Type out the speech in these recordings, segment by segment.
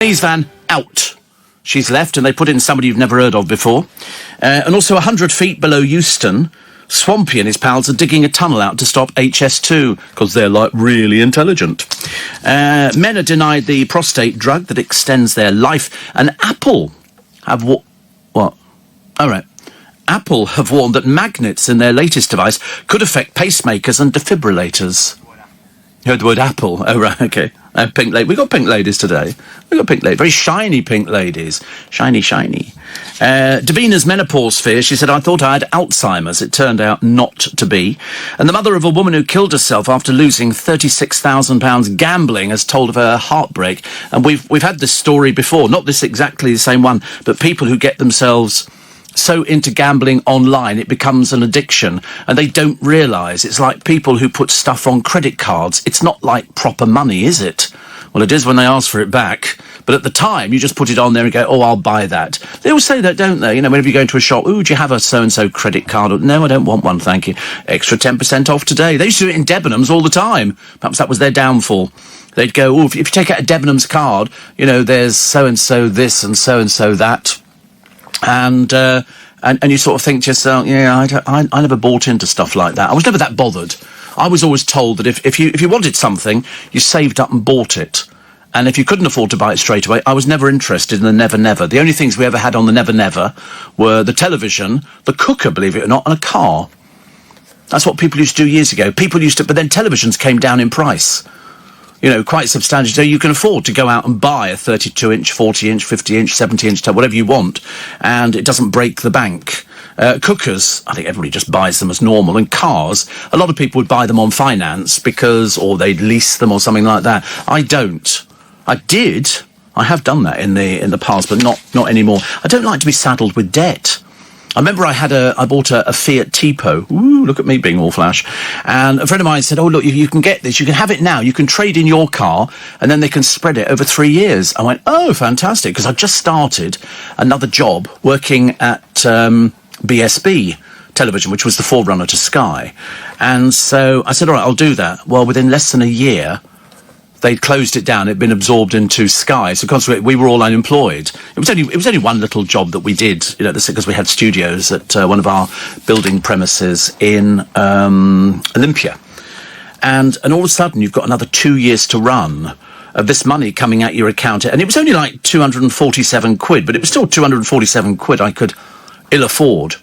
Denise Van out. She's left, and they put in somebody you've never heard of before. And also 100 feet below Euston, Swampy and his pals are digging a tunnel out to stop HS2, because they're, like, really intelligent. Men are denied the prostate drug that extends their life, and Apple have... What? All right. Apple have warned that magnets in their latest device could affect pacemakers and defibrillators. You heard the word apple? Oh, right, okay. Pink lady. We got pink ladies today. We got pink ladies. Very shiny pink ladies. Shiny, shiny. Davina's menopause fear. She said, I thought I had Alzheimer's. It turned out not to be. And the mother of a woman who killed herself after losing £36,000 gambling has told of her heartbreak. And we've had this story before. Not this exactly the same one, but people who get themselves so into gambling online it becomes an addiction, and they don't realise it's like people who put stuff on credit cards. It's not like proper money, is it? Well, it is when they ask for it back, but at the time you just put it on there and go, oh, I'll buy that. They always say that, don't they? You know, whenever you go into a shop, oh, do you have a so-and-so credit card? No, I don't want one, thank you. Extra 10% off today. They used to do it in Debenhams all the time. Perhaps that was their downfall. They'd go, oh, if you take out a Debenhams card, you know, there's so-and-so this and so-and-so that. And you sort of think to yourself, yeah, I never bought into stuff like that. I was never that bothered. I was always told that if you wanted something, you saved up and bought it. And if you couldn't afford to buy it straight away, I was never interested in the Never Never. The only things we ever had on the Never Never were the television, the cooker, believe it or not, and a car. That's what people used to do years ago. But then televisions came down in price. You know, quite substantial. So you can afford to go out and buy a 32-inch, 40-inch, 50-inch, 70-inch, whatever you want, and it doesn't break the bank. Cookers, I think everybody just buys them as normal. And cars, a lot of people would buy them on finance or they'd lease them or something like that. I don't. I have done that in the past, but not anymore. I don't like to be saddled with debt. I remember I bought a Fiat Tipo. Ooh, look at me being all flash. And a friend of mine said, oh, look, you can get this. You can have it now. You can trade in your car, and then they can spread it over 3 years. I went, oh, fantastic, because I just started another job working at BSB Television, which was the forerunner to Sky. And so I said, all right, I'll do that. Well, within less than a year, they'd closed it down. It'd been absorbed into Sky. So consequently, we were all unemployed. It was only one little job that we did, you know, because we had studios at one of our building premises in Olympia. And all of a sudden, you've got another 2 years to run of this money coming out your account. And it was only like 247 quid, but it was still 247 quid I could ill afford.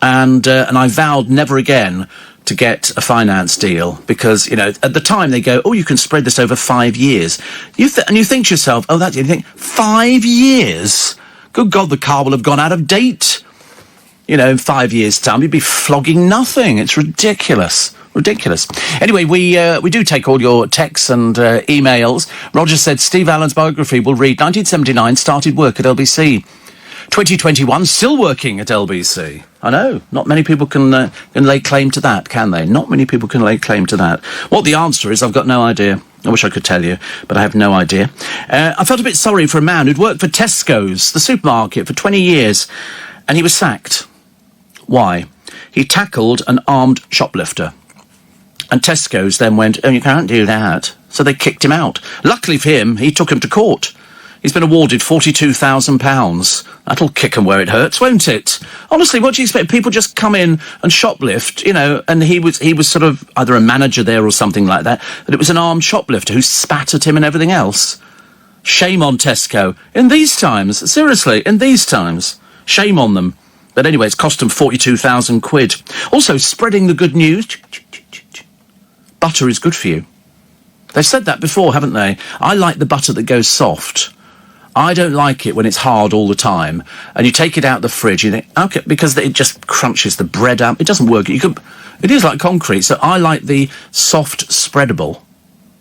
And I vowed never again to get a finance deal, because, you know, at the time they go, oh, you can spread this over 5 years. And you think to yourself, oh, you think, 5 years? Good God, the car will have gone out of date. You know, in 5 years' time, you'd be flogging nothing. It's ridiculous. Ridiculous. Anyway, we do take all your texts and emails. Roger said Steve Allen's biography will read 1979, started work at LBC. 2021, still working at LBC. I know, not many people can lay claim to that, can they? Not many people can lay claim to that. What the answer is, I've got no idea. I wish I could tell you, but I have no idea. I felt a bit sorry for a man who'd worked for Tesco's, the supermarket, for 20 years, and he was sacked. Why? He tackled an armed shoplifter. And Tesco's then went, oh, you can't do that. So they kicked him out. Luckily for him, he took him to court. He's been awarded £42,000. That'll kick him where it hurts, won't it? Honestly, what do you expect? People just come in and shoplift, you know, and he was sort of either a manager there or something like that, but it was an armed shoplifter who spat at him and everything else. Shame on Tesco. In these times, seriously, in these times, shame on them. But anyway, it's cost them 42,000 quid. Also, spreading the good news. Butter is good for you. They've said that before, haven't they? I like the butter that goes soft. I don't like it when it's hard all the time, and you take it out of the fridge, you think, okay, because it just crunches the bread out. It doesn't work. It is like concrete, so I like the soft spreadable,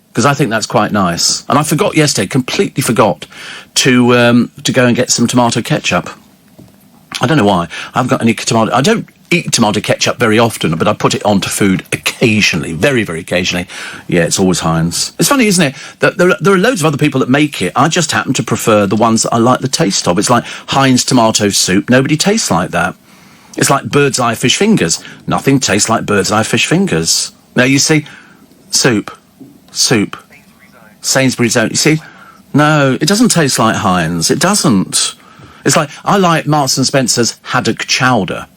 because I think that's quite nice. And I forgot yesterday, completely forgot, to go and get some tomato ketchup. I don't know why. I haven't got any tomato. I don't eat tomato ketchup very often, but I put it onto food occasionally, very, very occasionally. Yeah, it's always Heinz. It's funny, isn't it, that there are loads of other people that make it. I just happen to prefer the ones that I like the taste of. It's like Heinz tomato soup. Nobody tastes like that. It's like bird's eye fish fingers. Nothing tastes like bird's eye fish fingers. Now, you see, soup. Sainsbury's own. You see, No, it doesn't taste like Heinz. It doesn't. It's like, I like Marks and Spencer's haddock chowder.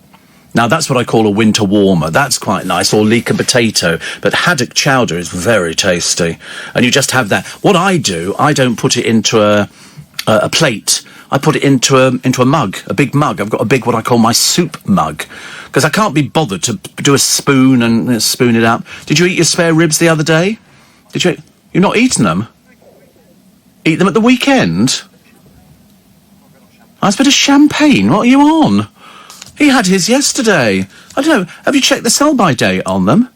Now, that's what I call a winter warmer. That's quite nice, or leek and potato. But haddock chowder is very tasty. And you just have that. What I do, I don't put it into a plate. I put it into a mug, a big mug. I've got a big, what I call my soup mug. Because I can't be bothered to do a spoon and spoon it up. Did you eat your spare ribs the other day? Did you? You're not eating them? Eat them at the weekend? That's a bit of champagne. What are you on? He had his yesterday. I don't know. Have you checked the sell-by date on them?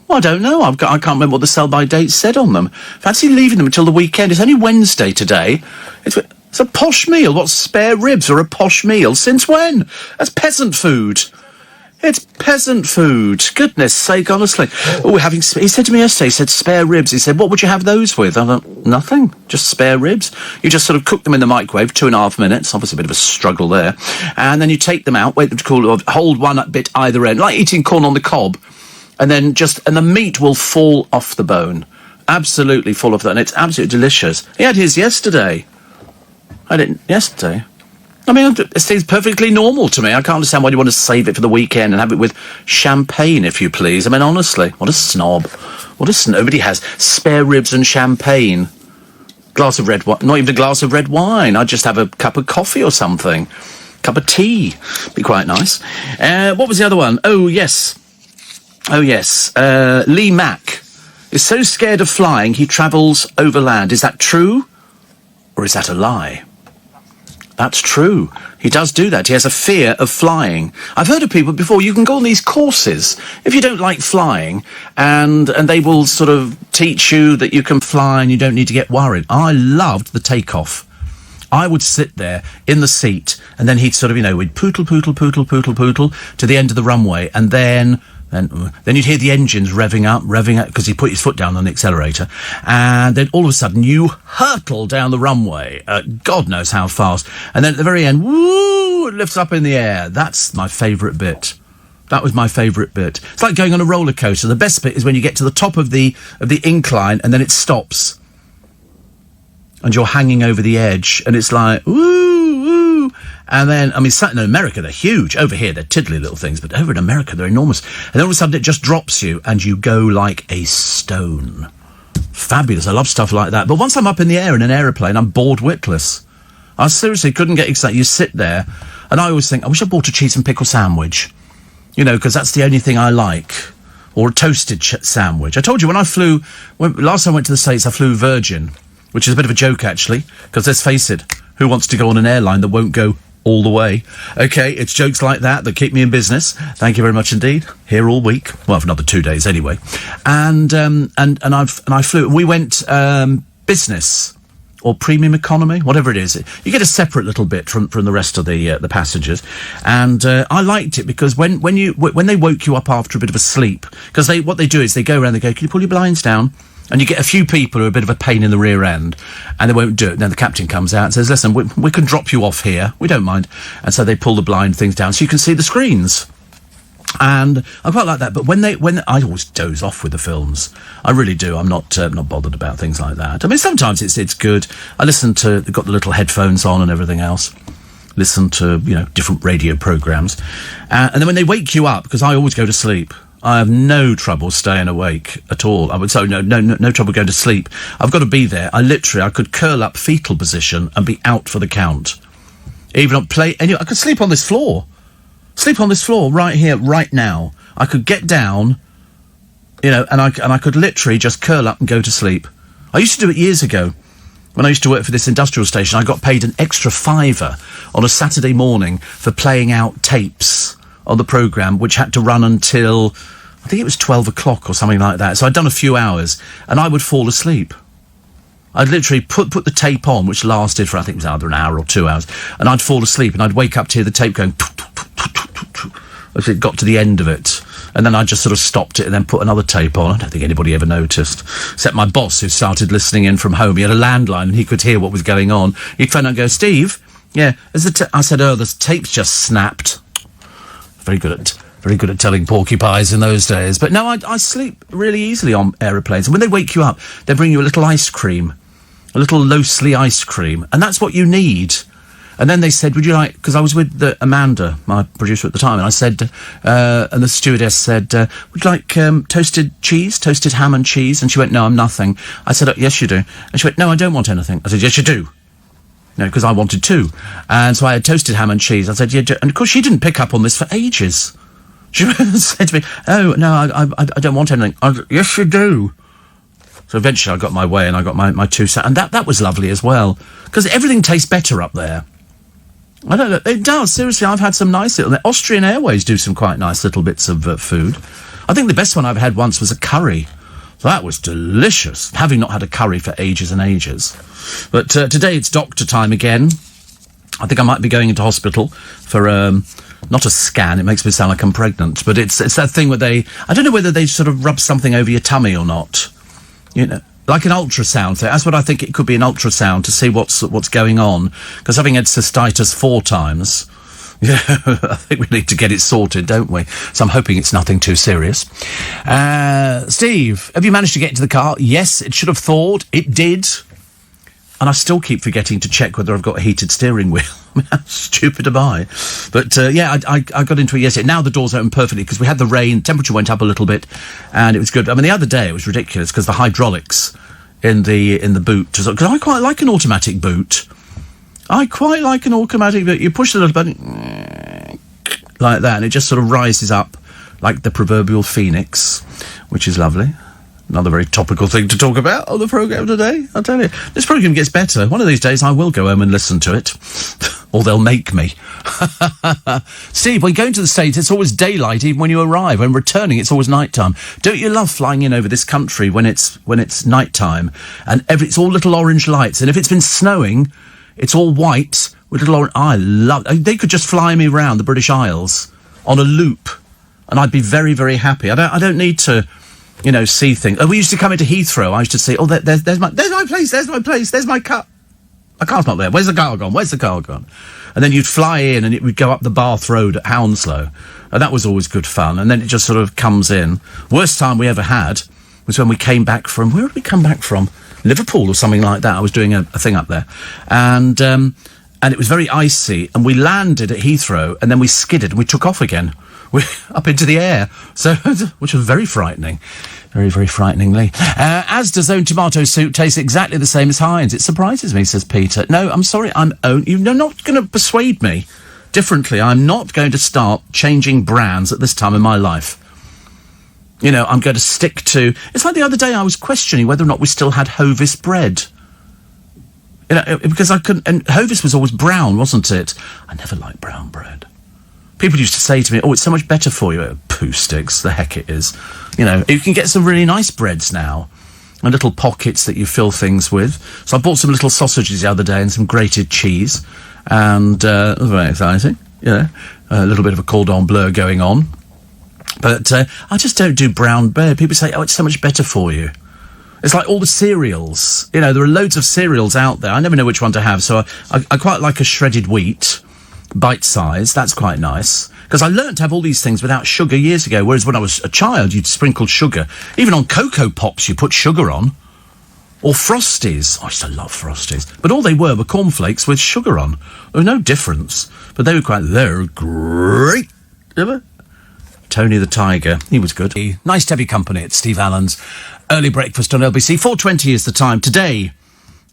Well, I don't know. I can't remember what the sell-by date said on them. Fancy leaving them until the weekend. It's only Wednesday today. It's a posh meal. What's spare ribs or a posh meal? Since when? That's peasant food. It's peasant food. Goodness sake, honestly. Oh, he said to me yesterday, he said, spare ribs. He said, what would you have those with? I thought, nothing. Just spare ribs. You just sort of cook them in the microwave, 2.5 minutes. Obviously a bit of a struggle there. And then you take them out, hold one bit either end, like eating corn on the cob. And then and the meat will fall off the bone. Absolutely fall off the bone. It's absolutely delicious. He had his yesterday. I didn't, yesterday. I mean, it seems perfectly normal to me. I can't understand why you want to save it for the weekend and have it with champagne, if you please. I mean, honestly, what a snob. Nobody has spare ribs and champagne. Glass of red wine. Not even a glass of red wine. I'd just have a cup of coffee or something. Cup of tea. Be quite nice. What was the other one? Oh, yes. Lee Mack is so scared of flying, he travels overland. Is that true? Or is that a lie? That's true. He does do that. He has a fear of flying. I've heard of people before, you can go on these courses if you don't like flying, and they will sort of teach you that you can fly and you don't need to get worried. I loved the takeoff. I would sit there in the seat, and then he'd sort of, we'd pootle to the end of the runway, and then you'd hear the engines revving up, because he put his foot down on the accelerator. And then all of a sudden, you hurtle down the runway, God knows how fast. And then at the very end, woo, it lifts up in the air. That's my favourite bit. That was my favourite bit. It's like going on a roller coaster. The best bit is when you get to the top of the incline, and then it stops. And you're hanging over the edge, and it's like, woo, woo. And then, in America, they're huge. Over here, they're tiddly little things, but over in America, they're enormous. And then all of a sudden, it just drops you, and you go like a stone. Fabulous. I love stuff like that. But once I'm up in the air in an aeroplane, I'm bored witless. I seriously couldn't get excited. You sit there, and I always think, I wish I bought a cheese and pickle sandwich. Because that's the only thing I like. Or a toasted sandwich. I told you, last time I went to the States, I flew Virgin, which is a bit of a joke, actually, because let's face it, who wants to go on an airline that won't go all the way? Okay, it's jokes like that keep me in business. Thank you very much indeed. Here all week. Well, for another 2 days anyway. And I flew. We went business or premium economy, whatever it is. You get a separate little bit from the rest of the passengers. And I liked it because when they woke you up after a bit of a sleep, because what they do is they go around, they go, can you pull your blinds down? And you get a few people who are a bit of a pain in the rear end, and they won't do it. Then the captain comes out and says, listen, we can drop you off here. We don't mind. And so they pull the blind things down so you can see the screens. And I quite like that. But when I always doze off with the films. I really do. I'm not bothered about things like that. I mean, sometimes it's good. I they've got the little headphones on and everything else. Listen to, different radio programmes. And then when they wake you up, because I always go to sleep, I have no trouble staying awake at all. I would say no trouble going to sleep. I've got to be there. I could curl up fetal position and be out for the count. I could sleep on this floor. Sleep on this floor right here, right now. I could get down, and I could literally just curl up and go to sleep. I used to do it years ago. When I used to work for this industrial station, I got paid an extra £5 on a Saturday morning for playing out tapes on the programme, which had to run until, I think it was 12 o'clock or something like that. So I'd done a few hours, and I would fall asleep. I'd literally put the tape on, which lasted for, I think it was either an hour or 2 hours, and I'd fall asleep, and I'd wake up to hear the tape going as it got to the end of it. And then I just sort of stopped it and then put another tape on. I don't think anybody ever noticed, except my boss, who started listening in from home. He had a landline, and he could hear what was going on. He'd phone and go, Steve, yeah, I said, the tape's just snapped. Very good at telling porcupines in those days. But no, I sleep really easily on aeroplanes. And when they wake you up, they bring you a little ice cream. a little Loasley ice cream, and that's what you need. And then they said, would you like, because I was with Amanda, my producer at the time, and I said, and the stewardess said, would you like toasted ham and cheese? And she went, no, I'm nothing. I said, oh, yes, you do. And she went, no, I don't want anything. I said, yes, you do. No, because I wanted two. And so I had toasted ham and cheese. I said, yeah, and of course she didn't pick up on this for ages. She said to me, oh, no, I don't want anything. I said, yes, you do. So eventually I got my way and I got my two, and that was lovely as well. Because everything tastes better up there. I don't know. It does. Seriously, I've had some nice little... Austrian Airways do some quite nice little bits of food. I think the best one I've had once was a curry. So that was delicious, having not had a curry for ages and ages. But today it's doctor time again. I think I might be going into hospital for... not a scan, it makes me sound like I'm pregnant, but it's that thing where they... I don't know whether they sort of rub something over your tummy or not. You know... Like an ultrasound thing. That's what I think it could be, an ultrasound, to see what's going on. Because having had cystitis 4 times, yeah, I think we need to get it sorted, don't we? So I'm hoping it's nothing too serious. Steve, have you managed to get into the car? Yes, it should have thawed. It did. And I still keep forgetting to check whether I've got a heated steering wheel. I mean, how stupid am I? But, yeah, I got into it yesterday. Now the door's open perfectly because we had the rain, temperature went up a little bit, and it was good. I mean, the other day it was ridiculous because the hydraulics in the boot... Because I quite like an automatic boot. You push the little button like that, and it just sort of rises up like the proverbial phoenix, which is lovely. Another very topical thing to talk about on the programme today, I'll tell you. This programme gets better. One of these days I will go home and listen to it. Or they'll make me. Steve, when going to the States, it's always daylight even when you arrive. When returning, it's always nighttime. Don't you love flying in over this country when it's nighttime? And it's all little orange lights. And if it's been snowing, it's all white with little orange... I love... They could just fly me around the British Isles on a loop. And I'd be very, very happy. I don't need to... see things. We used to come into Heathrow. I used to say, there's my place, there's my car. My car's not there. Where's the car gone? And then you'd fly in and it would go up the Bath Road at Hounslow. And that was always good fun. And then it just sort of comes in. Worst time we ever had was when we came back from... Where did we come back from? Liverpool or something like that. I was doing a thing up there. And it was very icy. And we landed at Heathrow and then we skidded and we took off again. Up into the air, which was very frightening, very, very frighteningly. Asda's own tomato soup tastes exactly the same as Heinz. It surprises me, says Peter. No, I'm sorry, you're not going to persuade me differently. I'm not going to start changing brands at this time in my life. I'm going to stick to... It's like the other day I was questioning whether or not we still had Hovis bread. Because I couldn't... And Hovis was always brown, wasn't it? I never liked brown bread. People used to say to me, it's so much better for you. Poo sticks, the heck it is. You can get some really nice breads now. And little pockets that you fill things with. So I bought some little sausages the other day and some grated cheese. And it was very exciting. A little bit of a cordon bleu going on. But I just don't do brown bread. People say, it's so much better for you. It's like all the cereals. There are loads of cereals out there. I never know which one to have. So I quite like a shredded wheat. Bite size, that's quite nice. Because I learnt to have all these things without sugar years ago, whereas when I was a child, you'd sprinkle sugar. Even on Cocoa Pops, you put sugar on. Or Frosties. I used to love Frosties. But all they were cornflakes with sugar on. There was no difference. But they were great. Ever? Tony the Tiger, he was good. Nice to have your company at Steve Allen's Early Breakfast on LBC. 4:20 is the time. Today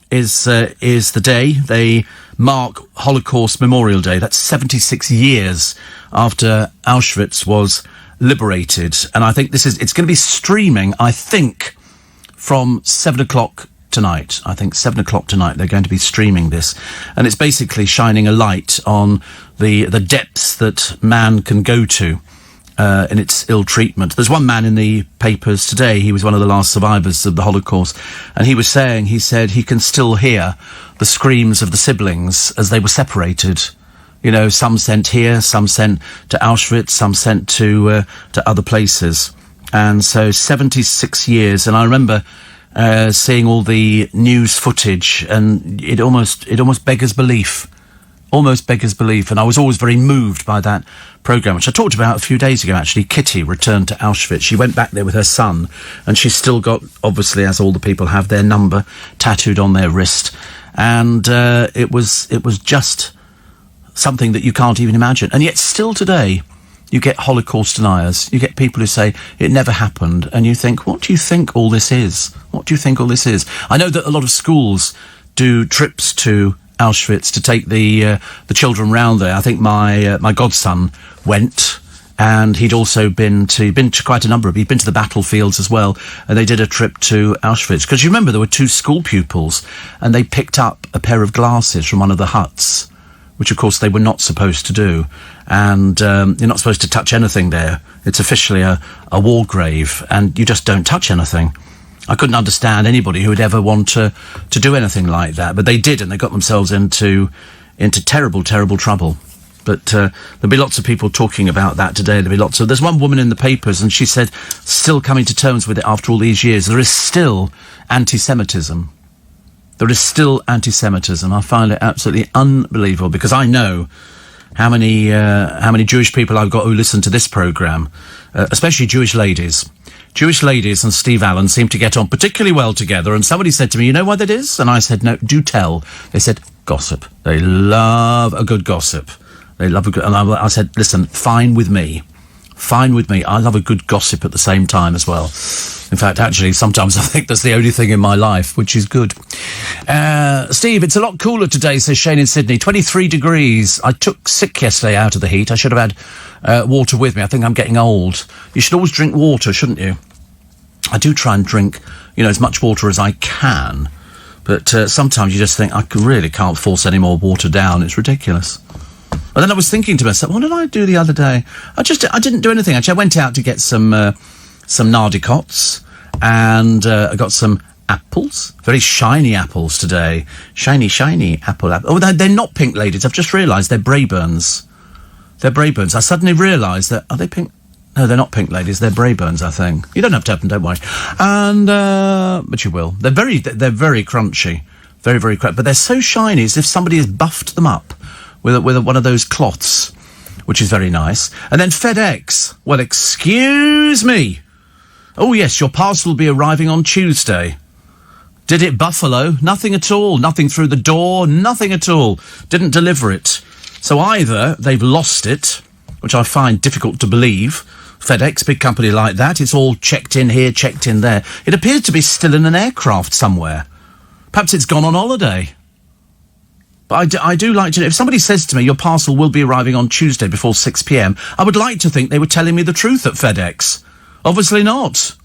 is the day they mark Holocaust Memorial Day. That's 76 years after Auschwitz was liberated. And I think it's going to be streaming, I think, from 7 o'clock tonight. I think 7 o'clock tonight they're going to be streaming this. And it's basically shining a light on the depths that man can go to in its ill treatment. There's one man in the papers today, he was one of the last survivors of the Holocaust, and he said he can still hear the screams of the siblings as they were separated. Some sent here, some sent to Auschwitz, some sent to other places. And so 76 years, and I remember seeing all the news footage, and it almost beggars belief. almost beggars belief. And I was always very moved by that programme, which I talked about a few days ago, actually. Kitty returned to Auschwitz. She went back there with her son, and she's still got, obviously, as all the people have, their number tattooed on their wrist. And it was just something that you can't even imagine. And yet still today, you get Holocaust deniers. You get people who say it never happened. And you think, what do you think all this is? What do you think all this is? I know that a lot of schools do trips to Auschwitz to take the children round there. I think my godson went, and he'd also been to quite a number of... He'd been to the battlefields as well, and they did a trip to Auschwitz. Because you remember there were 2 school pupils, and they picked up a pair of glasses from one of the huts, which, of course, they were not supposed to do. And you're not supposed to touch anything there. It's officially a war grave, and you just don't touch anything. I couldn't understand anybody who would ever want to do anything like that. But they did, and they got themselves into terrible, terrible trouble. But there'll be lots of people talking about that today. There's one woman in the papers, and she said, still coming to terms with it after all these years, there is still anti-Semitism. There is still anti-Semitism. I find it absolutely unbelievable, because I know how many Jewish people I've got who listen to this programme, especially Jewish ladies. Jewish ladies and Steve Allen seem to get on particularly well together, and somebody said to me, you know why that is? And I said, no, do tell. They said, gossip. They love a good gossip. They love a good... And I said, listen, fine with me. Fine with me. I love a good gossip at the same time as well. In fact, actually, sometimes I think that's the only thing in my life, which is good. Steve, it's a lot cooler today, says Shane in Sydney. 23 degrees. I took sick yesterday out of the heat. I should have had water with me. I think I'm getting old. You should always drink water, shouldn't you? I do try and drink, as much water as I can. But sometimes you just think, I really can't force any more water down. It's ridiculous. And then I was thinking to myself, what did I do the other day? I didn't do anything. Actually, I went out to get some nardicots, and I got some apples. Very shiny apples today. Shiny apple. Oh, they're not pink, ladies. I've just realised they're Braeburns. They're Braeburns. I suddenly realised that... Are they pink? No, they're not pink, ladies. They're Braeburns, I think. You don't have to open, don't worry. And, but you will. They're very crunchy. Very, very crunchy. But they're so shiny, as if somebody has buffed them up with one of those cloths, which is very nice. And then FedEx. Well, excuse me. Oh, yes, your parcel will be arriving on Tuesday. Did it Buffalo? Nothing at all. Nothing through the door. Nothing at all. Didn't deliver it. So either they've lost it, which I find difficult to believe. FedEx, big company like that, it's all checked in here, checked in there. It appears to be still in an aircraft somewhere. Perhaps it's gone on holiday. But I do like to know, if somebody says to me, your parcel will be arriving on Tuesday before 6 p.m, I would like to think they were telling me the truth at FedEx. Obviously not.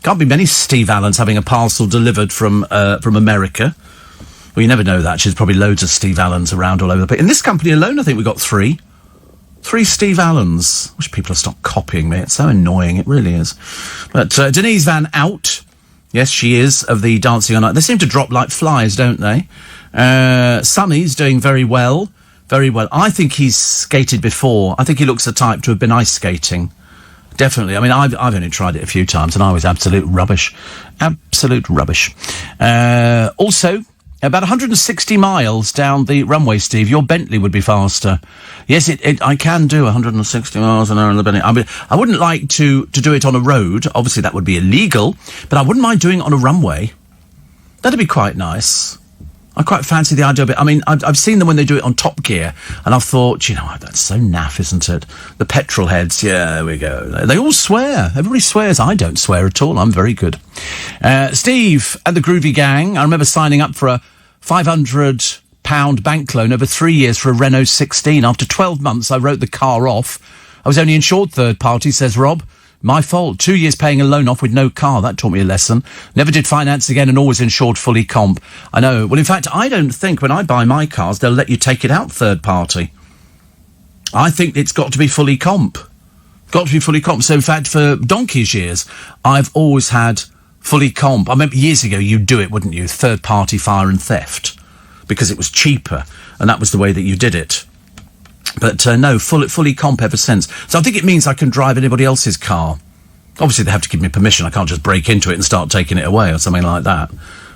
Can't be many Steve Allens having a parcel delivered from America. Well, you never know that. There's probably loads of Steve Allens around all over the place. In this company alone, I think we've got 3. 3 Steve Allens. Wish people would stop copying me. It's so annoying. It really is. But Denise Van Out. Yes, she is, of the Dancing on Ice. They seem to drop like flies, don't they? Sonny's doing very well. Very well. I think he's skated before. I think he looks the type to have been ice skating. Definitely. I mean, I've only tried it a few times, and I was absolute rubbish. Absolute rubbish. Also, about 160 miles down the runway, Steve, your Bentley would be faster. Yes, I can do 160 miles an hour in the Bentley. I mean, I wouldn't like to do it on a road. Obviously, that would be illegal. But I wouldn't mind doing it on a runway. That'd be quite nice. I quite fancy the idea of it. I mean, I've seen them when they do it on Top Gear, and I've thought, you know what, that's so naff, isn't it? The petrol heads, yeah, there we go. They all swear. Everybody swears. I don't swear at all. I'm very good. Steve and the Groovy Gang, I remember signing up for a £500 bank loan over 3 years for a Renault 16. After 12 months, I wrote the car off. I was only insured third party, says Rob. My fault. 2 years paying a loan off with no car. That taught me a lesson. Never did finance again and always insured fully comp. I know. Well, in fact, I don't think when I buy my cars, they'll let you take it out third party. I think it's got to be fully comp. Got to be fully comp. So, in fact, for donkey's years, I've always had fully comp. I remember years ago you'd do it, wouldn't you? Third party fire and theft. Because it was cheaper. And that was the way that you did it. But no, fully comp ever since. So I think it means I can drive anybody else's car. Obviously, they have to give me permission. I can't just break into it and start taking it away or something like that.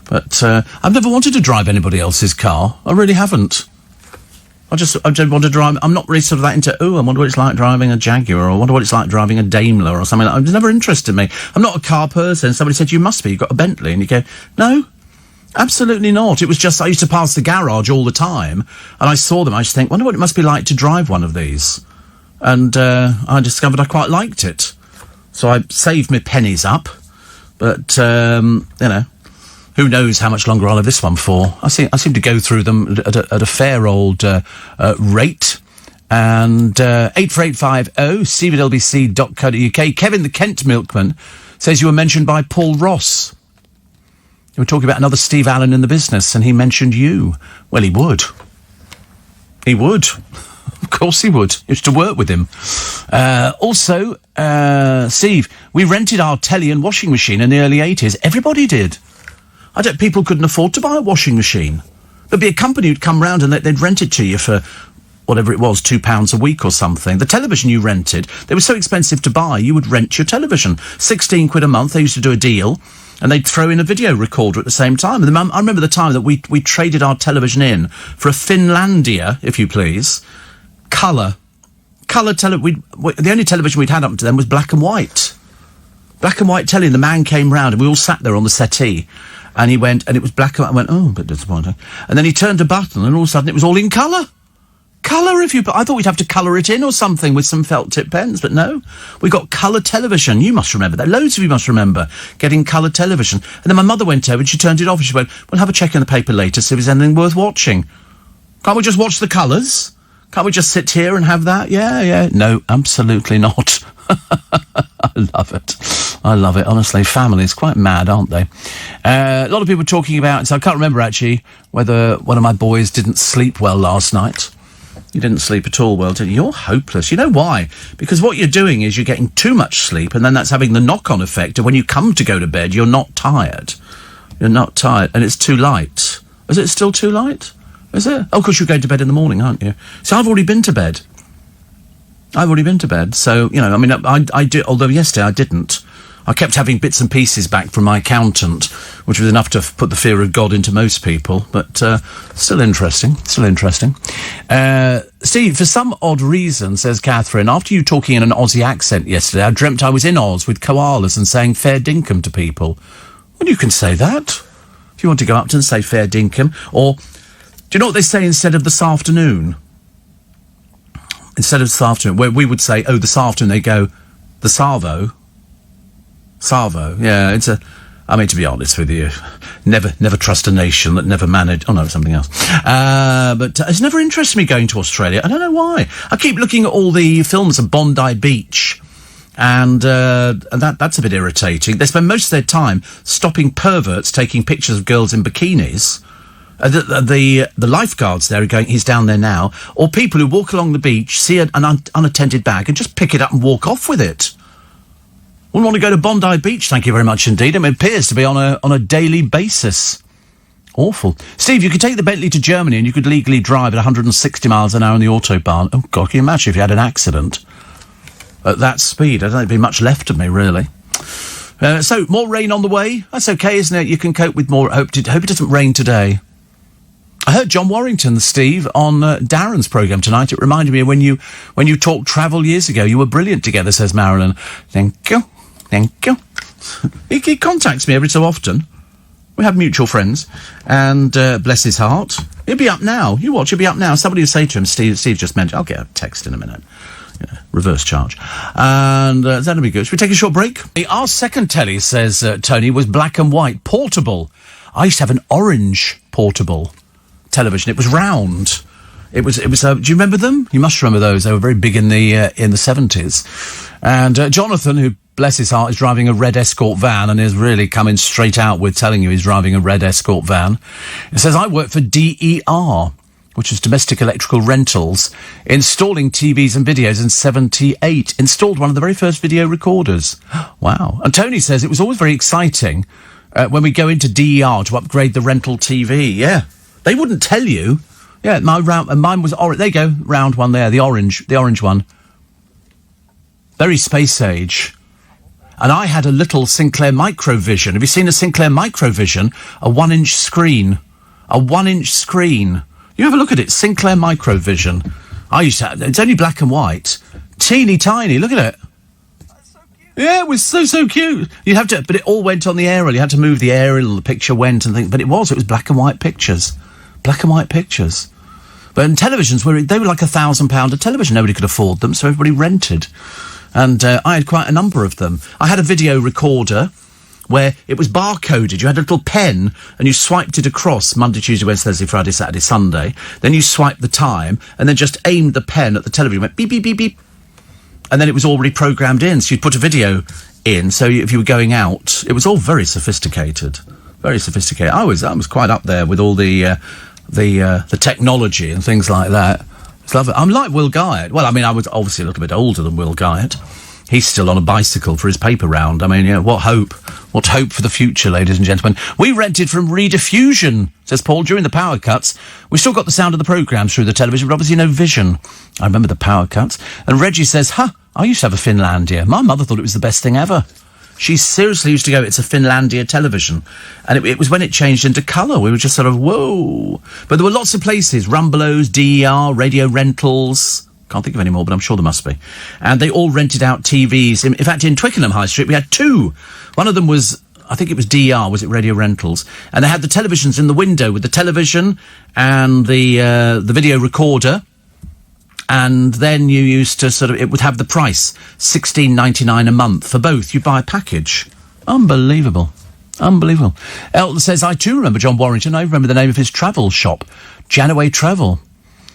But I've never wanted to drive anybody else's car. I really haven't. I just want to drive. I'm not really sort of that into, I wonder what it's like driving a Jaguar, or I wonder what it's like driving a Daimler or something. It's never interested me. I'm not a car person. Somebody said, you must be. You've got a Bentley. And you go, no, absolutely not. It was just, I used to pass the garage all the time, and I saw them. I just think, wonder what it must be like to drive one of these. And I discovered I quite liked it. So I saved my pennies up. But, who knows how much longer I'll have this one for. I seem to go through them at a fair old rate. And 84850 steve@lbc.co.uk. Kevin the Kent Milkman says you were mentioned by Paul Ross. You were talking about another Steve Allen in the business, and he mentioned you. Well, he would. He would. Of course he would. He used to work with him. Also, Steve, we rented our telly and washing machine in the early 80s. Everybody did. People couldn't afford to buy a washing machine. There'd be a company who'd come round and they'd rent it to you for whatever it was, £2 a week or something. The television you rented, they were so expensive to buy, you would rent your television. 16 quid a month, they used to do a deal, and they'd throw in a video recorder at the same time. And I remember the time that we traded our television in for a Finlandia, if you please, colour television. The only television we'd had up to then was black and white. Black and white telly, and the man came round, and we all sat there on the settee. And he went, and it was black and white. I went, oh, a bit disappointing. And then he turned a button, and all of a sudden it was all in colour. Colour, I thought we'd have to colour it in or something with some felt tip pens, but no. We got colour television. You must remember that. Loads of you must remember getting colour television. And then my mother went over and she turned it off and she went, well, have a check in the paper later, see if there's anything worth watching. Can't we just watch the colours? Can't we just sit here and have that? Yeah. No, absolutely not. I love it, honestly. Families, quite mad, aren't they? A lot of people talking about, so I can't remember actually whether one of my boys didn't sleep well last night. You didn't sleep at all well, did you? You're hopeless. You know why? Because what you're doing is you're getting too much sleep, and then that's having the knock-on effect of when you come to go to bed, you're not tired. You're not tired, and it's too light. Is it still too light? Is it? Oh, of course, you're going to bed in the morning, aren't you? So I've already been to bed. So, I do, although yesterday I didn't. I kept having bits and pieces back from my accountant, which was enough to put the fear of God into most people, but still interesting. Steve, for some odd reason, says Catherine, after you talking in an Aussie accent yesterday, I dreamt I was in Oz with koalas and saying fair dinkum to people. Well, you can say that. If you want to go up to and say fair dinkum, or do you know what they say instead of this afternoon? Instead of this afternoon, where we would say, oh, this afternoon, they go, the Savo, yeah, to be honest with you, never trust a nation that never managed, something else. But it's never interested me going to Australia. I don't know why. I keep looking at all the films of Bondi Beach, and that's a bit irritating. They spend most of their time stopping perverts taking pictures of girls in bikinis. The lifeguards there are going, he's down there now, or people who walk along the beach, see an unattended bag and just pick it up and walk off with it. Wouldn't want to go to Bondi Beach, thank you very much indeed. It appears to be on a daily basis. Awful. Steve, you could take the Bentley to Germany and you could legally drive at 160 miles an hour on the Autobahn. Oh, God, can you imagine if you had an accident at that speed? I don't think there'd be much left of me, really. So, more rain on the way. That's okay, isn't it? You can cope with more. Hope it doesn't rain today. I heard John Warrington, Steve, on Darren's programme tonight. It reminded me of when you talked travel years ago. You were brilliant together, says Marilyn. Thank you. He contacts me every so often. We have mutual friends. And bless his heart. He'll be up now. You watch, he'll be up now. Somebody will say to him, Steve just mentioned, I'll get a text in a minute. Reverse charge. And that'll be good. Should we take a short break? Our second telly, says Tony, was black and white, portable. I used to have an orange portable television. It was round. It was. Do you remember them? You must remember those. They were very big in the 70s. And Jonathan, who bless his heart, is driving a red Escort van and is really coming straight out with telling you he's driving a red Escort van. It says, I work for DER, which is Domestic Electrical Rentals, installing TVs and videos in 78. Installed one of the very first video recorders. Wow. And Tony says it was always very exciting when we go into DER to upgrade the rental TV. Yeah. They wouldn't tell you. Yeah, mine was orange. There you go, round one there, the orange one. Very space age. And I had a little Sinclair Microvision. Have you seen a Sinclair Microvision? A 1-inch screen. A 1-inch screen. You have a look at it. Sinclair Microvision. I used to have, it's only black and white. Teeny tiny, look at it. That's so cute. Yeah, it was so cute. You'd have to, but it all went on the aerial. You had to move the aerial, the picture went and things, but it was black and white pictures. Black and white pictures. But in televisions, they were like £1,000 a television. Nobody could afford them, so everybody rented. And I had quite a number of them. I had a video recorder where it was barcoded. You had a little pen and you swiped it across Monday, Tuesday, Wednesday, Thursday, Friday, Saturday, Sunday. Then you swiped the time and then just aimed the pen at the television. Went beep, beep, beep, beep. And then it was already programmed in. So you'd put a video in. So if you were going out, it was all very sophisticated. Very sophisticated. I was quite up there with all the technology and things like that. It's lovely. I'm like Will Guyatt. Well, I mean, I was obviously a little bit older than Will Guyatt. He's still on a bicycle for his paper round. I mean, you know, what hope? What hope for the future, ladies and gentlemen? We rented from Rediffusion, says Paul, during the power cuts. We still got the sound of the programmes through the television, but obviously no vision. I remember the power cuts. And Reggie says, I used to have a Finlandia. My mother thought it was the best thing ever. She seriously used to go, it's a Finlandia television. And it was when it changed into colour. We were just sort of, whoa. But there were lots of places, Rumbelows, DER, Radio Rentals. Can't think of any more, but I'm sure there must be. And they all rented out TVs. In fact, in Twickenham High Street, we had two. One of them was, I think it was DER, was it Radio Rentals? And they had the televisions in the window with the television and the video recorder. And then you used to it would have the price, $16.99 a month for both. You'd buy a package. Unbelievable. Unbelievable. Elton says, I too remember John Warrington. I remember the name of his travel shop, Janaway Travel.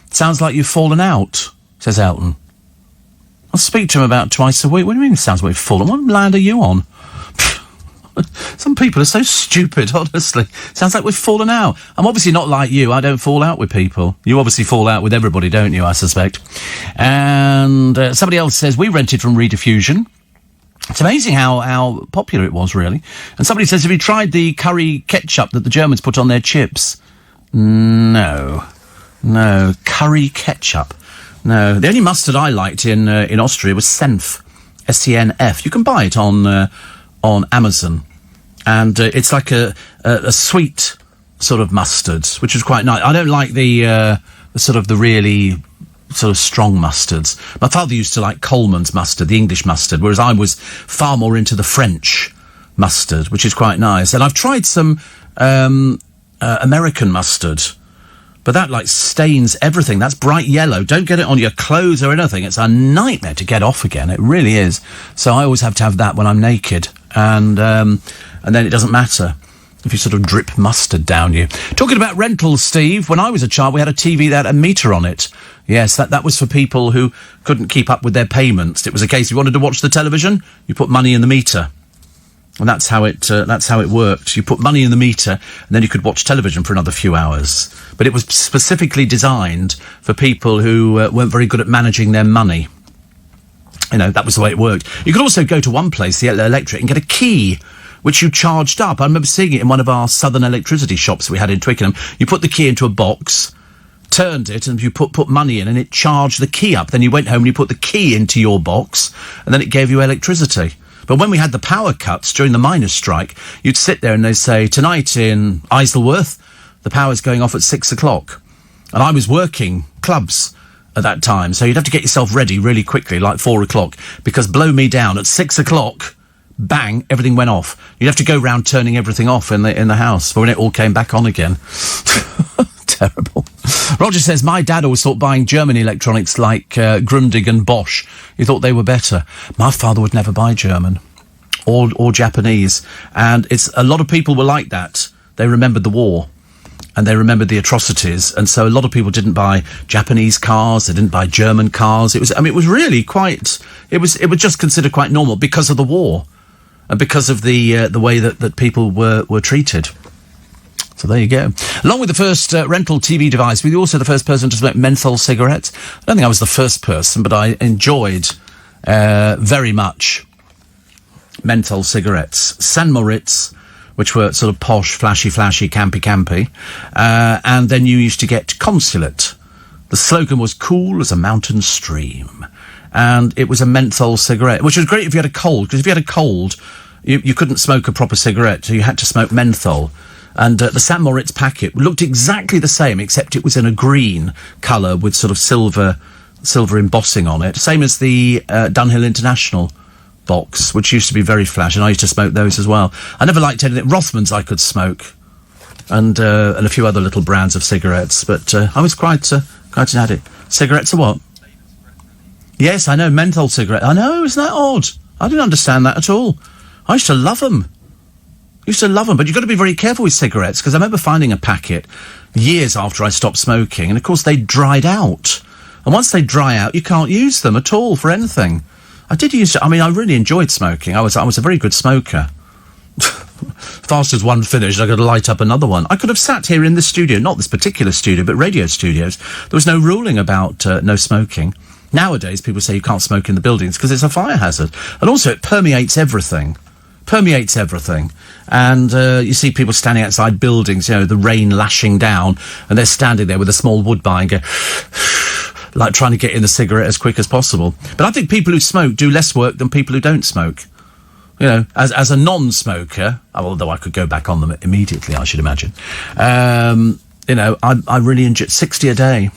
Sounds like you've fallen out, says Elton. I'll speak to him about twice a week. What do you mean it sounds like we've fallen? What land are you on? Some people are so stupid, honestly. Sounds like we've fallen out. I'm obviously not like you. I don't fall out with people. You obviously fall out with everybody, don't you, I suspect? And somebody else says, we rented from Rediffusion. It's amazing how popular it was, really. And somebody says, have you tried the curry ketchup that the Germans put on their chips? No. Curry ketchup. No. The only mustard I liked in Austria was Senf. S-E-N-F. You can buy it on Amazon. And it's like a sweet sort of mustard, which is quite nice. I don't like the really sort of strong mustards. My father used to like Coleman's mustard, the English mustard, whereas I was far more into the French mustard, which is quite nice. And I've tried some American mustard, but that like stains everything. That's bright yellow. Don't get it on your clothes or anything. It's a nightmare to get off again. It really is. So I always have to have that when I'm naked. And then it doesn't matter if you sort of drip mustard down you. Talking about rentals, Steve, when I was a child, we had a TV that had a meter on it. Yes, that was for people who couldn't keep up with their payments. It was a case, if you wanted to watch the television, you put money in the meter. And that's how it worked. You put money in the meter, and then you could watch television for another few hours. But it was specifically designed for people who weren't very good at managing their money. You know, that was the way it worked. You could also go to one place, the Electric, and get a key, which you charged up. I remember seeing it in one of our Southern electricity shops that we had in Twickenham. You put the key into a box, turned it, and you put money in, and it charged the key up. Then you went home and you put the key into your box, and then it gave you electricity. But when we had the power cuts during the miners' strike, you'd sit there and they'd say, tonight in Isleworth, the power's going off at 6 o'clock. And I was working clubs at that time, so you'd have to get yourself ready really quickly, like 4 o'clock, because blow me down, at 6 o'clock, bang, everything went off. You'd have to go round turning everything off in the house for when it all came back on again. Terrible. Roger says, my dad always thought buying German electronics like Grundig and Bosch, he thought they were better. My father would never buy German or Japanese. And a lot of people were like that. They remembered the war and they remembered the atrocities. And so a lot of people didn't buy Japanese cars. They didn't buy German cars. It was really quite, it was just considered quite normal because of the war and because of the way that people were treated. So there you go. Along with the first rental TV device, we were also the first person to smoke menthol cigarettes. I don't think I was the first person, but I enjoyed very much menthol cigarettes. San Moritz, which were sort of posh, flashy, campy. And then you used to get Consulate. The slogan was cool as a mountain stream. And it was a menthol cigarette, which was great if you had a cold, because if you had a cold, you couldn't smoke a proper cigarette, so you had to smoke menthol. And the St. Moritz packet looked exactly the same, except it was in a green colour with sort of silver embossing on it. Same as the Dunhill International box, which used to be very flash, and I used to smoke those as well. I never liked anything. Rothmans I could smoke, and a few other little brands of cigarettes, but I was quite an addict. Cigarettes are what? Yes, I know, menthol cigarette. I know, isn't that odd? I didn't understand that at all. I used to love them. But you've got to be very careful with cigarettes, because I remember finding a packet years after I stopped smoking, and of course they dried out. And once they dry out, you can't use them at all for anything. I really enjoyed smoking. I was a very good smoker. Fast as one finished, I could light up another one. I could have sat here in this studio, not this particular studio, but radio studios. There was no ruling about no smoking. Nowadays, people say you can't smoke in the buildings because it's a fire hazard. And also, it permeates everything. And you see people standing outside buildings, the rain lashing down, and they're standing there with a small woodbine going, like trying to get in the cigarette as quick as possible. But I think people who smoke do less work than people who don't smoke. As a non-smoker, although I could go back on them immediately, I should imagine. I really enjoy 60 a day.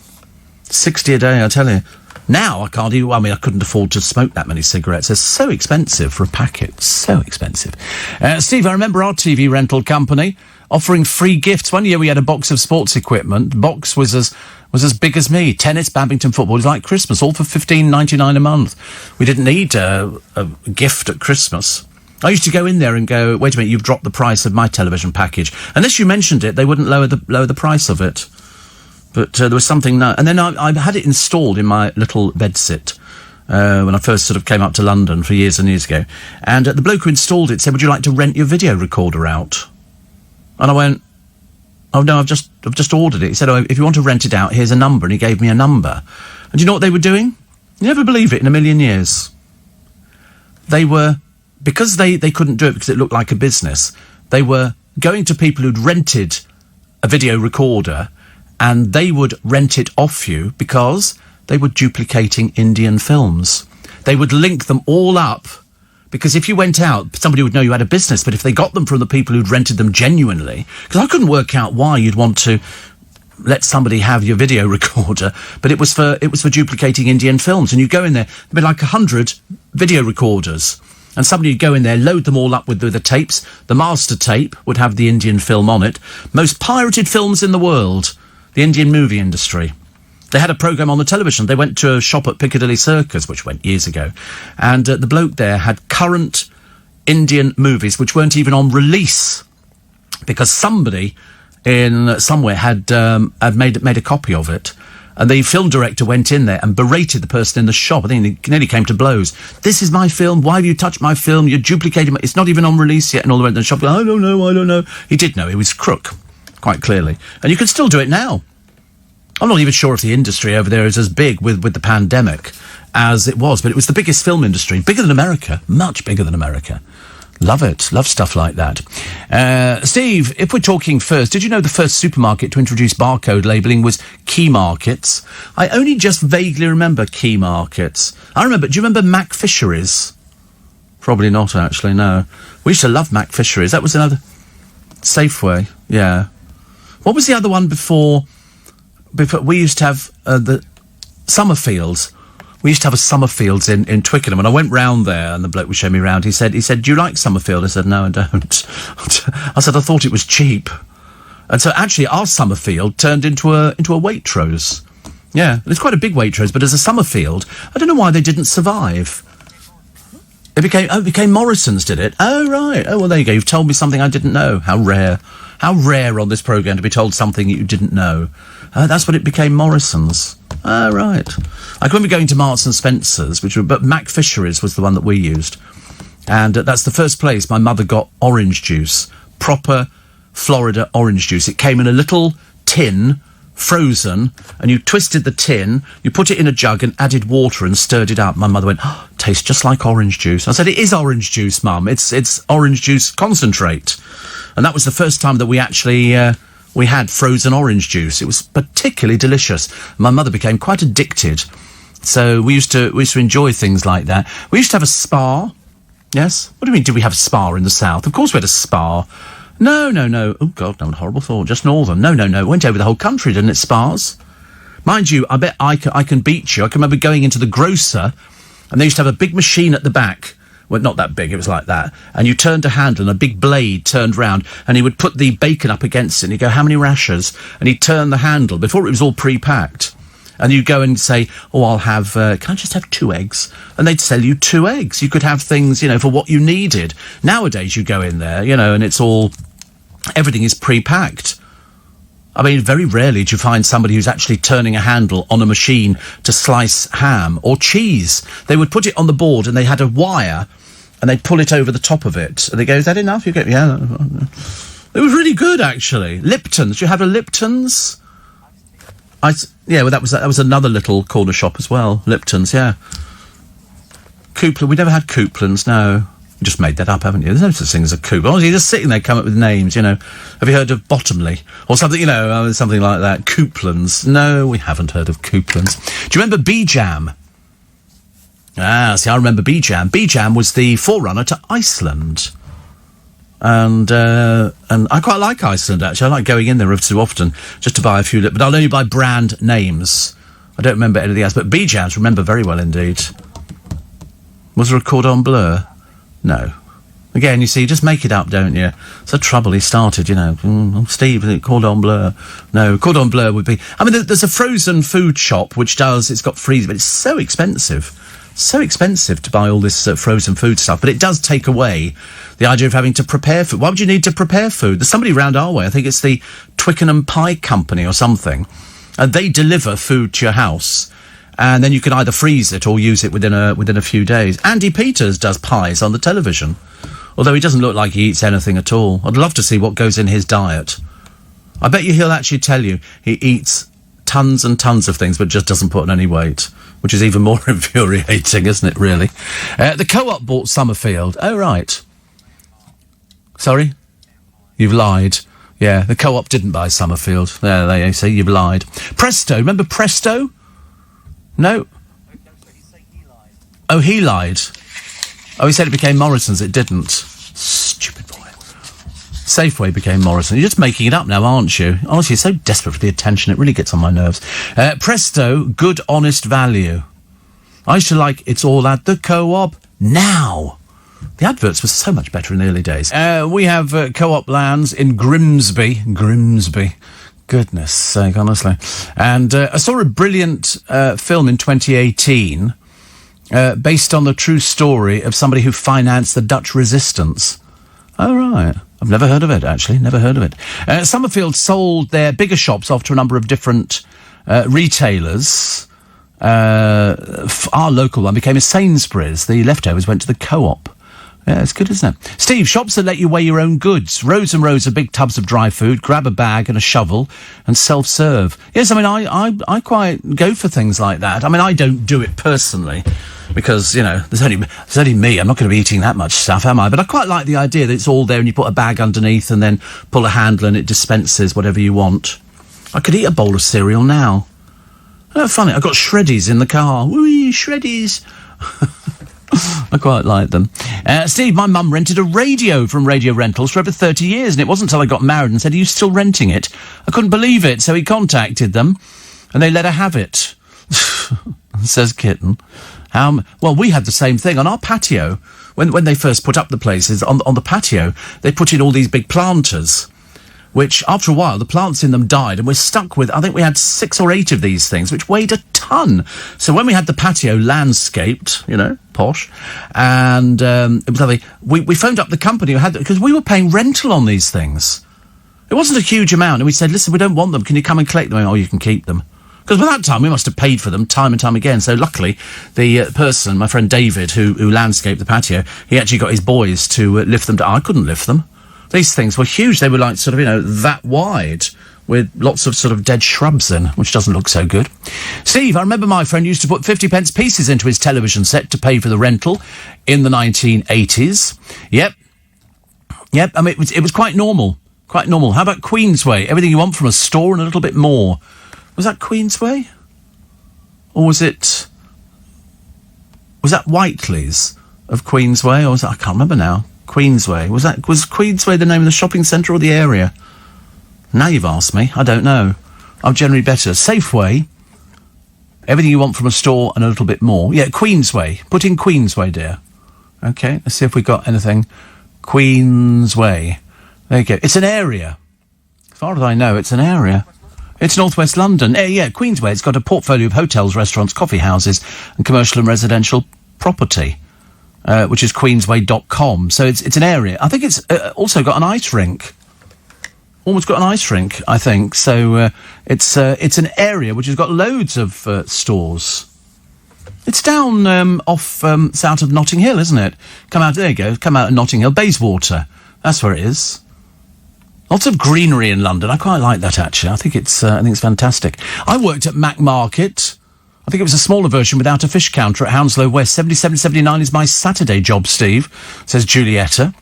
60 a day, I tell you. Now I can't even, I couldn't afford to smoke that many cigarettes. They're so expensive for a packet. So expensive. Steve, I remember our TV rental company offering free gifts. One year we had a box of sports equipment. The box was as big as me. Tennis, badminton, football. It was like Christmas, all for $15.99 a month. We didn't need a gift at Christmas. I used to go in there and go, wait a minute, you've dropped the price of my television package. Unless you mentioned it, they wouldn't lower the price of it. But there was something... No. And then I had it installed in my little bedsit when I first sort of came up to London for years and years ago. And the bloke who installed it said, would you like to rent your video recorder out? And I went, oh, no, I've just ordered it. He said, oh, if you want to rent it out, here's a number. And he gave me a number. And do you know what they were doing? You never believe it in a million years. They were... Because they couldn't do it because it looked like a business, they were going to people who'd rented a video recorder, and they would rent it off you because they were duplicating Indian films. They would link them all up, because if you went out, somebody would know you had a business, but if they got them from the people who'd rented them genuinely, because I couldn't work out why you'd want to let somebody have your video recorder, but it was for duplicating Indian films. And you go in there, there'd be like 100 video recorders, and somebody would go in there, load them all up with the tapes. The master tape would have the Indian film on it. Most pirated films in the world, the Indian movie industry. They had a programme on the television. They went to a shop at Piccadilly Circus, which went years ago, and the bloke there had current Indian movies which weren't even on release, because somebody in somewhere had made a copy of it. And the film director went in there and berated the person in the shop. I think he nearly came to blows. This is my film. Why have you touched my film? You're duplicating my... It's not even on release yet. And all the way to the shop, I don't know. He did know. He was crook, quite clearly. And you can still do it now. I'm not even sure if the industry over there is as big with the pandemic as it was. But it was the biggest film industry. Bigger than America. Much bigger than America. Love it. Love stuff like that. Steve, if we're talking first, did you know the first supermarket to introduce barcode labelling was Key Markets? I only just vaguely remember Key Markets. Do you remember Mac Fisheries? Probably not, actually, no. We used to love Mac Fisheries. That was another... Safeway, yeah. What was the other one before we used to have the Summerfields? We used to have a Summerfields in Twickenham, and I went round there, and the bloke was showing me round. He said, do you like Summerfield? I said, no, I don't. I said, I thought it was cheap. And so actually our Summerfield turned into a Waitrose. Yeah, it's quite a big Waitrose, but as a Summerfield, I don't know why they didn't survive. It became Morrison's, did it? Oh, right. Oh, well, there you go. You've told me something I didn't know. How rare. How rare on this programme to be told something you didn't know. That's what it became, Morrison's. Oh, right. I can remember going to Marks and Spencer's, but Mac Fisheries was the one that we used. And that's the first place my mother got orange juice. Proper Florida orange juice. It came in a little tin, frozen, and you twisted the tin, you put it in a jug and added water and stirred it up. My mother went, oh, tastes just like orange juice. I said, it is orange juice, Mum. It's orange juice concentrate. And that was the first time that we actually... we had frozen orange juice. It was particularly delicious. My mother became quite addicted. So we used to enjoy things like that. We used to have a spa. Yes? What do you mean, did we have a spa in the south? Of course we had a spa. No. Oh, God, no, horrible thought. Just Northern. No. It went over the whole country, didn't it, Spars? Mind you, I bet I can beat you. I can remember going into the grocer, and they used to have a big machine at the back. Well, not that big, it was like that. And you turned a handle, and a big blade turned round, and he would put the bacon up against it, and he'd go, how many rashers? And he'd turn the handle, before it was all pre-packed. And you'd go and say, oh, I'll have, can I just have 2 eggs? And they'd sell you 2 eggs. You could have things, for what you needed. Nowadays, you go in there, and it's all, everything is pre-packed. I mean, very rarely do you find somebody who's actually turning a handle on a machine to slice ham or cheese. They would put it on the board and they had a wire and they'd pull it over the top of it. And they go, is that enough? You go, yeah. It was really good, actually. Lipton's. Do you have a Lipton's? Yeah, well, that was another little corner shop as well. Lipton's, yeah. Coupland. We never had Coupland's, no. You just made that up, haven't you? There's no such thing as a Coupland. Honestly, you're just sitting there, come up with names, Have you heard of Bottomley? Or something, something like that. Coupland's. No, we haven't heard of Coupland's. Do you remember B-Jam? Ah, see, I remember B-Jam. B-Jam was the forerunner to Iceland. And I quite like Iceland, actually. I like going in there every so often just to buy a few, but I'll only buy brand names. I don't remember anything else, but B-Jams remember very well indeed. Was there a cordon bleu? No. Again, you see, you just make it up, don't you? It's the trouble. He started, Steve, cordon bleu. No, cordon bleu would be... I mean, there's a frozen food shop which it's got freezer, but it's so expensive. So expensive to buy all this frozen food stuff, but it does take away the idea of having to prepare food. Why would you need to prepare food? There's somebody round our way, I think it's the Twickenham Pie Company or something, and they deliver food to your house, and then you can either freeze it or use it within a few days. Andy Peters does pies on the television, although he doesn't look like he eats anything at all. I'd love to see what goes in his diet. I bet you he'll actually tell you he eats tons and tons of things but just doesn't put on any weight, which is even more infuriating, isn't it, really? The Co-op bought Summerfield. Oh, right. Sorry? You've lied. Yeah, the Co-op didn't buy Summerfield. There you see, you've lied. Presto, remember Presto? No? Oh, he lied. Oh, he said it became Morrison's. It didn't. Stupid boy. Safeway became Morrison. You're just making it up now, aren't you? Honestly, you're so desperate for the attention. It really gets on my nerves. Presto, good, honest value. I used to like It's All at the Co-op now. The adverts were so much better in the early days. We have Co-op lands in Grimsby. Goodness sake, honestly. And I saw a brilliant film in 2018 based on the true story of somebody who financed the Dutch resistance. Oh, right. I've never heard of it, actually. Never heard of it. Summerfield sold their bigger shops off to a number of different retailers. Our local one became a Sainsbury's. The leftovers went to the Co-op. Yeah, it's good, isn't it? Steve, shops that let you weigh your own goods. Rows and rows of big tubs of dry food, grab a bag and a shovel, and self-serve. Yes, I mean, I quite go for things like that. I mean, I don't do it personally, because, there's only me. I'm not going to be eating that much stuff, am I? But I quite like the idea that it's all there and you put a bag underneath and then pull a handle and it dispenses whatever you want. I could eat a bowl of cereal now. Oh, funny, I've got Shreddies in the car. Whee, Shreddies. I quite like them. Steve, my mum rented a radio from Radio Rentals for over 30 years, and it wasn't until I got married and said, are you still renting it? I couldn't believe it, so he contacted them, and they let her have it. Says Kitten. Well, we had the same thing on our patio. When they first put up the places, on the patio, they put in all these big planters, which, after a while, the plants in them died, and we're stuck with, I think we had 6 or 8 of these things, which weighed a ton. So when we had the patio landscaped, posh, and it was lovely, we phoned up the company who had it, because we were paying rental on these things. It wasn't a huge amount, and we said, listen, we don't want them, can you come and collect them? Oh, you can keep them. Because by that time, we must have paid for them time and time again. So luckily, the person, my friend David, who landscaped the patio, he actually got his boys to lift them down. I couldn't lift them. These things were huge. They were like sort of, that wide with lots of sort of dead shrubs in, which doesn't look so good. Steve, I remember my friend used to put 50p pieces into his television set to pay for the rental in the 1980s. Yep. I mean, it was quite normal. Quite normal. How about Queensway? Everything you want from a store and a little bit more. Was that Queensway? Or was that Whiteley's of Queensway? Or was that, I can't remember now. Queensway. Was Queensway the name of the shopping centre or the area? Now you've asked me. I don't know. I'm generally better. Safeway. Everything you want from a store and a little bit more. Yeah, Queensway. Put in Queensway, dear. Okay, let's see if we got anything. Queensway. There you go. It's an area. As far as I know, it's an area. It's northwest London. Yeah, Queensway. It's got a portfolio of hotels, restaurants, coffee houses, and commercial and residential property, which is queensway.com. So it's an area. I think it's also got an ice rink. Almost got an ice rink, I think. So it's an area which has got loads of stores. It's down off south of Notting Hill, isn't it? There you go. Come out of Notting Hill. Bayswater. That's where it is. Lots of greenery in London. I quite like that, actually. I think it's fantastic. I worked at Mac Market. I think it was a smaller version without a fish counter at Hounslow West. 77.79 is my Saturday job, Steve, says Julietta.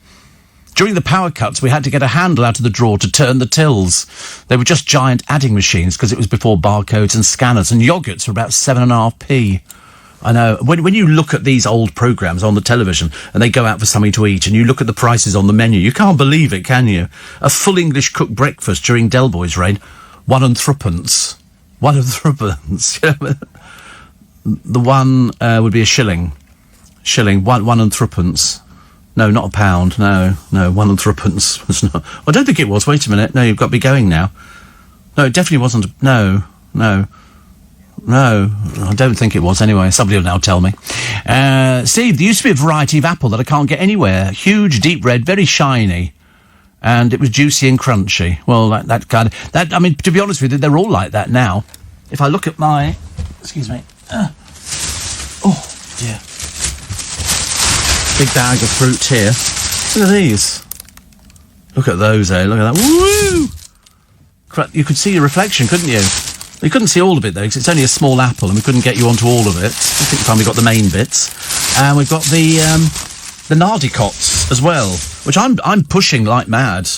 During the power cuts, we had to get a handle out of the drawer to turn the tills. They were just giant adding machines because it was before barcodes and scanners, and yogurts were about 7.5p. I know. When you look at these old programmes on the television and they go out for something to eat and you look at the prices on the menu, you can't believe it, can you? A full English cooked breakfast during Del Boy's reign, 1 and 3pence. 1 and 3pence. The one would be a shilling. One and 3pence. No, not a pound. No, 1 and 3pence was not. I don't think it was. Wait a minute. No, you've got to be going now. No, it definitely wasn't. No, I don't think it was anyway. Somebody will now tell me. Steve, there used to be a variety of apple that I can't get anywhere. Huge, deep red, very shiny. And it was juicy and crunchy. Well, that kind of... I mean, to be honest with you, they're all like that now. If I look at my... Excuse me. Oh, dear. Big bag of fruit here. Look at these. Look at those, eh? Look at that. Woo! You could see your reflection, couldn't you? You couldn't see all of it, though, because it's only a small apple, and we couldn't get you onto all of it. I think we finally got the main bits. And we've got the nardicots as well, which I'm pushing like mad.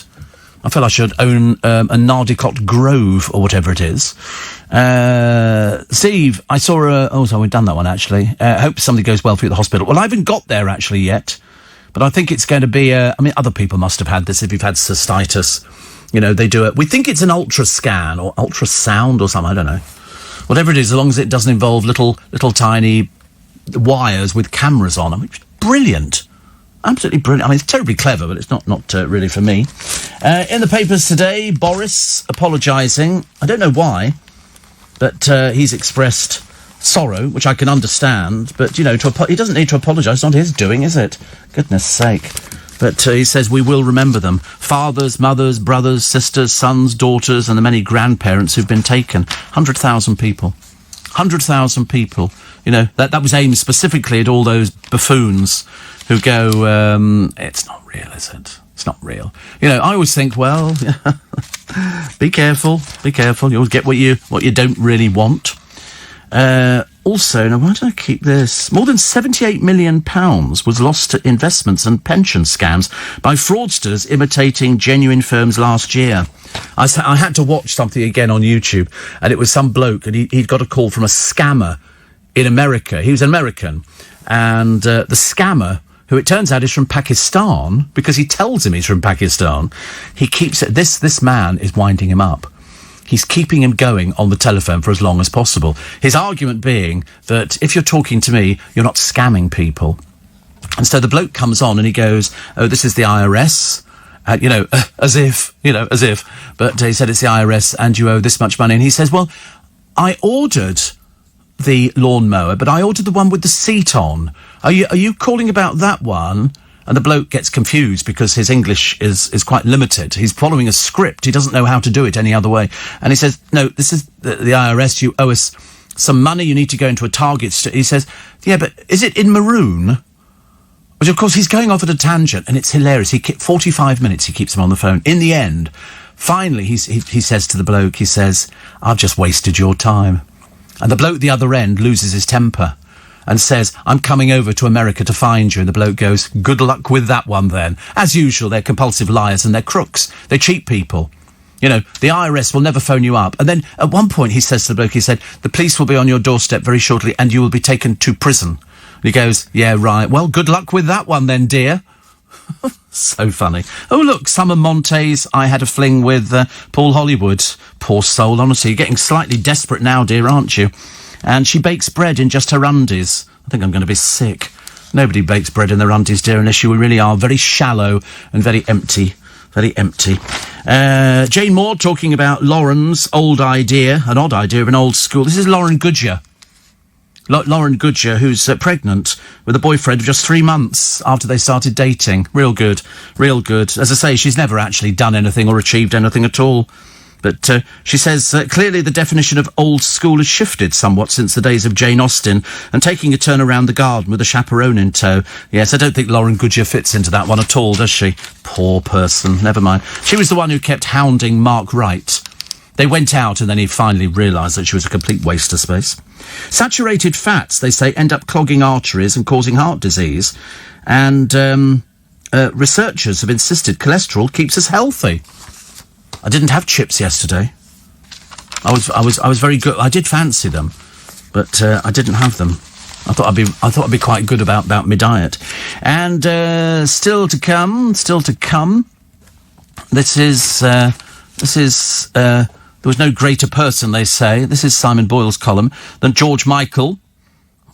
I feel I should own a nardicot grove, or whatever it is. Steve, I saw so we've done that one, actually. Hope somebody goes well for you at the hospital. Well, I haven't got there, actually, yet. But I think it's going to be other people must have had this if you've had cystitis. You know, they do it. We think it's an ultrascan or ultrasound or something. I don't know. Whatever it is, as long as it doesn't involve little tiny wires with cameras on them. It's brilliant. Absolutely brilliant. I mean, it's terribly clever, but it's not really for me. In the papers today, Boris apologising. I don't know why, but he's expressed sorrow, which I can understand. But, you know, he doesn't need to apologise. It's not his doing, is it? Goodness sake. But he says we will remember them. Fathers, mothers, brothers, sisters, sons, daughters, and the many grandparents who've been taken. 100,000 people. 100,000 people. You know, that was aimed specifically at all those buffoons who go, it's not real, is it? It's not real. You know, I always think, well, be careful. You always get what you don't really want. Also, now why did I keep this? More than £78 million was lost to investments and pension scams by fraudsters imitating genuine firms last year. I had to watch something again on YouTube, and it was some bloke, and he'd got a call from a scammer in America. He was an American, and the scammer, who it turns out is from Pakistan, because he tells him he's from Pakistan, he keeps it. This man is winding him up. He's keeping him going on the telephone for as long as possible. His argument being that if you're talking to me, you're not scamming people. And so the bloke comes on and he goes, oh, this is the IRS. As if. But he said it's the IRS and you owe this much money. And he says, well, I ordered the lawnmower, but I ordered the one with the seat on. Are you calling about that one? And the bloke gets confused because his English is quite limited. He's following a script. He doesn't know how to do it any other way. And he says, no, this is the IRS. You owe us some money. You need to go into a Target store. He says, yeah, but is it in maroon? Which, of course, he's going off at a tangent, and it's hilarious. 45 minutes he keeps him on the phone. In the end, finally, he says to the bloke, he says, I've just wasted your time. And the bloke at the other end loses his temper and says, I'm coming over to America to find you. And the bloke goes, good luck with that one then. As usual, they're compulsive liars and they're crooks. They cheat people. You know, the IRS will never phone you up. And then at one point he says to the bloke, he said, the police will be on your doorstep very shortly and you will be taken to prison. And he goes, yeah, right. Well, good luck with that one then, dear. So funny. Oh, look, Summer Montes. I had a fling with Paul Hollywood. Poor soul, honestly. You're getting slightly desperate now, dear, aren't you? And she bakes bread in just her undies. I think I'm going to be sick. Nobody bakes bread in their undies, dear, unless you really are very shallow and very empty. Very empty. Jane Moore talking about Lauren's old idea, an odd idea of an old school. This is Lauren Goodyear. Lauren Goodyear, who's pregnant with a boyfriend of just 3 months after they started dating. Real good, real good. As I say, she's never actually done anything or achieved anything at all. But she says, clearly the definition of old school has shifted somewhat since the days of Jane Austen and taking a turn around the garden with a chaperone in tow. Yes, I don't think Lauren Goodyear fits into that one at all, does she? Poor person. Never mind. She was the one who kept hounding Mark Wright. They went out and then he finally realised that she was a complete waste of space. Saturated fats, they say, end up clogging arteries and causing heart disease. And researchers have insisted cholesterol keeps us healthy. I didn't have chips yesterday. I was very good. I did fancy them, but I didn't have them. I thought I'd be quite good about my diet. And still to come. This is there was no greater person, they say. This is Simon Boyle's column, than George Michael.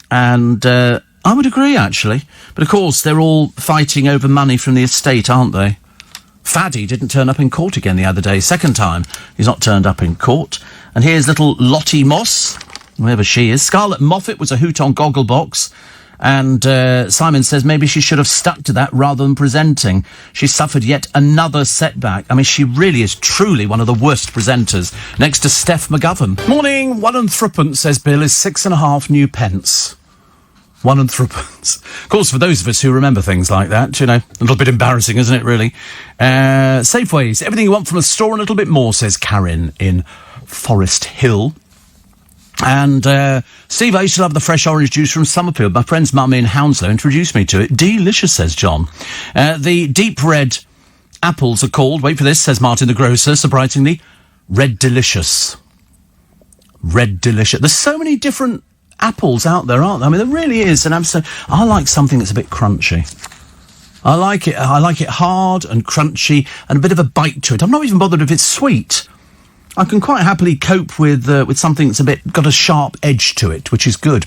And I would agree, actually. But of course, they're all fighting over money from the estate, aren't they? Faddy didn't turn up in court again the other day. Second time he's not turned up in court. And here's little Lottie Moss, whoever she is. Scarlett Moffat was a hoot on Gogglebox. And Simon says maybe she should have stuck to that rather than presenting. She suffered yet another setback. I mean, she really is truly one of the worst presenters, next to Steph McGovern. Morning, 1 and 3, says Bill, is 6.5 new pence. 1 and 3. Of course, for those of us who remember things like that, you know, a little bit embarrassing, isn't it, really? Safeways, everything you want from a store and a little bit more, says Karen in Forest Hill. And Steve, I used to love the fresh orange juice from Summerfield. My friend's mum in Hounslow introduced me to it. Delicious, says John. The deep red apples are called, wait for this, says Martin the grocer, surprisingly, Red Delicious. Red Delicious. There's so many different apples out there, aren't there? I mean, there really is. And I like something that's a bit crunchy. I like it hard and crunchy and a bit of a bite to it. I'm not even bothered if it's sweet. I can quite happily cope with something that's got a sharp edge to it, which is good.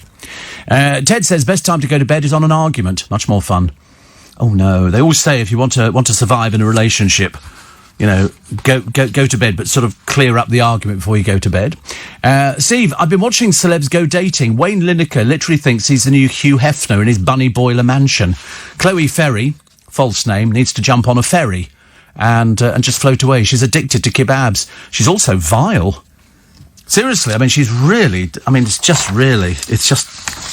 Ted says best time to go to bed is on an argument. Much more fun. Oh no, they always say if you want to survive in a relationship, you know, go to bed, but sort of clear up the argument before you go to bed. Steve, I've been watching celebs go dating. Wayne Lineker literally thinks he's the new Hugh Hefner in his Bunny Boiler mansion. Chloe Ferry, false name, needs to jump on a ferry and just float away. She's addicted to kebabs. She's also vile. Seriously, I mean, it's just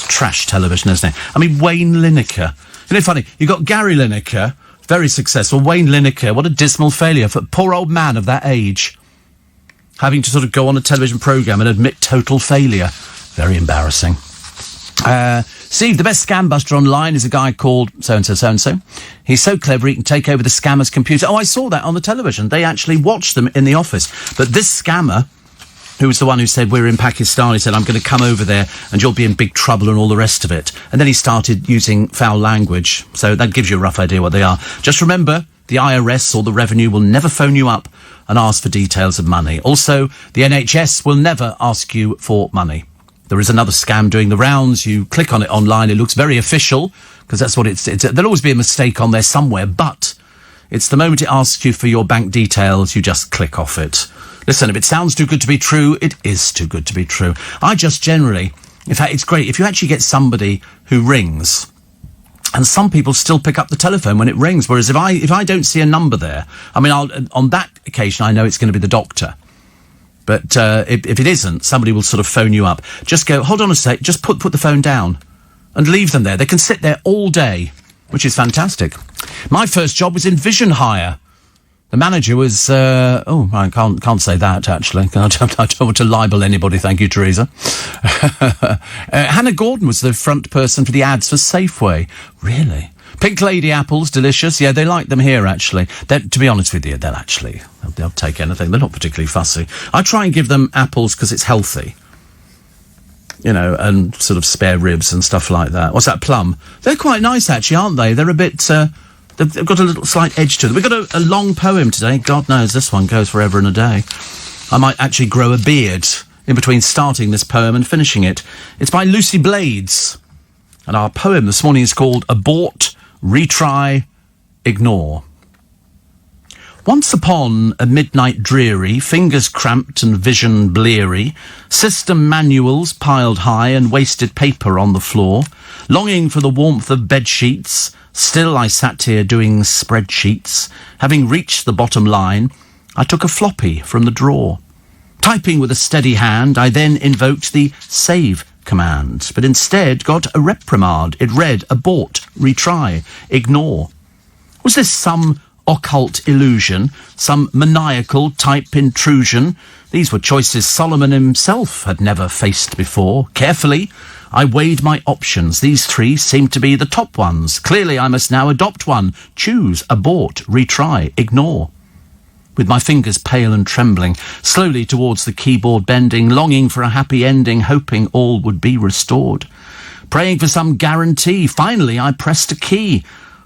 trash television, isn't it? I mean, Wayne Lineker. You know, funny, you got Gary Lineker, very successful. Wayne Lineker, what a dismal failure for a poor old man of that age. Having to sort of go on a television programme and admit total failure. Very embarrassing. Steve, the best scam buster online is a guy called so-and-so, so-and-so. He's so clever he can take over the scammer's computer. Oh, I saw that on the television. They actually watched them in the office. But this scammer, who was the one who said, we're in Pakistan, he said, I'm going to come over there and you'll be in big trouble and all the rest of it. And then he started using foul language. So that gives you a rough idea what they are. Just remember, the IRS or the revenue will never phone you up and ask for details of money. Also, the NHS will never ask you for money. There is another scam doing the rounds. You click on it online. It looks very official because that's what it's there'll always be a mistake on there somewhere, but it's the moment it asks you for your bank details, you just click off it. Listen, if it sounds too good to be true, it is too good to be true. I just generally, in fact, it's great if you actually get somebody who rings, and some people still pick up the telephone when it rings, whereas if I don't see a number there, I mean, on that occasion, I know it's going to be the doctor. But if it isn't, somebody will sort of phone you up. Just go, hold on a sec, just put the phone down and leave them there. They can sit there all day, which is fantastic. My first job was in Vision Hire. The manager was, I can't say that, actually. I don't want to libel anybody, thank you, Teresa. Hannah Gordon was the front person for the ads for Safeway. Really? Pink Lady apples, delicious. Yeah, they like them here, actually. To be honest with you, they'll take anything. They're not particularly fussy. I try and give them apples because it's healthy. You know, and sort of spare ribs and stuff like that. What's that, plum? They're quite nice, actually, aren't they? They're a bit They've got a little slight edge to them. We've got a long poem today. God knows this one goes forever and a day. I might actually grow a beard in between starting this poem and finishing it. It's by Lucy Blades. And our poem this morning is called Abort, Retry, Ignore. Once upon a midnight dreary, fingers cramped and vision bleary, system manuals piled high and wasted paper on the floor, longing for the warmth of bed sheets, still I sat here doing spreadsheets. Having reached the bottom line, I took a floppy from the drawer. Typing with a steady hand, I then invoked the save command, but instead got a reprimand. It read, abort, retry, ignore. Was this some occult illusion, some maniacal type intrusion? These were choices Solomon himself had never faced before. Carefully, I weighed my options. These three seemed to be the top ones. Clearly, I must now adopt one. Choose, abort, retry, ignore. With my fingers pale and trembling, slowly towards the keyboard bending, longing for a happy ending, hoping all would be restored. Praying for some guarantee, finally I pressed a key.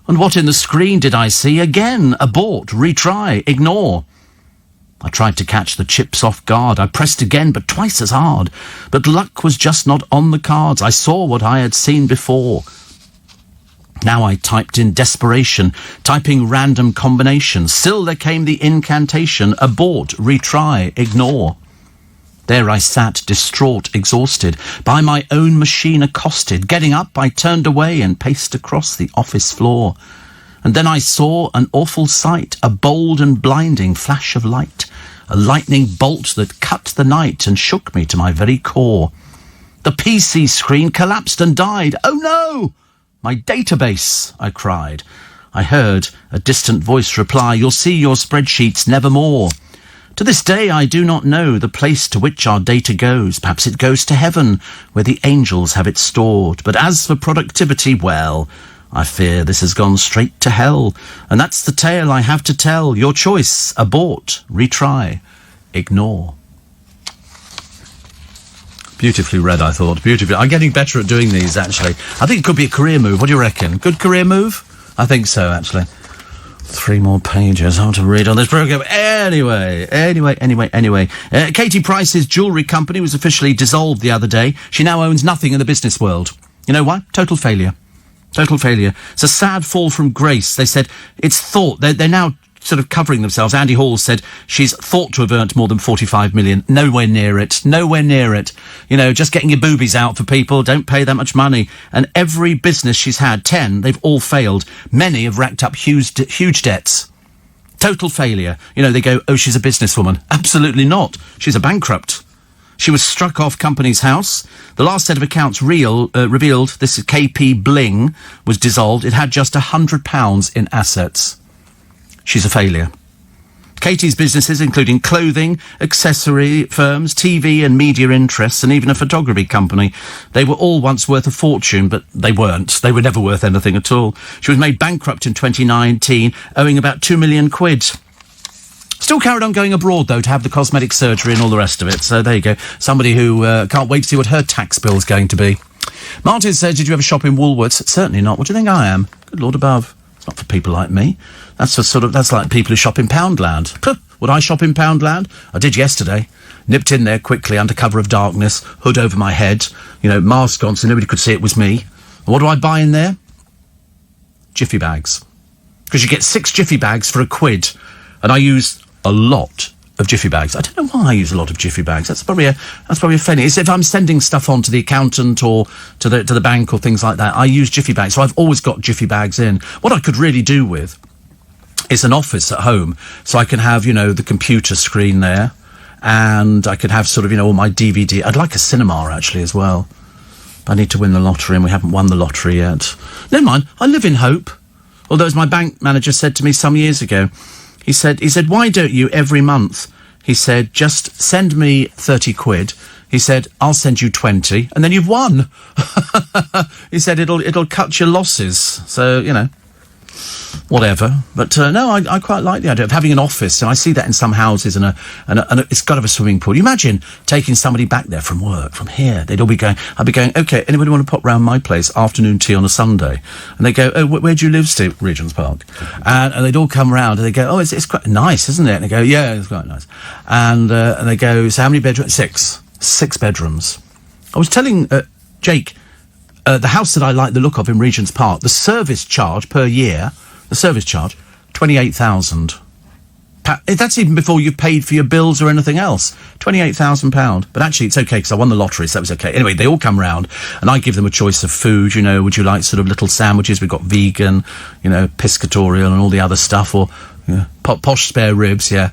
And what in the screen did I see? Again, abort, retry, ignore. I tried to catch the chips off guard. I pressed again, but twice as hard. But luck was just not on the cards. I saw what I had seen before. Now I typed in desperation, typing random combinations. Still there came the incantation, abort, retry, ignore. There I sat, distraught, exhausted, by my own machine accosted. Getting up, I turned away and paced across the office floor. And then I saw an awful sight, a bold and blinding flash of light, a lightning bolt that cut the night and shook me to my very core. The PC screen collapsed and died. Oh no! My database, I cried. I heard a distant voice reply, you'll see your spreadsheets nevermore. To this day, I do not know the place to which our data goes. Perhaps it goes to heaven, where the angels have it stored. But as for productivity, well, I fear this has gone straight to hell. And that's the tale I have to tell. Your choice, abort, retry, ignore. Beautifully read, I thought. Beautifully. I'm getting better at doing these, actually. I think it could be a career move. What do you reckon? Good career move? I think so, actually. 3 more pages. How to read on this programme. Anyway. Katie Price's jewellery company was officially dissolved the other day. She now owns nothing in the business world. You know why? Total failure. Total failure. It's a sad fall from grace. They said it's thought. They're now sort of covering themselves. Andy Hall said she's thought to have earned more than 45 million. Nowhere near it. Nowhere near it. You know, just getting your boobies out for people. Don't pay that much money. And every business she's had, 10, they've all failed. Many have racked up huge debts. Total failure. You know, they go, oh, she's a businesswoman. Absolutely not. She's a bankrupt. She was struck off Company's House. The last set of accounts revealed this KP Bling was dissolved. It had just £100 in assets. She's a failure. Katie's businesses, including clothing, accessory firms, TV and media interests, and even a photography company, they were all once worth a fortune, but they weren't. They were never worth anything at all. She was made bankrupt in 2019, owing about £2 million. Still carried on going abroad, though, to have the cosmetic surgery and all the rest of it. So there you go. Somebody who can't wait to see what her tax bill's going to be. Martin says, did you ever shop in Woolworths? Certainly not. What do you think I am? Good Lord above. It's not for people like me. That's like people who shop in Poundland. Puh, would I shop in Poundland? I did yesterday. Nipped in there quickly under cover of darkness, hood over my head, mask on so nobody could see it was me. And what do I buy in there? Jiffy bags. Because you get 6 Jiffy bags for £1. And I use a lot of Jiffy bags. I don't know why I use a lot of Jiffy bags. That's probably a funny. It's if I'm sending stuff on to the accountant or to the bank or things like that, I use Jiffy bags. So I've always got Jiffy bags in. What I could really do with is an office at home, so I can have the computer screen there, and I could have all my DVD. I'd like a cinema actually as well. But I need to win the lottery, and we haven't won the lottery yet. Never mind. I live in hope. Although, as my bank manager said to me some years ago, he said, why don't you every month? He said, just send me £30. He said, I'll send you 20, and then you've won. He said, it'll cut your losses. So, whatever. But no, I quite like the idea of having an office, and I see that in some houses, and it's got to have a swimming pool. You imagine taking somebody back there from work, from here. They'd all be going, I'd be going, okay, anybody want to pop round my place, afternoon tea on a Sunday? And they go, oh, where do you live, Steve? Regent's Park. And they'd all come round, and they go, oh, it's quite nice, isn't it? And they go, yeah, it's quite nice. And they go, so how many bedrooms? 6 bedrooms. I was telling Jake, the house that I like the look of in Regent's Park, the service charge per year, £28,000. That's even before you've paid for your bills or anything else. £28,000. But actually, it's okay, because I won the lottery, so that was okay. Anyway, they all come round, and I give them a choice of food, you know, would you like sort of little sandwiches? We've got vegan, you know, piscatorial and all the other stuff, or posh spare ribs, yeah,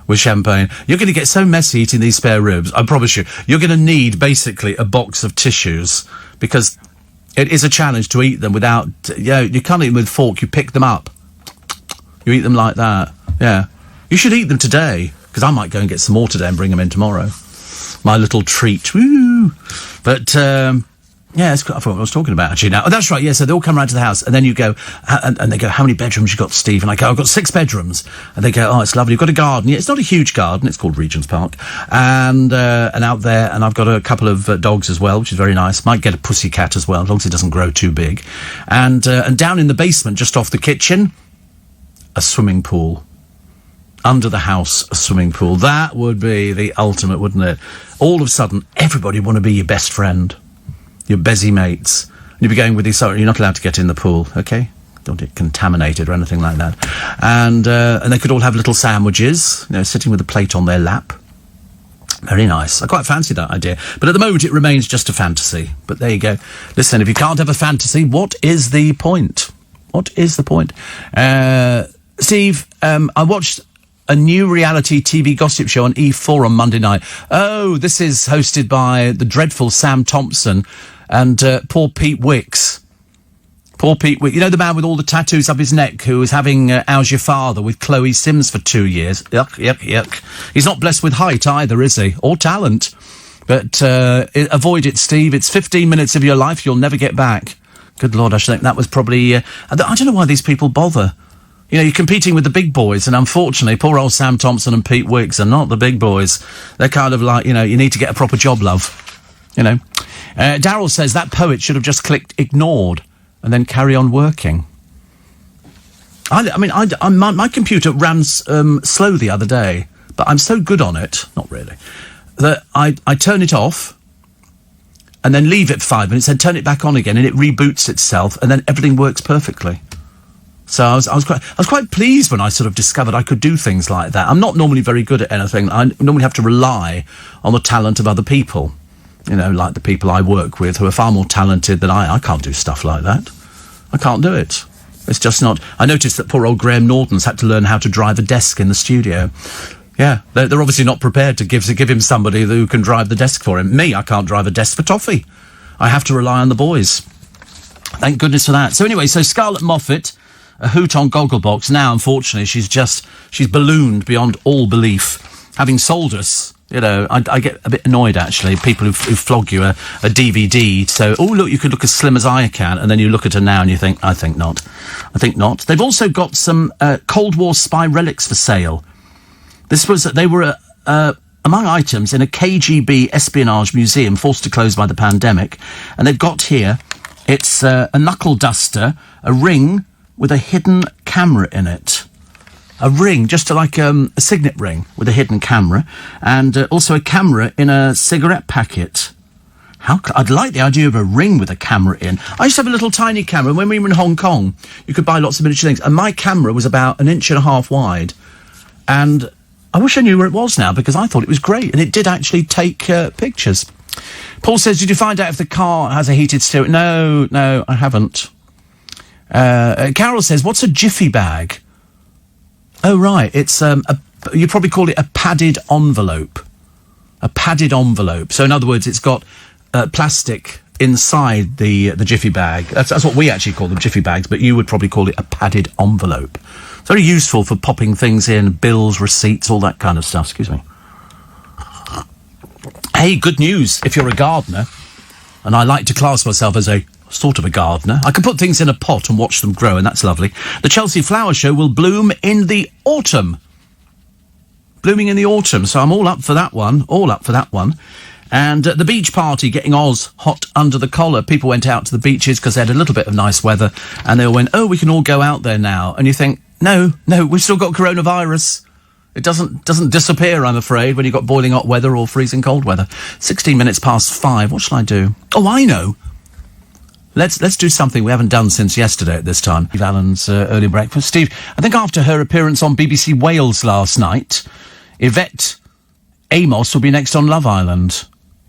with champagne. You're going to get so messy eating these spare ribs, I promise you. You're going to need, basically, a box of tissues, because it is a challenge to eat them without, you can't eat them with a fork, you pick them up. You eat them like that, yeah. You should eat them today, because I might go and get some more today and bring them in tomorrow. My little treat, woo! But, yeah, I forgot what I was talking about, actually, now. Oh, that's right, yeah, so they all come round to the house, and then you go, and they go, how many bedrooms you got, Steve? And I go, I've got 6 bedrooms. And they go, oh, it's lovely, you've got a garden. Yeah, it's not a huge garden, it's called Regent's Park. And out there, and I've got a couple of dogs as well, which is very nice. Might get a pussycat as well, as long as it doesn't grow too big. And down in the basement, just off the kitchen, a swimming pool. Under the house, a swimming pool. That would be the ultimate, wouldn't it? All of a sudden, everybody would want to be your best friend. Your bezzy mates. And you'd be going with these, sorry, you're not allowed to get in the pool, okay? Don't get contaminated or anything like that. And they could all have little sandwiches, you know, sitting with a plate on their lap. Very nice. I quite fancy that idea. But at the moment, it remains just a fantasy. But there you go. Listen, if you can't have a fantasy, what is the point? What is the point? Steve, I watched a new reality TV gossip show on E4 on Monday night. Oh, this is hosted by the dreadful Sam Thompson and poor Pete Wicks. Poor Pete Wicks. You know the man with all the tattoos up his neck who was having How's Your Father with Chloe Sims for 2 years? Yuck, yuck, yuck. He's not blessed with height either, is he? Or talent. But avoid it, Steve. It's 15 minutes of your life you'll never get back. Good Lord, I should think that was probably... I don't know why these people bother. You know, you're competing with the big boys, and unfortunately, poor old Sam Thompson and Pete Wicks are not the big boys. They're kind of like, you know, you need to get a proper job, love. You know. Daryl says that poet should have just clicked ignored and then carry on working. My computer ran slow the other day, but I'm so good on it, not really, that I turn it off and then leave it for 5 minutes, then turn it back on again, and it reboots itself, and then everything works perfectly. So I was quite pleased when I sort of discovered I could do things like that. I'm not normally very good at anything. I normally have to rely on the talent of other people. You know, like the people I work with who are far more talented than I can't do stuff like that. I can't do it. It's just not... I noticed that poor old Graham Norton's had to learn how to drive a desk in the studio. Yeah, they're obviously not prepared to give him somebody who can drive the desk for him. Me, I can't drive a desk for toffee. I have to rely on the boys. Thank goodness for that. So anyway, so Scarlett Moffat... a hoot on Gogglebox. Now, unfortunately, she's ballooned beyond all belief. Having sold us, you know, I get a bit annoyed, actually, people who flog you a DVD. So, oh, look, you could look as slim as I can, and then you look at her now and you think, I think not. I think not. They've also got some Cold War spy relics for sale. They were among items in a KGB espionage museum forced to close by the pandemic. And they've got here, it's a knuckle duster, a ring with a hidden camera in it. A ring, just like a signet ring with a hidden camera, and also a camera in a cigarette packet. I'd like the idea of a ring with a camera in. I used to have a little tiny camera. When we were in Hong Kong, you could buy lots of miniature things, and my camera was about 1.5 inches wide. And I wish I knew where it was now, because I thought it was great, and it did actually take pictures. Paul says, did you find out if the car has a heated steering? No, I haven't. Carol says, what's a jiffy bag? Oh, right, it's you probably call it a padded envelope. A padded envelope. So in other words, it's got plastic inside the jiffy bag. That's what we actually call them, jiffy bags, but you would probably call it a padded envelope. It's very useful for popping things in, bills, receipts, all that kind of stuff. Excuse me. Hey, good news if you're a gardener, and I like to class myself as a sort of a gardener. I can put things in a pot and watch them grow, and that's lovely. The Chelsea Flower Show will bloom in the autumn. Blooming in the autumn, so I'm all up for that one. And the beach party, getting Oz hot under the collar. People went out to the beaches because they had a little bit of nice weather, and they all went, oh, we can all go out there now. And you think, no, we've still got coronavirus. It doesn't disappear, I'm afraid, when you've got boiling hot weather or freezing cold weather. 16 minutes past 5. What shall I do? Oh, I know. Let's do something we haven't done since yesterday at this time. Steve Allen's early breakfast. Steve, I think after her appearance on BBC Wales last night, Yvette Amos will be next on Love Island.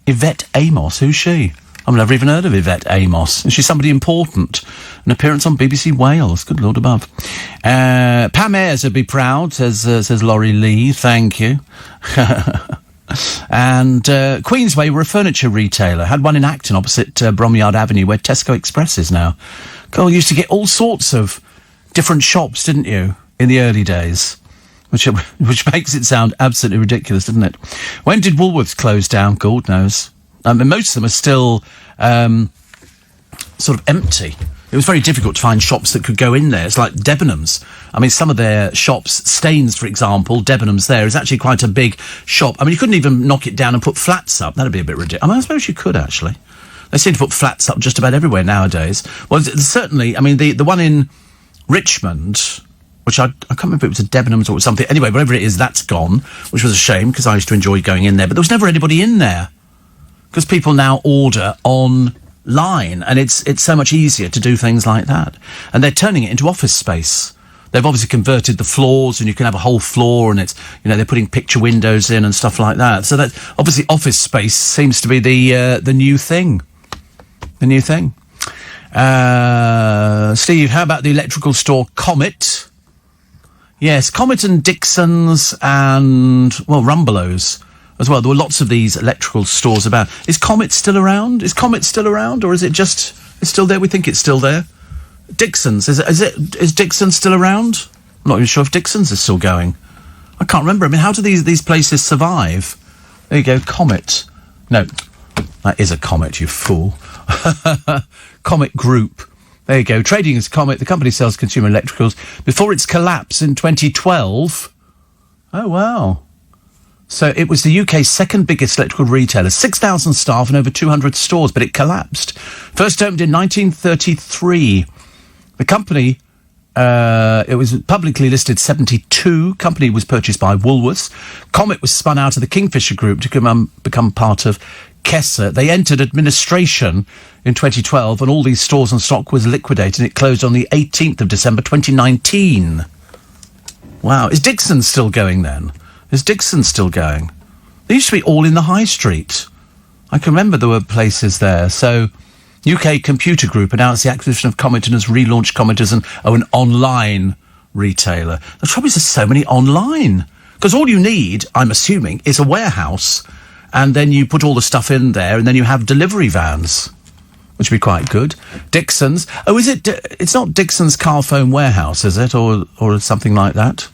Yvette Amos, who's she? I've never even heard of Yvette Amos. Is she somebody important? An appearance on BBC Wales. Good Lord above. Pam Ayres would be proud, says Laurie Lee. Thank you. And Queensway were a furniture retailer. Had one in Acton opposite Bromyard Avenue, where Tesco Express is now. God, you used to get all sorts of different shops, didn't you, in the early days? Which makes it sound absolutely ridiculous, doesn't it? When did Woolworths close down? God knows. Most of them are still sort of empty. It was very difficult to find shops that could go in there. It's like Debenhams. I mean, some of their shops, Staines, for example, Debenhams there, is actually quite a big shop. I mean, you couldn't even knock it down and put flats up. That'd be a bit ridiculous. I mean, I suppose you could, actually. They seem to put flats up just about everywhere nowadays. Well, certainly, I mean, the one in Richmond, which I can't remember if it was a Debenhams or something. Anyway, whatever it is, that's gone, which was a shame, because I used to enjoy going in there. But there was never anybody in there, because people now order online, and it's so much easier to do things like that. And they're turning it into office space. They've obviously converted the floors, and you can have a whole floor, and it's, you know, they're putting picture windows in and stuff like that. So that obviously office space seems to be the new thing. The new thing. Steve, how about the electrical store Comet? Yes, Comet and Dixon's and, well, Rumbelows as well. There were lots of these electrical stores about. Is Comet still around? Or is it just, it's still there? We think it's still there. Dixon's, is Dixon's still around? I'm not even sure if Dixon's is still going. I can't remember. I mean, how do these places survive? There you go, Comet. No, that is a Comet, you fool. Comet Group. There you go. Trading as Comet, the company sells consumer electricals before its collapse in 2012. Oh, wow. So it was the UK's second biggest electrical retailer, 6,000 staff and over 200 stores, but it collapsed. First opened in 1933. The company, it was publicly listed 72. Company was purchased by Woolworths. Comet was spun out of the Kingfisher Group to become part of Kessa. They entered administration in 2012, and all these stores and stock was liquidated, and it closed on the 18th of December 2019. Wow. Is Dixon still going then? Is Dixon still going? They used to be all in the high street. I can remember there were places there. So UK Computer Group announced the acquisition of Comet and has relaunched Comet as an online retailer. The trouble is there's so many online. Because all you need, I'm assuming, is a warehouse, and then you put all the stuff in there, and then you have delivery vans, which would be quite good. Dixon's. Oh, is it? It's not Dixon's Carphone Warehouse, is it? Or something like that?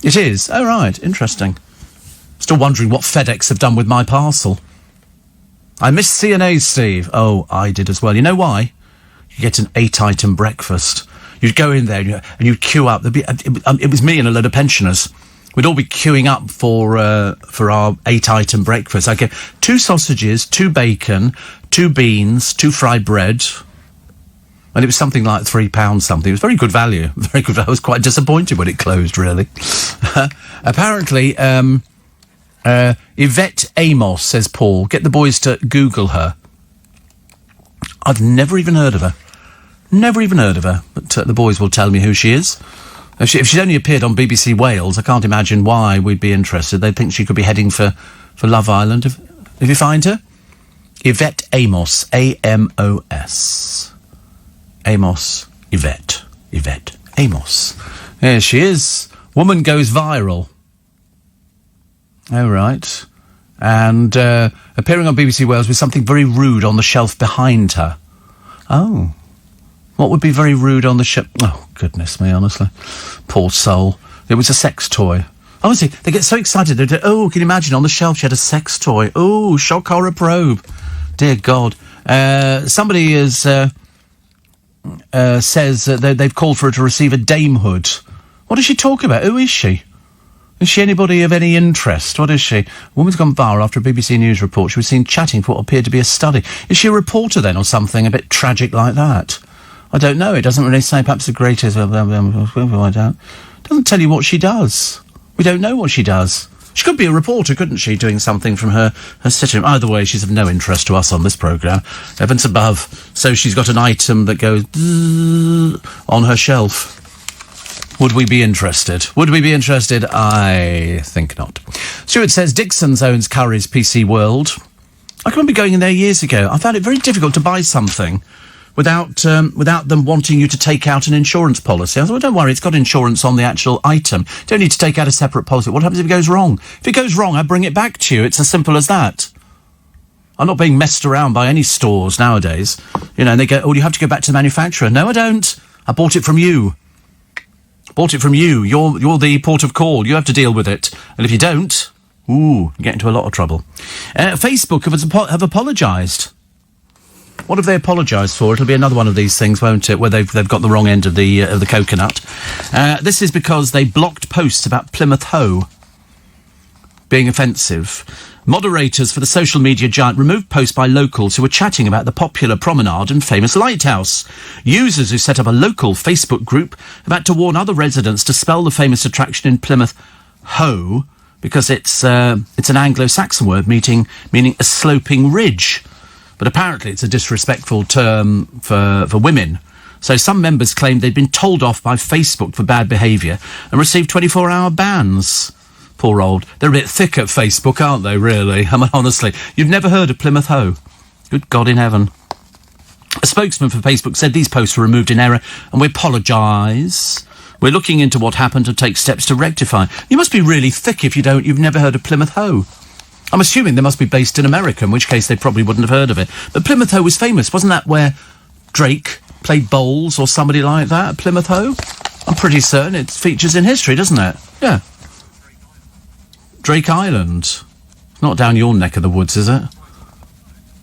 It is. Oh, right. Interesting. Still wondering what FedEx have done with my parcel. I missed CNA's, Steve. Oh, I did as well. You know why? You get an 8-item breakfast. You'd go in there and you'd queue up. It was me and a load of pensioners. We'd all be queuing up for our 8-item breakfast. I get 2 sausages, 2 bacon, 2 beans, 2 fried bread. And it was something like £3 something. It was very good value. Very good. I was quite disappointed when it closed, really. Apparently, Yvette Amos, says Paul. Get the boys to Google her. I've never even heard of her. Never even heard of her. But the boys will tell me who she is. If she's only appeared on BBC Wales, I can't imagine why we'd be interested. They'd think she could be heading for Love Island. If you find her. Yvette Amos. A-M-O-S. Amos. Yvette. Amos. There she is. Woman goes viral. Oh, right. And appearing on BBC Wales with something very rude on the shelf behind her. Oh. What would be very rude on the shelf? Oh, goodness me, honestly. Poor soul. It was a sex toy. Honestly, they get so excited. They do, oh, can you imagine? On the shelf she had a sex toy. Oh, shock, horror, probe. Dear God. Somebody has says they've called for her to receive a damehood. What does she talk about? Who is she? Is she anybody of any interest? What is she? A woman's gone viral after a BBC News report. She was seen chatting for what appeared to be a study. Is she a reporter then, or something a bit tragic like that? I don't know. It doesn't really say. Perhaps the greatest. I don't. Doesn't tell you what she does. We don't know what she does. She could be a reporter, couldn't she, doing something from her sitting room. Either way, she's of no interest to us on this programme. Heavens above. So she's got an item that goes on her shelf. Would we be interested? Would we be interested? I think not. Stuart says Dixon's owns Curry's PC World. I can remember going in there years ago. I found it very difficult to buy something without them wanting you to take out an insurance policy. I thought, well, don't worry, it's got insurance on the actual item. You don't need to take out a separate policy. What happens if it goes wrong? If it goes wrong, I bring it back to you. It's as simple as that. I'm not being messed around by any stores nowadays. You know, and they go, oh, you have to go back to the manufacturer. No, I don't. I bought it from you. Bought it from you. You're the port of call. You have to deal with it. And if you don't, you get into a lot of trouble. Facebook have apologised. What have they apologised for? It'll be another one of these things, won't it, where they've got the wrong end of the coconut. This is because they blocked posts about Plymouth Hoe being offensive. Moderators for the social media giant removed posts by locals who were chatting about the popular promenade and famous lighthouse. Users who set up a local Facebook group have had to warn other residents to spell the famous attraction in Plymouth Hoe because it's an Anglo-Saxon word meaning a sloping ridge. But apparently it's a disrespectful term for women. So some members claimed they'd been told off by Facebook for bad behaviour and received 24-hour bans. Poor old. They're a bit thick at Facebook, aren't they, really? I mean, honestly. You've never heard of Plymouth Hoe? Good God in heaven. A spokesman for Facebook said these posts were removed in error and we apologise. We're looking into what happened and take steps to rectify. You must be really thick if you've never heard of Plymouth Hoe. I'm assuming they must be based in America, in which case they probably wouldn't have heard of it. But Plymouth Hoe was famous. Wasn't that where Drake played bowls or somebody like that, Plymouth Hoe? I'm pretty certain it features in history, doesn't it? Yeah. Drake Island. Not down your neck of the woods, is it?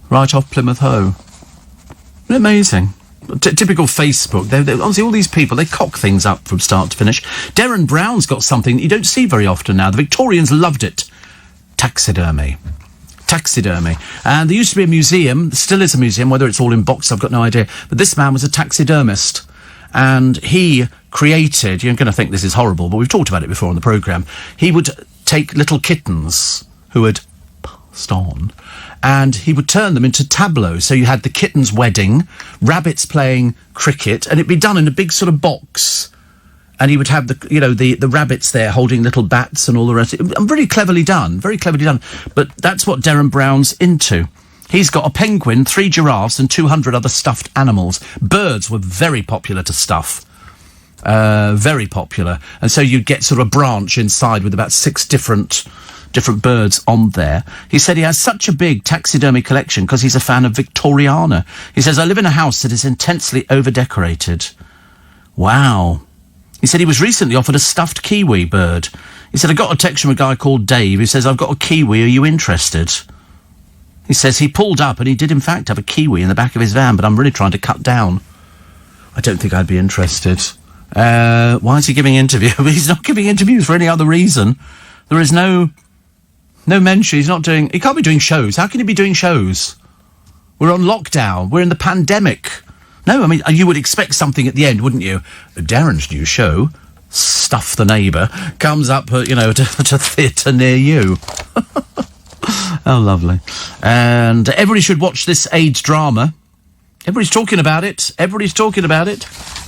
Right off Plymouth Hoe. Isn't it amazing? Typical Facebook. They're obviously, all these people, they cock things up from start to finish. Darren Brown's got something that you don't see very often now. The Victorians loved it. Taxidermy. And there used to be a museum, still is a museum, whether it's all in box, I've got no idea. But this man was a taxidermist. And he created, you're going to think this is horrible, but we've talked about it before on the programme. He would take little kittens who had passed on, and he would turn them into tableaux. So you had the kitten's wedding, rabbits playing cricket, and it'd be done in a big sort of box. And he would have the rabbits there holding little bats and all the rest. Very cleverly done. But that's what Darren Brown's into. He's got a penguin, 3 giraffes and 200 other stuffed animals. Birds were very popular to stuff. Very popular. And so you'd get sort of a branch inside with about 6 different birds on there. He said he has such a big taxidermy collection because he's a fan of Victoriana. He says, I live in a house that is intensely over-decorated. Wow. He said he was recently offered a stuffed kiwi bird. He said, I got a text from a guy called Dave who says, I've got a kiwi, are you interested? He says he pulled up and he did in fact have a kiwi in the back of his van, but I'm really trying to cut down. I don't think I'd be interested. Why is he giving interviews? He's not giving interviews for any other reason. There is no mention. He can't be doing shows. How can he be doing shows? We're on lockdown. We're in the pandemic. No, I mean, you would expect something at the end, wouldn't you? Darren's new show, Stuff the Neighbour, comes up, to a theatre near you. Oh, lovely. And everybody should watch this AIDS drama. Everybody's talking about it.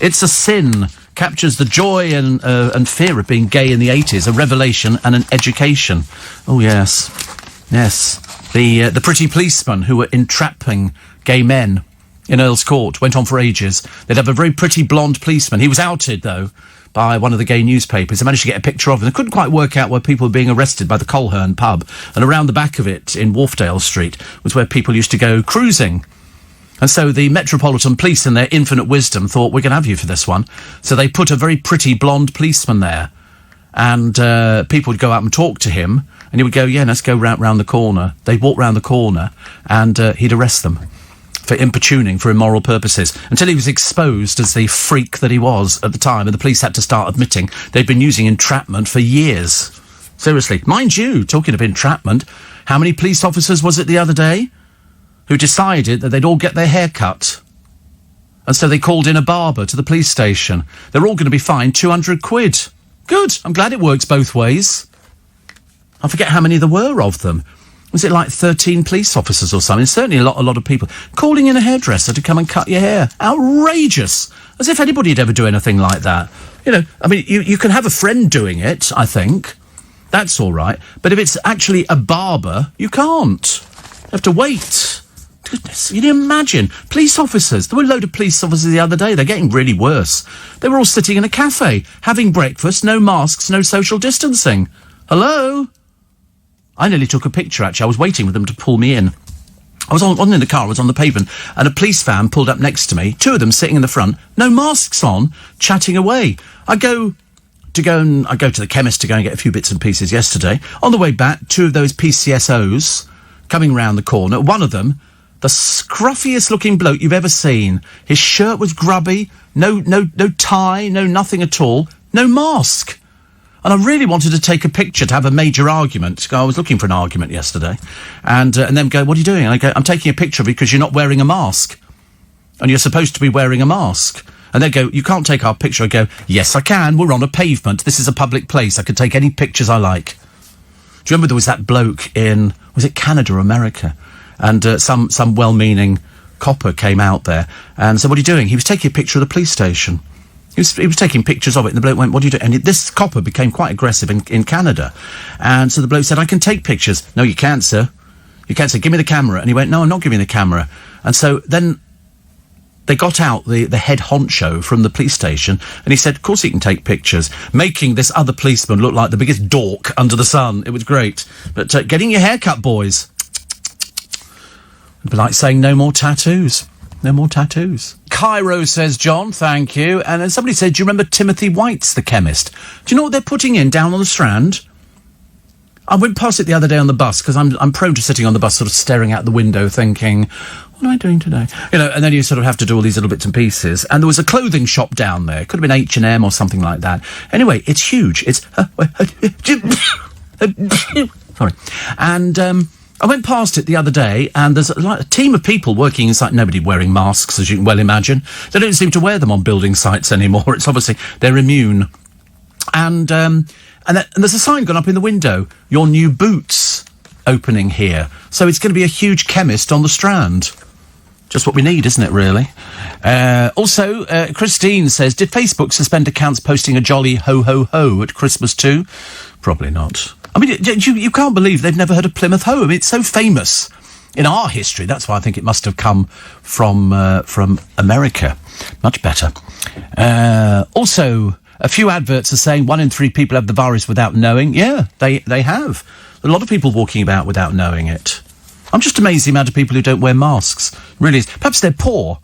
It's a Sin. Captures the joy and fear of being gay in the 80s, a revelation and an education. Oh, yes. Yes. The pretty policemen who were entrapping gay men in Earl's Court went on for ages. They'd have a very pretty blonde policeman. He was outed, though, by one of the gay newspapers. They managed to get a picture of him. They couldn't quite work out where people were being arrested by the Coleherne pub. And around the back of it, in Wharfdale Street, was where people used to go cruising. And so the Metropolitan Police, in their infinite wisdom, thought, we're going to have you for this one. So they put a very pretty blonde policeman there. And people would go out and talk to him. And he would go, yeah, let's go round the corner. They'd walk round the corner and he'd arrest them. for importuning for immoral purposes, until he was exposed as the freak that he was at the time, and the police had to start admitting they'd been using entrapment for years. Seriously. Mind you, talking of entrapment, how many police officers was it the other day who decided that they'd all get their hair cut? And so they called in a barber to the police station. They're all going to be fined 200 quid. Good. I'm glad it works both ways. I forget how many there were of them. Was it like 13 police officers or something? Certainly a lot of people. Calling in a hairdresser to come and cut your hair. Outrageous. As if anybody'd ever do anything like that. You know, I mean, you can have a friend doing it, I think. That's all right. But if it's actually a barber, you can't. You have to wait. Goodness, can you imagine? Police officers. There were a load of police officers the other day. They're getting really worse. They were all sitting in a cafe, having breakfast, no masks, no social distancing. Hello? I nearly took a picture, actually. I was waiting for them to pull me in. I wasn't in the car, I was on the pavement, and a police van pulled up next to me, two of them sitting in the front, no masks on, chatting away. I go to the chemist to go and get a few bits and pieces yesterday. On the way back, two of those PCSOs coming round the corner. One of them, the scruffiest looking bloke you've ever seen. His shirt was grubby, no tie, no nothing at all, no mask. And I really wanted to take a picture to have a major argument. I was looking for an argument yesterday. And then go, what are you doing? And I go, I'm taking a picture because you're not wearing a mask. And you're supposed to be wearing a mask. And they go, you can't take our picture. I go, yes, I can. We're on a pavement. This is a public place. I can take any pictures I like. Do you remember there was that bloke in, was it Canada or America? And some well-meaning copper came out there and said, what are you doing? He was taking a picture of the police station. He was taking pictures of it, and the bloke went, what do you do? And this copper became quite aggressive in Canada. And so the bloke said, I can take pictures. No, you can't, sir. You can't, sir. Give me the camera. And he went, no, I'm not giving the camera. And so then they got out the head honcho from the police station, and he said, of course he can take pictures, making this other policeman look like the biggest dork under the sun. It was great. But getting your hair cut, boys. It'd be like saying no more tattoos. No more tattoos. Cairo, says John, thank you. And then somebody said, do you remember Timothy White's The Chemist? Do you know what they're putting in down on the Strand? I went past it the other day on the bus, because I'm prone to sitting on the bus sort of staring out the window thinking, what am I doing today? You know, and then you sort of have to do all these little bits and pieces. And there was a clothing shop down there. It could have been H&M or something like that. Anyway, it's huge. It's... sorry. And... I went past it the other day, and there's a team of people working inside, nobody wearing masks, as you can well imagine. They don't seem to wear them on building sites anymore. It's obviously, they're immune. And there's a sign gone up in the window, your new Boots opening here. So it's going to be a huge chemist on the Strand. Just what we need, isn't it, really? Also, Christine says, did Facebook suspend accounts posting a jolly ho-ho-ho at Christmas too? Probably not. I mean, you can't believe they've never heard of Plymouth Hoe. I mean, it's so famous in our history. That's why I think it must have come from America. Much better. Also, a few adverts are saying 1 in 3 people have the virus without knowing. Yeah, they have. A lot of people walking about without knowing it. I'm just amazed the amount of people who don't wear masks. Really is. Perhaps they're poor.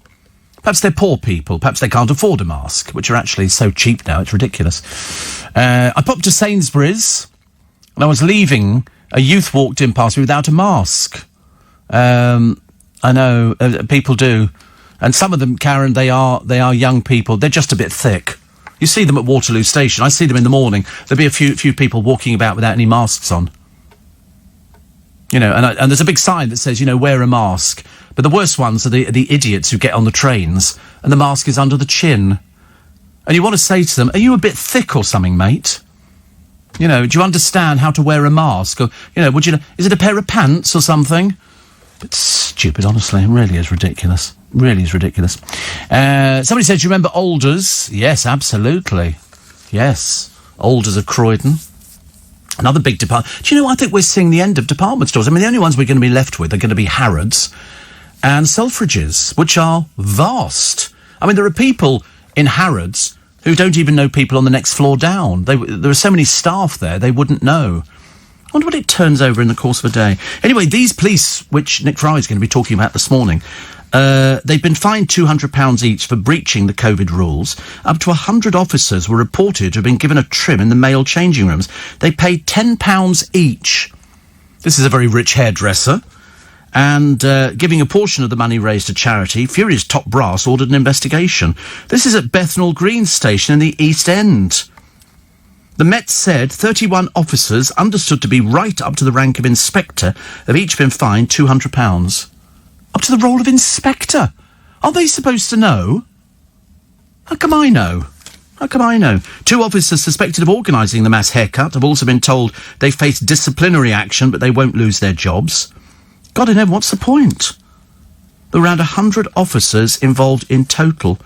Perhaps they're poor people. Perhaps they can't afford a mask, which are actually so cheap now. It's ridiculous. I popped to Sainsbury's. And I was leaving, a youth walked in past me without a mask. I know, people do. And some of them, Karen, they are young people. They're just a bit thick. You see them at Waterloo Station. I see them in the morning. There'll be a few people walking about without any masks on. You know, and there's a big sign that says, you know, wear a mask. But the worst ones are the idiots who get on the trains, and the mask is under the chin. And you want to say to them, are you a bit thick or something, mate? You know, do you understand how to wear a mask? Or, you know, is it a pair of pants or something? But stupid, honestly. It really is ridiculous. Really is ridiculous. Somebody said, do you remember Alders? Yes, absolutely. Yes. Alders of Croydon. Another big department. Do you know, I think we're seeing the end of department stores. I mean, the only ones we're going to be left with are going to be Harrods and Selfridges, which are vast. I mean, there are people in Harrods who don't even know people on the next floor down. There are so many staff there, they wouldn't know. I wonder what it turns over in the course of a day. Anyway, these police, which Nick Fry is going to be talking about this morning, they've been fined £200 each for breaching the COVID rules. Up to 100 officers were reported to have been given a trim in the male changing rooms. They paid £10 each. This is a very rich hairdresser. and giving a portion of the money raised to charity. Furious top brass ordered an investigation. This is at Bethnal Green Station in the East End. The Met said 31 officers, understood to be right up to the rank of inspector, have each been fined £200. Up to the role of inspector? Are they supposed to know? How come I know? How come I know? 2 officers suspected of organising the mass haircut have also been told they face disciplinary action, but they won't lose their jobs. God in heaven, what's the point? There were around 100 officers involved in total,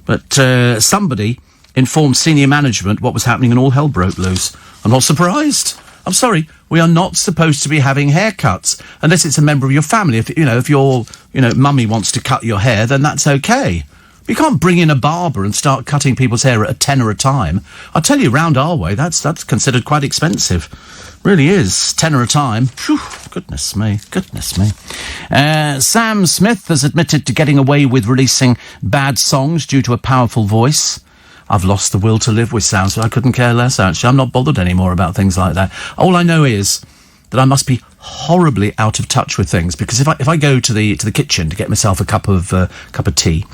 but somebody informed senior management what was happening and all hell broke loose. I'm not surprised. I'm sorry, we are not supposed to be having haircuts unless it's a member of your family. If your mummy wants to cut your hair, then that's okay. But you can't bring in a barber and start cutting people's hair at a tenner a time. I'll tell you, round our way, that's considered quite expensive. Really is. Tenner a time. Phew, goodness me. Sam Smith has admitted to getting away with releasing bad songs due to a powerful voice. I've lost the will to live with Sam, so I couldn't care less, actually. I'm not bothered anymore about things like that. All I know is that I must be horribly out of touch with things, because if I go to the kitchen to get myself a cup of tea,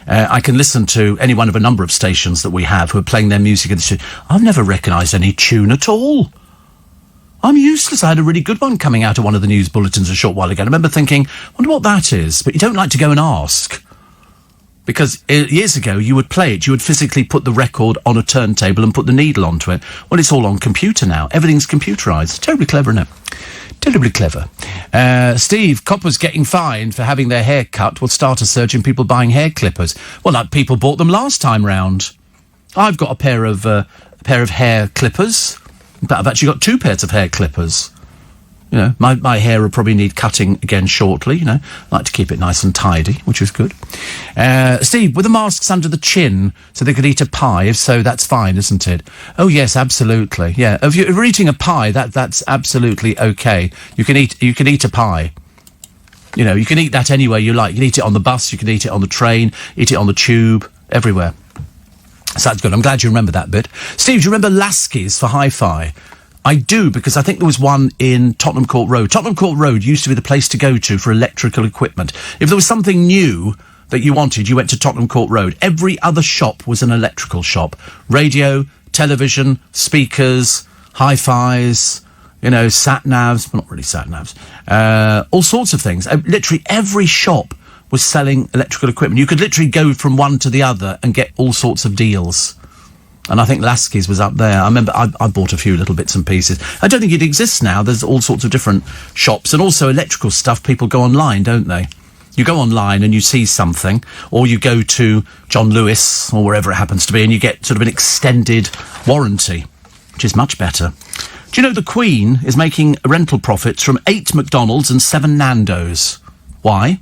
I can listen to any one of a number of stations that we have who are playing their music in the studio. I've never recognised any tune at all. I'm useless. I had a really good one coming out of one of the news bulletins a short while ago. I remember thinking, wonder what that is, but you don't like to go and ask. Because years ago, you would play it, you would physically put the record on a turntable and put the needle onto it. Well, it's all on computer now. Everything's computerised. Terribly clever, isn't it? Terribly clever. Steve, coppers getting fined for having their hair cut will start a surge in people buying hair clippers. Well, like people bought them last time round. I've got a pair of hair clippers. In fact, I've actually got 2 pairs of hair clippers. You know, my hair will probably need cutting again shortly, I like to keep it nice and tidy, which is good. Steve, were the masks under the chin so they could eat a pie? If so, that's fine, isn't it? Oh, yes, absolutely, yeah. If you're eating a pie, that's absolutely okay. You can eat a pie. You can eat that any way you like. You can eat it on the bus, you can eat it on the train, eat it on the tube, everywhere. So that's good. I'm glad you remember that bit. Steve, do you remember Lasky's for Hi-Fi? I do, because I think there was one in Tottenham Court Road. Tottenham Court Road used to be the place to go to for electrical equipment. If there was something new that you wanted, you went to Tottenham Court Road. Every other shop was an electrical shop. Radio, television, speakers, hi-fis, sat-navs. Well, not really sat-navs. All sorts of things. Literally every shop was selling electrical equipment. You could literally go from one to the other and get all sorts of deals. And I think Lasky's was up there. I remember I bought a few little bits and pieces. I don't think it exists now. There's all sorts of different shops. And also electrical stuff, people go online, don't they? You go online and you see something, or you go to John Lewis, or wherever it happens to be, and you get sort of an extended warranty, which is much better. Do you know the Queen is making rental profits from 8 McDonald's and 7 Nando's? Why?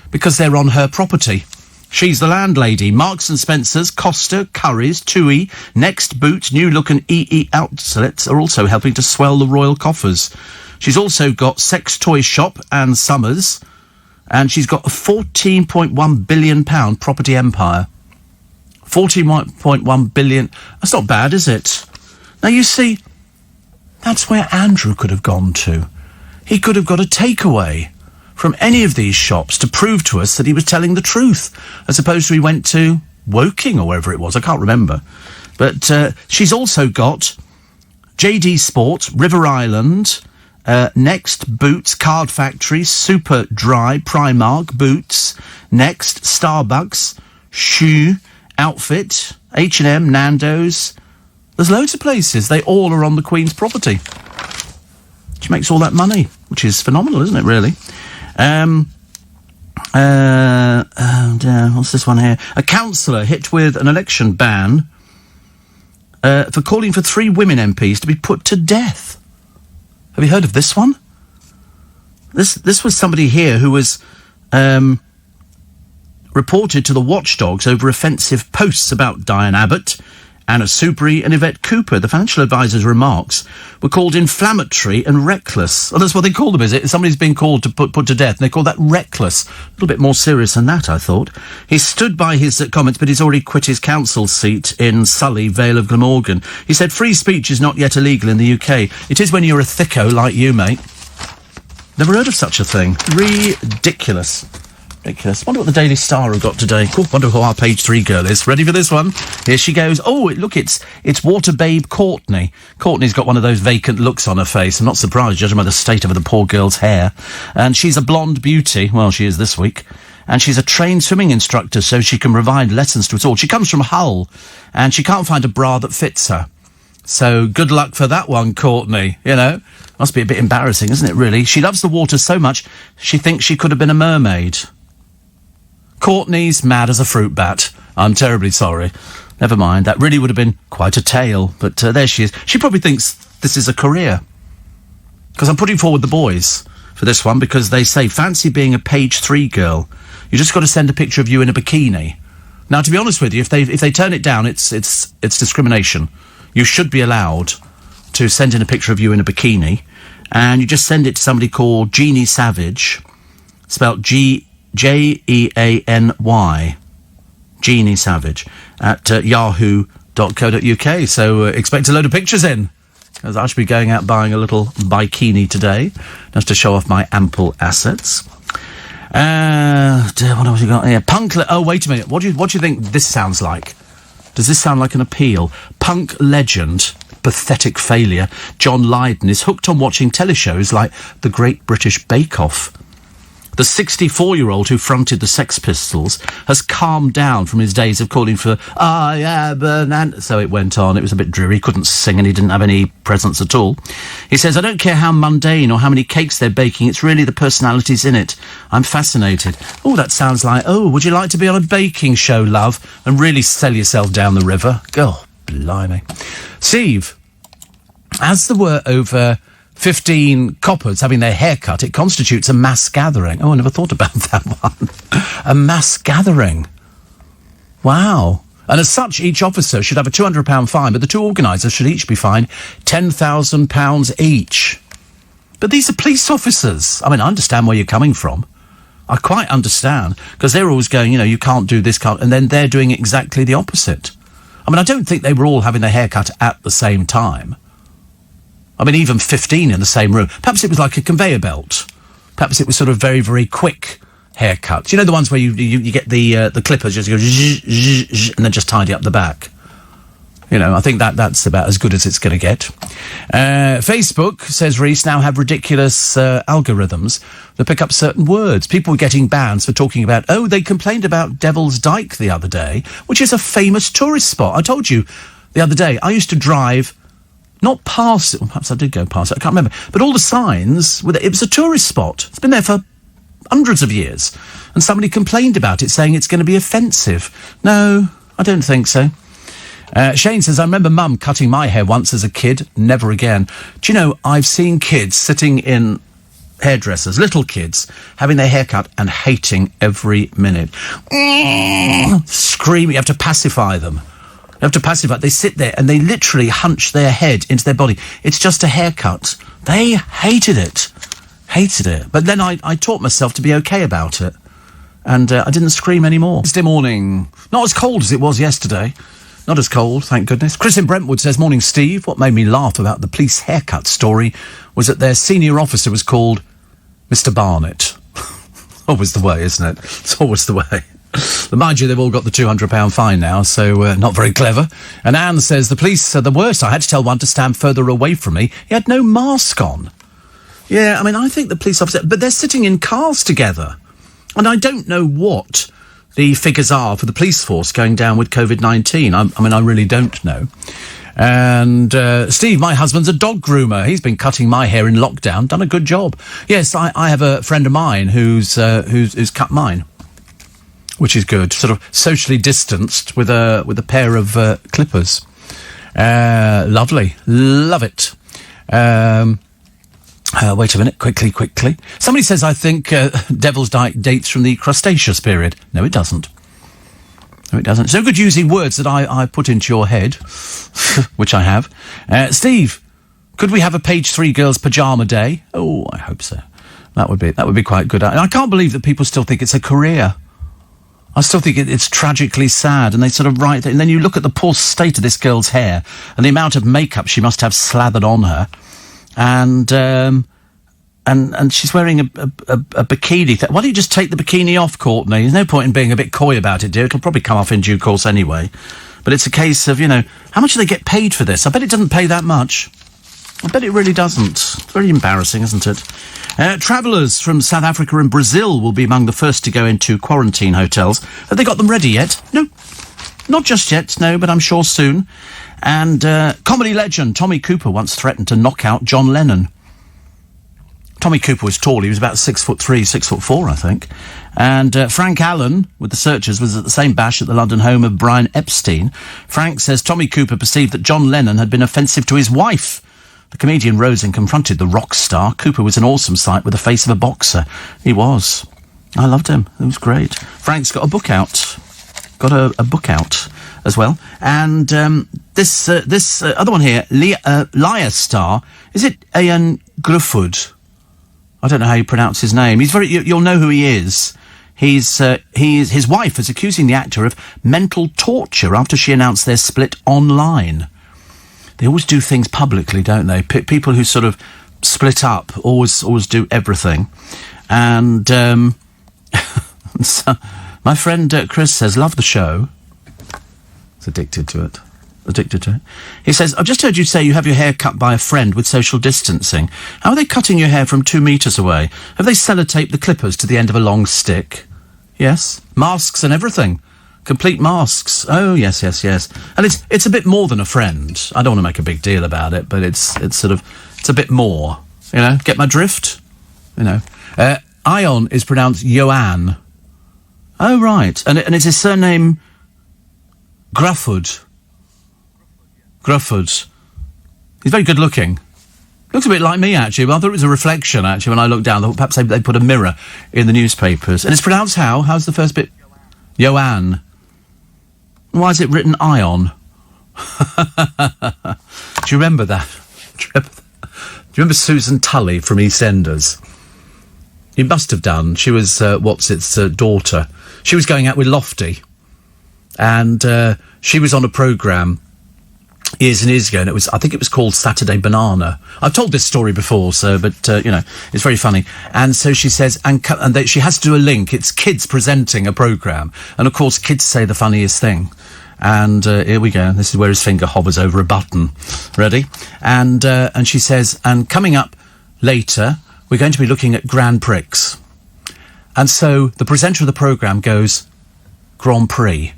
Because they're on her property. She's the landlady. Marks and Spencer's, Costa, Curry's, Tui, Next, Boots, New Look and EE Outlets are also helping to swell the royal coffers. She's also got Sex Toy Shop and Summers, and she's got a £14.1 billion property empire. 14.1 billion. That's not bad, is it? Now, you see, that's where Andrew could have gone to. He could have got a takeaway from any of these shops to prove to us that he was telling the truth, as opposed to he went to Woking or wherever it was. I can't remember. But she's also got JD Sport, River Island, Next, Boots, Card Factory, Super Dry, Primark, Boots, Next, Starbucks, Shoe, Outfit, H&M, Nando's. There's loads of places. They all are on the Queen's property. She makes all that money, which is phenomenal, isn't it, really? What's this one here? A councillor hit with an election ban for calling for 3 women MPs to be put to death. Have you heard of this one? This was somebody here who was reported to the watchdogs over offensive posts about Diane Abbott, Anna Soubry and Yvette Cooper. The financial advisor's remarks were called inflammatory and reckless. Oh, that's what they call them, is it? Somebody's been called to put to death, and they call that reckless. A little bit more serious than that, I thought. He stood by his comments, but he's already quit his council seat in Sully, Vale of Glamorgan. He said, free speech is not yet illegal in the UK. It is when you're a thicko like you, mate. Never heard of such a thing. Ridiculous. Ridiculous. Wonder what the Daily Star have got today. Cool. Wonder who our page 3 girl is. Ready for this one? Here she goes. Oh, look, it's water babe Courtney. Courtney's got one of those vacant looks on her face. I'm not surprised, judging by the state of the poor girl's hair. And she's a blonde beauty. Well, she is this week. And she's a trained swimming instructor, so she can provide lessons to us all. She comes from Hull, and she can't find a bra that fits her. So good luck for that one, Courtney. You know, must be a bit embarrassing, isn't it, really? She loves the water so much, she thinks she could have been a mermaid. Courtney's mad as a fruit bat. I'm terribly sorry. Never mind, that really would have been quite a tale. But there she is. She probably thinks this is a career. Because I'm putting forward the boys for this one, because they say, fancy being a page 3 girl. You just got to send a picture of you in a bikini. Now, to be honest with you, if they turn it down, it's discrimination. You should be allowed to send in a picture of you in a bikini, and you just send it to somebody called Jeannie Savage, spelled Jeany, Jeannie Savage, at yahoo.co.uk. So expect a load of pictures in, because I should be going out buying a little bikini today, just to show off my ample assets. What have we got here? Oh, wait a minute. What do you think this sounds like? Does this sound like an appeal? Punk legend, pathetic failure, John Lydon is hooked on watching teleshows like The Great British Bake Off. The 64-year-old who fronted the Sex Pistols has calmed down from his days of calling for, so it went on. It was a bit dreary. He couldn't sing and he didn't have any presence at all. He says, I don't care how mundane or how many cakes they're baking. It's really the personalities in it. I'm fascinated. Oh, that sounds like, would you like to be on a baking show, love, and really sell yourself down the river? Oh, blimey. Steve, as there were over 15 coppers having their hair cut, it constitutes a mass gathering. Oh, I never thought about that one. A mass gathering. Wow. And as such, each officer should have a £200 fine, but the two organisers should each be fined £10,000 each. But these are police officers. I mean, I understand where you're coming from. I quite understand, because they're always going, you can't do this, and then they're doing exactly the opposite. I mean, I don't think they were all having their hair cut at the same time. I mean, even 15 in the same room. Perhaps it was like a conveyor belt. Perhaps it was sort of very, very quick haircuts. You know, the ones where you get the clippers, just go zzz, zzz, zzz, and then just tidy up the back. I think that's about as good as it's going to get. Facebook, says Reese, now have ridiculous algorithms that pick up certain words. People were getting bans for talking about, they complained about Devil's Dyke the other day, which is a famous tourist spot. I told you the other day, I used to drive not past it, perhaps I did go past it, I can't remember, but all the signs, it was a tourist spot. It's been there for hundreds of years. And somebody complained about it, saying it's going to be offensive. No, I don't think so. Shane says, I remember Mum cutting my hair once as a kid, never again. Do you know, I've seen kids sitting in hairdressers, little kids, having their hair cut and hating every minute. Screaming, you have to pacify them. They sit there and they literally hunch their head into their body. It's just a haircut. They hated it. But then I taught myself to be okay about it. And I didn't scream anymore. Wednesday morning. Not as cold as it was yesterday. Not as cold, thank goodness. Chris in Brentwood says, morning, Steve. What made me laugh about the police haircut story was that their senior officer was called Mr. Barnett. Always the way, isn't it? It's always the way. But mind you, they've all got the £200 fine now, so not very clever. And Anne says, the police are the worst. I had to tell one to stand further away from me. He had no mask on. Yeah, I mean, I think the police officer... But they're sitting in cars together. And I don't know what the figures are for the police force going down with COVID-19. I mean, I really don't know. And Steve, my husband's a dog groomer. He's been cutting my hair in lockdown, done a good job. Yes, I have a friend of mine who's cut mine, which is good. Sort of socially distanced with a pair of clippers. Lovely, love it. Wait a minute, quickly. Somebody says, I think Devil's Dyke dates from the Cretaceous period. No, it doesn't. It's no good using words that I put into your head, which I have. Steve, could we have a page 3 girls' pyjama day? Oh, I hope so. That would be quite good. And I can't believe that people still think it's a career. I still think it's tragically sad, and they sort of write... And then you look at the poor state of this girl's hair and the amount of makeup she must have slathered on her, and and she's wearing a bikini. Why don't you just take the bikini off, Courtney? There's no point in being a bit coy about it, dear. It'll probably come off in due course anyway. But it's a case of, how much do they get paid for this? I bet it doesn't pay that much. I bet it really doesn't. It's very embarrassing, isn't it? Travellers from South Africa and Brazil will be among the first to go into quarantine hotels. Have they got them ready yet? No. Not just yet, no, but I'm sure soon. And comedy legend Tommy Cooper once threatened to knock out John Lennon. Tommy Cooper was tall. He was about 6'3", 6'4", I think. And Frank Allen, with the Searchers, was at the same bash at the London home of Brian Epstein. Frank says Tommy Cooper perceived that John Lennon had been offensive to his wife. The comedian rose and confronted the rock star. Cooper was an awesome sight with the face of a boxer. He was. I loved him. It was great. Frank's got a book out. Got a book out as well. And this other one here, Liar Star, is it Ian Grufford? I don't know how you pronounce his name. He's you'll know who he is. His wife is accusing the actor of mental torture after she announced their split online. They always do things publicly, don't they? People who sort of split up always do everything. And so my friend Chris says, love the show. He's addicted to it. He says, I've just heard you say you have your hair cut by a friend with social distancing. How are they cutting your hair from 2 metres away? Have they sellotaped the clippers to the end of a long stick? Yes. Masks and everything. Complete masks. Oh, yes. And it's a bit more than a friend. I don't want to make a big deal about it, but it's a bit more. Get my drift? Ion is pronounced Joanne. Oh, right. And it's his surname Grufford. He's very good looking. Looks a bit like me, actually. But I thought it was a reflection, actually, when I looked down. I thought perhaps they put a mirror in the newspapers. And it's pronounced how? How's the first bit? Joanne. Why is it written Ion? Do you remember that? Do you remember Susan Tully from EastEnders? You must have done. She was, daughter. She was going out with Lofty. And she was on a programme years and years ago, and I think it was called Saturday Banana. I've told this story before, but it's very funny. And so she says, she has to do a link. It's kids presenting a programme, and of course, kids say the funniest thing. And here we go. This is where his finger hovers over a button. Ready? And she says, and coming up later, we're going to be looking at Grand Prix. And so the presenter of the programme goes, Grand Prix.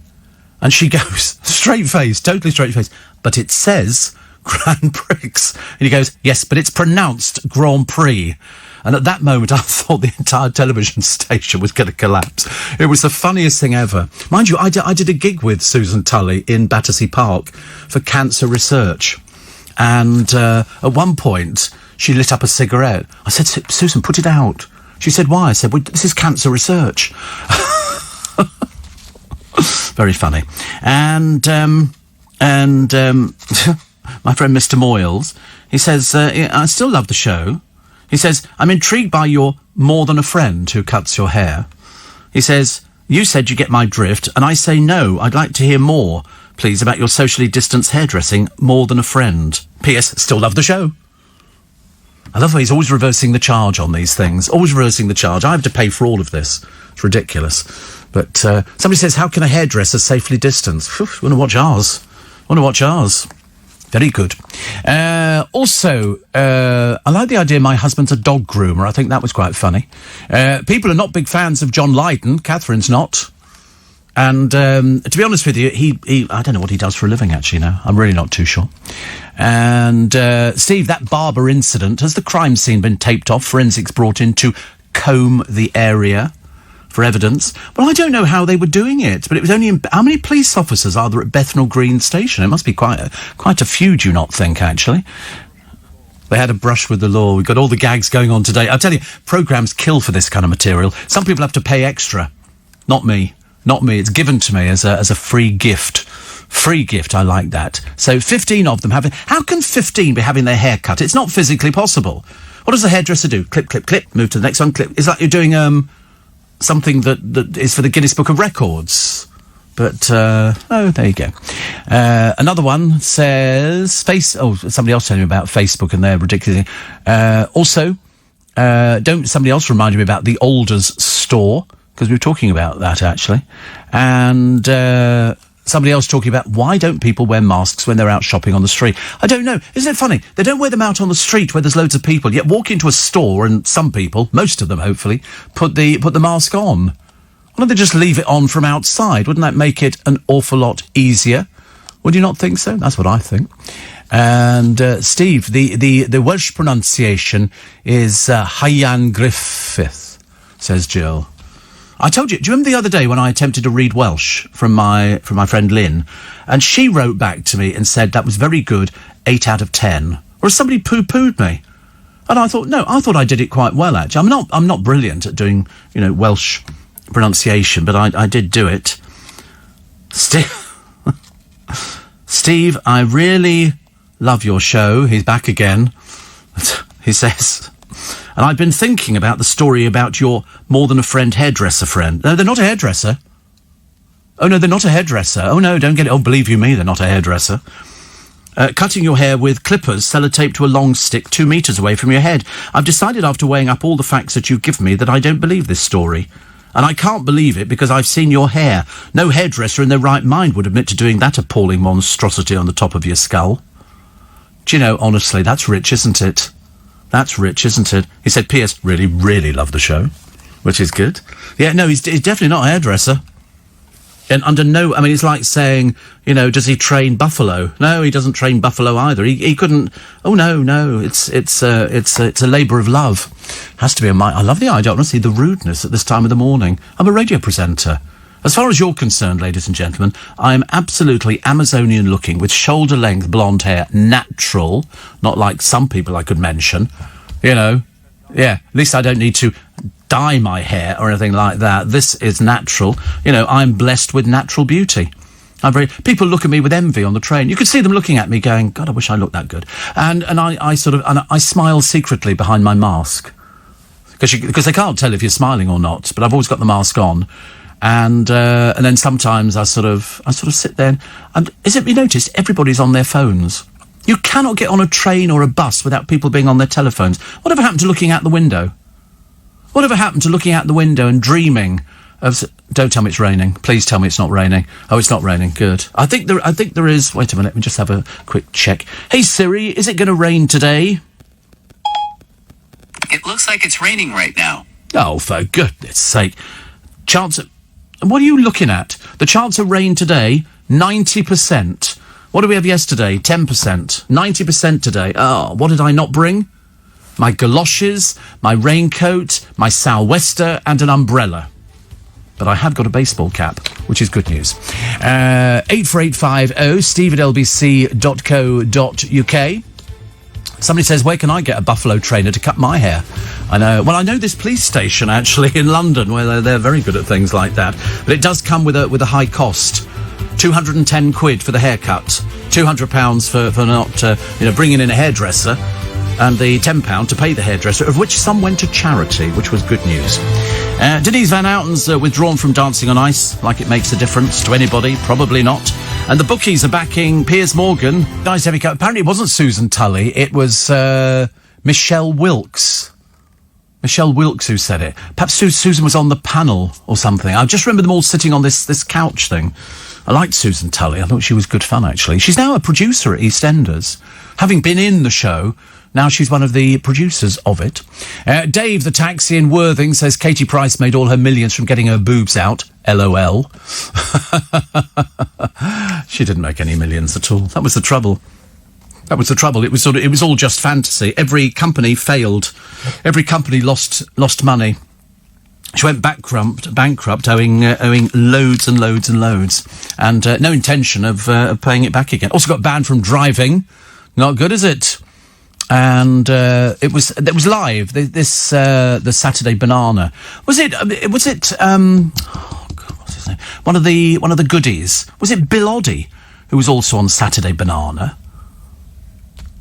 And she goes, totally straight face, but it says Grand Prix. And he goes, yes, but it's pronounced Grand Prix. And at that moment, I thought the entire television station was going to collapse. It was the funniest thing ever. Mind you, I did a gig with Susan Tully in Battersea Park for cancer research. And at one point, she lit up a cigarette. I said, Susan, put it out. She said, why? I said, well, this is cancer research. Very funny. And my friend Mr. Moyles, he says, I still love the show. He says, I'm intrigued by your more than a friend who cuts your hair. He says, you said you get my drift, and I say no. I'd like to hear more, please, about your socially distanced hairdressing, more than a friend. P.S. Still love the show. I love how he's always reversing the charge on these things. Always reversing the charge. I have to pay for all of this. It's ridiculous. But somebody says, how can a hairdresser safely distance? Whew, want to watch ours. Very good. Also, I like the idea my husband's a dog groomer. I think that was quite funny. People are not big fans of John Lydon. Catherine's not. And to be honest with you, he I don't know what he does for a living, actually, now. I'm really not too sure. And Steve, that barber incident, has the crime scene been taped off? Forensics brought in to comb the area for evidence. Well, I don't know how they were doing it, but it was only how many police officers are there at Bethnal Green Station? It must be quite a few, do you not think, actually? They had a brush with the law. We've got all the gags going on today. I'll tell you, programmes kill for this kind of material. Some people have to pay extra. Not me. It's given to me as a free gift. Free gift, I like that. So 15 of them how can 15 be having their hair cut? It's not physically possible. What does the hairdresser do? Clip, clip, clip, move to the next one, clip. It's like you're doing, something that is for the Guinness Book of Records. But, there you go. Another one says, somebody else telling me about Facebook and their ridiculous. Also, Don't somebody else reminded me about the Alders store, because we were talking about that, actually. And somebody else talking about why don't people wear masks when they're out shopping on the street. I don't know. Isn't it funny? They don't wear them out on the street where there's loads of people, yet walk into a store and some people, most of them hopefully, put the mask on. Why don't they just leave it on from outside? Wouldn't that make it an awful lot easier? Would you not think so? That's what I think. And Steve, the Welsh pronunciation is Hyan Griffith, says Jill. I told you, do you remember the other day when I attempted to read Welsh from my friend Lynn? And she wrote back to me and said that was very good, 8 out of 10. Or somebody poo-pooed me. And I thought, no, I thought I did it quite well, actually. I'm not brilliant at doing, Welsh pronunciation, but I did do it. Steve, I really love your show. He's back again. He says... And I've been thinking about the story about your more than a friend hairdresser friend. No, they're not a hairdresser. Oh, no, they're not a hairdresser. Oh, no, don't get it. Oh, believe you me, they're not a hairdresser. Cutting your hair with clippers sellotaped to a long stick 2 metres away from your head. I've decided after weighing up all the facts that you've given me that I don't believe this story. And I can't believe it because I've seen your hair. No hairdresser in their right mind would admit to doing that appalling monstrosity on the top of your skull. Do you know, honestly, that's rich, isn't it? That's rich, isn't it? He said, P.S. really, really love the show, which is good. Yeah, no, he's definitely not a hairdresser. And under no... I mean, it's like saying, does he train buffalo? No, he doesn't train buffalo either. He couldn't... Oh, no, it's a labour of love. Has to be I love the idea, honestly, the rudeness at this time of the morning. I'm a radio presenter. As far as you're concerned, ladies and gentlemen, I am absolutely Amazonian-looking, with shoulder-length blonde hair, natural, not like some people I could mention, Yeah, at least I don't need to dye my hair or anything like that. This is natural. I'm blessed with natural beauty. People look at me with envy on the train. You can see them looking at me going, God, I wish I looked that good. And I smile secretly behind my mask. Because they can't tell if you're smiling or not, but I've always got the mask on. And then sometimes I sort of sit there and is it you noticed everybody's on their phones? You cannot get on a train or a bus without people being on their telephones. Whatever happened to looking out the window? Whatever happened to looking out the window and dreaming of... Don't tell me it's raining. Please tell me it's not raining. Oh, it's not raining. Good. I think there is... Wait a minute. Let me just have a quick check. Hey, Siri, is it going to rain today? It looks like it's raining right now. Oh, for goodness sake. Chance of... What are you looking at? The chance of rain today, 90%. What did we have yesterday? 10%. 90% today. Oh, what did I not bring? My galoshes, my raincoat, my sou'wester, and an umbrella. But I have got a baseball cap, which is good news. 84850 steve@lbc.co.uk. Somebody says, where can I get a buffalo trainer to cut my hair? I know. Well, I know this police station, actually, in London, where they're very good at things like that. But it does come with a high cost. 210 quid for the haircut. £200 for not, bringing in a hairdresser. And the £10 to pay the hairdresser, of which some went to charity, which was good news. Denise Van Outen's withdrawn from Dancing on Ice, like it makes a difference to anybody. Probably not. And the bookies are backing Piers Morgan. Nice heavy cut. Apparently it wasn't Susan Tully. It was Michelle Wilkes. Michelle Wilkes who said it. Perhaps Susan was on the panel or something. I just remember them all sitting on this couch thing. I liked Susan Tully. I thought she was good fun, actually. She's now a producer at EastEnders. Having been in the show, now she's one of the producers of it. Dave, the taxi in Worthing, says Katie Price made all her millions from getting her boobs out. LOL. She didn't make any millions at all. That was the trouble. It was all just fantasy. Every company failed. Every company lost money. She went bankrupt, owing loads and loads and loads, and no intention of paying it back again. Also got banned from driving. Not good, is it? And it was live. The Saturday Banana. Was it? Oh God, what's his name? One of the goodies. Was it Bill Oddie, who was also on Saturday Banana?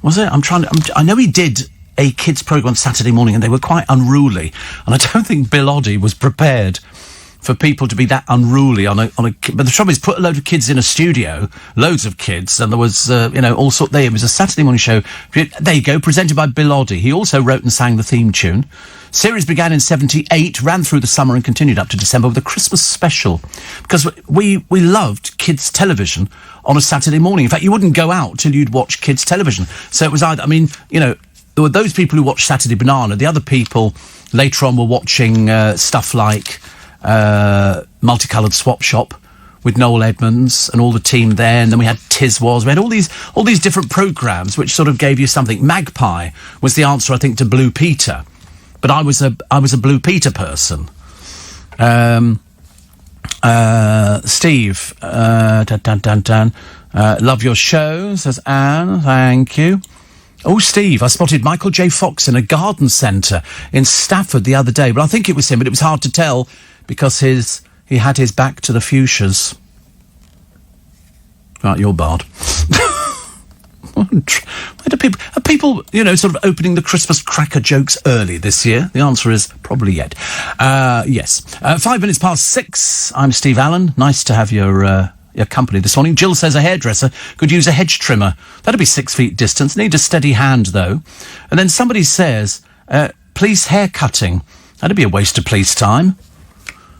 Was it? I know he did a kids' programme on Saturday morning, and they were quite unruly. And I don't think Bill Oddie was prepared for people to be that unruly on a. But the trouble is, put a load of kids in a studio, loads of kids, and there was, all sort. It was a Saturday morning show. There you go, presented by Bill Oddie. He also wrote and sang the theme tune. Series began in 1978, ran through the summer and continued up to December with a Christmas special, because we loved kids' television on a Saturday morning. In fact, you wouldn't go out till you'd watch kids' television. So it was either, there were those people who watched Saturday Banana. The other people later on were watching stuff like Multicoloured Swap Shop with Noel Edmonds and all the team there, and then we had Tiswas. We had all these different programmes which sort of gave you something. Magpie was the answer, I think, to Blue Peter, but I was a Blue Peter person. Steve, love your show, says Anne. Thank you. Oh, Steve, I spotted Michael J. Fox in a garden centre in Stafford the other day. Well, I think it was him, but it was hard to tell because he had his back to the fuchsias. Right, you're barred. Where do people, sort of opening the Christmas cracker jokes early this year? The answer is probably yet. Yes. 5 minutes past 6. I'm Steve Allen. Nice to have your company this morning. Jill says a hairdresser could use a hedge trimmer. That'd be 6 feet distance. Need a steady hand, though. And then somebody says, police hair cutting. That'd be a waste of police time.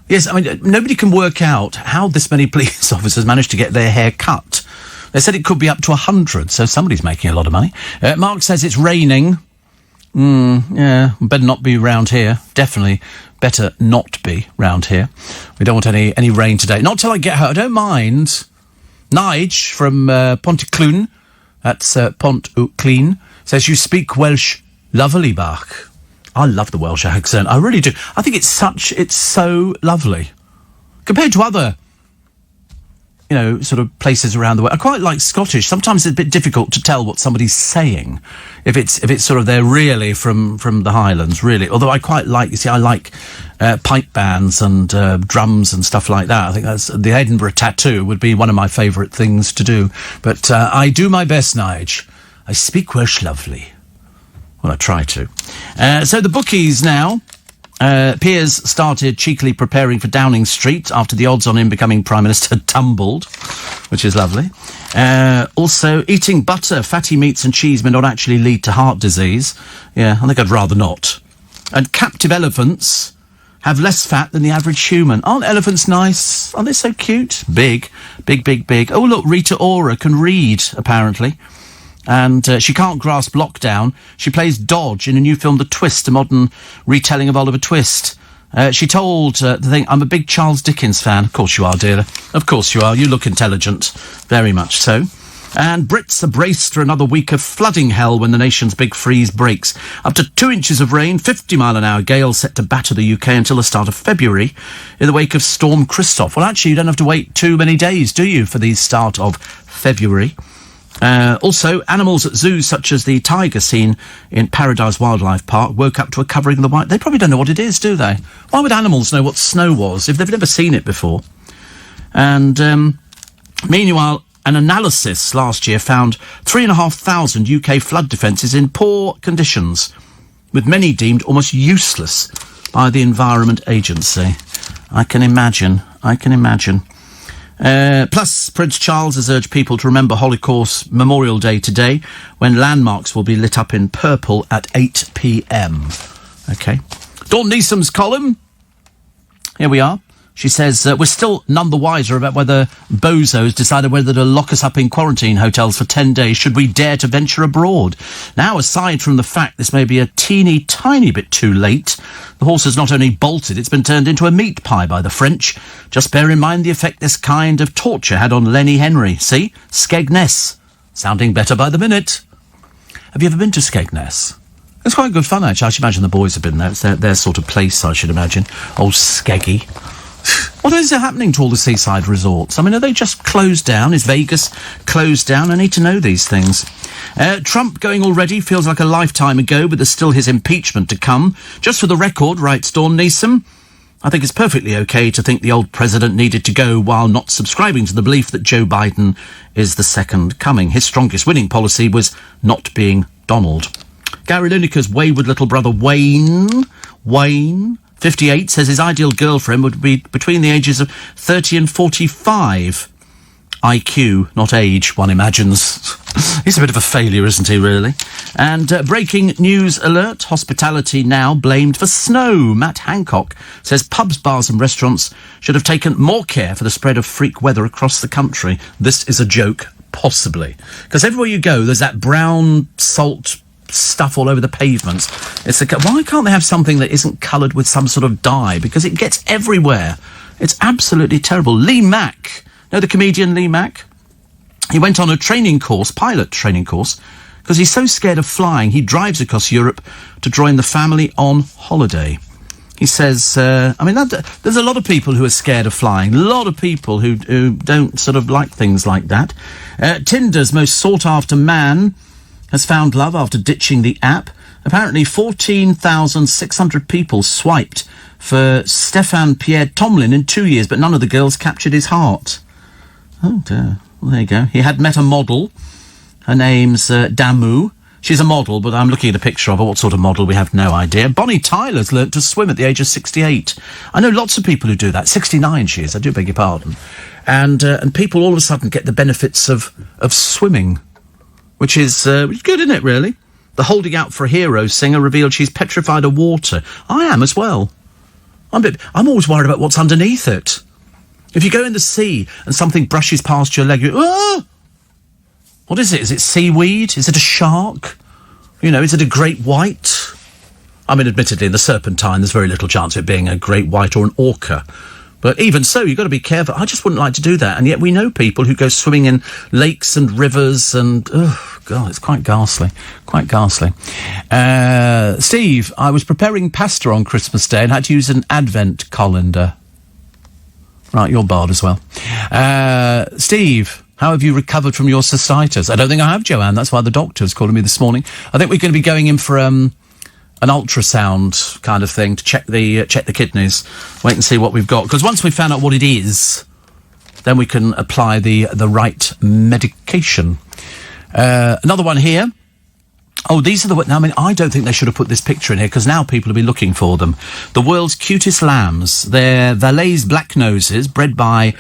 Yes, nobody can work out how this many police officers managed to get their hair cut. They said it could be up to 100, so somebody's making a lot of money. Mark says it's raining. Yeah, better not be round here. Definitely better not be round here. We don't want any rain today. Not till I get home. I don't mind. Nige from Pontyclun, that's Pont-Clean, says you speak Welsh lovely, Bach. I love the Welsh accent. I really do. I think it's so lovely. Compared to other, sort of places around the world. I quite like Scottish. Sometimes it's a bit difficult to tell what somebody's saying. If it's sort of they're really from the Highlands, really. Although I quite like, I like pipe bands and drums and stuff like that. I think that's the Edinburgh Tattoo would be one of my favourite things to do. But I do my best, Nige. I speak Welsh lovely. Well, I try to. So the bookies now. Piers started cheekily preparing for Downing Street after the odds on him becoming Prime Minister tumbled, which is lovely. Also, eating butter, fatty meats and cheese may not actually lead to heart disease. Yeah, I think I'd rather not. And captive elephants have less fat than the average human. Aren't elephants nice? Aren't they so cute? Big. Oh, look, Rita Ora can read, apparently. And she can't grasp lockdown. She plays Dodge in a new film, The Twist, a modern retelling of Oliver Twist. She told the thing, I'm a big Charles Dickens fan. Of course you are, dear. Of course you are. You look intelligent. Very much so. And Brits are braced for another week of flooding hell when the nation's big freeze breaks. Up to 2 inches of rain, 50-mile-an-hour gale set to batter the UK until the start of February in the wake of Storm Christoph. Well, actually, you don't have to wait too many days, do you, for the start of February? Also, animals at zoos such as the tiger seen in Paradise Wildlife Park woke up to a covering of the white. They probably don't know what it is, do they? Why would animals know what snow was if they've never seen it before? And meanwhile, an analysis last year found 3,500 UK flood defences in poor conditions, with many deemed almost useless by the Environment Agency. I can imagine. Plus, Prince Charles has urged people to remember Holocaust Memorial Day today, when landmarks will be lit up in purple at 8 p.m. OK. Dawn Neesom's column. Here we are. She says, we're still none the wiser about whether bozos decided whether to lock us up in quarantine hotels for 10 days should we dare to venture abroad. Now, aside from the fact this may be a teeny tiny bit too late, the horse has not only bolted, it's been turned into a meat pie by the French. Just bear in mind the effect this kind of torture had on Lenny Henry. See? Skegness. Sounding better by the minute. Have you ever been to Skegness? It's quite good fun, actually. I should imagine the boys have been there. It's their sort of place, I should imagine. Old Skeggy. What is happening to all the seaside resorts? I mean, are they just closed down? Is Vegas closed down? I need to know these things. Trump going already feels like a lifetime ago, but there's still his impeachment to come. Just for the record, writes Dawn Neeson, I think it's perfectly okay to think the old president needed to go while not subscribing to the belief that Joe Biden is the second coming. His strongest winning policy was not being Donald. Gary Lineker's wayward little brother Wayne 58, says his ideal girlfriend would be between the ages of 30 and 45. IQ, not age, one imagines. He's a bit of a failure, isn't he, really? And breaking news alert, hospitality now blamed for snow. Matt Hancock says pubs, bars and restaurants should have taken more care for the spread of freak weather across the country. This is a joke, possibly. Because everywhere you go, there's that brown salt stuff all over the pavements. Why can't they have something that isn't coloured with some sort of dye? Because it gets everywhere. It's absolutely terrible. Lee Mack. Know the comedian Lee Mack? He went on a pilot training course, because he's so scared of flying, he drives across Europe to join the family on holiday. He says, there's a lot of people who are scared of flying, a lot of people who don't sort of like things like that. Tinder's most sought-after man has found love after ditching the app. Apparently 14,600 people swiped for Stefan Pierre Tomlin in 2 years, but none of the girls captured his heart. Oh, dear. Well, there you go. He had met a model. Her name's Damu. She's a model, but I'm looking at a picture of her. What sort of model? We have no idea. Bonnie Tyler's learnt to swim at the age of 68. I know lots of people who do that. 69 she is, I do beg your pardon. And people all of a sudden get the benefits of swimming, which is good, isn't it, really? The Holding Out for a Hero singer revealed she's petrified of water. I am as well. I'm always worried about what's underneath it. If you go in the sea and something brushes past your leg, what is it? Is it seaweed? Is it a shark? Is it a great white? I mean, admittedly, in the Serpentine, there's very little chance of it being a great white or an orca. But even so, you've got to be careful. I just wouldn't like to do that. And yet we know people who go swimming in lakes and rivers and, oh, God, it's quite ghastly. Quite ghastly. Steve, I was preparing pasta on Christmas Day and had to use an advent colander. Right, you're barred as well. Steve, how have you recovered from your cystitis? I don't think I have, Joanne. That's why the doctor's calling me this morning. I think we're going to be going in for an ultrasound kind of thing to check the kidneys. Wait and see what we've got. Because once we've found out what it is, then we can apply the right medication. Another one here. Oh, these are I don't think they should have put this picture in here, because now people will be looking for them. The world's cutest lambs. They're Valais black noses, bred by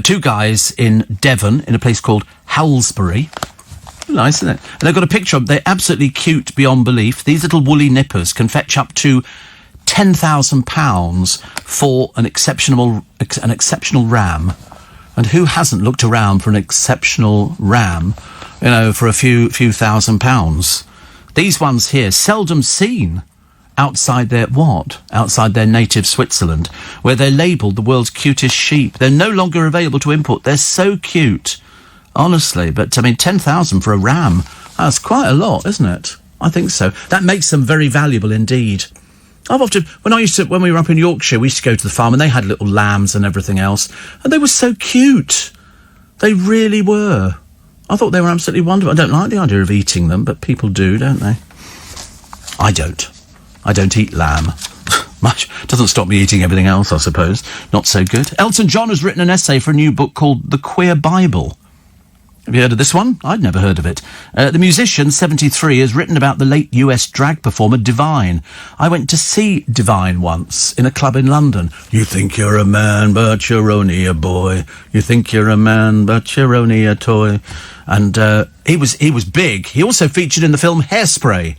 two guys in Devon, in a place called Halsbury. Nice, isn't it? And they've got a picture of them. They're absolutely cute beyond belief. These little woolly nippers can fetch up to £10,000 for an exceptional ram. And who hasn't looked around for an exceptional ram, for a few £1,000s? These ones here, seldom seen outside their native Switzerland, where they're labelled the world's cutest sheep. They're no longer available to import. They're so cute, honestly. But, 10,000 for a ram, that's quite a lot, isn't it? I think so. That makes them very valuable indeed. I've often, when we were up in Yorkshire, we used to go to the farm and they had little lambs and everything else, and they were so cute. They really were. I thought they were absolutely wonderful. I don't like the idea of eating them, but people do, don't they? I don't. I don't eat lamb. Much doesn't stop me eating everything else, I suppose. Not so good. Elton John has written an essay for a new book called The Queer Bible. Have you heard of this one? I'd never heard of it. The musician, 73, has written about the late US drag performer Divine. I went to see Divine once in a club in London. You think you're a man, but you're only a boy. You think you're a man, but you're only a toy. And he was big. He also featured in the film Hairspray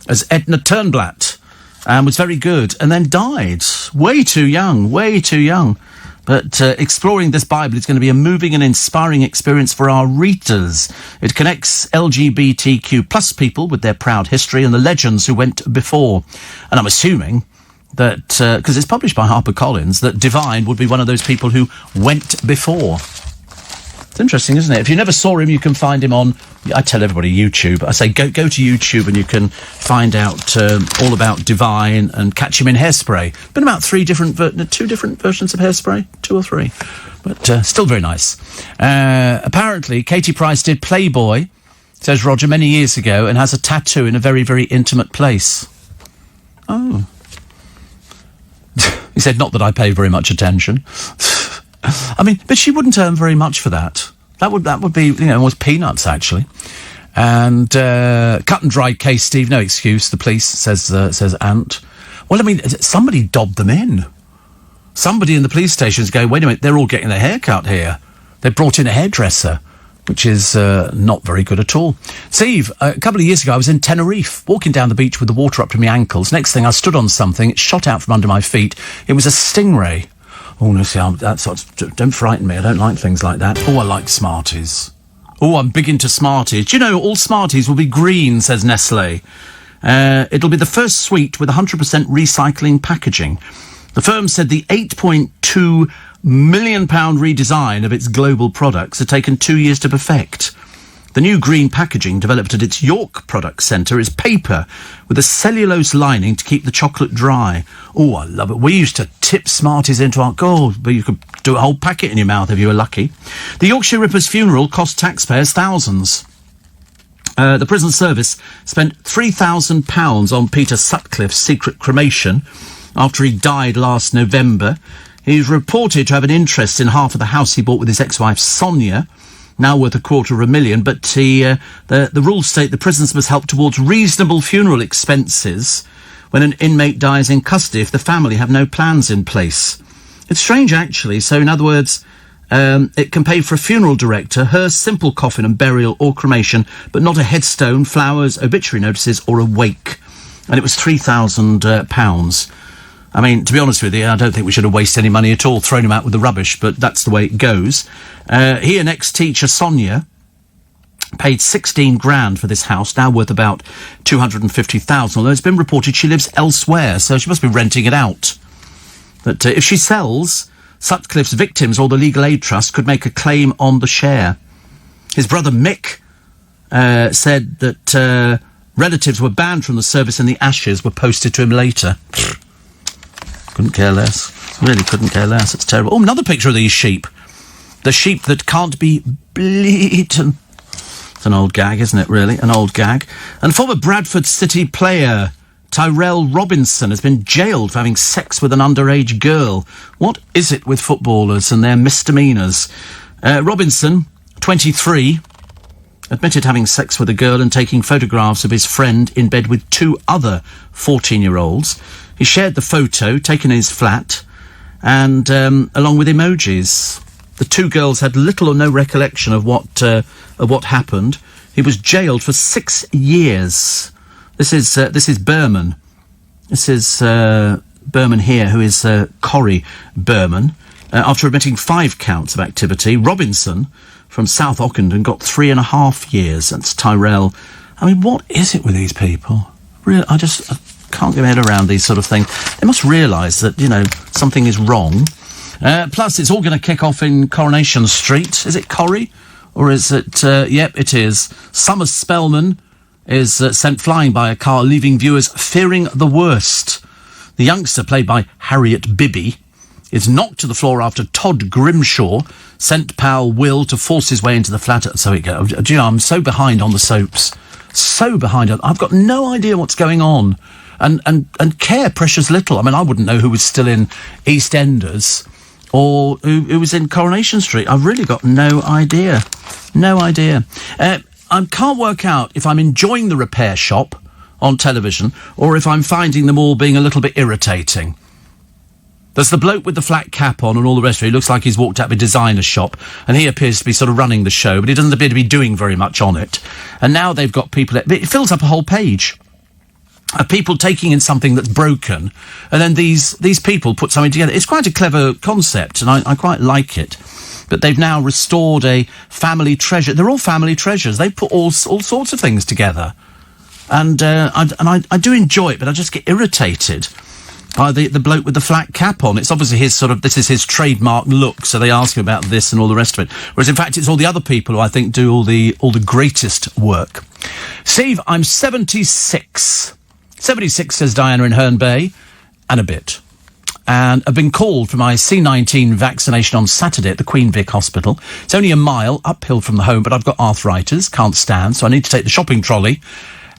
as Edna Turnblatt and was very good, and then died. Way too young. But exploring this Bible is going to be a moving and inspiring experience for our readers. It connects LGBTQ plus people with their proud history and the legends who went before. And I'm assuming that, because it's published by HarperCollins, that Divine would be one of those people who went before. It's interesting, isn't it? If you never saw him, you can find him on, I tell everybody, YouTube. I say go to YouTube and you can find out all about Divine and catch him in Hairspray. Been about two different versions of Hairspray, 2 or 3. But still very nice. Apparently, Katie Price did Playboy, says Roger, many years ago, and has a tattoo in a very, very intimate place. Oh. He said, not that I pay very much attention. But she wouldn't earn very much for that. That would be, almost peanuts, actually. And cut and dried case, Steve, no excuse. The police says Ant. Well, I mean, somebody dobbed them in. Somebody in the police stations going, wait a minute, they're all getting their hair cut here. They brought in a hairdresser, which is not very good at all. Steve, a couple of years ago, I was in Tenerife, walking down the beach with the water up to my ankles. Next thing, I stood on something. It shot out from under my feet. It was a stingray. Oh, no, see, don't frighten me. I don't like things like that. Oh, I like Smarties. Oh, I'm big into Smarties. Do you know, all Smarties will be green, says Nestle. It'll be the first sweet with 100% recycling packaging. The firm said the £8.2 million redesign of its global products had taken 2 years to perfect. The new green packaging developed at its York Product Centre is paper with a cellulose lining to keep the chocolate dry. Oh, I love it. We used to tip Smarties into our gold, but you could do a whole packet in your mouth if you were lucky. The Yorkshire Ripper's funeral cost taxpayers thousands. The prison service spent £3,000 on Peter Sutcliffe's secret cremation after he died last November. He's reported to have an interest in half of the house he bought with his ex-wife Sonia, now worth $250,000, but the rules state the prisons must help towards reasonable funeral expenses when an inmate dies in custody if the family have no plans in place. It's strange, actually. So, in other words, it can pay for a funeral director, her simple coffin and burial or cremation, but not a headstone, flowers, obituary notices or a wake. And it was £3,000. I mean, to be honest with you, I don't think we should have wasted any money at all, thrown him out with the rubbish, but that's the way it goes. He and ex-teacher Sonia paid $16,000 for this house, now worth about $250,000, although it's been reported she lives elsewhere, so she must be renting it out. But if she sells, Sutcliffe's victims or the Legal Aid Trust could make a claim on the share. His brother Mick said that relatives were banned from the service and the ashes were posted to him later. Couldn't care less. Really couldn't care less. It's terrible. Oh, another picture of these sheep. The sheep that can't be bleaten. It's an old gag, isn't it, really? An old gag. And former Bradford City player Tyrell Robinson has been jailed for having sex with an underage girl. What is it with footballers and their misdemeanours? Robinson, 23, admitted having sex with a girl and taking photographs of his friend in bed with two other 14-year-olds. He shared the photo, taken in his flat, and along with emojis. The two girls had little or no recollection of what happened. He was jailed for 6 years. This is Berman. This is Berman here, who is Corrie Berman. After admitting 5 counts of activity, Robinson from South Ockenden got 3.5 years. That's Tyrell. I mean, what is it with these people? Really, I can't get my head around these sort of things. They must realise that, you know, something is wrong. Plus, it's all going to kick off in Coronation Street. Is it Corrie? Or is it... yep, it is. Summer Spellman is sent flying by a car, leaving viewers fearing the worst. The youngster, played by Harriet Bibby, is knocked to the floor after Todd Grimshaw sent pal Will to force his way into the flat. So it goes. Do you know, I'm so behind on the soaps. So behind. I've got no idea what's going on. And care precious little. I mean, I wouldn't know who was still in EastEnders or who was in Coronation Street. I've really got no idea. No idea. I can't work out if I'm enjoying the repair shop on television or if I'm finding them all being a little bit irritating. There's the bloke with the flat cap on and all the rest of it. He looks like he's walked out of a designer shop, and he appears to be sort of running the show, but he doesn't appear to be doing very much on it. And now they've got people... It fills up a whole page of people taking in something that's broken, and then these people put something together. It's quite a clever concept, and I quite like it. But they've now restored a family treasure. They're all family treasures. They put all sorts of things together. And I do enjoy it, but I just get irritated by the bloke with the flat cap on. It's obviously this is his trademark look, so they ask him about this and all the rest of it. Whereas, in fact, it's all the other people who I think do all the greatest work. Steve, I'm 76. 76, says Diana in Herne Bay, and a bit. And I've been called for my C19 vaccination on Saturday at the Queen Vic Hospital. It's only a mile uphill from the home, but I've got arthritis, can't stand, so I need to take the shopping trolley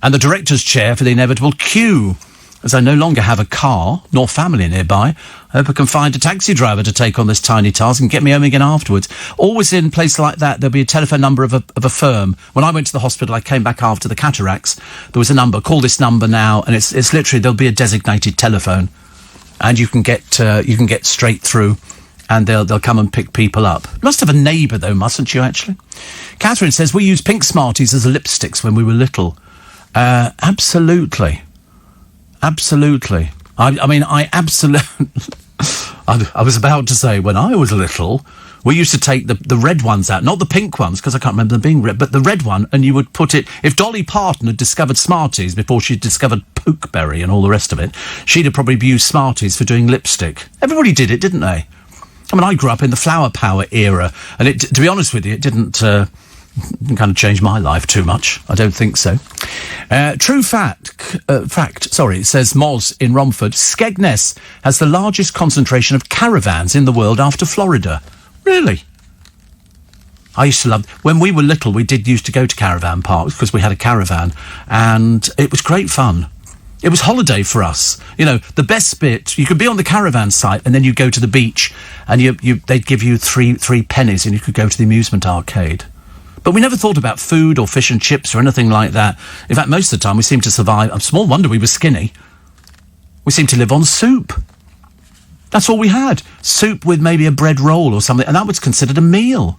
and the director's chair for the inevitable queue. as I no longer have a car, nor family nearby, I hope I can find a taxi driver to take on this tiny task and get me home again afterwards. Always in places like that, there'll be a telephone number of a firm. When I went to the hospital, I came back after the cataracts, there was a number, call this number now, and it's literally, there'll be a designated telephone, and you can get straight through, and they'll come and pick people up. You must have a neighbour, though, mustn't you, actually? Catherine says, we used pink Smarties as lipsticks when we were little. Absolutely. Absolutely. I mean, I absolutely... I was about to say, when I was little, we used to take the red ones out, not the pink ones, because I can't remember them being red, but the red one, and you would put it... If Dolly Parton had discovered Smarties before she discovered Pokeberry and all the rest of it, she'd have probably used Smarties for doing lipstick. Everybody did it, didn't they? I mean, I grew up in the flower power era, and to be honest with you, it didn't kind of change my life too much. I don't think so. True fact, says Moz in Romford, Skegness has the largest concentration of caravans in the world after Florida. Really? I used to love... When we were little, we used to go to caravan parks because we had a caravan, and it was great fun. It was holiday for us. You know, the best bit, you could be on the caravan site and then you'd go to the beach and they'd give you three pennies and you could go to the amusement arcade. But we never thought about food or fish and chips or anything like that. In fact, most of the time we seemed to survive. Small wonder we were skinny. We seemed to live on soup. That's all we had. Soup with maybe a bread roll or something, and that was considered a meal.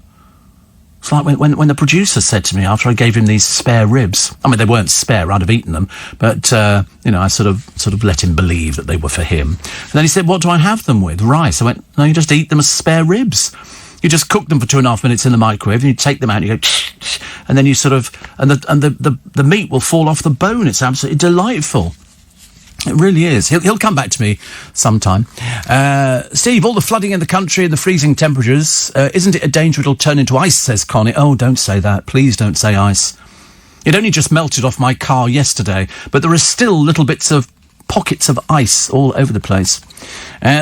It's like when the producer said to me after I gave him these spare ribs. I mean, they weren't spare, I'd have eaten them, but, I sort of let him believe that they were for him. And then he said, what do I have them with? Rice. I went, no, you just eat them as spare ribs. You just cook them for 2.5 minutes in the microwave, and you take them out, and you go, and then you sort of, and the meat will fall off the bone. It's absolutely delightful. It really is. He'll come back to me sometime. Steve, all the flooding in the country and the freezing temperatures, isn't it a danger it'll turn into ice, says Connie. Oh, don't say that. Please don't say ice. It only just melted off my car yesterday, but there are still little bits of pockets of ice all over the place.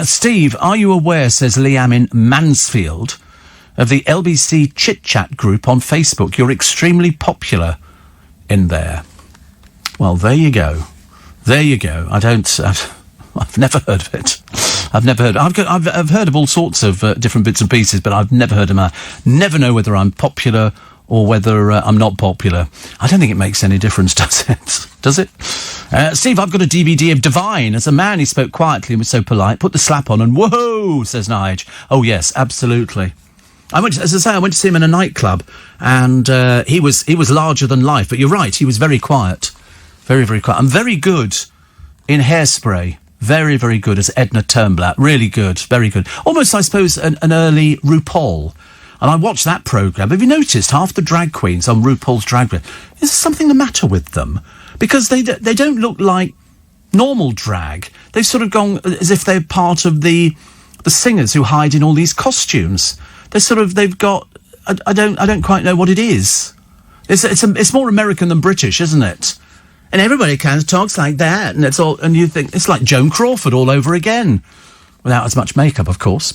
Steve, are you aware, says Liam in Mansfield, of the LBC chit-chat group on Facebook? You're extremely popular in there. Well, there you go. There you go. I've never heard of it. I've heard of all sorts of different bits and pieces, but I've never heard of them. Never know whether I'm popular or whether I'm not popular. I don't think it makes any difference, does it? Does it? Steve, I've got a DVD of Divine. As a man, he spoke quietly and was so polite. Put the slap on and whoa, says Nige. Oh, yes, absolutely. I went to see him in a nightclub, and he was larger than life. But you're right, he was very quiet. Very, very quiet. I'm very good in Hairspray. Very, very good as Edna Turnblatt. Really good. Very good. Almost, I suppose, an early RuPaul. And I watched that programme. Have you noticed half the drag queens on RuPaul's Drag Race? Is there something the matter with them? Because they don't look like normal drag. They've sort of gone as if they're part of the singers who hide in all these costumes. They've got... I don't quite know what it is. It's more American than British, isn't it? And everybody kind of talks like that, and and you think it's like Joan Crawford all over again, without as much makeup, of course.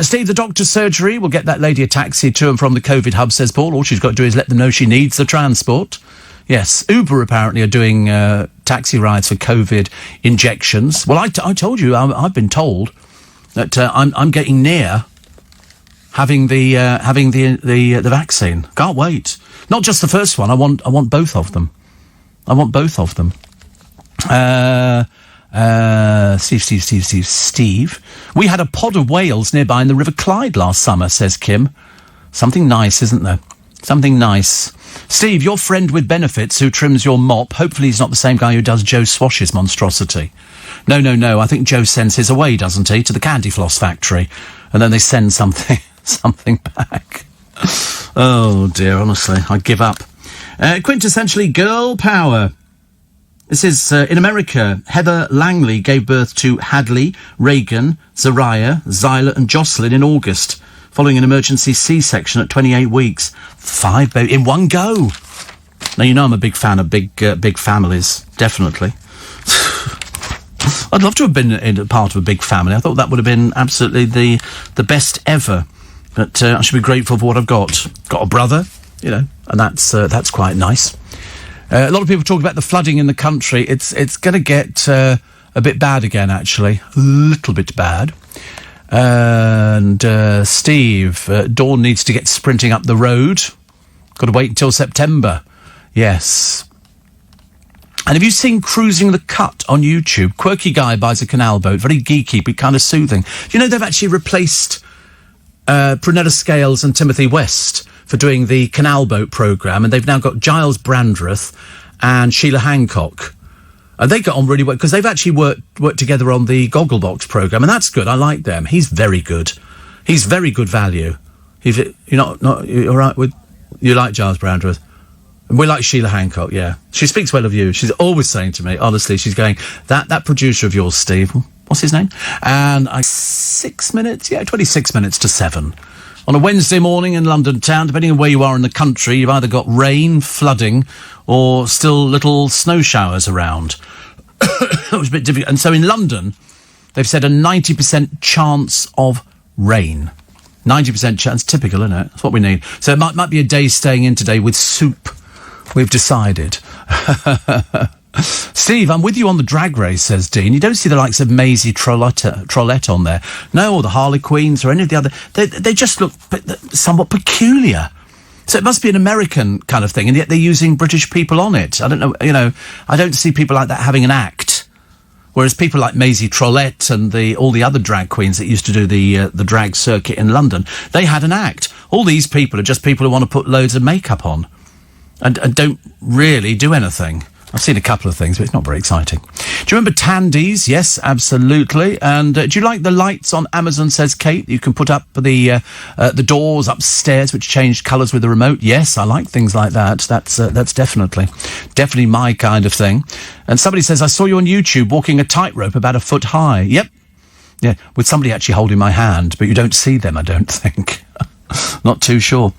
Steve, the doctor's surgery will get that lady a taxi to and from the COVID hub, says Paul. All she's got to do is let them know she needs the transport. Yes, Uber apparently are doing taxi rides for COVID injections. Well, I told you, I've been told that I'm getting near having the vaccine. Can't wait. Not just the first one. I want both of them. I want both of them. Steve. We had a pod of whales nearby in the River Clyde last summer, says Kim. Something nice, isn't there? Something nice. Steve, your friend with benefits who trims your mop, hopefully he's not the same guy who does Joe Swash's monstrosity. No. I think Joe sends his away, doesn't he, to the candy floss factory. And then they send something back. Oh, dear, honestly, I give up. Quintessentially girl power. This is, in America, Heather Langley gave birth to Hadley, Reagan, Zariah, Zyla and Jocelyn in August, following an emergency C-section at 28 weeks. 5 babies in one go. Now, you know I'm a big fan of big families, definitely. I'd love to have been in part of a big family. I thought that would have been absolutely the best ever. But I should be grateful for what I've got. Got a brother, you know, and that's quite nice. A lot of people talk about the flooding in the country. It's going to get a bit bad again, actually. A little bit bad. And Steve, Dawn needs to get sprinting up the road. Got to wait until September. Yes. And have you seen Cruising the Cut on YouTube? Quirky guy buys a canal boat, very geeky, but kind of soothing. Do you know they've actually replaced Prunella Scales and Timothy West for doing the canal boat programme, and they've now got Giles Brandreth and Sheila Hancock. And they got on really well, because they've actually worked together on the Gogglebox programme, and that's good. I like them. He's very good. He's very good value. You're all right with... You like Giles Brandreth? We like Sheila Hancock, yeah. She speaks well of you. She's always saying to me, honestly, she's going, that producer of yours, Steve, what's his name? And 26 minutes to 7. On a Wednesday morning in London town, depending on where you are in the country, you've either got rain, flooding, or still little snow showers around. It was a bit difficult. And so in London, they've said a 90% chance of rain. 90% chance, typical, isn't it? That's what we need. So it might be a day staying in today with soup. We've decided. Steve, I'm with you on the drag race, says Dean. You don't see the likes of Maisie Trollette on there. No, or the Harlequins or any of the other. They just look somewhat peculiar. So it must be an American kind of thing, and yet they're using British people on it. I don't know, I don't see people like that having an act. Whereas people like Maisie Trollette and all the other drag queens that used to do the drag circuit in London, they had an act. All these people are just people who want to put loads of makeup on. And don't really do anything. I've seen a couple of things, but it's not very exciting. Do you remember Tandy's? Yes, absolutely. And do you like the lights on Amazon, says Kate? You can put up the doors upstairs, which change colours with the remote. Yes, I like things like that. That's definitely my kind of thing. And somebody says, I saw you on YouTube walking a tightrope about a foot high. Yep. Yeah, with somebody actually holding my hand, but you don't see them, I don't think. Not too sure.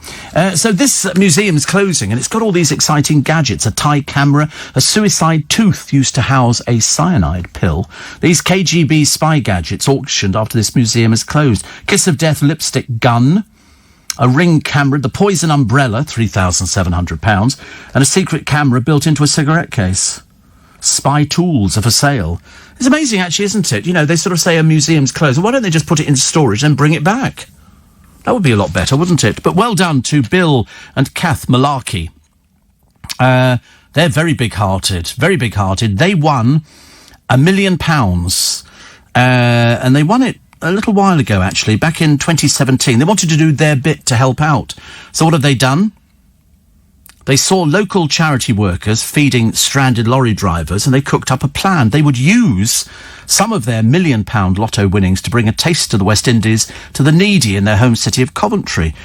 So this museum's closing, and it's got all these exciting gadgets. A Thai camera, a suicide tooth used to house a cyanide pill. These KGB spy gadgets auctioned after this museum is closed. Kiss of Death lipstick gun, a Ring camera, the Poison umbrella, £3,700, and a secret camera built into a cigarette case. Spy tools are for sale. It's amazing, actually, isn't it? You know, they sort of say a museum's closed. Why don't they just put it into storage and bring it back? That would be a lot better, wouldn't it? But well done to Bill and Kath Malarkey. They're very big-hearted, very big-hearted. They won £1 million, and they won it a little while ago, actually, back in 2017. They wanted to do their bit to help out. So what have they done? They saw local charity workers feeding stranded lorry drivers, and they cooked up a plan. They would use some of their £1 million lotto winnings to bring a taste of the West Indies to the needy in their home city of Coventry.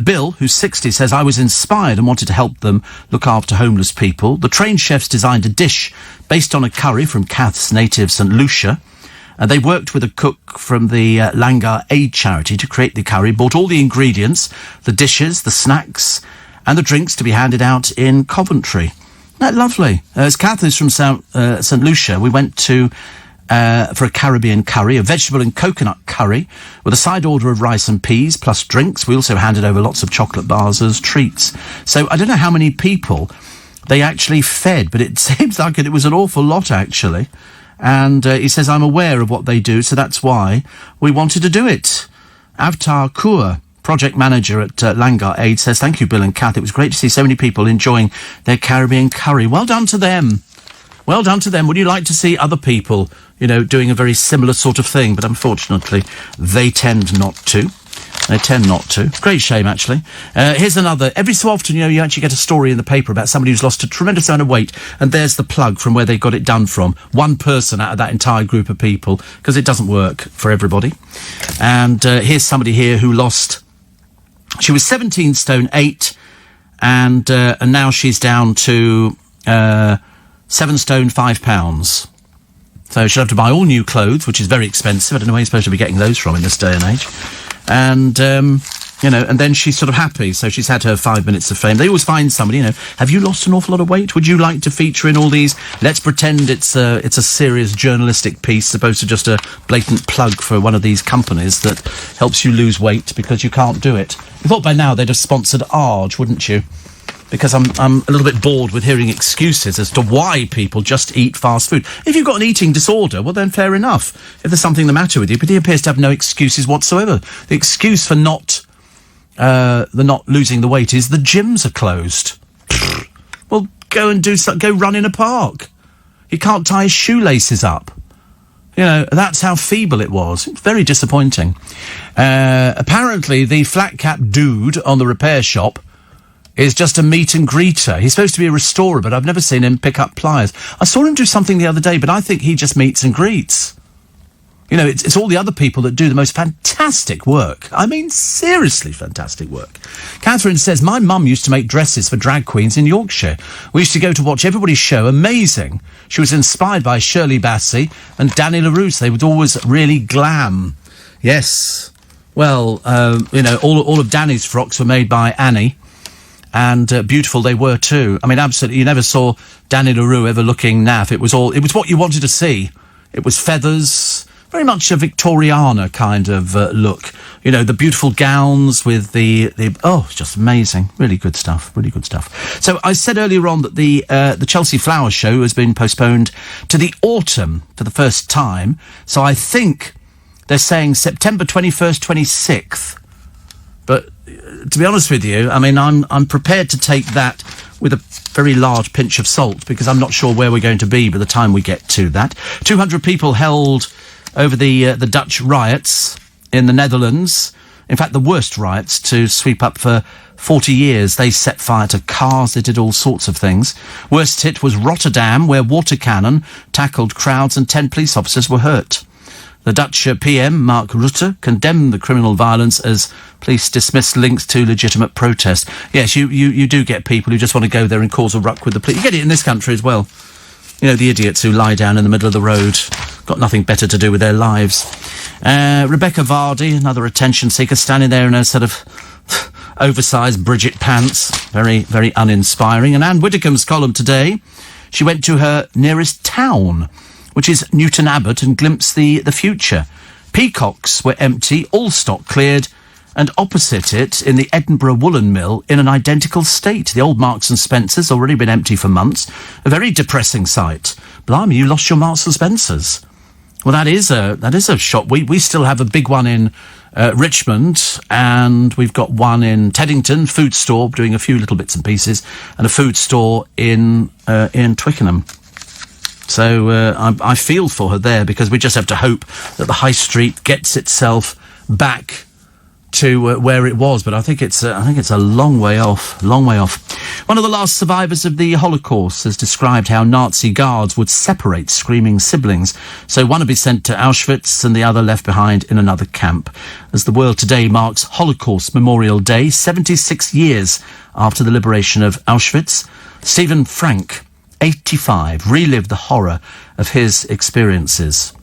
Bill, who's 60, says, I was inspired and wanted to help them look after homeless people. The trained chefs designed a dish based on a curry from Kath's native St Lucia. And they worked with a cook from the Langar Aid charity to create the curry, bought all the ingredients, the dishes, the snacks, and the drinks to be handed out in Coventry. Isn't that lovely? As Kath is from St Lucia, we went to for a Caribbean curry, a vegetable and coconut curry, with a side order of rice and peas, plus drinks. We also handed over lots of chocolate bars as treats. So I don't know how many people they actually fed, but it seems like it was an awful lot, actually. And he says, I'm aware of what they do, so that's why we wanted to do it. Avtar Kaur, project manager at Langar Aid, says, thank you, Bill and Kath. It was great to see so many people enjoying their Caribbean curry. Well done to them. Well done to them. Would you like to see other people, you know, doing a very similar sort of thing? But unfortunately, they tend not to. They tend not to. Great shame, actually. Here's another. Every so often, you know, you actually get a story in the paper about somebody who's lost a tremendous amount of weight, and there's the plug from where they got it done from. One person out of that entire group of people, because it doesn't work for everybody. And here's somebody here who lost... She was 17 stone 8, and now she's down to 7 stone 5 pounds. So she'll have to buy all new clothes, which is very expensive. I don't know where you're supposed to be getting those from in this day and age. And, you know, and then she's sort of happy. So she's had her 5 minutes of fame. They always find somebody, you know, have you lost an awful lot of weight? Would you like to feature in all these? Let's pretend it's a serious journalistic piece, opposed to just a blatant plug for one of these companies that helps you lose weight because you can't do it. You thought by now they'd have sponsored Arge, wouldn't you? because I'm a little bit bored with hearing excuses as to why people just eat fast food. If you've got an eating disorder, well then fair enough. If there's something the matter with you, but he appears to have no excuses whatsoever. The excuse for not losing the weight is the gyms are closed. Well, go run in a park. He can't tie his shoelaces up. You know, that's how feeble it was. It's very disappointing. Apparently, the flat cap dude on the repair shop is just a meet and greeter. He's supposed to be a restorer, but I've never seen him pick up pliers. I saw him do something the other day, but I think he just meets and greets. You know, it's all the other people that do the most fantastic work. I mean, seriously fantastic work. Catherine says, my mum used to make dresses for drag queens in Yorkshire. We used to go to watch everybody's show. Amazing. She was inspired by Shirley Bassey and Danny LaRousse. They would always really glam. Yes. Well, you know, all of Danny's frocks were made by Annie. And beautiful they were too. I mean, absolutely, you never saw Danny LaRue ever looking naff. It was what you wanted to see. It was feathers, very much a Victoriana kind of look. You know, the beautiful gowns with the it's just amazing. Really good stuff. Really good stuff. So I said earlier on that the Chelsea Flower Show has been postponed to the autumn for the first time. So I think they're saying September 21st, 26th. But to be honest with you, I mean, I'm prepared to take that with a very large pinch of salt because I'm not sure where we're going to be by the time we get to that. 200 people held over the Dutch riots in the Netherlands. In fact, the worst riots to sweep up for 40 years. They set fire to cars, they did all sorts of things. Worst hit was Rotterdam, where water cannon tackled crowds and 10 police officers were hurt. The Dutch PM, Mark Rutte, condemned the criminal violence as police dismissed links to legitimate protest. Yes, you do get people who just want to go there and cause a ruck with the police. You get it in this country as well. You know, the idiots who lie down in the middle of the road, got nothing better to do with their lives. Rebecca Vardy, another attention seeker, standing there in a sort of oversized Bridget pants. Very, very uninspiring. And Anne Widdecombe's column today, she went to her nearest town, which is Newton Abbot, and glimpsed the future. Peacocks were empty, all stock cleared, and opposite it, in the Edinburgh Woolen Mill, in an identical state. The old Marks and Spencer's already been empty for months. A very depressing sight. Blimey, you lost your Marks and Spencer's. Well, that is a shop. We still have a big one in Richmond, and we've got one in Teddington, food store, doing a few little bits and pieces, and a food store in Twickenham. So I feel for her there, because we just have to hope that the high street gets itself back to where it was, but I think it's a long way off. One of the last survivors of the Holocaust has described how Nazi guards would separate screaming siblings, so one would be sent to Auschwitz and the other left behind in another camp. As the world today marks Holocaust Memorial Day, 76 years after the liberation of Auschwitz, Stephen Frank, 85, relived the horror of his experiences.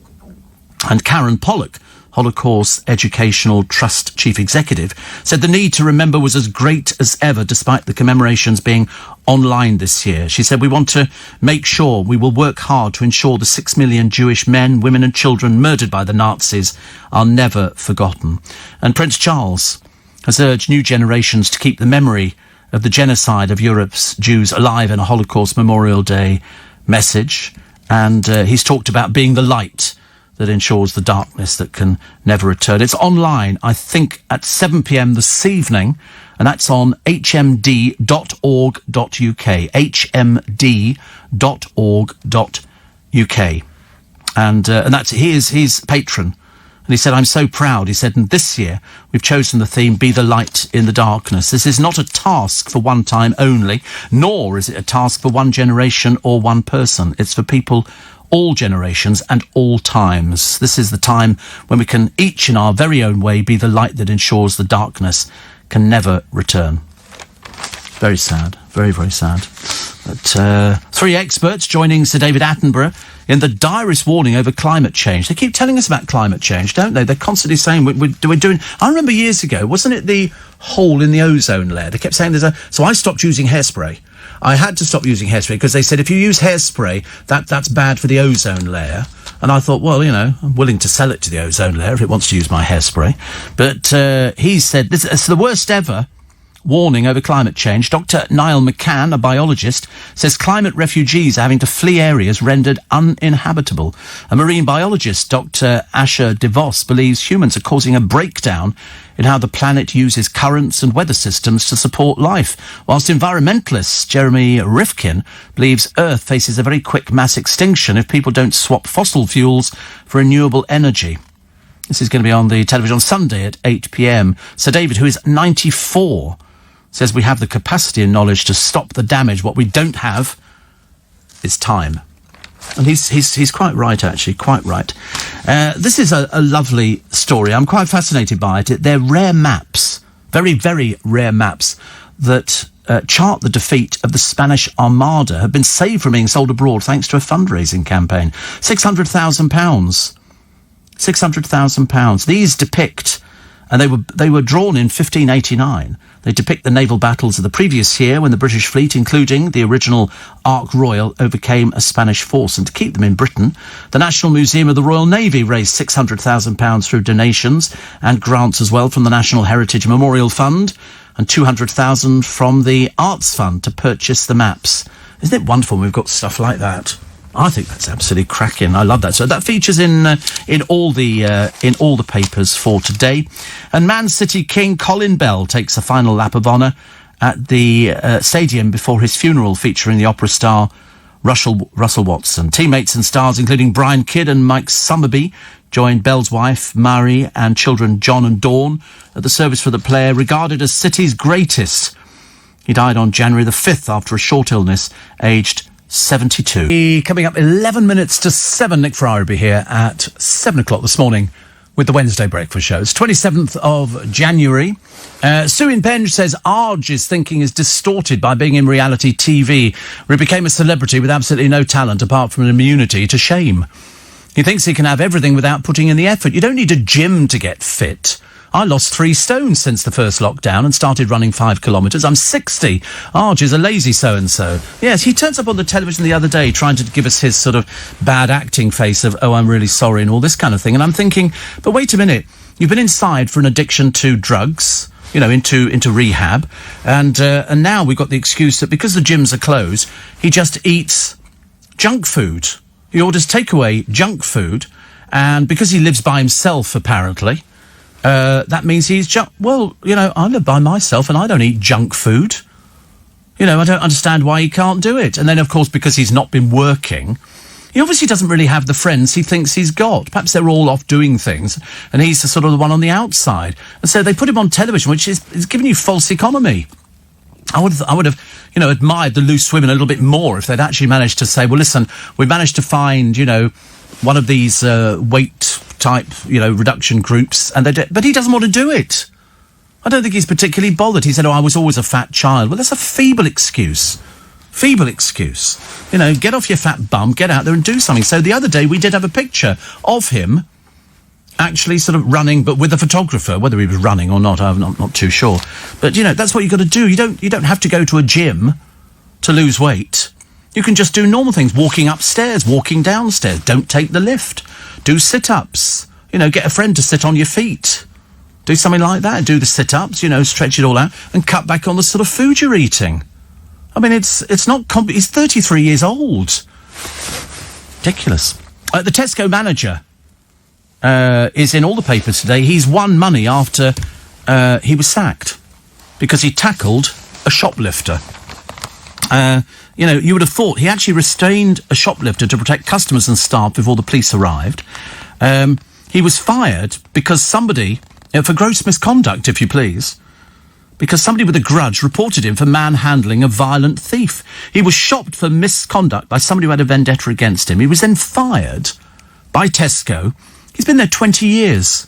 And Karen Pollock, Holocaust Educational Trust Chief Executive, said the need to remember was as great as ever despite the commemorations being online this year. She said, we want to make sure we will work hard to ensure the 6 million Jewish men, women and children murdered by the Nazis are never forgotten. And Prince Charles has urged new generations to keep the memory of the genocide of Europe's Jews alive in a Holocaust Memorial Day message. And he's talked about being the light that ensures the darkness that can never return. It's online, I think, at 7 p.m. this evening, and that's on hmd.org.uk, hmd.org.uk. And that's his patron. And he said, I'm so proud. He said, and this year we've chosen the theme, Be the Light in the Darkness. This is not a task for one time only, nor is it a task for one generation or one person. It's for people, all generations and all times. This is the time when we can each in our very own way be the light that ensures the darkness can never return. Very sad. Very, very sad. But 3 experts joining Sir David Attenborough in the direst warning over climate change. They keep telling us about climate change, don't they? They're constantly saying we're doing... I remember years ago, wasn't it the hole in the ozone layer? They kept saying So I stopped using hairspray. I had to stop using hairspray because they said if you use hairspray, that's bad for the ozone layer. And I thought, well, you know, I'm willing to sell it to the ozone layer if it wants to use my hairspray. But he said, it's the worst ever warning over climate change. Dr. Niall McCann, a biologist, says climate refugees are having to flee areas rendered uninhabitable. A marine biologist, Dr. Asher DeVos, believes humans are causing a breakdown in how the planet uses currents and weather systems to support life, whilst environmentalist Jeremy Rifkin believes Earth faces a very quick mass extinction if people don't swap fossil fuels for renewable energy. This is going to be on the television on Sunday at 8 p.m. Sir David, who is 94, says we have the capacity and knowledge to stop the damage. What we don't have is time. And he's quite right, actually, quite right. This is a lovely story. I'm quite fascinated by it. They're rare maps, very, very rare maps that chart the defeat of the Spanish Armada, have been saved from being sold abroad thanks to a fundraising campaign. £600,000. £600,000. These depict, and they were drawn in 1589. They depict the naval battles of the previous year when the British fleet, including the original Ark Royal, overcame a Spanish force. And to keep them in Britain, the National Museum of the Royal Navy raised £600,000 through donations and grants as well from the National Heritage Memorial Fund, and $200,000 from the Arts Fund to purchase the maps. Isn't it wonderful when we've got stuff like that? I think that's absolutely cracking. I love that. So that features in all the papers for today. And Man City king Colin Bell takes a final lap of honour at the stadium before his funeral, featuring the opera star Russell Watson. Teammates and stars including Brian Kidd and Mike Summerby joined Bell's wife Mary and children John and Dawn at the service for the player, regarded as City's greatest. He died on January the 5th after a short illness, aged 72. Coming up 11 minutes to 7, Nick Ferrari will be here at 7 o'clock this morning with the Wednesday Breakfast Show. It's 27th of January. Sue in Penge says Arge's thinking is distorted by being in reality TV, where he became a celebrity with absolutely no talent apart from an immunity to shame. He thinks he can have everything without putting in the effort. You don't need a gym to get fit. I lost 3 stones since the first lockdown and started running 5 kilometres. I'm 60. Arge is a lazy so-and-so. Yes, he turns up on the television the other day trying to give us his sort of bad acting face of, oh, I'm really sorry and all this kind of thing. And I'm thinking, but wait a minute. You've been inside for an addiction to drugs, into rehab. And now we've got the excuse that because the gyms are closed, he just eats junk food. He orders takeaway junk food. And because he lives by himself, apparently, that means he's I live by myself and I don't eat junk food. I don't understand why he can't do it. And then, of course, because he's not been working, he obviously doesn't really have the friends he thinks he's got. Perhaps they're all off doing things and he's the sort of the one on the outside. And so they put him on television, which is giving you false economy. I would have, admired the loose women a little bit more if they'd actually managed to say, well, listen, we managed to find, one of these weight type, reduction groups, but he doesn't want to do it. I don't think he's particularly bothered. He said, I was always a fat child. Well, that's a feeble excuse. Feeble excuse. Get off your fat bum, get out there and do something. So the other day we did have a picture of him actually sort of running, but with a photographer. Whether he was running or not, I'm not too sure. But, that's what you've got to do. You don't have to go to a gym to lose weight. You can just do normal things, walking upstairs, walking downstairs. Don't take the lift. Do sit-ups. Get a friend to sit on your feet. Do something like that. Do the sit-ups, stretch it all out and cut back on the sort of food you're eating. I mean, it's not... He's 33 years old. Ridiculous. The Tesco manager is in all the papers today. He's won money after he was sacked because he tackled a shoplifter. You would have thought he actually restrained a shoplifter to protect customers and staff before the police arrived. He was fired because somebody, for gross misconduct, if you please, because somebody with a grudge reported him for manhandling a violent thief. He was shopped for misconduct by somebody who had a vendetta against him. He was then fired by Tesco. He's been there 20 years.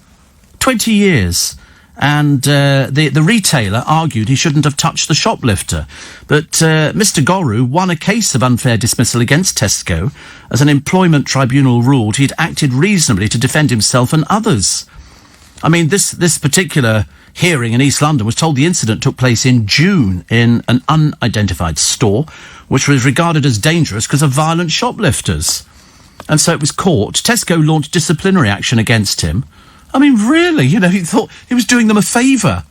20 years. And the retailer argued he shouldn't have touched the shoplifter. But Mr. Goru won a case of unfair dismissal against Tesco as an employment tribunal ruled he'd acted reasonably to defend himself and others. I mean, this particular hearing in East London was told the incident took place in June in an unidentified store, which was regarded as dangerous because of violent shoplifters. And so it was caught. Tesco launched disciplinary action against him. I mean, really, he thought he was doing them a favour.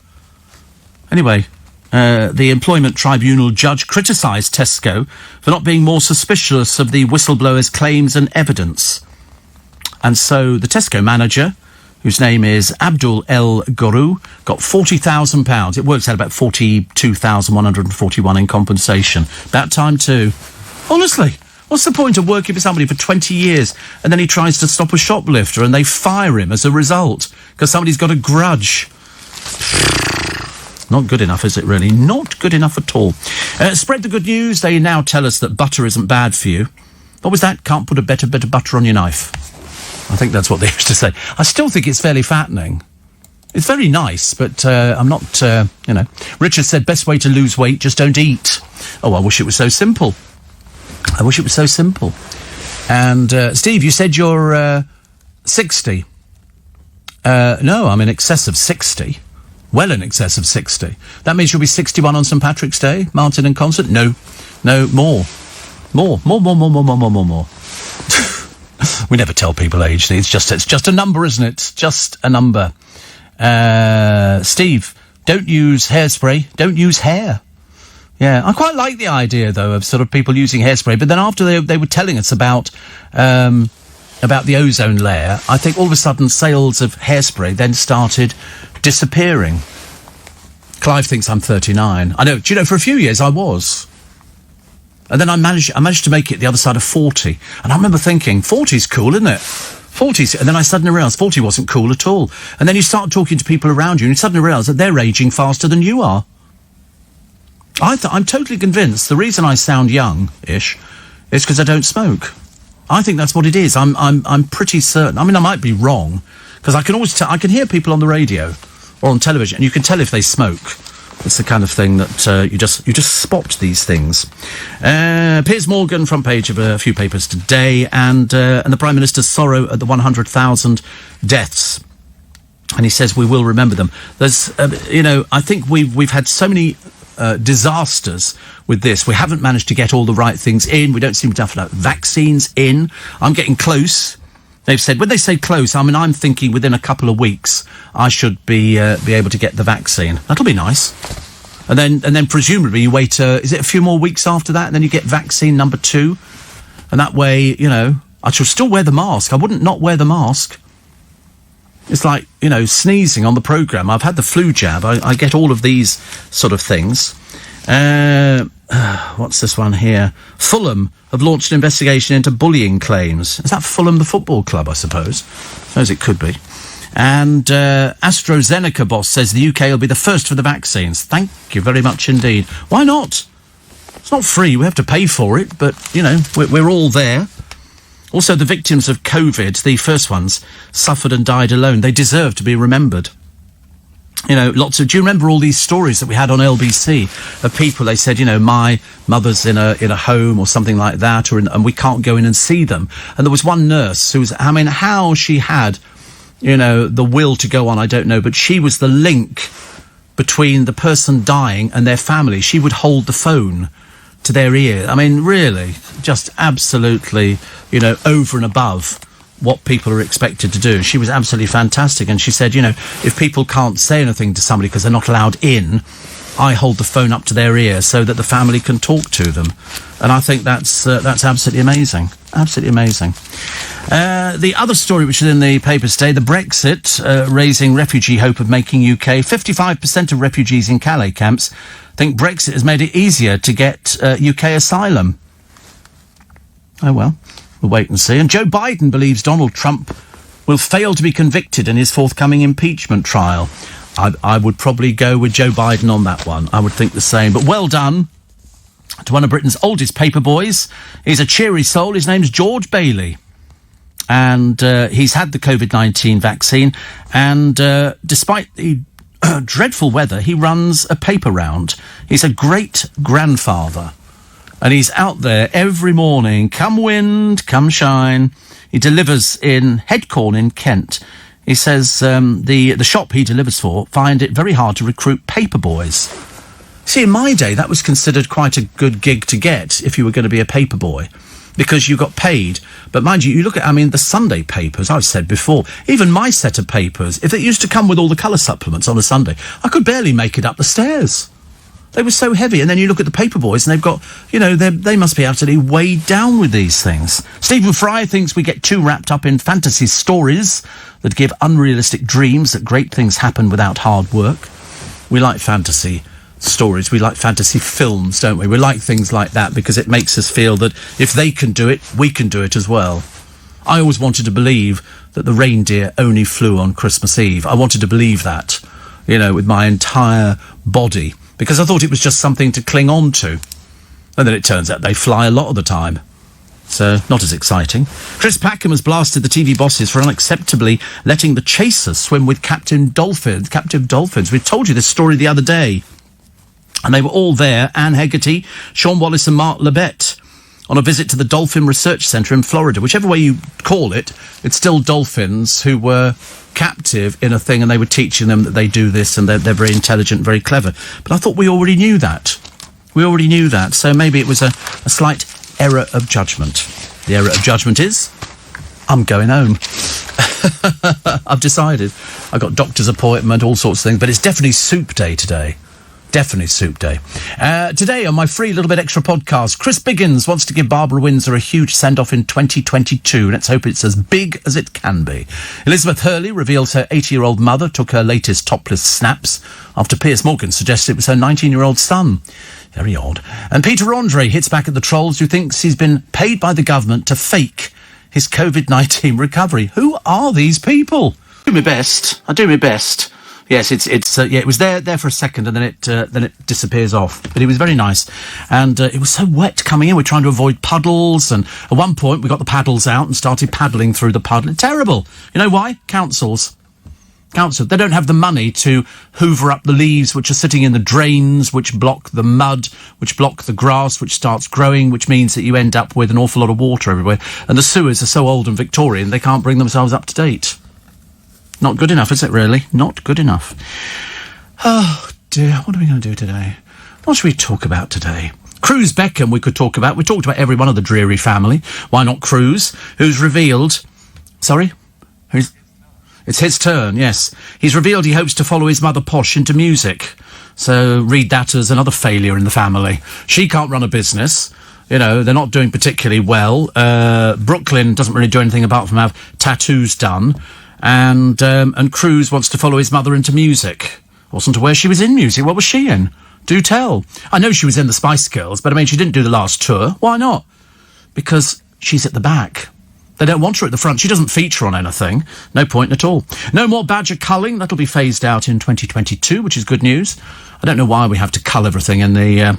Anyway, The Employment Tribunal judge criticised Tesco for not being more suspicious of the whistleblower's claims and evidence. And so the Tesco manager, whose name is Abdul El Gourou, got £40,000. It works out about 42,141 in compensation. About time too. Honestly, what's the point of working for somebody for 20 years and then he tries to stop a shoplifter and they fire him as a result because somebody's got a grudge? Not good enough, is it really? Not good enough at all. Spread the good news. They now tell us that butter isn't bad for you. What was that? Can't put a bit of butter on your knife. I think that's what they used to say. I still think it's fairly fattening. It's very nice, but I'm not, Richard said, best way to lose weight, just don't eat. Oh, I wish it was so simple. I wish it was so simple. And, Steve, you said you're 60. No, I'm in excess of 60. Well in excess of 60. That means you'll be 61 on St. Patrick's Day, Martin and concert? No, more. More. We never tell people age. It's just a number, isn't it? Just a number. Steve, don't use hairspray. Don't use hair. Yeah, I quite like the idea, though, of sort of people using hairspray. But then after they were telling us about the ozone layer, I think all of a sudden sales of hairspray then started disappearing. Clive thinks I'm 39. I know. Do you know, for a few years I was. And then I managed to make it the other side of 40. And I remember thinking, 40's cool, isn't it? 40's... And then I suddenly realised 40 wasn't cool at all. And then you start talking to people around you and you suddenly realise that they're aging faster than you are. I'm totally convinced the reason I sound young-ish is because I don't smoke. I think that's what it is. I'm pretty certain. I mean, I might be wrong, because I can always I can hear people on the radio or on television, and you can tell if they smoke. It's the kind of thing that you just spot these things. Piers Morgan, front page of a few papers today, and the Prime Minister's sorrow at the 100,000 deaths. And he says we will remember them. There's, I think we've had so many disasters with this. We haven't managed to get all the right things in. We don't seem to have enough vaccines in. I'm getting close. They've said, when they say close, I mean, I'm thinking within a couple of weeks I should be able to get the vaccine. That'll be nice. And then presumably you wait, is it a few more weeks after that, and then you get vaccine number 2? And that way, I shall still wear the mask. I wouldn't not wear the mask. It's like, sneezing on the programme. I've had the flu jab. I get all of these sort of things. What's this one here? Fulham have launched an investigation into bullying claims. Is that Fulham the football club, I suppose? I suppose it could be. And AstraZeneca boss says the UK will be the first for the vaccines. Thank you very much indeed. Why not? It's not free. We have to pay for it, but, we're all there. Also, the victims of COVID, the first ones, suffered and died alone. They deserve to be remembered. Do you remember all these stories that we had on LBC of people, they said, my mother's in a home or something like that, and we can't go in and see them. And there was one nurse who was, how she had, the will to go on, I don't know, but she was the link between the person dying and their family. She would hold the phone to their ear. I mean, really, just absolutely, over and above what people are expected to do. She was absolutely fantastic. And she said, if people can't say anything to somebody because they're not allowed in, I hold the phone up to their ear so that the family can talk to them. And I think that's absolutely amazing. Absolutely amazing. The other story which is in the papers today, the Brexit, raising refugee hope of making UK. 55% of refugees in Calais camps think Brexit has made it easier to get UK asylum. Oh, well, we'll wait and see. And Joe Biden believes Donald Trump will fail to be convicted in his forthcoming impeachment trial. I would probably go with Joe Biden on that one. I would think the same. But well done to one of Britain's oldest paper boys. He's a cheery soul. His name's George Bailey. And he's had the COVID-19 vaccine. And despite the dreadful weather, he runs a paper round. He's a great-grandfather. And he's out there every morning, come wind, come shine. He delivers in Headcorn in Kent. He says the shop he delivers for find it very hard to recruit paper boys. See, in my day, that was considered quite a good gig to get if you were going to be a paper boy, because you got paid. But mind you, you look at, the Sunday papers, I've said before, even my set of papers, if it used to come with all the colour supplements on a Sunday, I could barely make it up the stairs. They were so heavy. And then you look at the paper boys and they've got, you know, they must be absolutely weighed down with these things. Stephen Fry thinks we get too wrapped up in fantasy stories that give unrealistic dreams that great things happen without hard work. We like fantasy stories. We like fantasy films, don't we? We like things like that because it makes us feel that if they can do it, we can do it as well. I always wanted to believe that the reindeer only flew on Christmas Eve. I wanted to believe that, you know, with my entire body, because I thought it was just something to cling on to. And then it turns out they fly a lot of the time. So, not as exciting. Chris Packham has blasted the TV bosses for unacceptably letting the Chasers swim with captive dolphins. We told you this story the other day. And they were all there, Anne Hegarty, Sean Wallace and Mark Labette, on a visit to the Dolphin Research Centre in Florida. Whichever way you call it, it's still dolphins who were captive in a thing, and they were teaching them that they do this and they're very intelligent, very clever. But I thought we already knew that. So maybe it was a slight error of judgment. The error of judgment is, I'm going home. I've decided. I got doctor's appointment, all sorts of things, but it's definitely soup day today. Definitely soup day. Today on my free little bit extra podcast, Chris Biggins wants to give Barbara Windsor a huge send-off in 2022. Let's hope it's as big as it can be. Elizabeth Hurley reveals her 80-year-old mother took her latest topless snaps after Piers Morgan suggested it was her 19-year-old son. Very odd. And Peter Andre hits back at the trolls who thinks he's been paid by the government to fake his COVID-19 recovery. Who are these people? I do my best. Yes, it was there for a second, and then it disappears off. But it was very nice, and it was so wet coming in. We're trying to avoid puddles, and at one point we got the paddles out and started paddling through the puddle. Terrible. You know why? Councils. They don't have the money to hoover up the leaves which are sitting in the drains, which block the mud, which block the grass, which starts growing, which means that you end up with an awful lot of water everywhere. And the sewers are so old and Victorian, they can't bring themselves up to date. Not good enough, is it, really? Not good enough. Oh, dear. What are we going to do today? What should we talk about today? Cruz Beckham we could talk about. We talked about every one of the Dreary family. Why not Cruz, who's revealed... Sorry? It's his turn, yes. He's revealed he hopes to follow his mother Posh into music. So read that as another failure in the family. She can't run a business. You know, they're not doing particularly well. Brooklyn doesn't really do anything apart from have tattoos done. And Cruz wants to follow his mother into music. Wasn't aware she was in music. What was she in? Do tell. I know she was in the Spice Girls, but I mean, she didn't do the last tour. Why not? Because she's at the back. They don't want her at the front. She doesn't feature on anything. No point at all. No more badger culling. That'll be phased out in 2022, which is good news. I don't know why we have to cull everything in the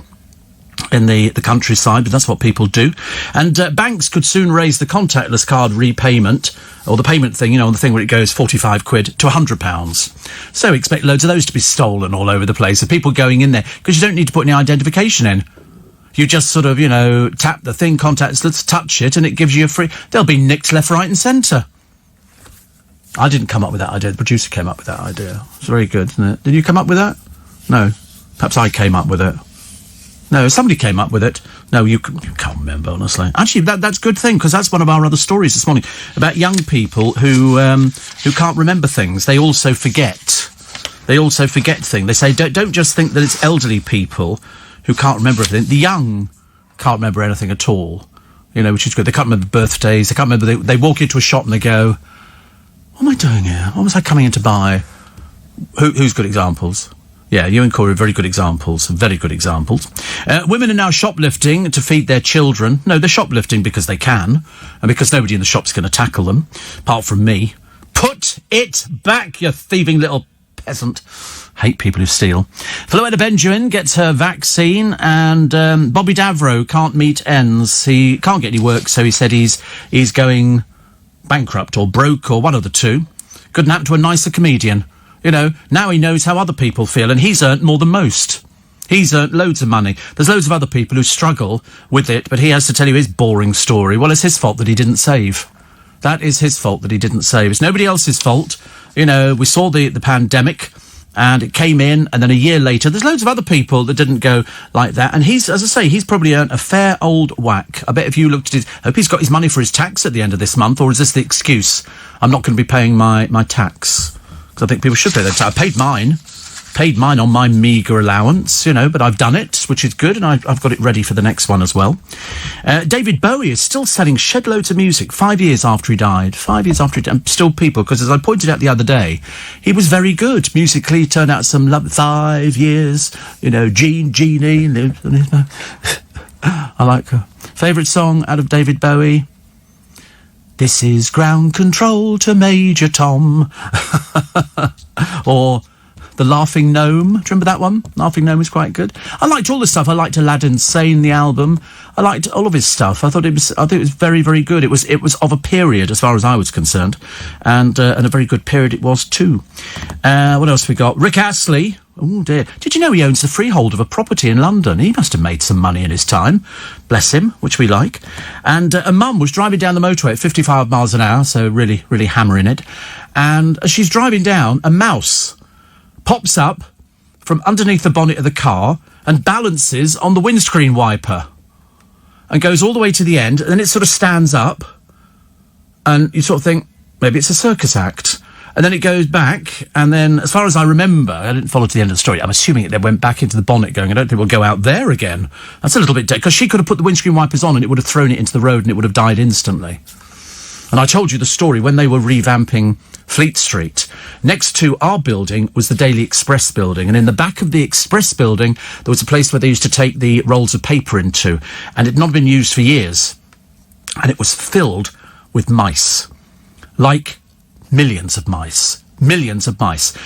countryside, but that's what people do. And banks could soon raise the contactless card repayment, or the payment thing, you know, the thing where it goes 45 quid to £100. So expect loads of those to be stolen all over the place, of people going in there, because you don't need to put any identification in. You just sort of, you know, tap the thing, contactless, touch it, and it gives you a free... They'll be nicked left, right and centre. I didn't come up with that idea. The producer came up with that idea. It's very good, isn't it? Did you come up with that? No. Perhaps I came up with it. No, somebody came up with it. No, you can't remember, honestly. Actually, that's a good thing, because that's one of our other stories this morning, about young people who can't remember things. They also forget. Things. They say, don't just think that it's elderly people who can't remember everything. The young can't remember anything at all, you know, which is good. They can't remember birthdays. They can't remember... They walk into a shop and they go, what am I doing here? What was I coming in to buy? Who's good examples? Yeah, you and Corey are very good examples. Very good examples. Women are now shoplifting to feed their children. No, they're shoplifting because they can, and because nobody in the shop's going to tackle them, apart from me. Put it back, you thieving little peasant. Hate people who steal. Floetta Benjamin gets her vaccine, and Bobby Davro can't meet ends. He can't get any work, so he said he's going bankrupt or broke or one of the two. Couldn't happen to a nicer comedian. You know, now he knows how other people feel, and he's earned more than most. He's earned loads of money. There's loads of other people who struggle with it, but he has to tell you his boring story. Well, it's his fault that he didn't save. That is his fault that he didn't save. It's nobody else's fault. You know, we saw the pandemic, and it came in, and then a year later, there's loads of other people that didn't go like that. And he's, as I say, he's probably earned a fair old whack. I bet if you looked at his... I hope he's got his money for his tax at the end of this month, or is this the excuse? I'm not going to be paying my tax. Because I think people should pay their tax. I paid mine. Paid mine on my meagre allowance, but I've done it, which is good, and I've got it ready for the next one as well. David Bowie is still selling shed loads of music 5 years after he died. 5 years after he died. Still people, because as I pointed out the other day, he was very good. Musically, he turned out some 5 years, Jeannie. I like her. Favourite song out of David Bowie? This is Ground Control to Major Tom. Or The Laughing Gnome. Do you remember that one? Laughing Gnome was quite good. I liked all the stuff. I liked Aladdin Sane, the album. I liked all of his stuff. I thought it was very, very good. It was of a period, as far as I was concerned, and a very good period it was too. What else have we got? Rick Astley. Oh dear. Did you know he owns the freehold of a property in London? He must have made some money in his time. Bless him, which we like. And a mum was driving down the motorway at 55 miles an hour, so really, really hammering it. And as she's driving down, a mouse pops up from underneath the bonnet of the car and balances on the windscreen wiper and goes all the way to the end, and then it sort of stands up, and you sort of think, maybe it's a circus act. And then it goes back, and then, as far as I remember, I didn't follow to the end of the story, I'm assuming it then went back into the bonnet going, I don't think we'll go out there again. That's a little bit... because she could have put the windscreen wipers on and it would have thrown it into the road and it would have died instantly. And I told you the story when they were revamping Fleet Street. Next to our building was the Daily Express building, and in the back of the Express building there was a place where they used to take the rolls of paper into, and it had not been used for years. And it was filled with mice. Like... millions of mice.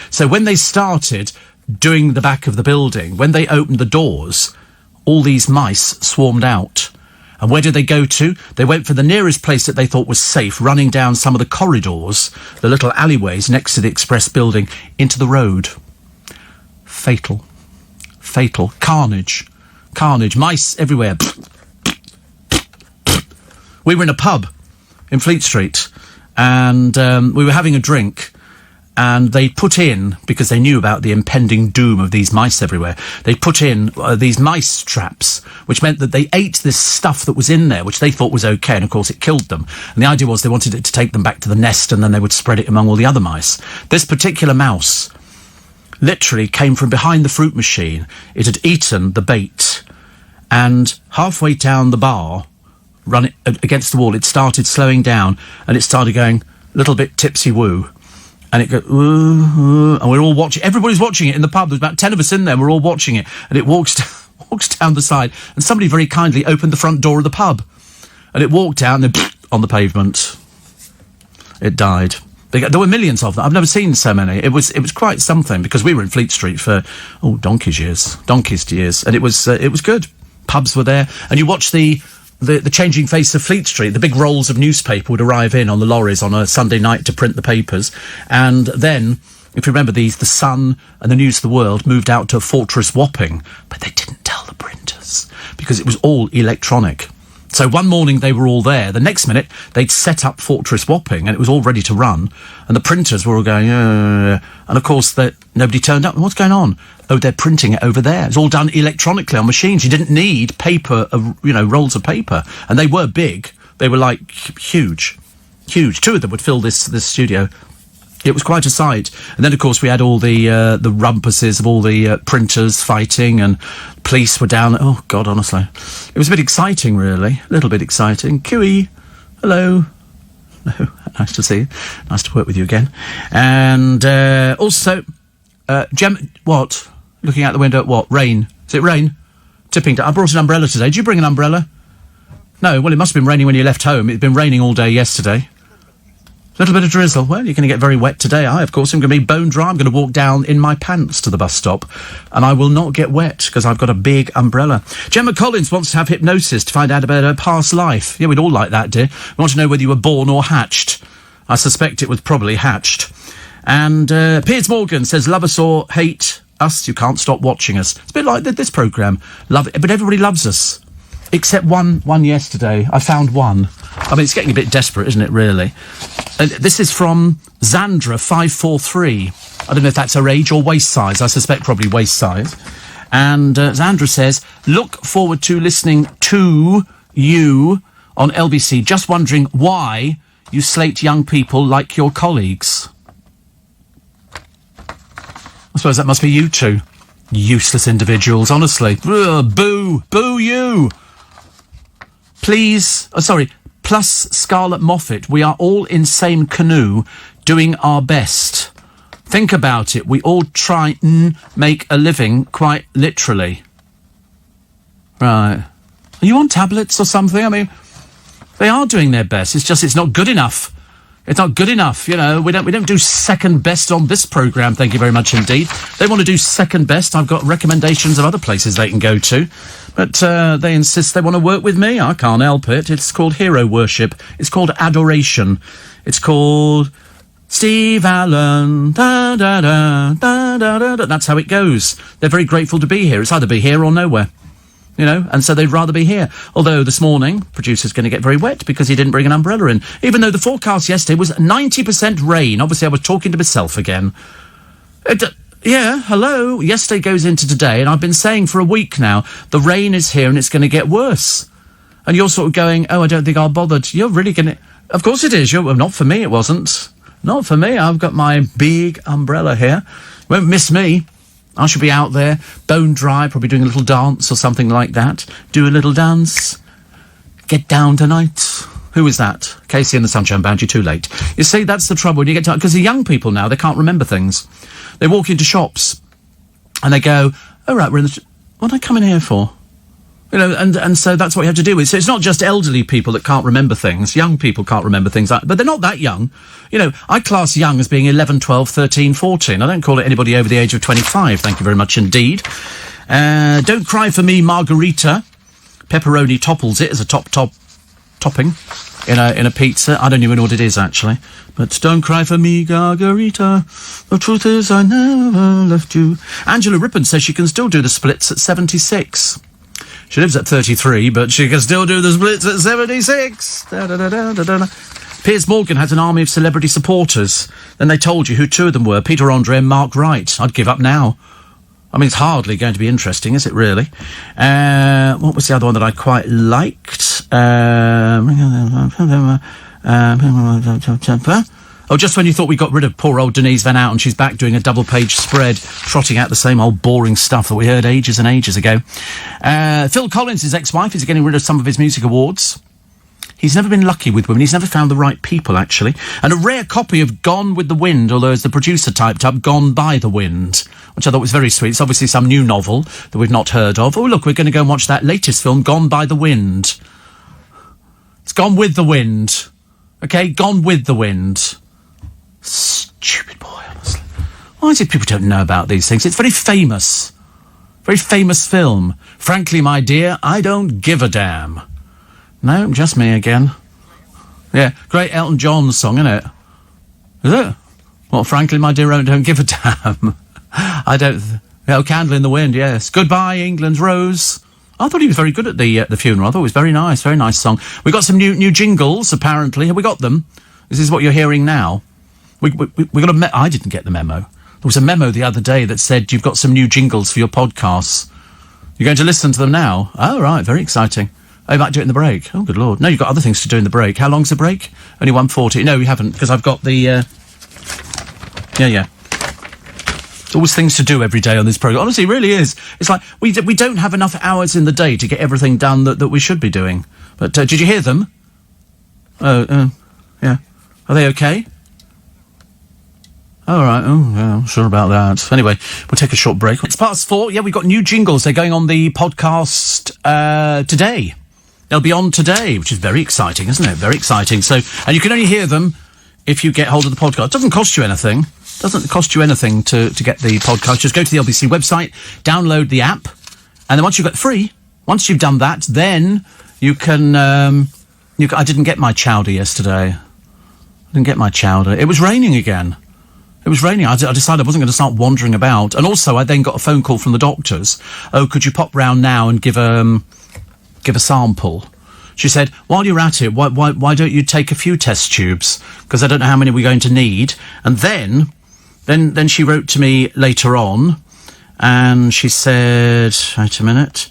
So when they started doing the back of the building, when they opened the doors, all these mice swarmed out. And where did they go to? They went for the nearest place that they thought was safe, running down some of the corridors, the little alleyways next to the Express building, into the road. Fatal. Carnage. Mice everywhere. We were in a pub in Fleet Street, and we were having a drink, and they put in, because they knew about the impending doom of these mice everywhere, they put in these mice traps, which meant that they ate this stuff that was in there, which they thought was okay, and of course it killed them. And the idea was they wanted it to take them back to the nest, and then they would spread it among all the other mice. This particular mouse literally came from behind the fruit machine. It had eaten the bait, and halfway down the bar, run it against the wall, it started slowing down, and it started going a little bit tipsy-woo, and it goes, and we're all watching, everybody's watching it in the pub, there's about 10 of us in there, we're all watching it, and it walks down the side, and somebody very kindly opened the front door of the pub, and it walked down, and then on the pavement, it died. There were millions of them. I've never seen so many. It was quite something, because we were in Fleet Street for, donkey's years, and it was good. Pubs were there, and you watch the changing face of Fleet Street. The big rolls of newspaper would arrive in on the lorries on a Sunday night to print the papers. And then, if you remember, the Sun and the News of the World moved out to Fortress Wapping, but they didn't tell the printers because it was all electronic. So one morning they were all there. The next minute they'd set up Fortress Wapping and it was all ready to run. And the printers were all going, and of course nobody turned up. What's going on? Oh, they're printing it over there. It's all done electronically on machines. You didn't need paper, rolls of paper. And they were big. They were like huge. Two of them would fill this studio. It was quite a sight. And then, of course, we had all the rumpuses of all the printers fighting, and police were down. Oh, God, honestly. It was a bit exciting, really. A little bit exciting. QE, hello. No, nice to see you. Nice to work with you again. And also, Gem, what? Looking out the window at what? Rain. Is it rain? Tipping down. I brought an umbrella today. Did you bring an umbrella? No, well, it must have been raining when you left home. It's been raining all day yesterday. A little bit of drizzle. Well, you're going to get very wet today. I, of course, am going to be bone dry. I'm going to walk down in my pants to the bus stop, and I will not get wet because I've got a big umbrella. Gemma Collins wants to have hypnosis to find out about her past life. Yeah, we'd all like that, dear. We want to know whether you were born or hatched. I suspect it was probably hatched. And Piers Morgan says, love us or hate us, you can't stop watching us. It's a bit like this programme. Love it, but everybody loves us. Except one yesterday. I found one. I mean, it's getting a bit desperate, isn't it, really? This is from Zandra543. I don't know if that's her age or waist size. I suspect probably waist size. And Zandra says, look forward to listening to you on LBC. Just wondering why you slate young people like your colleagues. I suppose that must be you two. Useless individuals, honestly. Ugh, boo! Boo you! Please... plus Scarlett Moffat, we are all in same canoe, doing our best. Think about it. We all try and make a living, quite literally. Right. Are you on tablets or something? I mean, they are doing their best. It's just, it's not good enough. It's not good enough, you know. We don't do second best on this programme, thank you very much indeed. They want to do second best. I've got recommendations of other places they can go to. But they insist they want to work with me. I can't help it. It's called hero worship. It's called adoration. It's called Steve Allen. Da, da, da, da, da, da, da. That's how it goes. They're very grateful to be here. It's either be here or nowhere. You know, and so they'd rather be here. Although this morning, producer's going to get very wet because he didn't bring an umbrella in. Even though the forecast yesterday was 90% rain. Obviously, I was talking to myself again. Yeah, hello. Yesterday goes into today, and I've been saying for a week now, the rain is here and it's going to get worse. And you're sort of going, oh, I don't think I'll bother. You're really going to... Of course it is. Well, not for me, it wasn't. Not for me. I've got my big umbrella here. Won't miss me. I shall be out there, bone dry, probably doing a little dance or something like that. Do a little dance. Get down tonight. Who is that? Casey and the Sunshine Band, you're too late. You see, that's the trouble when you get to... Because the young people now, they can't remember things. They walk into shops and they go, oh, right, we're in the... What am I coming here for? You know, and so that's what you have to do with. So it's not just elderly people that can't remember things. Young people can't remember things. But they're not that young. You know, I class young as being 11, 12, 13, 14. I don't call it anybody over the age of 25. Thank you very much indeed. Don't cry for me, Margarita. Pepperoni topples it as a topping in a pizza. I don't even know what it is, actually. But don't cry for me, Margarita. The truth is I never left you. Angela Rippon says she can still do the splits at 76. She lives at 33, but she can still do the splits at 76. Piers Morgan has an army of celebrity supporters. Then they told you who two of them were, Peter Andre and Mark Wright. I'd give up now. I mean, it's hardly going to be interesting, is it really? What was the other one that I quite liked? Oh, just when you thought we got rid of poor old Denise Van Outen, she's back doing a double-page spread, trotting out the same old boring stuff that we heard ages and ages ago. Phil Collins, his ex-wife, is getting rid of some of his music awards. He's never been lucky with women. He's never found the right people, actually. And a rare copy of Gone with the Wind, although as the producer typed up, Gone by the Wind, which I thought was very sweet. It's obviously some new novel that we've not heard of. Oh, look, we're going to go and watch that latest film, Gone by the Wind. It's Gone with the Wind. Okay, Gone with the Wind. Stupid boy, honestly. Why is it people don't know about these things? It's very famous. Very famous film. Frankly, my dear, I don't give a damn. No, just me again. Yeah, great Elton John song, isn't it? Is it? Well, frankly, my dear, I don't give a damn. I don't... Oh, Candle in the Wind, yes. Goodbye, England's Rose. I thought he was very good at the funeral. I thought it was very nice song. We got some new jingles, apparently. Have we got them? This is what you're hearing now. We got a I didn't get the memo. There was a memo the other day that said you've got some new jingles for your podcasts. You're going to listen to them now? Oh, right, very exciting. Oh, you might do it in the break. Oh, good Lord. No, you've got other things to do in the break. How long's the break? Only 1:40. No, you haven't, because I've got the... Yeah. There's always things to do every day on this programme. Honestly, it really is. It's like, we don't have enough hours in the day to get everything done that we should be doing. But did you hear them? Yeah. Are they okay? All right. Oh, yeah, I'm sure about that. Anyway, we'll take a short break. It's 4:00. Yeah, we've got new jingles. They're going on the podcast today. They'll be on today, which is very exciting, isn't it? Very exciting. So, and you can only hear them if you get hold of the podcast. It doesn't cost you anything. It doesn't cost you anything to get the podcast. Just go to the LBC website, download the app, and then once you've done that, then you can... I didn't get my chowder yesterday. It was raining again. It was raining. I decided I wasn't going to start wandering about. And also, I then got a phone call from the doctors. Oh, could you pop round now and give a sample? She said, while you're at it, why don't you take a few test tubes? Because I don't know how many we're going to need. And then she wrote to me later on, and she said, wait a minute.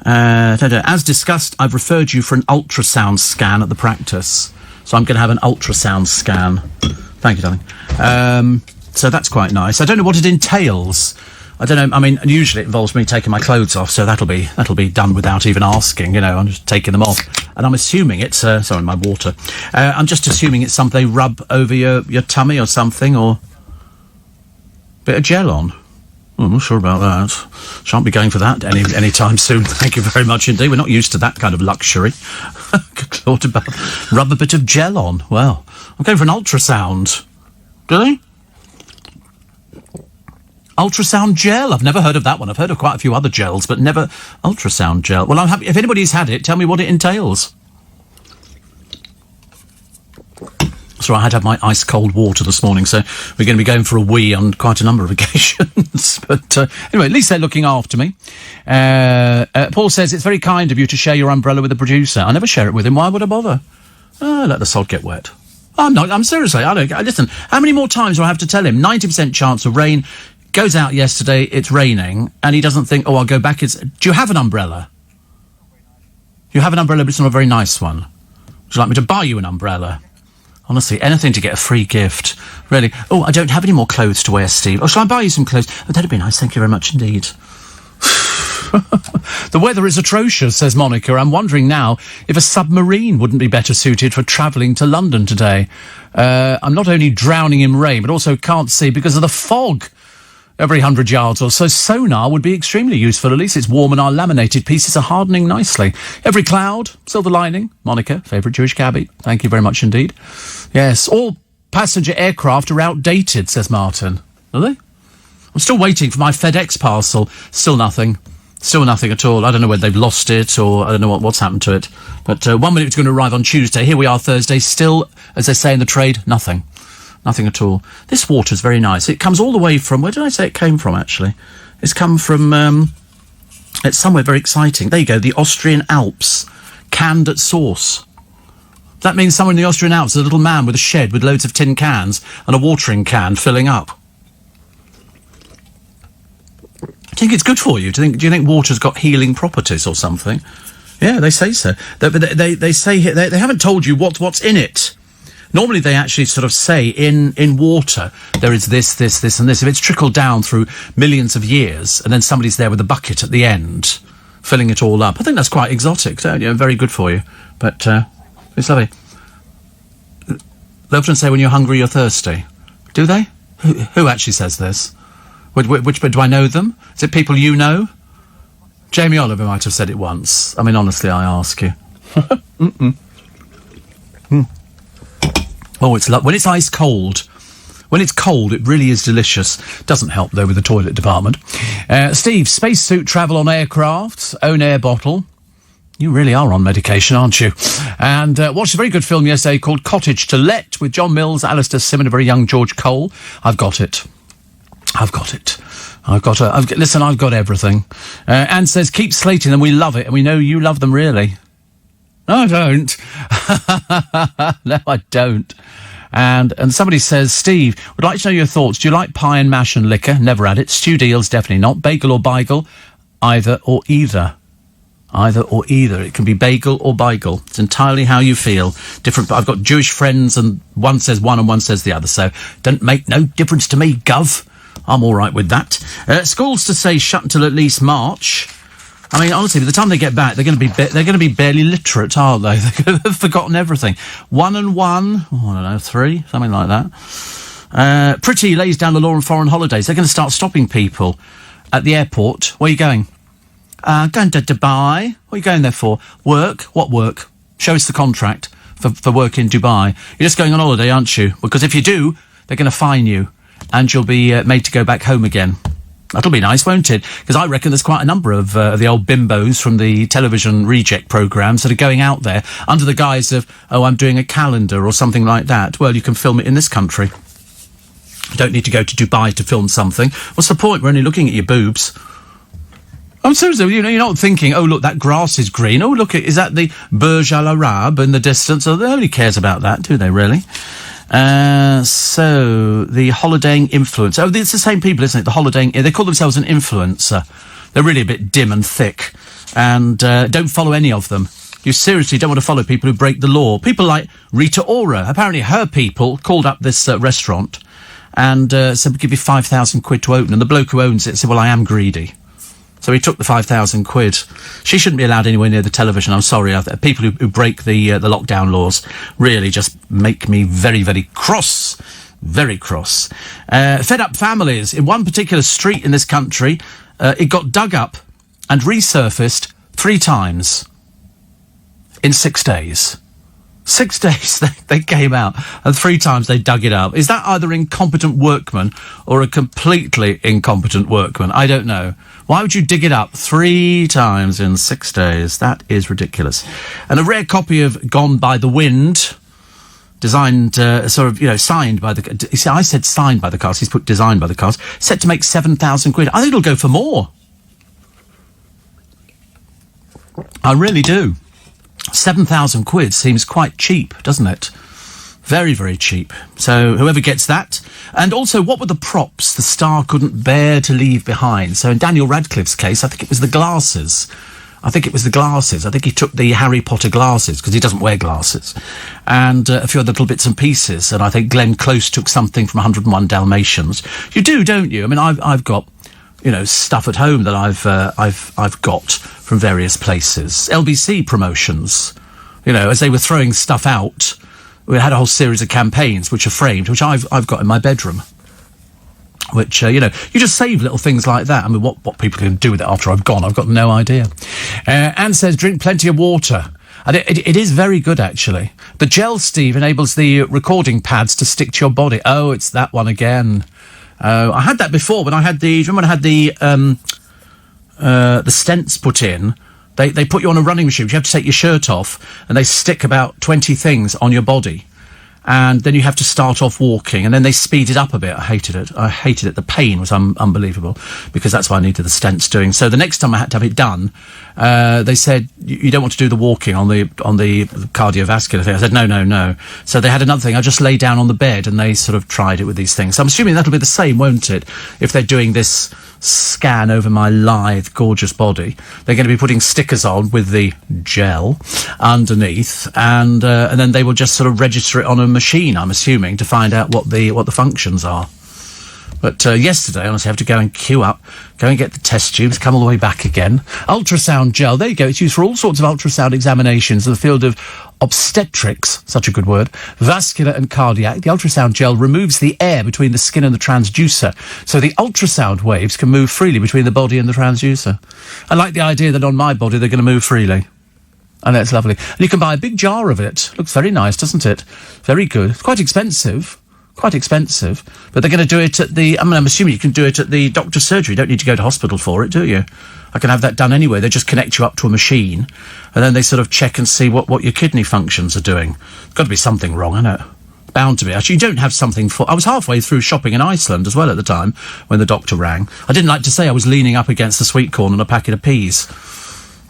As discussed, I've referred you for an ultrasound scan at the practice. So I'm going to have an ultrasound scan. Thank you, darling. So that's quite nice. I don't know what it entails. I don't know. I mean, usually it involves me taking my clothes off, so that'll be done without even asking. You know, I'm just taking them off, and I'm assuming it's sorry, my water. I'm just assuming it's something they rub over your tummy or something, or bit of gel on. Oh, I'm not sure about that. Shan't be going for that any time soon. Thank you very much indeed. We're not used to that kind of luxury. Good Lord, about rub a bit of gel on. Well, I'm going for an ultrasound. Do they? Ultrasound gel. I've never heard of that one. I've heard of quite a few other gels, but never ultrasound gel. Well, I'm happy. If anybody's had it, tell me what it entails. So I had to have my ice cold water this morning, so we're going to be going for a wee on quite a number of occasions. But anyway, at least they're looking after me. Paul says, it's very kind of you to share your umbrella with the producer. I never share it with him. Why would I bother? Let the sod get wet. I'm seriously, listen, how many more times do I have to tell him? 90% chance of rain. Goes out yesterday, it's raining, and he doesn't think, I'll go back. Do you have an umbrella? You have an umbrella, but it's not a very nice one. Would you like me to buy you an umbrella? Honestly, anything to get a free gift. Really. Oh, I don't have any more clothes to wear, Steve. Oh, shall I buy you some clothes? Oh, that'd be nice. Thank you very much indeed. The weather is atrocious, says Monica. I'm wondering now if a submarine wouldn't be better suited for travelling to London today. I'm not only drowning in rain, but also can't see because of the fog. Every 100 yards or so, sonar would be extremely useful. At least it's warm and our laminated pieces are hardening nicely. Every cloud, silver lining. Monica, favourite Jewish cabbie. Thank you very much indeed. Yes, all passenger aircraft are outdated, says Martin. Are they? I'm still waiting for my FedEx parcel. Still nothing. Still nothing at all. I don't know whether they've lost it or I don't know what's happened to it. But 1 minute it's going to arrive on Tuesday. Here we are Thursday. Still, as they say in the trade, nothing. Nothing at all. This water's very nice. It comes all the way from... Where did I say it came from, actually? It's come from... it's somewhere very exciting. There you go, the Austrian Alps. Canned at source. That means somewhere in the Austrian Alps, there's a little man with a shed with loads of tin cans and a watering can filling up. I think it's good for you. Do you think water's got healing properties or something? Yeah, they say so. They say... They haven't told you what's in it. Normally they actually sort of say in water there is this, and this. If it's trickled down through millions of years and then somebody's there with a bucket at the end filling it all up, I think that's quite exotic. So, very good for you. But it's lovely. They often say when you're hungry you're thirsty. Do they? Who actually says this? Which do I know them? Is it people you know? Jamie Oliver might have said it once. I mean, honestly, I ask you. Oh, it's when it's ice cold. When it's cold, it really is delicious. Doesn't help, though, with the toilet department. Steve, spacesuit travel on aircraft, own air bottle. You really are on medication, aren't you? And watched a very good film yesterday called Cottage to Let with John Mills, Alistair Sim and a very young George Cole. I've got it. Listen, I've got everything. Anne says, keep slating them, we love it, and we know you love them really. No, I don't. No, I don't. And somebody says, Steve, would like to know your thoughts. Do you like pie and mash and liquor? Never had it. Stew deals, definitely not. Bagel or beigel? Either or either. Either or either. It can be bagel or beigel. It's entirely how you feel. Different. I've got Jewish friends and one says one and one says the other. So don't make no difference to me, gov. I'm all right with that. Schools to say shut until at least March. I mean, honestly, by the time they get back, they're going to be barely literate, aren't they? They've forgotten everything. 1 and 1, I don't know, 3, something like that. Pretty lays down the law on foreign holidays. They're going to start stopping people at the airport. Where are you going? Going to Dubai. What are you going there for? Work? What work? Show us the contract for work in Dubai. You're just going on holiday, aren't you? Because if you do, they're going to fine you, and you'll be made to go back home again. That'll be nice, won't it? Because I reckon there's quite a number of the old bimbos from the television reject programmes that are going out there under the guise of, I'm doing a calendar or something like that. Well, you can film it in this country. You don't need to go to Dubai to film something. What's the point? We're only looking at your boobs. I'm seriously, you're not thinking, oh, look, that grass is green. Oh, look, is that the Burj Al Arab in the distance? Oh, nobody cares about that, do they, really? So, the holidaying influencer. Oh, it's the same people, isn't it? The holidaying... They call themselves an influencer. They're really a bit dim and thick. And don't follow any of them. You seriously don't want to follow people who break the law. People like Rita Ora. Apparently her people called up this restaurant and said, we'll give you 5,000 quid to open. And the bloke who owns it said, well, I am greedy. So he took the 5,000 quid. She shouldn't be allowed anywhere near the television. I'm sorry. People who break the lockdown laws really just make me very, very cross. Very cross. Fed up families. In one particular street in this country, it got dug up and resurfaced 3 times in 6 days. 6 days they came out, and 3 times they dug it up. Is that either incompetent workman or a completely incompetent workman? I don't know. Why would you dig it up 3 times in 6 days? That is ridiculous. And a rare copy of Gone by the Wind, designed, signed by the... You see, I said signed by the cast. He's put designed by the cast. Set to make 7,000 quid. I think it'll go for more. I really do. 7,000 quid seems quite cheap, doesn't it? Very, very cheap. So whoever gets that. And also, what were the props the star couldn't bear to leave behind? So in Daniel Radcliffe's case, I think it was the glasses. I think he took the Harry Potter glasses, because he doesn't wear glasses, and a few other little bits and pieces. And I think Glenn Close took something from 101 Dalmatians. You do, don't you? I mean, I've got, stuff at home that I've got from various places. LBC promotions, as they were throwing stuff out, we had a whole series of campaigns which are framed, which I've got in my bedroom. Which, you just save little things like that. I mean, what people can do with it after I've gone, I've got no idea. Anne says, drink plenty of water. And it is very good, actually. The gel, Steve, enables the recording pads to stick to your body. Oh, it's that one again. I had that before when I had the... Remember when I had the stents put in? They put you on a running machine, you have to take your shirt off, and they stick about 20 things on your body. And then you have to start off walking, and then they speed it up a bit. I hated it. The pain was unbelievable, because that's why I needed the stents doing. So the next time I had to have it done, they said, you don't want to do the walking on the cardiovascular thing. I said, no. So they had another thing. I just lay down on the bed, and they sort of tried it with these things. So I'm assuming that'll be the same, won't it? If they're doing this scan over my lithe, gorgeous body, they're going to be putting stickers on with the gel underneath, and then they will just sort of register it on a machine, I'm assuming, to find out what the functions are. But yesterday, honestly, I have to go and queue up, go and get the test tubes, come all the way back again. Ultrasound gel, there you go. It's used for all sorts of ultrasound examinations in the field of obstetrics, such a good word, vascular and cardiac. The ultrasound gel removes the air between the skin and the transducer, so the ultrasound waves can move freely between the body and the transducer. I like the idea that on my body they're going to move freely. And that's lovely. And you can buy a big jar of it. Looks very nice, doesn't it? Very good. It's quite expensive, but they're going to do it at I'm assuming you can do it at the doctor's surgery. You don't need to go to hospital for it, do you? I can have that done anyway. They just connect you up to a machine, and then they sort of check and see what your kidney functions are doing. There's got to be something wrong, isn't it? Bound to be. Actually, you don't have something I was halfway through shopping in Iceland as well at the time when the doctor rang. I didn't like to say I was leaning up against the sweet corn and a packet of peas.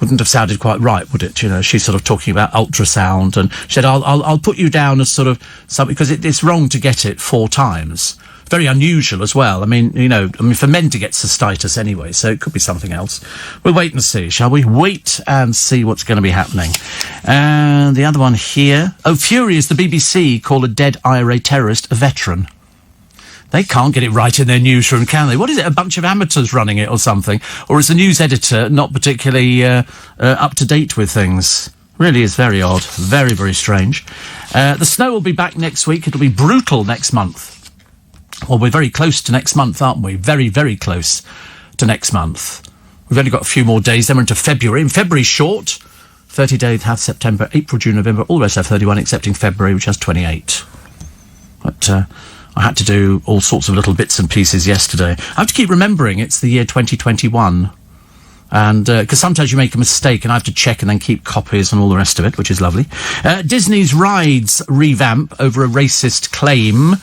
Wouldn't have sounded quite right, would it? She's sort of talking about ultrasound, and she said, I'll put you down as sort of something, because it's wrong to get it 4 times. Very unusual as well. I mean, for men to get cystitis anyway, so it could be something else. We'll wait and see, shall we? Wait and see what's going to be happening. And the other one here. Oh, furious, the BBC call a dead IRA terrorist a veteran. They can't get it right in their newsroom, can they? What is it, a bunch of amateurs running it or something? Or is the news editor not particularly up to date with things? Really is very odd. Very, very strange. The snow will be back next week. It'll be brutal next month. Well, we're very close to next month, aren't we? Very, very close to next month. We've only got a few more days, then we're into February. And February's short. 30 days have September, April, June, November. All the rest have 31, excepting February, which has 28. But I had to do all sorts of little bits and pieces yesterday. I have to keep remembering it's the year 2021. And because sometimes you make a mistake and I have to check and then keep copies and all the rest of it, which is lovely. Disney's rides revamp over a racist claim.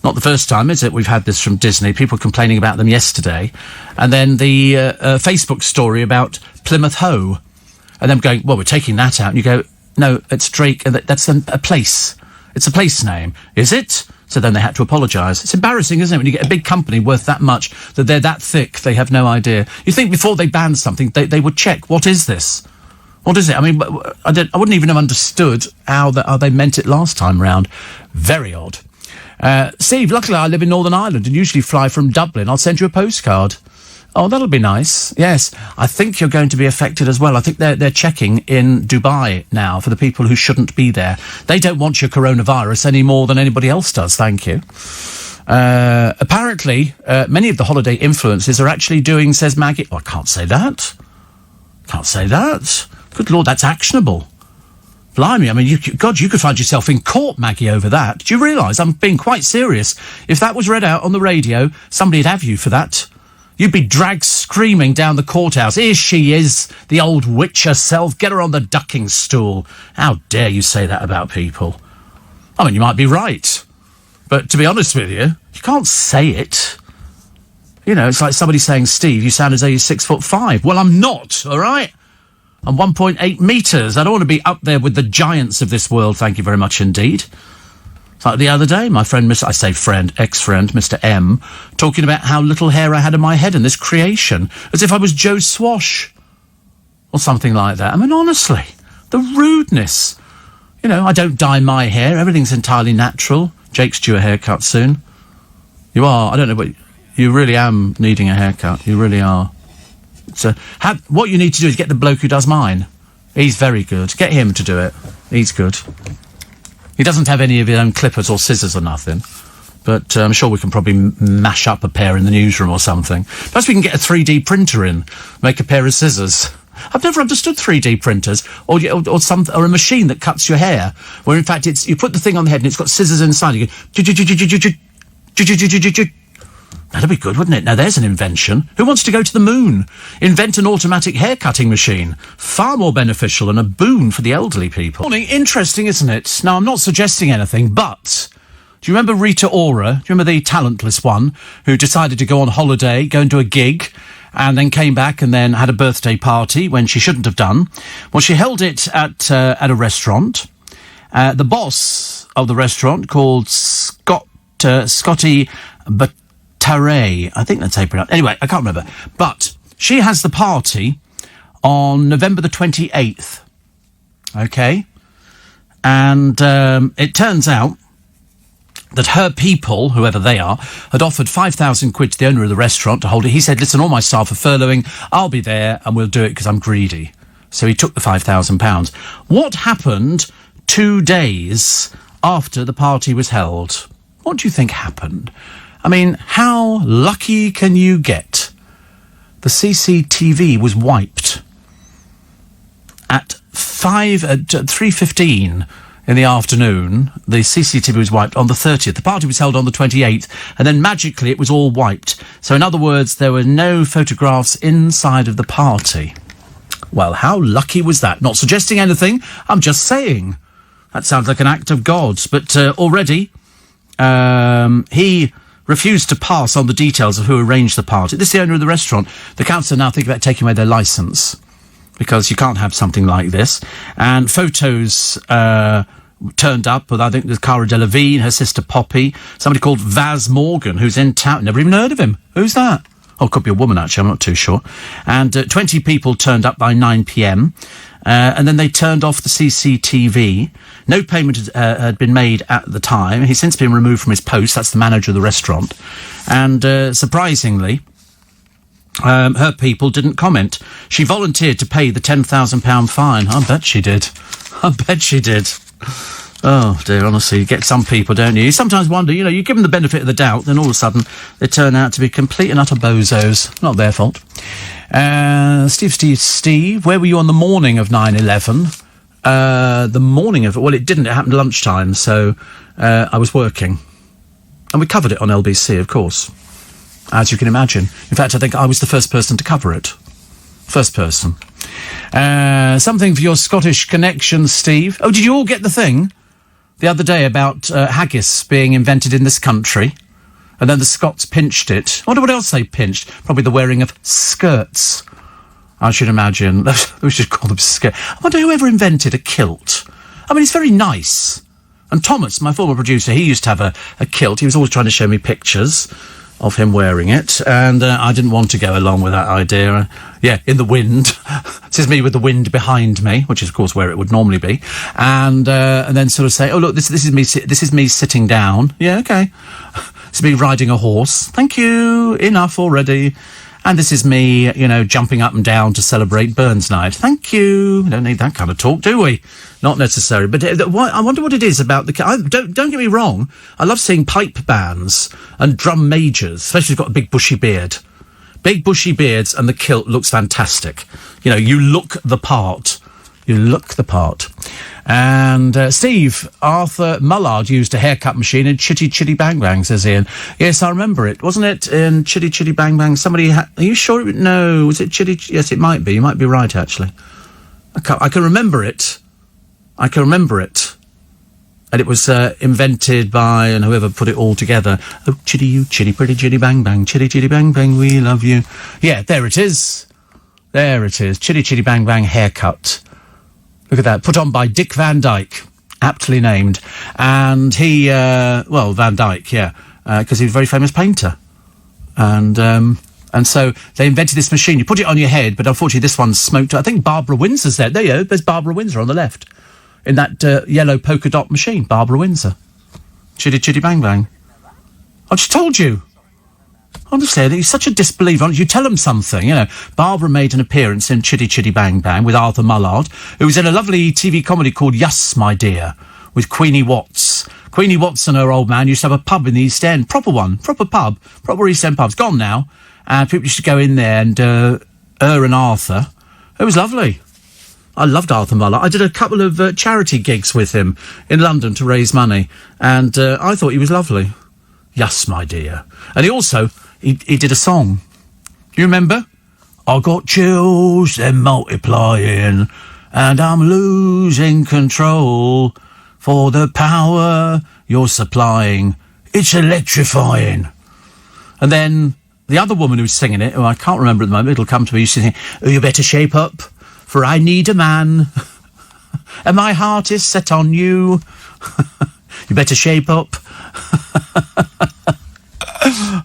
Not the first time, is it? We've had this from Disney. People complaining about them yesterday. And then the Facebook story about Plymouth Hoe. And them going, well, we're taking that out. And you go, no, it's Drake. That's a place. It's a place name. Is it? So then they had to apologise. It's embarrassing, isn't it, when you get a big company worth that much, that they're that thick, they have no idea. You think before they ban something, they would check, what is this? What is it? I mean, I wouldn't even have understood how they meant it last time round. Very odd. Steve, luckily I live in Northern Ireland and usually fly from Dublin. I'll send you a postcard. Oh, that'll be nice. Yes, I think you're going to be affected as well. I think they're checking in Dubai now for the people who shouldn't be there. They don't want your coronavirus any more than anybody else does, thank you. Apparently, many of the holiday influencers are actually doing, says Maggie... Oh, I can't say that. Can't say that. Good Lord, that's actionable. Blimey, I mean, you could find yourself in court, Maggie, over that. Do you realise? I'm being quite serious. If that was read out on the radio, somebody'd have you for that. You'd be dragged screaming down the courthouse. Here she is, the old witch herself. Get her on the ducking stool. How dare you say that about people? I mean, you might be right. But to be honest with you, you can't say it. You know, it's like somebody saying, Steve, you sound as though you're 6'5". Well, I'm not, all right? I'm 1.8 metres. I don't want to be up there with the giants of this world, thank you very much indeed. It's like the other day, my friend, ex-friend, Mr. M, talking about how little hair I had in my head in this creation, as if I was Joe Swash, or something like that. I mean, honestly, the rudeness. You know, I don't dye my hair, everything's entirely natural. Jake's due a haircut soon. You are, I don't know, but you really am needing a haircut, you really are. So, what you need to do is get the bloke who does mine. He's very good. Get him to do it. He's good. He doesn't have any of his own clippers or scissors or nothing. But I'm sure we can probably mash up a pair in the newsroom or something. Plus we can get a 3D printer in, make a pair of scissors. I've never understood 3D printers or a machine that cuts your hair, where in fact you put the thing on the head and it's got scissors inside. You go... That'd be good, wouldn't it? Now, there's an invention. Who wants to go to the moon? Invent an automatic hair-cutting machine. Far more beneficial and a boon for the elderly people. Morning. Interesting, isn't it? Now, I'm not suggesting anything, but... Do you remember Rita Ora? Do you remember the talentless one who decided to go on holiday, go and do a gig, and then came back and then had a birthday party when she shouldn't have done? Well, she held it at a restaurant. The boss of the restaurant, called Scotty Bataray, I think that's how you pronounce it. Anyway, I can't remember. But she has the party on November the 28th. Okay? And it turns out that her people, whoever they are, had offered 5,000 quid to the owner of the restaurant to hold it. He said, listen, all my staff are furloughing. I'll be there and we'll do it because I'm greedy. So he took the £5,000. What happened 2 days after the party was held? What do you think happened? I mean, how lucky can you get? The CCTV was wiped at 3:15 in the afternoon. The CCTV was wiped on the 30th. The party was held on the 28th, and then magically it was all wiped. So in other words, there were no photographs inside of the party. Well, how lucky was that? Not suggesting anything, I'm just saying. That sounds like an act of God. But already, he refused to pass on the details of who arranged the party. This is the owner of the restaurant. The council now think about taking away their licence, because you can't have something like this. And photos turned up with, I think, there's Cara Delevingne, her sister Poppy, somebody called Vaz Morgan, who's in town. Never even heard of him. Who's that? Oh, it could be a woman, actually. I'm not too sure. And 20 people turned up by 9 p.m. And then they turned off the CCTV. No payment had been made at the time. He's since been removed from his post. That's the manager of the restaurant. And surprisingly, her people didn't comment. She volunteered to pay the £10,000 fine. I bet she did. I bet she did. Oh, dear, honestly, you get some people, don't you? You sometimes wonder, you know, you give them the benefit of the doubt, then all of a sudden they turn out to be complete and utter bozos. Not their fault. Steve, where were you on the morning of 9/11? The morning of... Well, it didn't. It happened lunchtime, so I was working. And we covered it on LBC, of course, as you can imagine. In fact, I think I was the first person to cover it. First person. Something for your Scottish connection, Steve. Oh, did you all get the thing the other day about haggis being invented in this country? And then the Scots pinched it. I wonder what else they pinched. Probably the wearing of skirts, I should imagine. We should call them skirts. I wonder whoever invented a kilt. I mean, it's very nice. And Thomas, my former producer, he used to have a kilt. He was always trying to show me pictures. of him wearing it, and I didn't want to go along with that idea. In the wind. This is me with the wind behind me, which is, of course, where it would normally be, and then sort of say, "Oh, look, this is me. This is me sitting down. Yeah, okay. This is me riding a horse. Thank you. Enough already." And this is me, jumping up and down to celebrate Burns Night. Thank you. We don't need that kind of talk, do we? Not necessary. But I wonder what it is about don't get me wrong. I love seeing pipe bands and drum majors, especially if you've got a big bushy beard. Big bushy beards and the kilt looks fantastic. You look the part. You look the part. And Arthur Mullard used a haircut machine in Chitty Chitty Bang Bang, says Ian. Yes, I remember it. Wasn't it in Chitty Chitty Bang Bang? Somebody are you sure? No, was it Chitty? Yes, it might be. You might be right, actually. I can remember it. And it was invented by, and whoever put it all together. Oh, chitty, you chitty, pretty chitty bang bang, chitty chitty bang bang, we love you. Yeah, there it is. Chitty Chitty Bang Bang haircut. Look at that. Put on by Dick Van Dyke, aptly named. And he, Van Dyke, yeah, because he was a very famous painter. And so they invented this machine. You put it on your head, but unfortunately this one's smoked. I think Barbara Windsor's there. There you go. There's Barbara Windsor on the left. In that yellow polka dot machine. Barbara Windsor. Chitty Chitty Bang Bang. I just told you. Honestly, he's such a disbeliever. You tell him something, Barbara made an appearance in Chitty Chitty Bang Bang with Arthur Mullard, who was in a lovely TV comedy called Yes, My Dear, with Queenie Watts. Queenie Watts and her old man used to have a pub in the East End. Proper one. Proper pub. Proper East End pub. It's gone now. And people used to go in there and her and Arthur. It was lovely. I loved Arthur Mullard. I did a couple of charity gigs with him in London to raise money. And I thought he was lovely. Yes, my dear. And he also... He did a song. Do you remember? I got chills, they're multiplying, and I'm losing control for the power you're supplying. It's electrifying. And then the other woman who's singing it, who I can't remember at the moment, it'll come to me, she's singing, "Oh, you better shape up, for I need a man, and my heart is set on you. You better shape up."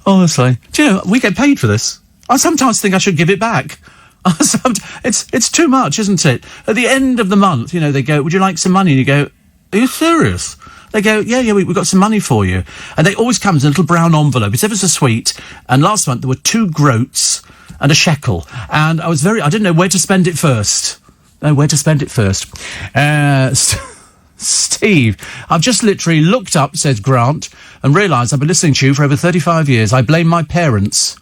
Honestly, do you know, we get paid for this. I sometimes think I should give it back. It's too much, isn't it? At the end of the month, they go, "Would you like some money?" And you go, "Are you serious?" They go, yeah, we've got some money for you. And they always come in a little brown envelope. It's ever so sweet. And last month there were 2 groats and a shekel. And I didn't know where to spend it first. Steve, I've just literally looked up, says Grant, and realised I've been listening to you for over 35 years. I blame my parents.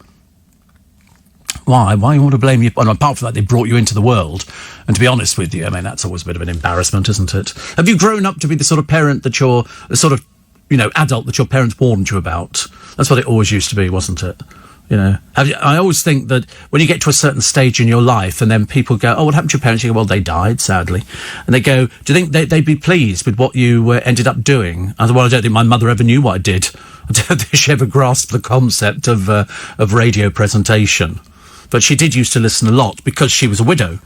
Why? Why you want to blame your... Well, apart from that, they brought you into the world. And to be honest with you, I mean, that's always a bit of an embarrassment, isn't it? Have you grown up to be the sort of parent that you're... the sort of, adult that your parents warned you about? That's what it always used to be, wasn't it? I always think that when you get to a certain stage in your life and then people go, "Oh, what happened to your parents?" You go, "Well, they died, sadly." And they go, "Do you think they'd be pleased with what you ended up doing?" I said, "Well, I don't think my mother ever knew what I did. I don't think she ever grasped the concept of radio presentation. But she did used to listen a lot because she was a widow.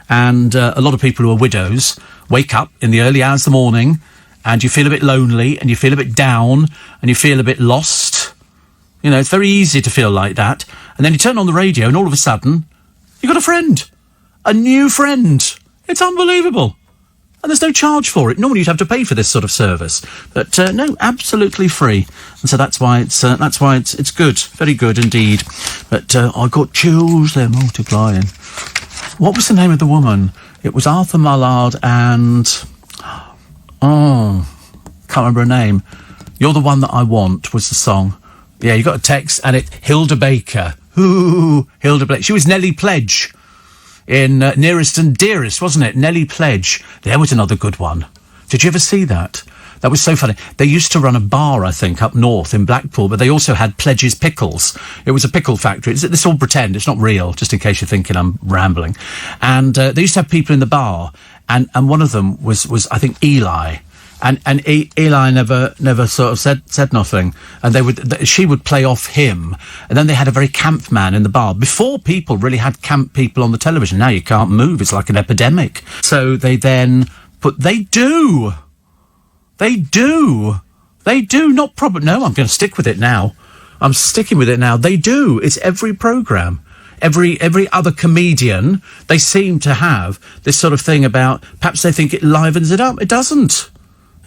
And a lot of people who are widows wake up in the early hours of the morning and you feel a bit lonely and you feel a bit down and you feel a bit lost. It's very easy to feel like that. And then you turn on the radio and all of a sudden, you've got a friend. A new friend. It's unbelievable. And there's no charge for it. Normally you'd have to pay for this sort of service. But no, absolutely free. And so that's why it's good. Very good indeed. But I got chills, they're multiplying. What was the name of the woman? It was Arthur Mullard and... Oh, can't remember her name. You're the One That I Want was the song. Yeah, you got a text, and it's Hilda Baker. Ooh, Hilda Baker. She was Nellie Pledge in Nearest and Dearest, wasn't it? Nellie Pledge. There was another good one. Did you ever see that? That was so funny. They used to run a bar, I think, up north in Blackpool, but they also had Pledge's Pickles. It was a pickle factory. This all pretend. It's not real, just in case you're thinking I'm rambling. And they used to have people in the bar, and one of them was I think, Eli. And Eli never sort of said nothing, and she would play off him, and then they had a very camp man in the bar. Before people really had camp people on the television, now you can't move, it's like an epidemic. So they then they do, not proper, no, I'm going to stick with it now. I'm sticking with it now. They do. It's every programme. Every other comedian, they seem to have this sort of thing about, perhaps they think it livens it up. It doesn't.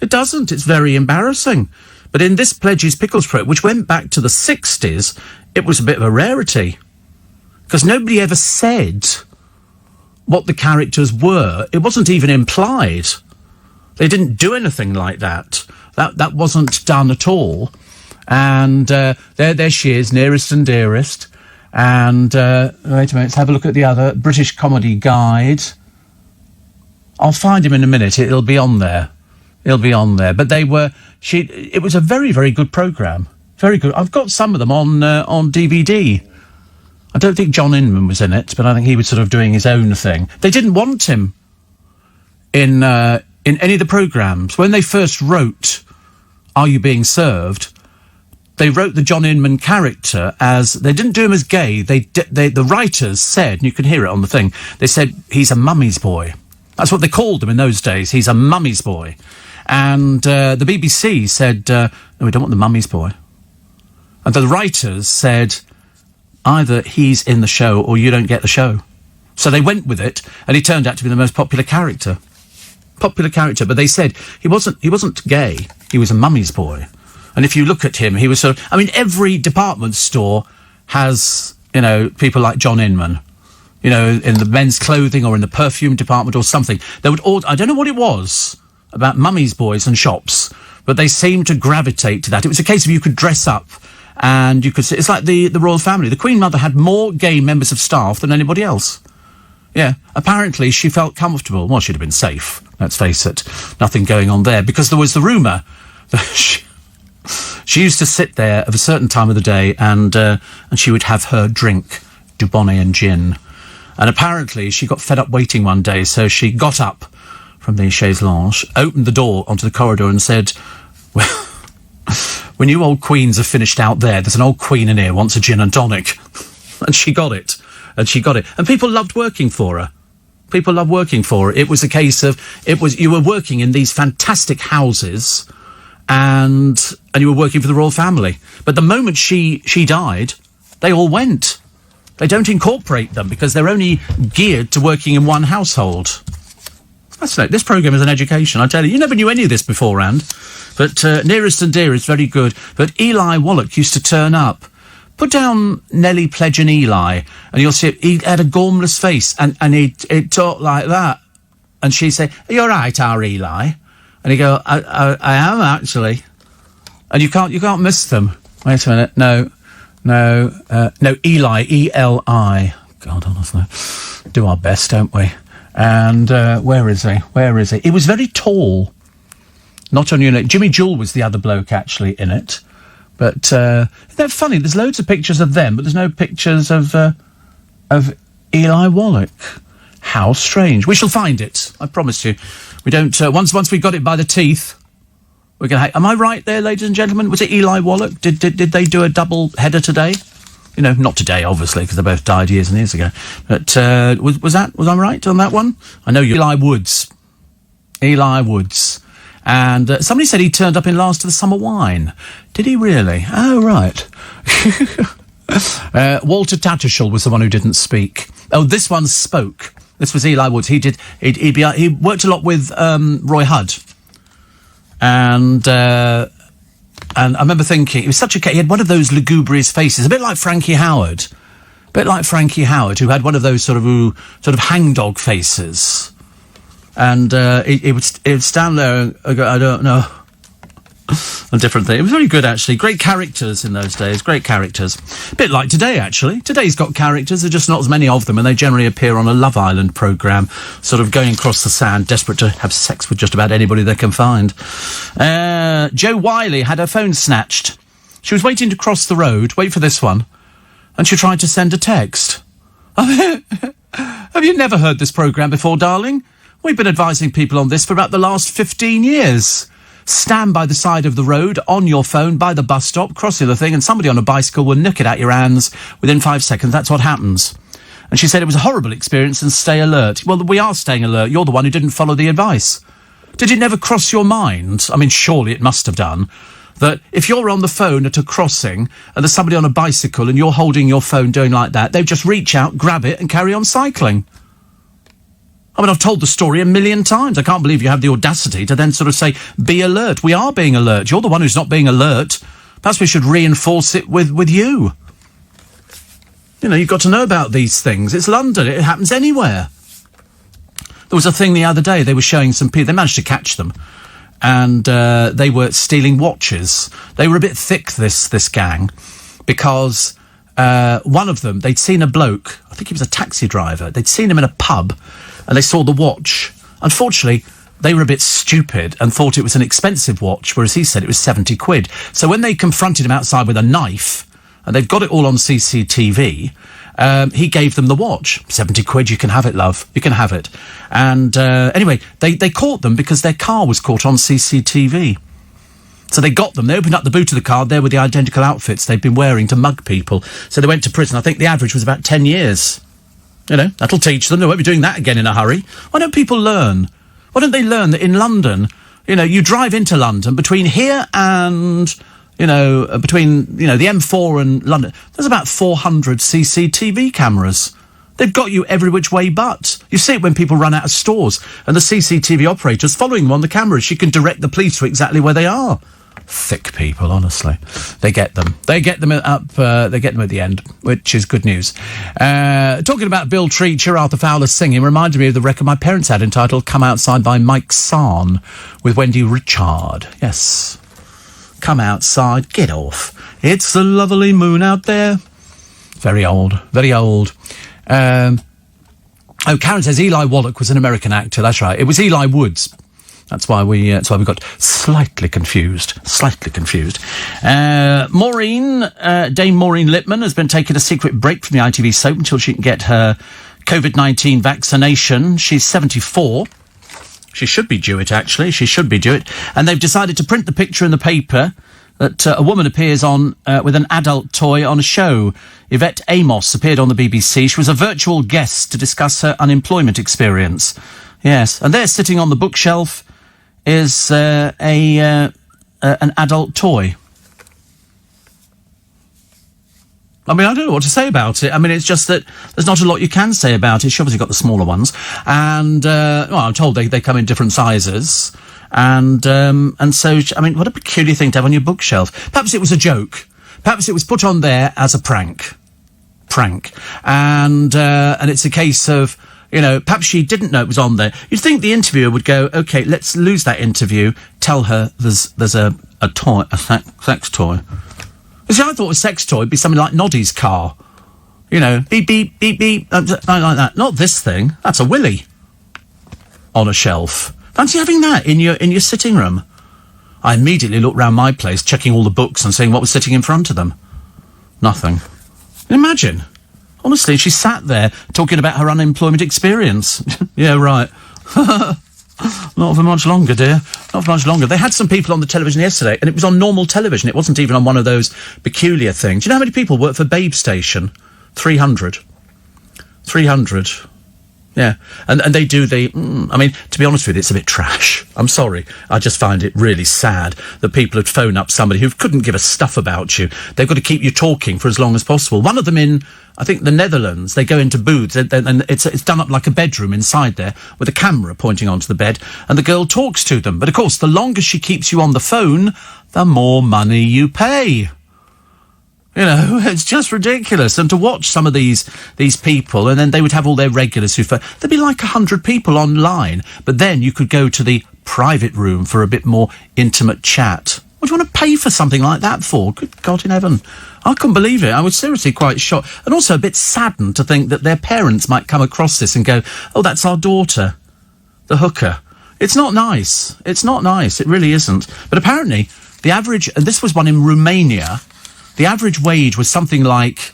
It doesn't. It's very embarrassing. But in this Pledges Pickles program, which went back to the 60s, it was a bit of a rarity. Because nobody ever said what the characters were. It wasn't even implied. They didn't do anything like that. That wasn't done at all. And there she is, Nearest and Dearest. And, wait a minute, let's have a look at the other, British Comedy Guide. I'll find him in a minute, it'll be on there. It'll be on there. But it was a very, very good programme. Very good. I've got some of them on DVD. I don't think John Inman was in it, but I think he was sort of doing his own thing. They didn't want him in any of the programmes. When they first wrote Are You Being Served, they wrote the John Inman character as, they didn't do him as gay. The writers said, and you can hear it on the thing, they said, he's a mummy's boy. That's what they called him in those days. He's a mummy's boy. And the BBC said, no, we don't want the mummy's boy. And the writers said, either he's in the show or you don't get the show. So they went with it, and he turned out to be the most popular character. Popular character, but they said he wasn't gay. He was a mummy's boy. And if you look at him, he was sort of... I mean, every department store has, people like John Inman, in the men's clothing or in the perfume department or something. They would order... I don't know what it was about mummy's boys and shops, but they seemed to gravitate to that. It was a case of you could dress up and you could... It's like the royal family. The Queen Mother had more gay members of staff than anybody else. Yeah, apparently she felt comfortable. Well, she'd have been safe, let's face it. Nothing going on there, because there was the rumour that she used to sit there at a certain time of the day and she would have her drink, Dubonnet and gin. And apparently she got fed up waiting one day, so she got up from the chaise lounge, opened the door onto the corridor and said, well, when you old queens are finished out there's an old queen in here wants a gin and tonic. And she got it. And she got it. And people loved working for her. People loved working for her. It was a case of, you were working in these fantastic houses and you were working for the royal family. But the moment she died, they all went. They don't incorporate them because they're only geared to working in one household. This programme is an education, I tell you. You never knew any of this beforehand. But Nearest and Dearest, very good. But Eli Wallach used to turn up. Put down Nellie Pledge and Eli, and you'll see he had a gormless face, and he'd talk like that. And she'd say, "Are you all right, our Eli?" And he'd go, I am, actually. And you can't miss them. Wait a minute, no, Eli, E-L-I. God, honestly. Do our best, don't we? And where is he? He was very tall. Not on unit. Jimmy Jewell was the other bloke, actually, in it. But isn't that funny? There's loads of pictures of them, but there's no pictures of Eli Wallach. How strange. We shall find it. I promise you. We don't. Once we've got it by the teeth, we're going to. Am I right there, ladies and gentlemen? Was it Eli Wallach? Did they do a double header today? Not today, obviously, because they both died years and years ago. But was I right on that one? I know you. Eli Woods. And somebody said he turned up in Last of the Summer Wine. Did he really? Oh, right. Walter Tattersall was the one who didn't speak. Oh, this one spoke. This was Eli Woods. He worked a lot with Roy Hudd. And I remember thinking, it was such a... He had one of those lugubrious faces, a bit like Frankie Howard. Who had one of those sort of hangdog faces. And he would stand there and go, I don't know. A different thing. It was very good, actually. Great characters in those days. Great characters. A bit like today, actually. Today's got characters. There's just not as many of them, and they generally appear on a Love Island programme, sort of going across the sand, desperate to have sex with just about anybody they can find. Jo Wiley had her phone snatched. She was waiting to cross the road. Wait for this one. And she tried to send a text. Have you never heard this programme before, darling? We've been advising people on this for about the last 15 years. Stand by the side of the road, on your phone, by the bus stop, cross the other thing, and somebody on a bicycle will nick it out your hands within 5 seconds. That's what happens. And she said it was a horrible experience and stay alert. Well, we are staying alert. You're the one who didn't follow the advice. Did it never cross your mind? I mean, surely it must have done. that if you're on the phone at a crossing and there's somebody on a bicycle and you're holding your phone doing like that, they'll just reach out, grab it and carry on cycling. I mean, I've told the story a million times. I can't believe you have the audacity to then sort of say, be alert. We are being alert. You're the one who's not being alert. Perhaps we should reinforce it with you. You know, you've got to know about these things. It's London. It happens anywhere. There was a thing the other day. They were showing some people. They managed to catch them. And they were stealing watches. They were a bit thick, this gang, because one of them, they'd seen a bloke, I think he was a taxi driver, they'd seen him in a pub, and they saw the watch. Unfortunately, they were a bit stupid and thought it was an expensive watch, whereas he said it was 70 quid. So when they confronted him outside with a knife, and they've got it all on CCTV, he gave them the watch. 70 quid, you can have it, love. You can have it. And anyway, they caught them because their car was caught on CCTV. So they got them. They opened up the boot of the car. There were the identical outfits they'd been wearing to mug people. So they went to prison. I think the average was about 10 years. You know, that'll teach them. They won't be doing that again in a hurry. Why don't people learn? Why don't they learn that in London, you know, you drive into London between here and, you know, between, you know, the M4 and London, there's about 400 CCTV cameras. They've got you every which way but. You see it when people run out of stores and the CCTV operator's following them on the cameras. She can direct the police to exactly where they are. Thick people, honestly. They get them. They get them up, they get them at the end, which is good news. Talking about Bill Treacher, Arthur Fowler singing, reminded me of the record my parents had entitled Come Outside by Mike Sarn with Wendy Richard. Yes. Come outside, get off. It's a lovely moon out there. Very old, very old. Karen says Eli Wallach was an American actor. That's right. It was Eli Woods. That's why we got slightly confused. Maureen, Dame Maureen Lipman has been taking a secret break from the ITV soap until she can get her COVID-19 vaccination. She's 74. She should be due it, actually. She should be due it. And they've decided to print the picture in the paper that a woman appears on with an adult toy on a show. Yvette Amos appeared on the BBC. She was a virtual guest to discuss her unemployment experience. Yes, and there, sitting on the bookshelf, is an adult toy. I mean, I don't know what to say about it. I mean, it's just that there's not a lot you can say about it. She obviously got the smaller ones. And, well, I'm told they come in different sizes. And so, I mean, what a peculiar thing to have on your bookshelf. Perhaps it was a joke. Perhaps it was put on there as a prank. And it's a case of, you know, perhaps she didn't know it was on there. You'd think the interviewer would go, OK, let's lose that interview. Tell her there's a toy, a sex toy. You see, I thought a sex toy would be something like Noddy's car. You know, beep, beep, beep, beep, like that. Not this thing. That's a willy on a shelf. Fancy having that in your sitting room? I immediately looked round my place, checking all the books and seeing what was sitting in front of them. Nothing. Imagine. Honestly, she sat there talking about her unemployment experience. Yeah, right. Not for much longer, dear. Not for much longer. They had some people on the television yesterday, and it was on normal television. It wasn't even on one of those peculiar things. Do you know how many people work for Babe Station? 300. 300. Yeah. And they do I mean, to be honest with you, it's a bit trash. I'm sorry. I just find it really sad that people would phone up somebody who couldn't give a stuff about you. They've got to keep you talking for as long as possible. One of them in, I think, the Netherlands, they go into booths and it's done up like a bedroom inside there with a camera pointing onto the bed, and the girl talks to them. But of course, the longer she keeps you on the phone, the more money you pay. You know, it's just ridiculous. And to watch some of these people, and then they would have all their regulars there'd be like 100 people online, but then you could go to the private room for a bit more intimate chat. What do you want to pay for something like that for? Good God in heaven. I couldn't believe it. I was seriously quite shocked. And also a bit saddened to think that their parents might come across this and go, oh, that's our daughter, the hooker. It's not nice. It's not nice. It really isn't. But apparently, the average, and this was one in Romania, the average wage was something like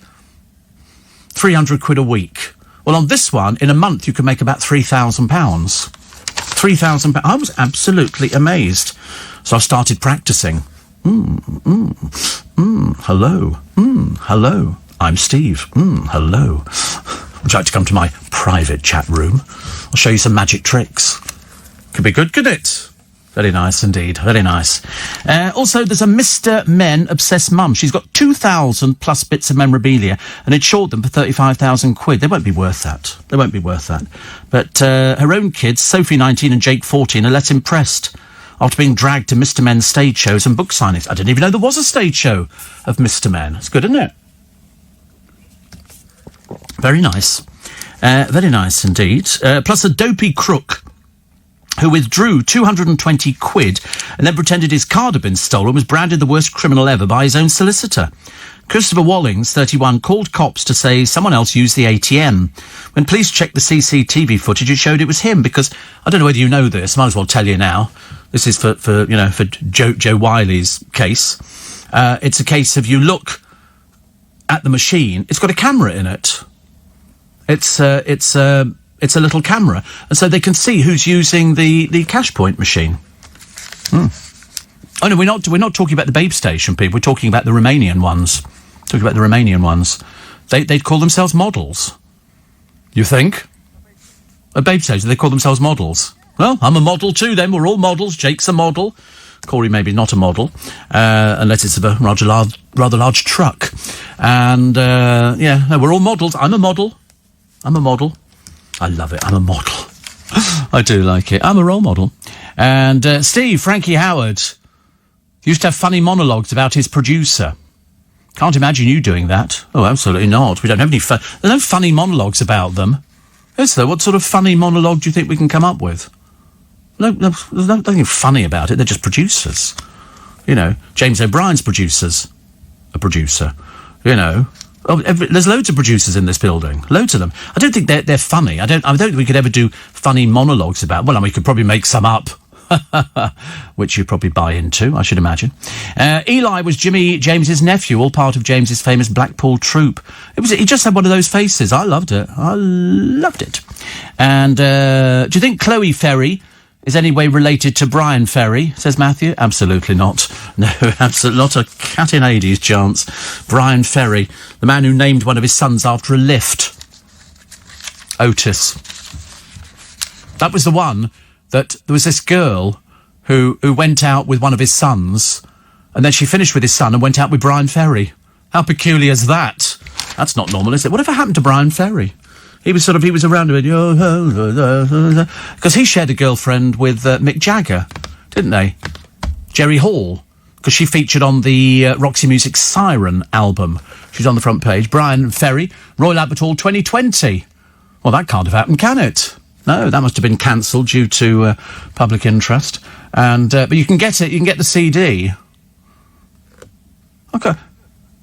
300 quid a week. Well, on this one, in a month, you could make about £3,000. £3,000. I was absolutely amazed. So I started practicing. Hello. Hello. I'm Steve. Hello. Would you like to come to my private chat room? I'll show you some magic tricks. Could be good, couldn't it? Very nice indeed. Very nice. Also, there's a Mr. Men obsessed mum. She's got 2,000 plus bits of memorabilia and insured them for 35,000 quid. They won't be worth that. They won't be worth that. But her own kids, Sophie 19 and Jake 14, are less impressed after being dragged to Mr. Men's stage shows and book signings. I didn't even know there was a stage show of Mr. Men. It's good, isn't it? Very nice. Very nice indeed. Plus a dopey crook who withdrew 220 quid and then pretended his card had been stolen was branded the worst criminal ever by his own solicitor. Christopher Wallings, 31, called cops to say someone else used the ATM. When police checked the CCTV footage, it showed it was him, because I don't know whether you know this, might as well tell you now. This is for Joe Wiley's case. It's a case of you look at the machine, it's got a camera in it. It's a little camera, and so they can see who's using the cash point machine. Oh no, we're not talking about the Babe Station people. We're talking about the Romanian ones. They'd call themselves models. You think? A Babe Station, they call themselves models. Well, I'm a model too. Then we're all models. Jake's a model. Corey maybe not a model, unless it's a rather large truck. And we're all models. I'm a model. I love it. I'm a model. I do like it. I'm a role model. And Frankie Howard used to have funny monologues about his producer. Can't imagine you doing that. Oh, absolutely not. We don't have any there's no funny monologues about them. Is there? What sort of funny monologue do you think we can come up with? No, there's nothing funny about it. They're just producers. You know, James O'Brien's a producer. You know. Oh, there's loads of producers in this building. Loads of them. I don't think they're funny. I don't think we could ever do funny monologues about... Well, we could probably make some up. Which you'd probably buy into, I should imagine. Eli was Jimmy James's nephew, all part of James's famous Blackpool troupe. He just had one of those faces. I loved it. And do you think Chloe Ferry is any way related to Brian Ferry, says Matthew? Absolutely not. No, absolutely not a cat in Hades chance. Brian Ferry, the man who named one of his sons after a lift. Otis. That was the one that there was this girl who went out with one of his sons, and then she finished with his son and went out with Brian Ferry. How peculiar is that? That's not normal, is it? Whatever happened to Brian Ferry? He was around a bit, because he shared a girlfriend with Mick Jagger, didn't they? Jerry Hall, because she featured on the Roxy Music Siren album. She's on the front page. Brian Ferry, Royal Albert Hall 2020. Well, that can't have happened, can it? No, that must have been cancelled due to public interest. And but you can get it. You can get the CD. Okay.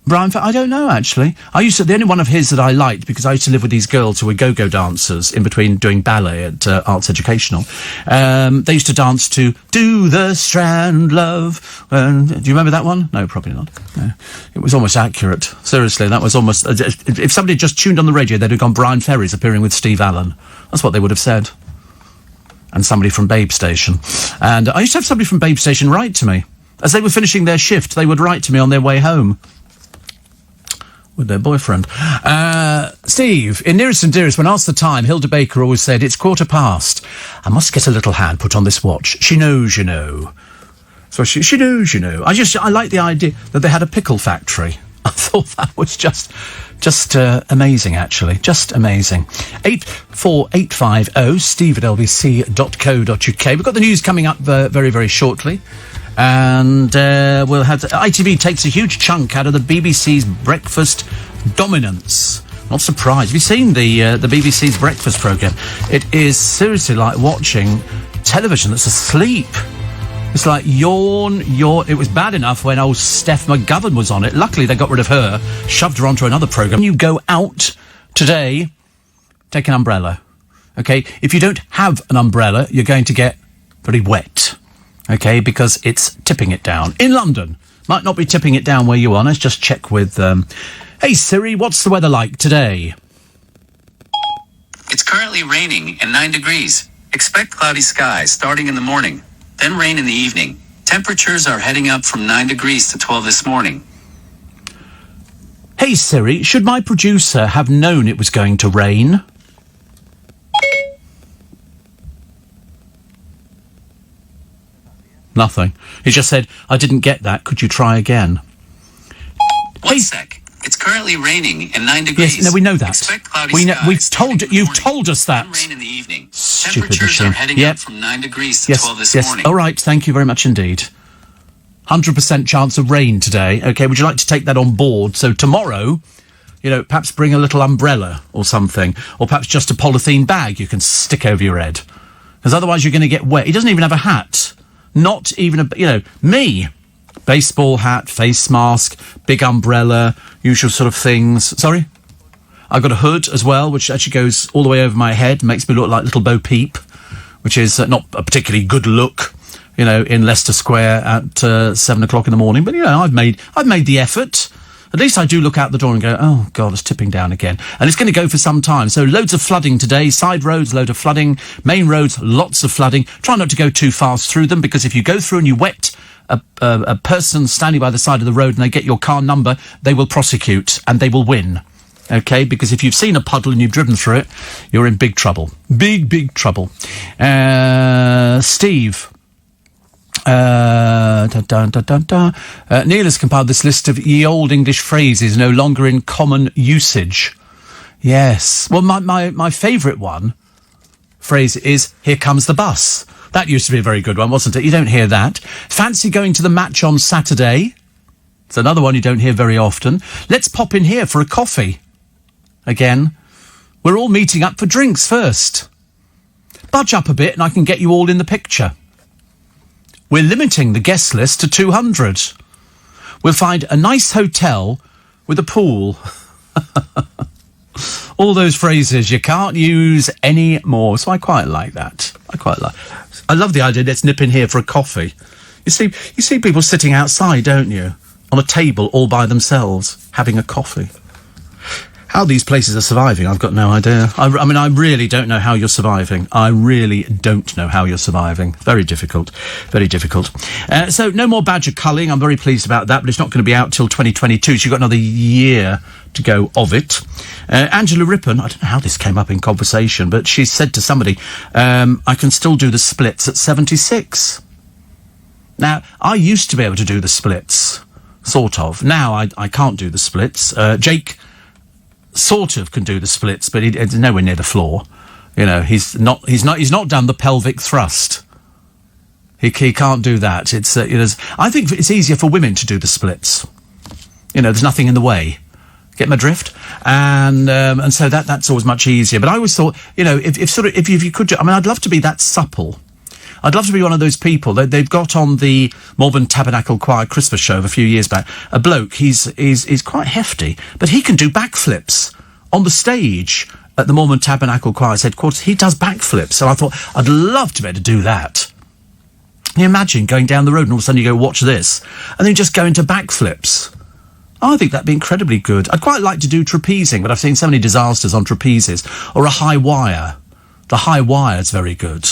Brian, I don't know, actually. The only one of his that I liked, because I used to live with these girls who were go-go dancers in between doing ballet at Arts Educational. They used to dance to Do the Strand Love. Do you remember that one? No, probably not. No. It was almost accurate. Seriously, that was almost... if somebody had just tuned on the radio, they'd have gone, Brian Ferry's appearing with Steve Allen. That's what they would have said. And somebody from Babe Station. And I used to have somebody from Babe Station write to me. As they were finishing their shift, they would write to me on their way home. With their boyfriend. Steve, in Nearest and Dearest, when asked the time, Hilda Baker always said, it's 15:15. I must get a little hand put on this watch. She knows, you know. So she knows, you know. I like the idea that they had a pickle factory. I thought that was just amazing, actually. Just amazing. 84850 steve@lbc.co.uk. We've got the news coming up very, very shortly. And we'll have... ITV takes a huge chunk out of the BBC's breakfast dominance. Not surprised. Have you seen the BBC's breakfast programme? It is seriously like watching television that's asleep. It's like yawn. It was bad enough when old Steph McGovern was on it. Luckily, they got rid of her, shoved her onto another programme. When you go out today, take an umbrella. OK? If you don't have an umbrella, you're going to get very wet. OK? Because it's tipping it down. In London. Might not be tipping it down where you are. Let's just check with... Hey, Siri, what's the weather like today? It's currently raining and 9 degrees. Expect cloudy skies starting in the morning, then rain in the evening. Temperatures are heading up from 9 degrees to 12 this morning. Hey, Siri, should my producer have known it was going to rain? Nothing. He just said, I didn't get that. Could you try again? One sec. It's currently raining and 9 degrees. Yes, no, we know that. Expect cloudy We know, skies we've starting told in the you've morning, told us that. then rain in the evening. Stupid Temperatures machine. are heading Yep. up from 9 degrees to Yes, 12 this yes. morning. All right, thank you very much indeed. 100% chance of rain today. Okay, would you like to take that on board? So tomorrow, perhaps bring a little umbrella or something, or perhaps just a polythene bag you can stick over your head. Because otherwise you're going to get wet. He doesn't even have a hat. Not even me. Baseball hat, face mask, big umbrella, usual sort of things. Sorry? I've got a hood as well, which actually goes all the way over my head, makes me look like Little Bo Peep, which is not a particularly good look, in Leicester Square at 7 o'clock in the morning. But, I've made the effort. At least I do look out the door and go, oh, God, it's tipping down again. And it's going to go for some time. So loads of flooding today. Side roads, load of flooding. Main roads, lots of flooding. Try not to go too fast through them, because if you go through and you wet a person standing by the side of the road and they get your car number, they will prosecute and they will win. Okay? Because if you've seen a puddle and you've driven through it, you're in big trouble. Big, big trouble. Steve... Neil has compiled this list of ye old English phrases no longer in common usage. Yes. Well, my favourite phrase is, here comes the bus. That used to be a very good one, wasn't it? You don't hear that. Fancy going to the match on Saturday? It's another one you don't hear very often. Let's pop in here for a coffee. Again, we're all meeting up for drinks first. Budge up a bit and I can get you all in the picture. We're limiting the guest list to 200. We'll find a nice hotel with a pool. All those phrases you can't use anymore. So I quite like that. I love the idea, let's nip in here for a coffee. You see people sitting outside, don't you? On a table all by themselves, having a coffee. How these places are surviving, I've got no idea. I really don't know how you're surviving. Very difficult. Very difficult. So no more badger culling. I'm very pleased about that, but it's not going to be out till 2022, so you've got another year to go of it. Angela Rippon, I don't know how this came up in conversation, but she said to somebody, I can still do the splits at 76. Now, I used to be able to do the splits, sort of. Now I can't do the splits. Jake sort of can do the splits, but it's nowhere near the floor. He's not done the pelvic thrust. He can't do that. It's I think it's easier for women to do the splits. There's nothing in the way. Get my drift? And so that's always much easier. But I always thought, if you could do, I'd love to be that supple. I'd love to be one of those people. They've got on the Malvern Tabernacle Choir Christmas show of a few years back a bloke. He's quite hefty, but he can do backflips on the stage at the Malvern Tabernacle Choir's headquarters. He does backflips, so I thought I'd love to be able to do that. Can you imagine going down the road and all of a sudden you go, watch this, and then just go into backflips? I think that'd be incredibly good. I'd quite like to do trapezing, but I've seen so many disasters on trapezes. Or a high wire. The high wire's very good.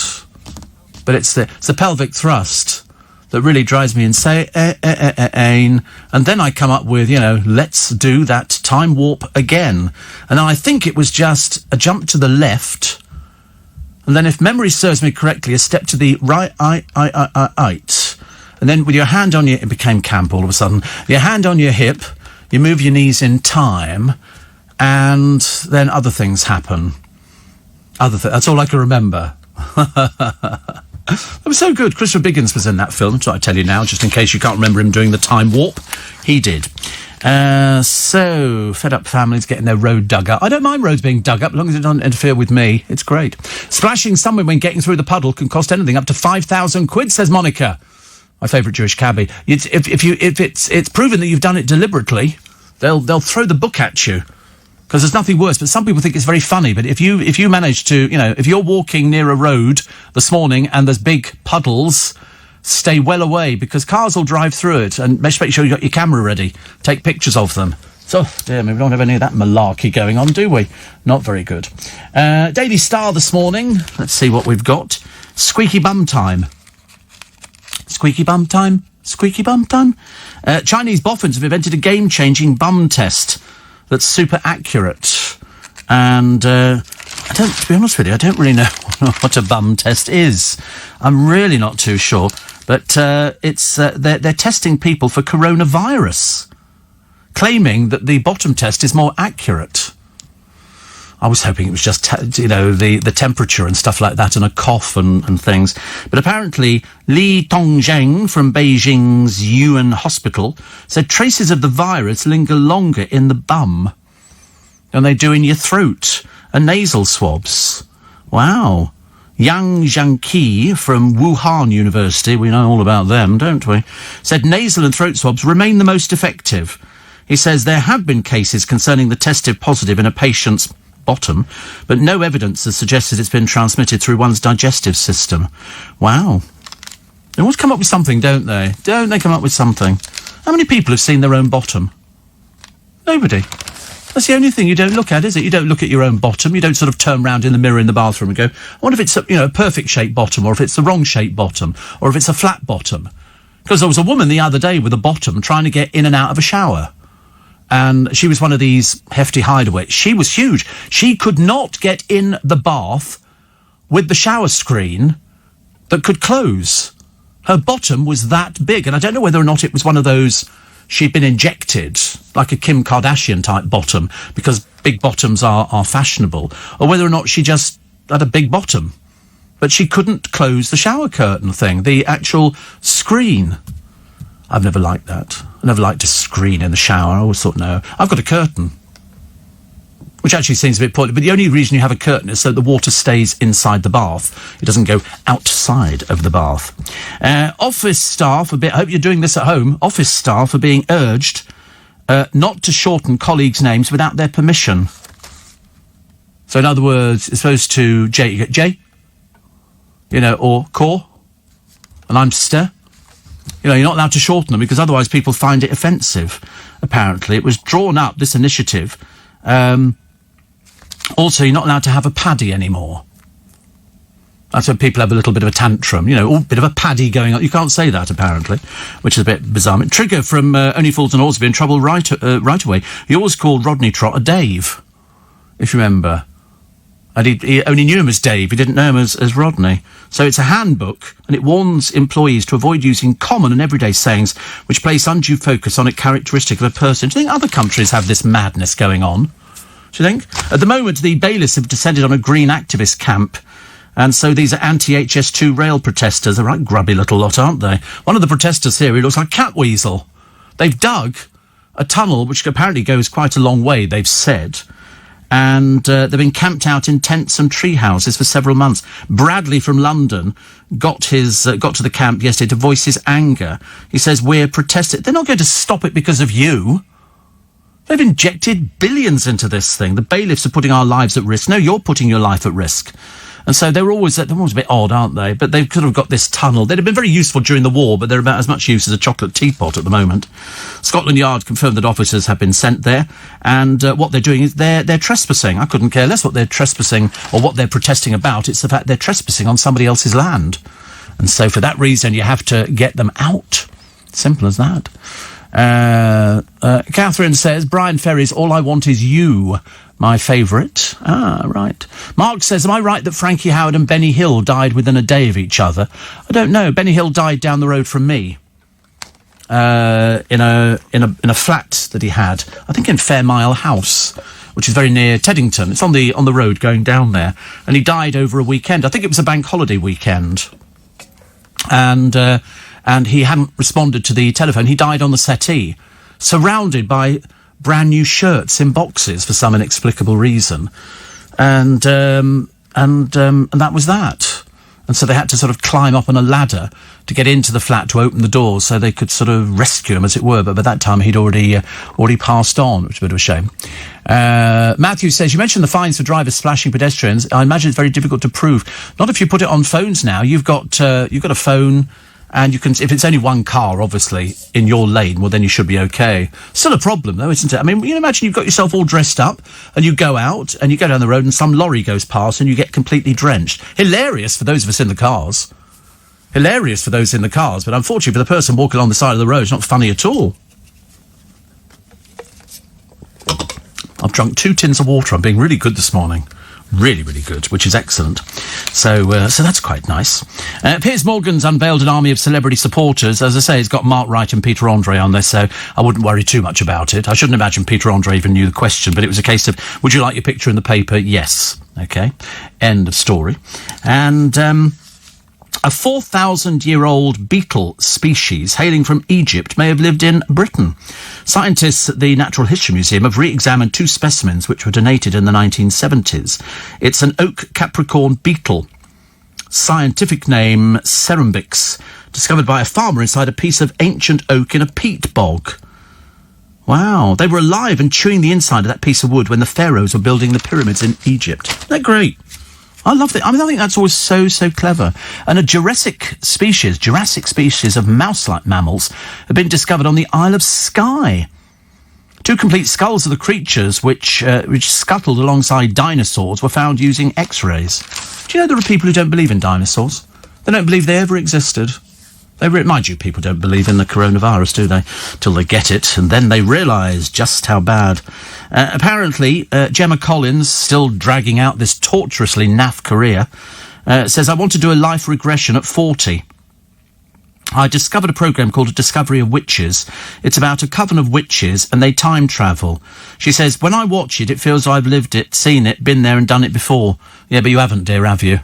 But it's the pelvic thrust that really drives me insane. And then I come up with, let's do that time warp again. And I think it was just a jump to the left. And then if memory serves me correctly, a step to the right. And then with your hand on it became camp all of a sudden. Your hand on your hip, you move your knees in time, and then other things happen. That's all I can remember. That was so good. Christopher Biggins was in that film. That's what I tell you now, just in case you can't remember him doing the time warp. He did. So, fed up families getting their road dug up. I don't mind roads being dug up, as long as it doesn't interfere with me. It's great. Splashing somewhere when getting through the puddle can cost anything up to 5,000 quid, says Monica. My favourite Jewish cabbie. If it's proven that you've done it deliberately, they'll throw the book at you. Because there's nothing worse, but some people think it's very funny. But if you manage to, if you're walking near a road this morning and there's big puddles, stay well away, because cars will drive through it, and make sure you got your camera ready. Take pictures of them. So, dear me, we don't have any of that malarkey going on, do we? Not very good. Daily Star this morning. Let's see what we've got. Squeaky bum time. Squeaky bum time. Squeaky bum time. Chinese boffins have invented a game-changing bum test that's super accurate. And to be honest with you, I don't really know what a bum test is. I'm really not too sure. But they're testing people for coronavirus, claiming that the bottom test is more accurate. I was hoping it was just, the temperature and stuff like that and a cough and things. But apparently, Li Tongzheng from Beijing's Yuan Hospital said traces of the virus linger longer in the bum than they do in your throat and nasal swabs. Wow. Yang Zhangqi from Wuhan University, we know all about them, don't we, said nasal and throat swabs remain the most effective. He says there have been cases concerning the tested positive in a patient's bottom, but no evidence has suggested it's been transmitted through one's digestive system. Wow. They always come up with something, don't they? Don't they come up with something? How many people have seen their own bottom? Nobody. That's the only thing you don't look at, is it? You don't look at your own bottom. You don't sort of turn round in the mirror in the bathroom and go, I wonder if it's a perfect shaped bottom, or if it's the wrong shaped bottom, or if it's a flat bottom. Because there was a woman the other day with a bottom trying to get in and out of a shower. And she was one of these hefty hideaways. She was huge. She could not get in the bath with the shower screen that could close. Her bottom was that big. And I don't know whether or not it was one of those she'd been injected, like a Kim Kardashian type bottom, because big bottoms are fashionable, or whether or not she just had a big bottom. But she couldn't close the shower curtain thing, the actual screen. I've never liked that. I never liked a screen in the shower. I always thought, no. I've got a curtain, which actually seems a bit pointless, but the only reason you have a curtain is so the water stays inside the bath. It doesn't go outside of the bath. Office staff, I hope you're doing this at home, office staff are being urged not to shorten colleagues' names without their permission. So in other words, it's supposed to J, or Cor, and I'm Ster. You're not allowed to shorten them because otherwise people find it offensive, apparently. It was drawn up, this initiative. Also, you're not allowed to have a paddy anymore. That's when people have a little bit of a tantrum, a bit of a paddy going on. You can't say that, apparently, which is a bit bizarre. Trigger from Only Fools and Horses will be in trouble right away. He always called Rodney Trotter Dave, if you remember. And he only knew him as Dave, he didn't know him as Rodney. So it's a handbook, and it warns employees to avoid using common and everyday sayings which place undue focus on a characteristic of a person. Do you think other countries have this madness going on? Do you think? At the moment, the bailiffs have descended on a green activist camp, and so these are anti-HS2 rail protesters. They're a right grubby little lot, aren't they? One of the protesters here, he looks like Catweasel. They've dug a tunnel which apparently goes quite a long way, they've said, and they've been camped out in tents and tree houses for several months. Bradley from London got to the camp yesterday to voice his anger. He says, we're protesting. They're not going to stop it because of you. They've injected billions into this thing. The bailiffs are putting our lives at risk. No, you're putting your life at risk. And so they're always a bit odd, aren't they? But they've sort of got this tunnel. They'd have been very useful during the war, but they're about as much use as a chocolate teapot at the moment. Scotland Yard confirmed that officers have been sent there, and what they're doing is they're trespassing. I couldn't care less what they're trespassing or what they're protesting about. It's the fact they're trespassing on somebody else's land. And so for that reason, you have to get them out. Simple as that. Catherine says, Brian Ferry's All I Want Is You, my favourite. Ah, right. Mark says, am I right that Frankie Howard and Benny Hill died within a day of each other? I don't know. Benny Hill died down the road from me. In a flat that he had, I think in Fairmile House, which is very near Teddington. It's on the road going down there. And he died over a weekend. I think it was a bank holiday weekend. And he hadn't responded to the telephone. He died on the settee, surrounded by brand new shirts in boxes for some inexplicable reason. And that was that. And so they had to sort of climb up on a ladder to get into the flat to open the doors so they could sort of rescue him, as it were. But by that time, he'd already passed on, which is a bit of a shame. Matthew says, you mentioned the fines for drivers splashing pedestrians. I imagine it's very difficult to prove. Not if you put it on phones now. You've got a phone, and you can, if it's only one car, obviously, in your lane, well, then you should be okay. Still a problem, though, isn't it? I mean, you imagine you've got yourself all dressed up, and you go out, and you go down the road, and some lorry goes past, and you get completely drenched. Hilarious for those of us in the cars. Hilarious for those in the cars, but unfortunately for the person walking along the side of the road, it's not funny at all. I've drunk 2 tins of water. I'm being really good this morning. Really, really good, which is excellent. So that's quite nice. Piers Morgan's unveiled an army of celebrity supporters. As I say, he's got Mark Wright and Peter Andre on there, so I wouldn't worry too much about it. I shouldn't imagine Peter Andre even knew the question, but it was a case of, would you like your picture in the paper? Yes. Okay. End of story. And a 4,000-year-old beetle species hailing from Egypt may have lived in Britain. Scientists at the Natural History Museum have re-examined 2 specimens which were donated in the 1970s. It's an oak capricorn beetle, scientific name Cerumbix, discovered by a farmer inside a piece of ancient oak in a peat bog. Wow, they were alive and chewing the inside of that piece of wood when the pharaohs were building the pyramids in Egypt. Isn't that great? I love it. I mean, I think that's always so clever. And a Jurassic species of mouse-like mammals have been discovered on the Isle of Skye. 2 complete skulls of the creatures which scuttled alongside dinosaurs were found using X-rays. Do you know there are people who don't believe in dinosaurs? They don't believe they ever existed. Mind you, people don't believe in the coronavirus, do they? Till they get it, and then they realise just how bad. Apparently, Gemma Collins, still dragging out this torturously naff career, says, I want to do a life regression at 40. I discovered a programme called A Discovery of Witches. It's about a coven of witches, and they time travel. She says, when I watch it, it feels I've lived it, seen it, been there and done it before. Yeah, but you haven't, dear, have you?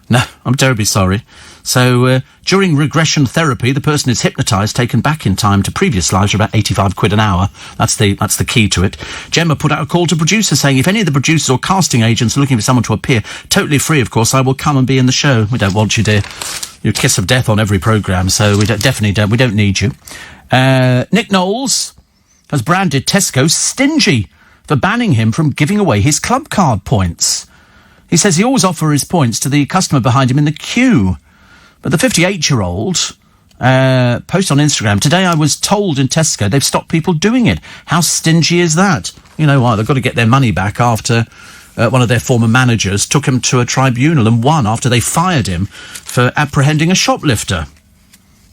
No, I'm terribly sorry. So, during regression therapy, the person is hypnotised, taken back in time to previous lives for about 85 quid an hour. That's the key to it. Gemma put out a call to producers saying, if any of the producers or casting agents are looking for someone to appear, totally free, of course, I will come and be in the show. We don't want you, dear. You're a kiss of death on every programme, so we don't need you. Nick Knowles has branded Tesco stingy for banning him from giving away his club card points. He says he always offers his points to the customer behind him in the queue. But the 58-year-old post on Instagram, today I was told in Tesco they've stopped people doing it. How stingy is that? You know why? They've got to get their money back after one of their former managers took him to a tribunal and won after they fired him for apprehending a shoplifter.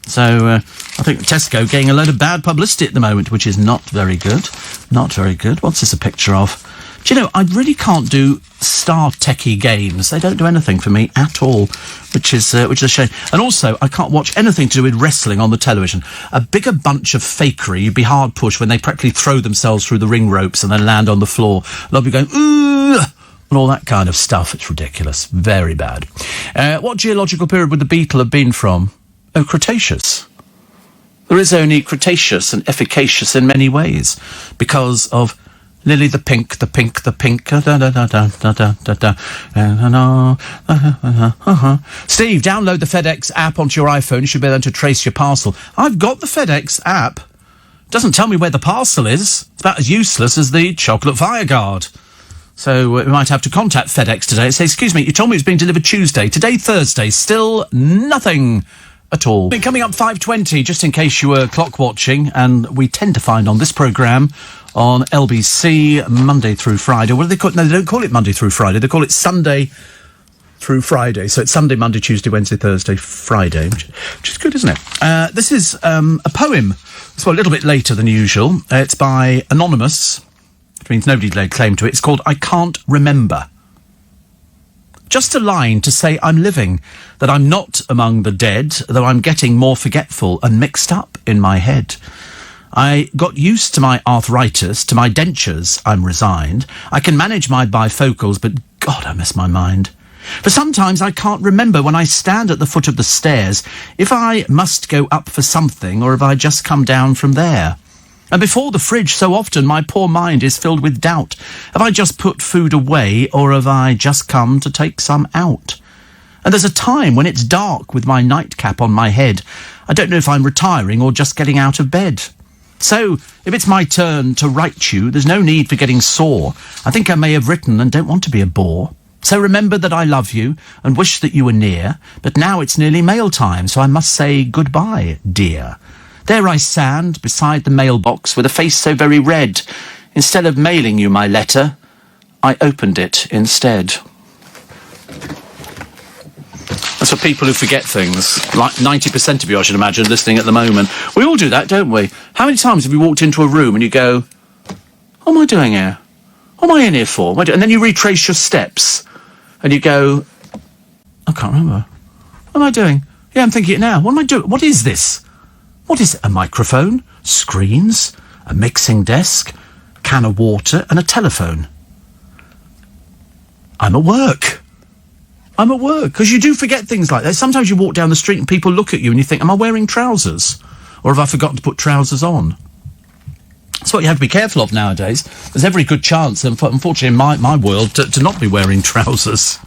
So I think Tesco getting a load of bad publicity at the moment, which is not very good. Not very good. What's this a picture of? Do you know, I really can't do Star Techie games. They don't do anything for me at all, which is a shame. And also, I can't watch anything to do with wrestling on the television. A bigger bunch of fakery, you'd be hard pushed when they practically throw themselves through the ring ropes and then land on the floor. They'll be going, ooh, and all that kind of stuff. It's ridiculous. Very bad. What geological period would the beetle have been from? Oh, Cretaceous. There is only Cretaceous and efficacious in many ways because of Lily the pink, da da da da da da da da. Steve, download the FedEx app onto your iPhone. You should be able to trace your parcel. I've got the FedEx app. Doesn't tell me where the parcel is. It's about as useless as the chocolate Fireguard. So we might have to contact FedEx today and say, excuse me, you told me it was being delivered Tuesday. Today, Thursday, still nothing at all. Coming up 5:20, just in case you were clock watching, and we tend to find on this programme on LBC Monday through Friday. What do they call it? No, they don't call it Monday through Friday. They call it Sunday through Friday. So it's Sunday, Monday, Tuesday, Wednesday, Thursday, Friday, which is good, isn't it? This is a poem. It's a little bit later than usual. It's by Anonymous, which means nobody laid claim to it. It's called I Can't Remember. Just a line to say I'm living, that I'm not among the dead, though I'm getting more forgetful and mixed up in my head. I got used to my arthritis, to my dentures, I'm resigned. I can manage my bifocals, but God, I miss my mind. For sometimes I can't remember when I stand at the foot of the stairs if I must go up for something or if I just come down from there. And before the fridge, so often my poor mind is filled with doubt. Have I just put food away or have I just come to take some out? And there's a time when it's dark with my nightcap on my head. I don't know if I'm retiring or just getting out of bed. So, if it's my turn to write you, there's no need for getting sore. I think I may have written and don't want to be a bore. So remember that I love you and wish that you were near, but now it's nearly mail time, so I must say goodbye, dear. There I stand beside the mailbox with a face so very red. Instead of mailing you my letter, I opened it instead. That's for people who forget things. Like 90% of you, I should imagine, listening at the moment. We all do that, don't we? How many times have you walked into a room and you go, what am I doing here? What am I in here for? And then you retrace your steps and you go, I can't remember. What am I doing? Yeah, I'm thinking it now. What am I doing? What is this? What is it? A microphone, screens, a mixing desk, can of water, and a telephone. I'm at work. Because you do forget things like that. Sometimes you walk down the street and people look at you and you think, am I wearing trousers? Or have I forgotten to put trousers on? That's what you have to be careful of nowadays. There's every good chance, unfortunately, in my world, to not be wearing trousers.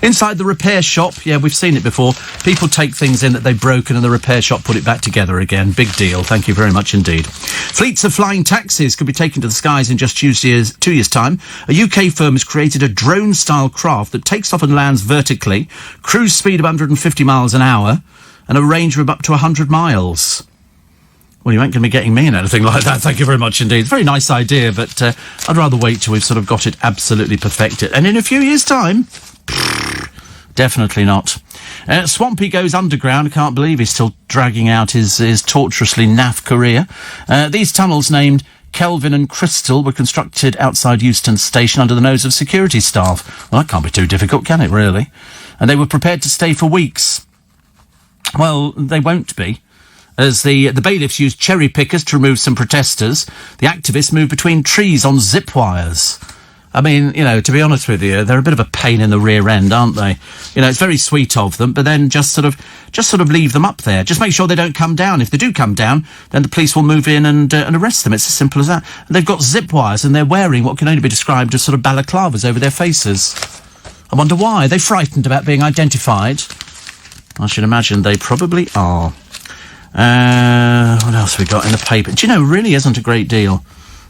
Inside the repair shop, yeah, we've seen it before. People take things in that they've broken and the repair shop put it back together again. Big deal. Thank you very much indeed. Fleets of flying taxis could be taken to the skies in just 2 years' time. A UK firm has created a drone-style craft that takes off and lands vertically, cruise speed of 150 miles an hour, and a range of up to 100 miles. Well, you ain't going to be getting me in anything like that. Thank you very much indeed. It's a very nice idea, but I'd rather wait till we've sort of got it absolutely perfected. And in a few years' time, definitely not. Swampy goes underground. I can't believe he's still dragging out his torturously naff career. These tunnels, named Kelvin and Crystal, were constructed outside Euston Station under the nose of security staff. Well, that can't be too difficult, can it, really? And they were prepared to stay for weeks. Well, they won't be. As the bailiffs used cherry pickers to remove some protesters, the activists moved between trees on zip wires. I mean, you know, to be honest with you, they're a bit of a pain in the rear end, aren't they? You know, it's very sweet of them, but then just sort of leave them up there. Just make sure they don't come down. If they do come down, then the police will move in and arrest them. It's as simple as that. And they've got zip wires, and they're wearing what can only be described as sort of balaclavas over their faces. I wonder why. Are they frightened about being identified? I should imagine they probably are. What else have we got in the paper? Do you know, really isn't a great deal.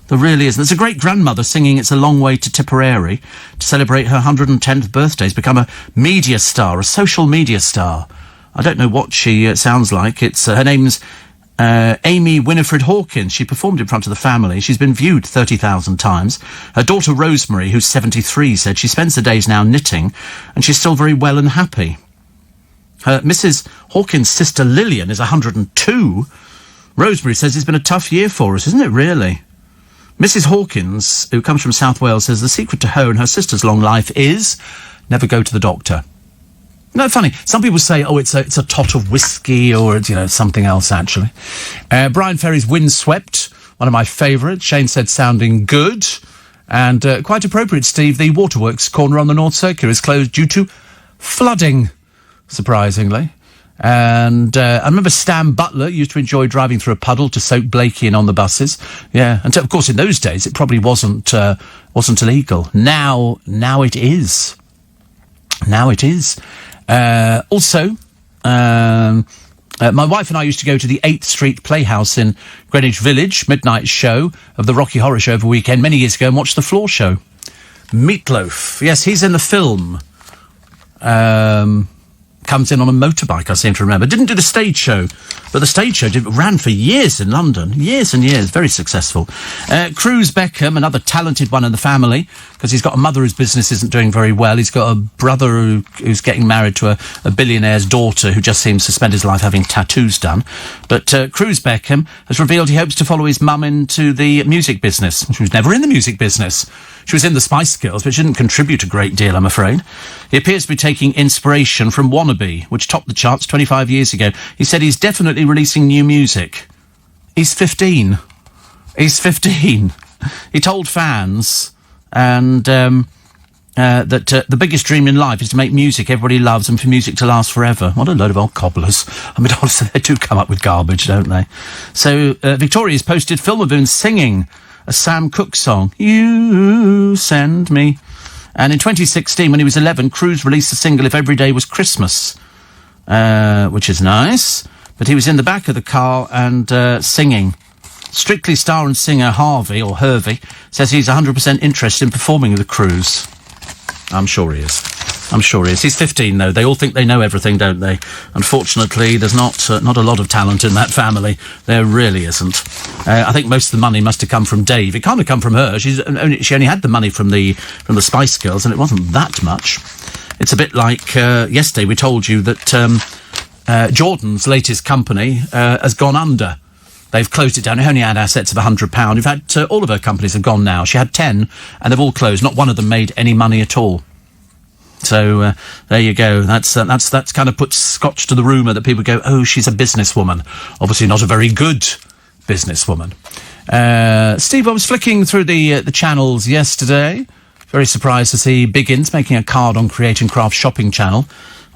There really isn't. There's a great-grandmother singing It's a Long Way to Tipperary to celebrate her 110th birthday. She's become a media star, a social media star. I don't know what she sounds like. It's her name's Amy Winifred Hawkins. She performed in front of the family. She's been viewed 30,000 times. Her daughter Rosemary, who's 73, said she spends the days now knitting, and she's still very well and happy. Mrs. Hawkins' sister Lillian is 102. Rosemary says it's been a tough year for us, isn't it, really? Mrs. Hawkins, who comes from South Wales, says the secret to her and her sister's long life is never go to the doctor. No, funny. Some people say, oh, it's a tot of whiskey or, you know, something else, actually. Brian Ferry's Windswept, one of my favourites. Shane said sounding good. And quite appropriate, Steve. The Waterworks corner on the North Circular is closed due to flooding. Surprisingly. And I remember Stan Butler used to enjoy driving through a puddle to soak Blakey in on the buses. Yeah, and of course in those days it probably wasn't illegal. Now it is. Now it is. Also, my wife and I used to go to the 8th Street Playhouse in Greenwich Village, midnight show of the Rocky Horror Show over a weekend many years ago, and watch the floor show. Meatloaf. Yes, he's in the film. Comes in on a motorbike, I seem to remember. Didn't do the stage show, but the stage show ran for years in London. Years and years. Very successful. Cruz Beckham, another talented one in the family, because he's got a mother whose business isn't doing very well. He's got a brother who's getting married to a billionaire's daughter who just seems to spend his life having tattoos done. But Cruz Beckham has revealed he hopes to follow his mum into the music business. She was never in the music business. She was in the Spice Girls, but she didn't contribute a great deal, I'm afraid. He appears to be taking inspiration from Wannabe, which topped the charts 25 years ago. He said he's definitely releasing new music. He's 15. He's 15. He told fans that the biggest dream in life is to make music everybody loves and for music to last forever. What a load of old cobblers. I mean, honestly, they do come up with garbage, don't they? So Victoria's posted Phil Mavoon singing a Sam Cooke song, You Send Me. And in 2016, when he was 11, Cruz released the single If Every Day Was Christmas, which is nice. But he was in the back of the car and singing. Strictly star and singer Hervey says he's 100% interested in performing with the Cruz. I'm sure he is. He's 15, though. They all think they know everything, don't they? Unfortunately, there's not a lot of talent in that family. There really isn't. I think most of the money must have come from Dave. It can't have come from her. She only had the money from the Spice Girls, and it wasn't that much. It's a bit like yesterday we told you that Jordan's latest company has gone under. They've closed it down. It only had assets of £100. In fact, all of her companies have gone now. She had 10, and they've all closed. Not one of them made any money at all. So there you go. That's kind of puts scotch to the rumour that people go, oh, she's a businesswoman. Obviously not a very good businesswoman. Steve, I was flicking through the channels yesterday. Very surprised to see Biggins making a card on Create and Craft shopping channel.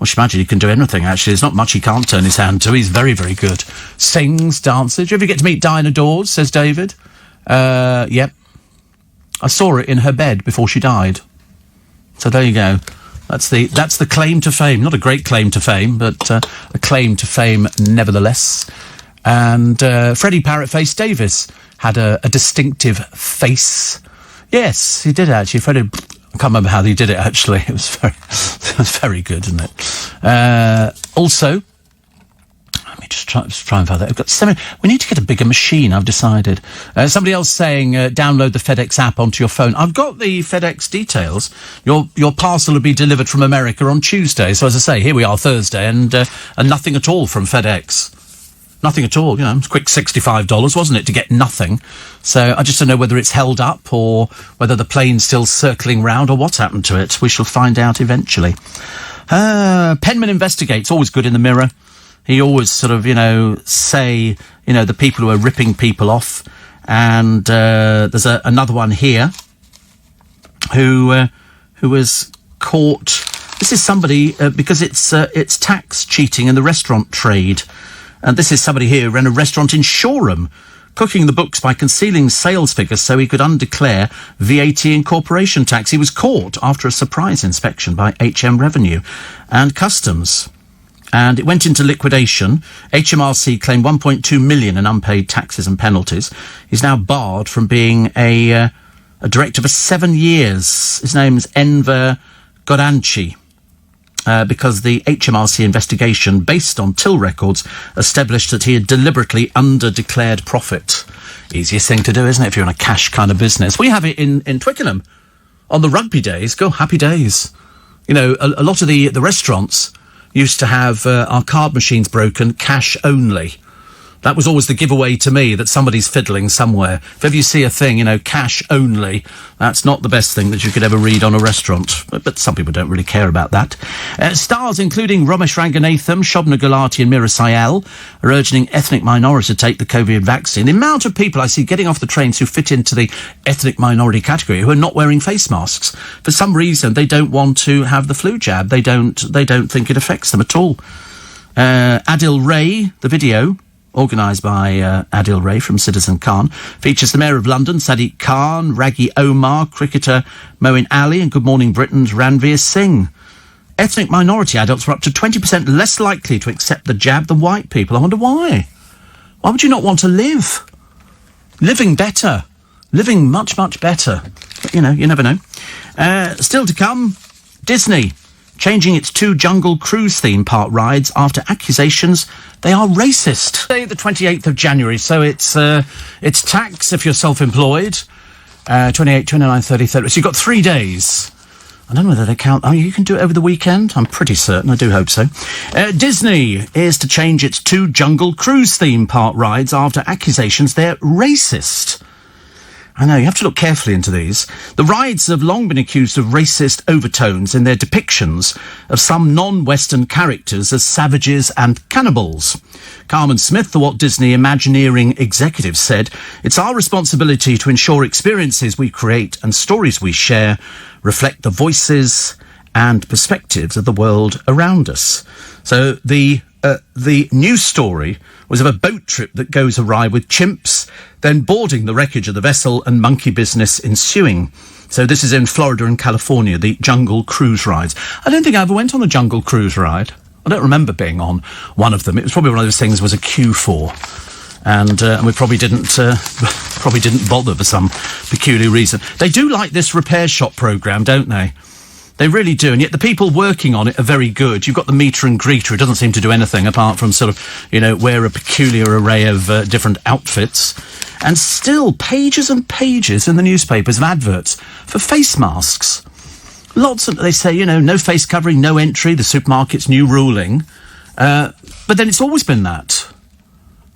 I should imagine he can do anything, actually. There's not much he can't turn his hand to. He's very, very good. Sings, dances. Do you ever get to meet Dinah Dawes, says David? Yep. I saw her in her bed before she died. So there you go. That's the claim to fame. Not a great claim to fame, but a claim to fame nevertheless. And Freddie Parrotface Davis had a distinctive face. Yes, he did actually. Freddie, I can't remember how he did it actually. It was very good, isn't it? Also, let me just try and find that. I've got we need to get a bigger machine, I've decided. Somebody else saying, download the FedEx app onto your phone. I've got the FedEx details. Your parcel will be delivered from America on Tuesday. So as I say, here we are Thursday, and nothing at all from FedEx. Nothing at all, it's quick $65, wasn't it, to get nothing. So I just don't know whether it's held up or whether the plane's still circling round or what's happened to it. We shall find out eventually. Penman Investigates, always good in the Mirror. He always sort of, say, the people who are ripping people off. And there's another one here who was caught. This is somebody, because it's tax cheating in the restaurant trade. And this is somebody here who ran a restaurant in Shoreham, cooking the books by concealing sales figures so he could undeclare VAT and corporation tax. He was caught after a surprise inspection by HM Revenue and Customs. And it went into liquidation. HMRC claimed 1.2 million in unpaid taxes and penalties. He's now barred from being a director for 7 years. His name's Enver Godanchi. Because the HMRC investigation, based on till records, established that he had deliberately under-declared profit. Easiest thing to do, isn't it, if you're in a cash kind of business? We have it in Twickenham. On the rugby days, happy days. A lot of the restaurants used to have our card machines broken, cash only. That was always the giveaway to me that somebody's fiddling somewhere. If ever you see a thing, cash only, that's not the best thing that you could ever read on a restaurant. But some people don't really care about that. Stars including Ramesh Ranganathan, Shobna Gulati and Mira Sayal are urging ethnic minorities to take the COVID vaccine. The amount of people I see getting off the trains who fit into the ethnic minority category who are not wearing face masks. For some reason, they don't want to have the flu jab. They don't think it affects them at all. Adil Ray, the video, organised by Adil Ray from Citizen Khan, features the Mayor of London, Sadiq Khan, Raghi Omar, cricketer Moeen Ali and Good Morning Britain's Ranveer Singh. Ethnic minority adults were up to 20% less likely to accept the jab than white people. I wonder why. Why would you not want to live? Living better. Living much, much better. But, you never know. Still to come, Disney changing its 2 Jungle Cruise theme park rides after accusations they are racist. Today, the 28th of January, so it's tax if you're self-employed. 28, 29, 30, 30. So you've got 3 days. I don't know whether they count. Oh, you can do it over the weekend? I'm pretty certain. I do hope so. Disney is to change its 2 Jungle Cruise theme park rides after accusations they're racist. I know, you have to look carefully into these. The rides have long been accused of racist overtones in their depictions of some non-Western characters as savages and cannibals. Carmen Smith, the Walt Disney Imagineering executive, said, "It's our responsibility to ensure experiences we create and stories we share reflect the voices and perspectives of the world around us." So the news story was of a boat trip that goes awry with chimps, then boarding the wreckage of the vessel and monkey business ensuing. So this is in Florida and California, the Jungle Cruise rides. I don't think I ever went on a Jungle Cruise ride. I don't remember being on one of them. It was probably one of those things there was a queue for. And we probably didn't bother for some peculiar reason. They do like this repair shop programme, don't they? They really do, and yet the people working on it are very good. You've got the meter and greeter who doesn't seem to do anything apart from sort of, wear a peculiar array of different outfits. And still, pages and pages in the newspapers of adverts for face masks. Lots of, they say, no face covering, no entry, the supermarket's new ruling. But then it's always been that.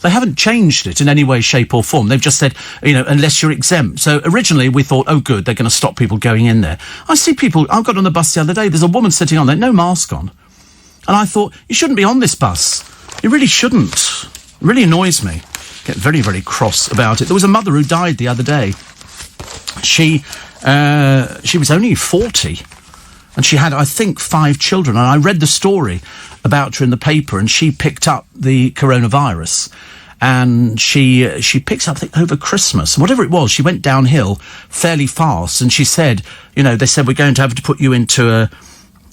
They haven't changed it in any way, shape or form. They've just said, unless you're exempt. So originally we thought, oh, good, they're going to stop people going in there. I see people, I got on the bus the other day, there's a woman sitting on there, no mask on. And I thought, you shouldn't be on this bus. You really shouldn't. It really annoys me. Get very, very cross about it. There was a mother who died the other day. She was only 40. And she had, I think, 5 children. And I read the story about her in the paper, and she picked up the coronavirus. And she picks up, I think, over Christmas. Whatever it was, she went downhill fairly fast. And she said, they said, we're going to have to put you into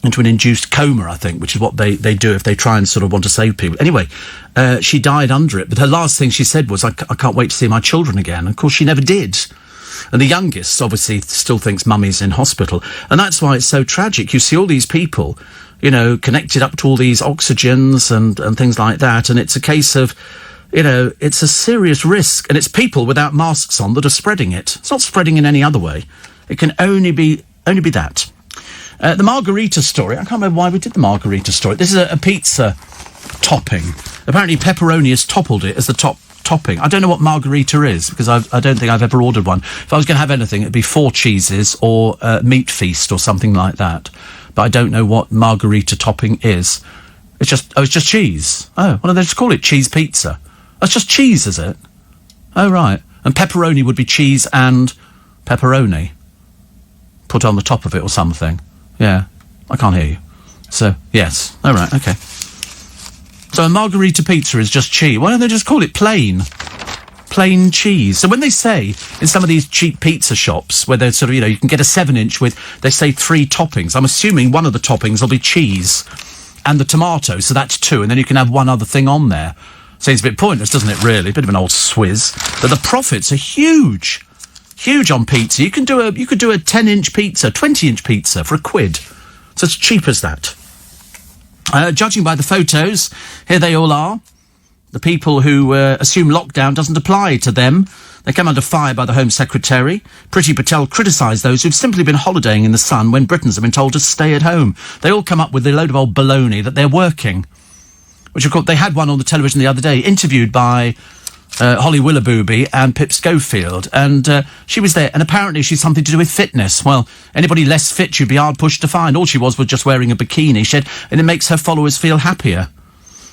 an induced coma, I think, which is what they do if they try and sort of want to save people. Anyway, she died under it. But her last thing she said was, I can't wait to see my children again. And of course, she never did. And the youngest, obviously, still thinks mummy's in hospital. And that's why it's so tragic. You see all these people, connected up to all these oxygens and things like that. And it's a case of, it's a serious risk. And it's people without masks on that are spreading it. It's not spreading in any other way. It can only be that. The margarita story, I can't remember why we did the margarita story. This is a pizza topping. Apparently pepperoni has toppled it as the topping. I don't know what margarita is, because I don't think I've ever ordered one. If I was going to have anything, it'd be 4 cheeses or Meat Feast or something like that. But I don't know what margarita topping is. It's just cheese. Oh, why don't they just call it cheese pizza? That's just cheese, is it? Oh, right. And pepperoni would be cheese and pepperoni put on the top of it or something. Yeah, I can't hear you. So, yes. All right, okay. So a margarita pizza is just cheese. Why don't they just call it plain cheese? So when they say in some of these cheap pizza shops where they're sort of, you can get a 7-inch with, they say 3 toppings. I'm assuming one of the toppings will be cheese and the tomato, so that's 2, and then you can have one other thing on there. Seems a bit pointless, doesn't it, really? Bit of an old swizz. But the profits are huge. Huge on pizza. You could do a 10-inch pizza, 20-inch pizza for £1. It's as cheap as that. Judging by the photos, here they all are. The people who assume lockdown doesn't apply to them. They come under fire by the Home Secretary. Priti Patel criticised those who've simply been holidaying in the sun when Britons have been told to stay at home. They all come up with a load of old baloney that they're working. Which, of course, they had one on the television the other day, interviewed by Holly Willoughby and Pip Schofield, and she was there, and apparently she's something to do with fitness. Well, anybody less fit you'd be hard pushed to find. All she was just wearing a bikini, she said, and it makes her followers feel happier.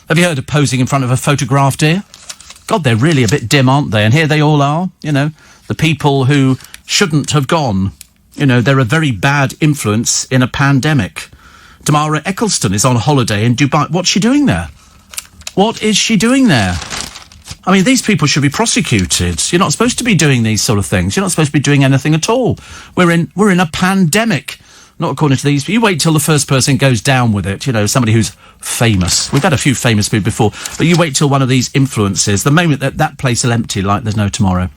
Have you heard of posing in front of a photograph, dear? God, they're really a bit dim, aren't they? And here they all are, the people who shouldn't have gone. They're a very bad influence in a pandemic. Tamara Eccleston is on holiday in Dubai. What's she doing there? What is she doing there? I mean, these people should be prosecuted. You're not supposed to be doing these sort of things. You're not supposed to be doing anything at all. We're in a pandemic. Not according to these. You wait till the first person goes down with it. Somebody who's famous. We've had a few famous people before, but you wait till one of these influences. The moment that place will empty like there's no tomorrow.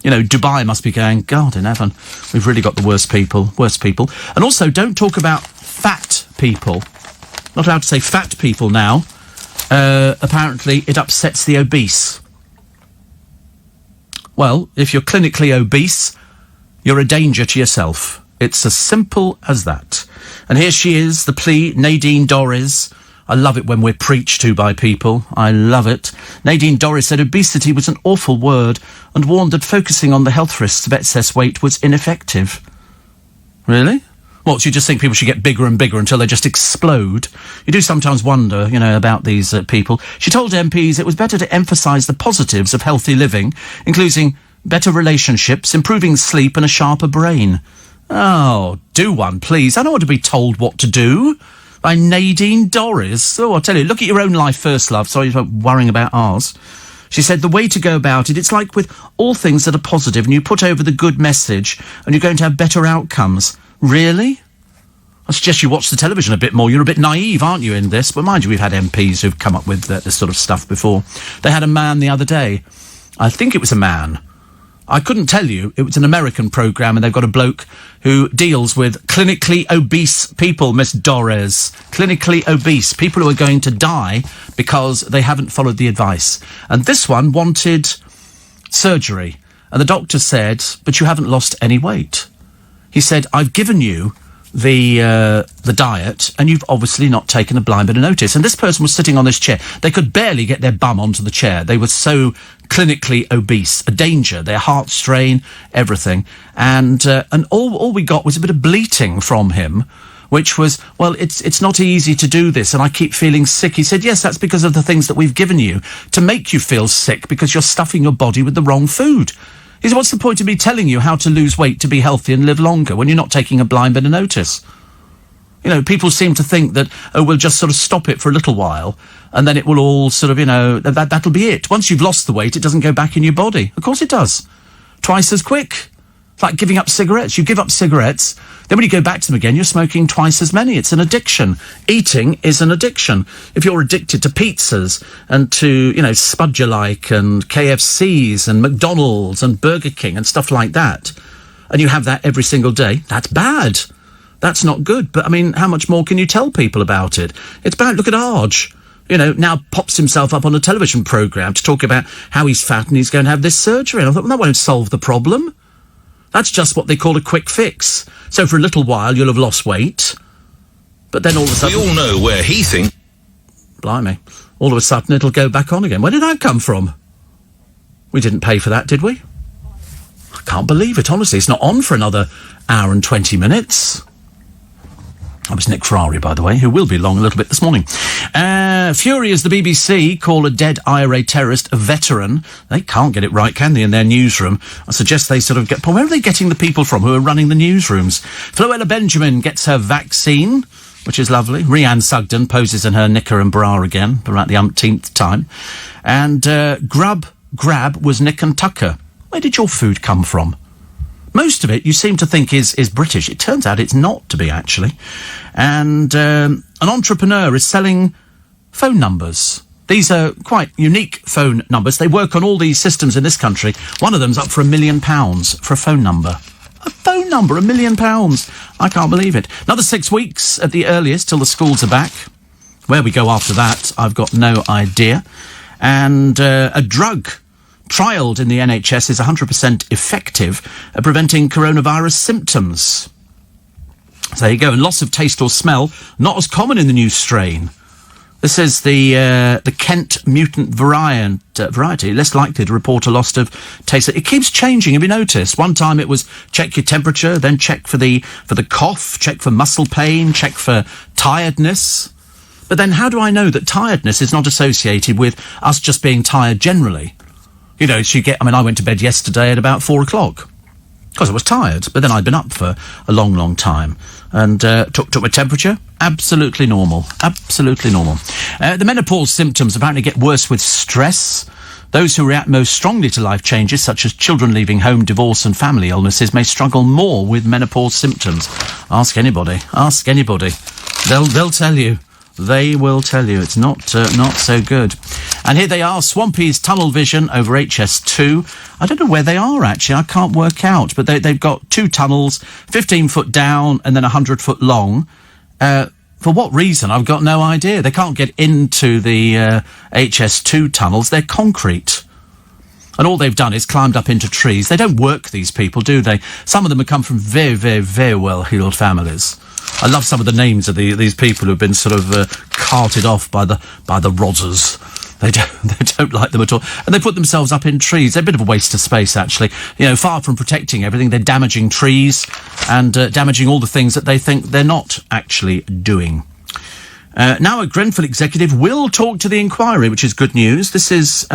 Dubai must be going, God in heaven, we've really got the worst people. And also, don't talk about fat people. Not allowed to say fat people now. Apparently it upsets the obese. Well, if you're clinically obese, you're a danger to yourself. It's as simple as that. And here she is, the plea, Nadine Dorries. I love it when we're preached to by people. I love it. Nadine Dorries said obesity was an awful word and warned that focusing on the health risks of excess weight was ineffective. Really? What, you just think people should get bigger and bigger until they just explode? You do sometimes wonder, about these people. She told MPs it was better to emphasise the positives of healthy living, including better relationships, improving sleep and a sharper brain. Oh, do one, please. I don't want to be told what to do. By Nadine Dorries. Oh, I'll tell you, look at your own life first, love. Sorry for worrying about ours. She said the way to go about it, it's like with all things that are positive, and you put over the good message, and you're going to have better outcomes. Really? I suggest you watch the television a bit more. You're a bit naive, aren't you, in this? But mind you, we've had MPs who've come up with this sort of stuff before. They had a man the other day. I think it was a man. I couldn't tell you. It was an American programme, and they've got a bloke who deals with clinically obese people, Miss Dorries. Clinically obese. People who are going to die because they haven't followed the advice. And this one wanted surgery. And the doctor said, but you haven't lost any weight. He said, I've given you the diet, and you've obviously not taken a blind bit of notice. And this person was sitting on this chair. They could barely get their bum onto the chair. They were so clinically obese, a danger, their heart strain, everything. And all we got was a bit of bleating from him, which was, well, it's not easy to do this, and I keep feeling sick. He said, yes, that's because of the things that we've given you to make you feel sick, because you're stuffing your body with the wrong food. He said, what's the point of me telling you how to lose weight to be healthy and live longer when you're not taking a blind bit of notice? You know, people seem to think that, oh, we'll just sort of stop it for a little while, and then it will all sort of, you know, that'll be it. Once you've lost the weight, it doesn't go back in your body. Of course it does. Twice as quick. It's like giving up cigarettes. You give up cigarettes, then when you go back to them again, you're smoking twice as many. It's an addiction. Eating is an addiction. If you're addicted to pizzas and to, you know, Spudger-like and KFCs and McDonald's and Burger King and stuff like that, and you have that every single day, that's bad. That's not good. But, I mean, how much more can you tell people about it? It's bad. Look at Arj. You know, now pops himself up on a television programme to talk about how he's fat and he's going to have this surgery. And I thought, well, that won't solve the problem. That's just what they call a quick fix. So for a little while, you'll have lost weight. But then all of a sudden... We all know where he thinks... Blimey. All of a sudden, it'll go back on again. Where did that come from? We didn't pay for that, did we? I can't believe it, honestly. It's not on for another hour and 20 minutes. That was Nick Ferrari, by the way, who will be long a little bit this morning. Fury as the BBC call a dead IRA terrorist a veteran. They can't get it right, can they, in their newsroom? I suggest they sort of get... Where are they getting the people from who are running the newsrooms? Floella Benjamin gets her vaccine, which is lovely. Rhiannon Sugden poses in her knicker and bra again, for about the umpteenth time. And Grab was Nick and Tucker. Where did your food come from? Most of it you seem to think is British. It turns out it's not to be, actually. And an entrepreneur is selling phone numbers. These are quite unique phone numbers. They work on all these systems in this country. One of them's up for £1 million for a phone number. A phone number, £1 million. I can't believe it. Another 6 weeks at the earliest till the schools are back. Where we go after that, I've got no idea. And a drug trialled in the NHS is 100% effective at preventing coronavirus symptoms. So there you go. And loss of taste or smell, not as common in the new strain. This is the Kent mutant variety, less likely to report a loss of taste. It keeps changing, have you noticed? One time it was check your temperature, then check for the cough, check for muscle pain, check for tiredness. But then how do I know that tiredness is not associated with us just being tired generally? You know, I went to bed yesterday at about 4 o'clock. Because I was tired, but then I'd been up for a long, long time. And took my temperature. Absolutely normal. Absolutely normal. The menopause symptoms apparently get worse with stress. Those who react most strongly to life changes, such as children leaving home, divorce and family illnesses, may struggle more with menopause symptoms. Ask anybody. Ask anybody. They'll tell you. They will tell you it's not so good. And here they are, Swampy's tunnel vision over HS2. I don't know where they are, actually. I can't work out. But they've got 2 tunnels, 15 foot down and then 100 foot long. For what reason? I've got no idea. They can't get into the HS2 tunnels. They're concrete. And all they've done is climbed up into trees. They don't work, these people, do they? Some of them have come from very, very, very well-heeled families. I love some of the names of these people who've been sort of carted off by the Rozzers. They don't like them at all. And they put themselves up in trees. They're a bit of a waste of space, actually. You know, far from protecting everything, they're damaging trees and damaging all the things that they think they're not actually doing. Now a Grenfell executive will talk to the inquiry, which is good news. This is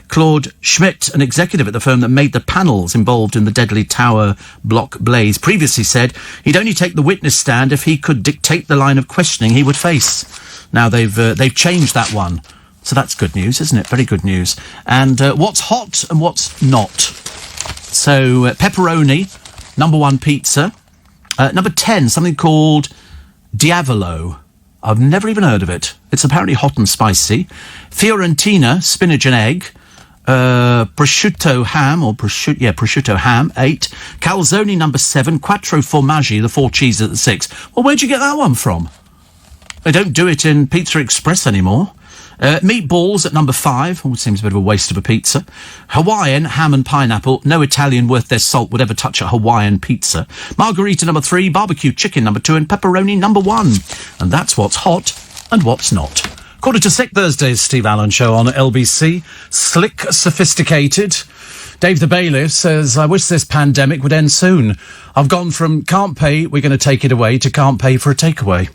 Claude Schmidt, an executive at the firm that made the panels involved in the deadly tower block blaze, previously said he'd only take the witness stand if he could dictate the line of questioning he would face. Now they've changed that one. So that's good news, isn't it? Very good news. And what's hot and what's not? So pepperoni, number 1 pizza. Number 10, something called Diavolo. I've never even heard of it. It's apparently hot and spicy. Fiorentina, spinach and egg. Prosciutto ham, prosciutto ham, 8. Calzone, number 7. Quattro Formaggi, the 4 cheeses at 6. Well, where'd you get that one from? They don't do it in Pizza Express anymore. Meatballs at number 5. Always seems a bit of a waste of a pizza. Hawaiian, ham and pineapple. No Italian worth their salt would ever touch a Hawaiian pizza. Margarita number 3. Barbecue chicken number 2. And pepperoni number 1. And that's what's hot and what's not. 5:45 Thursday's Steve Allen Show on LBC. Slick, sophisticated. Dave the Bailiff says, I wish this pandemic would end soon. I've gone from can't pay, we're going to take it away, to can't pay for a takeaway.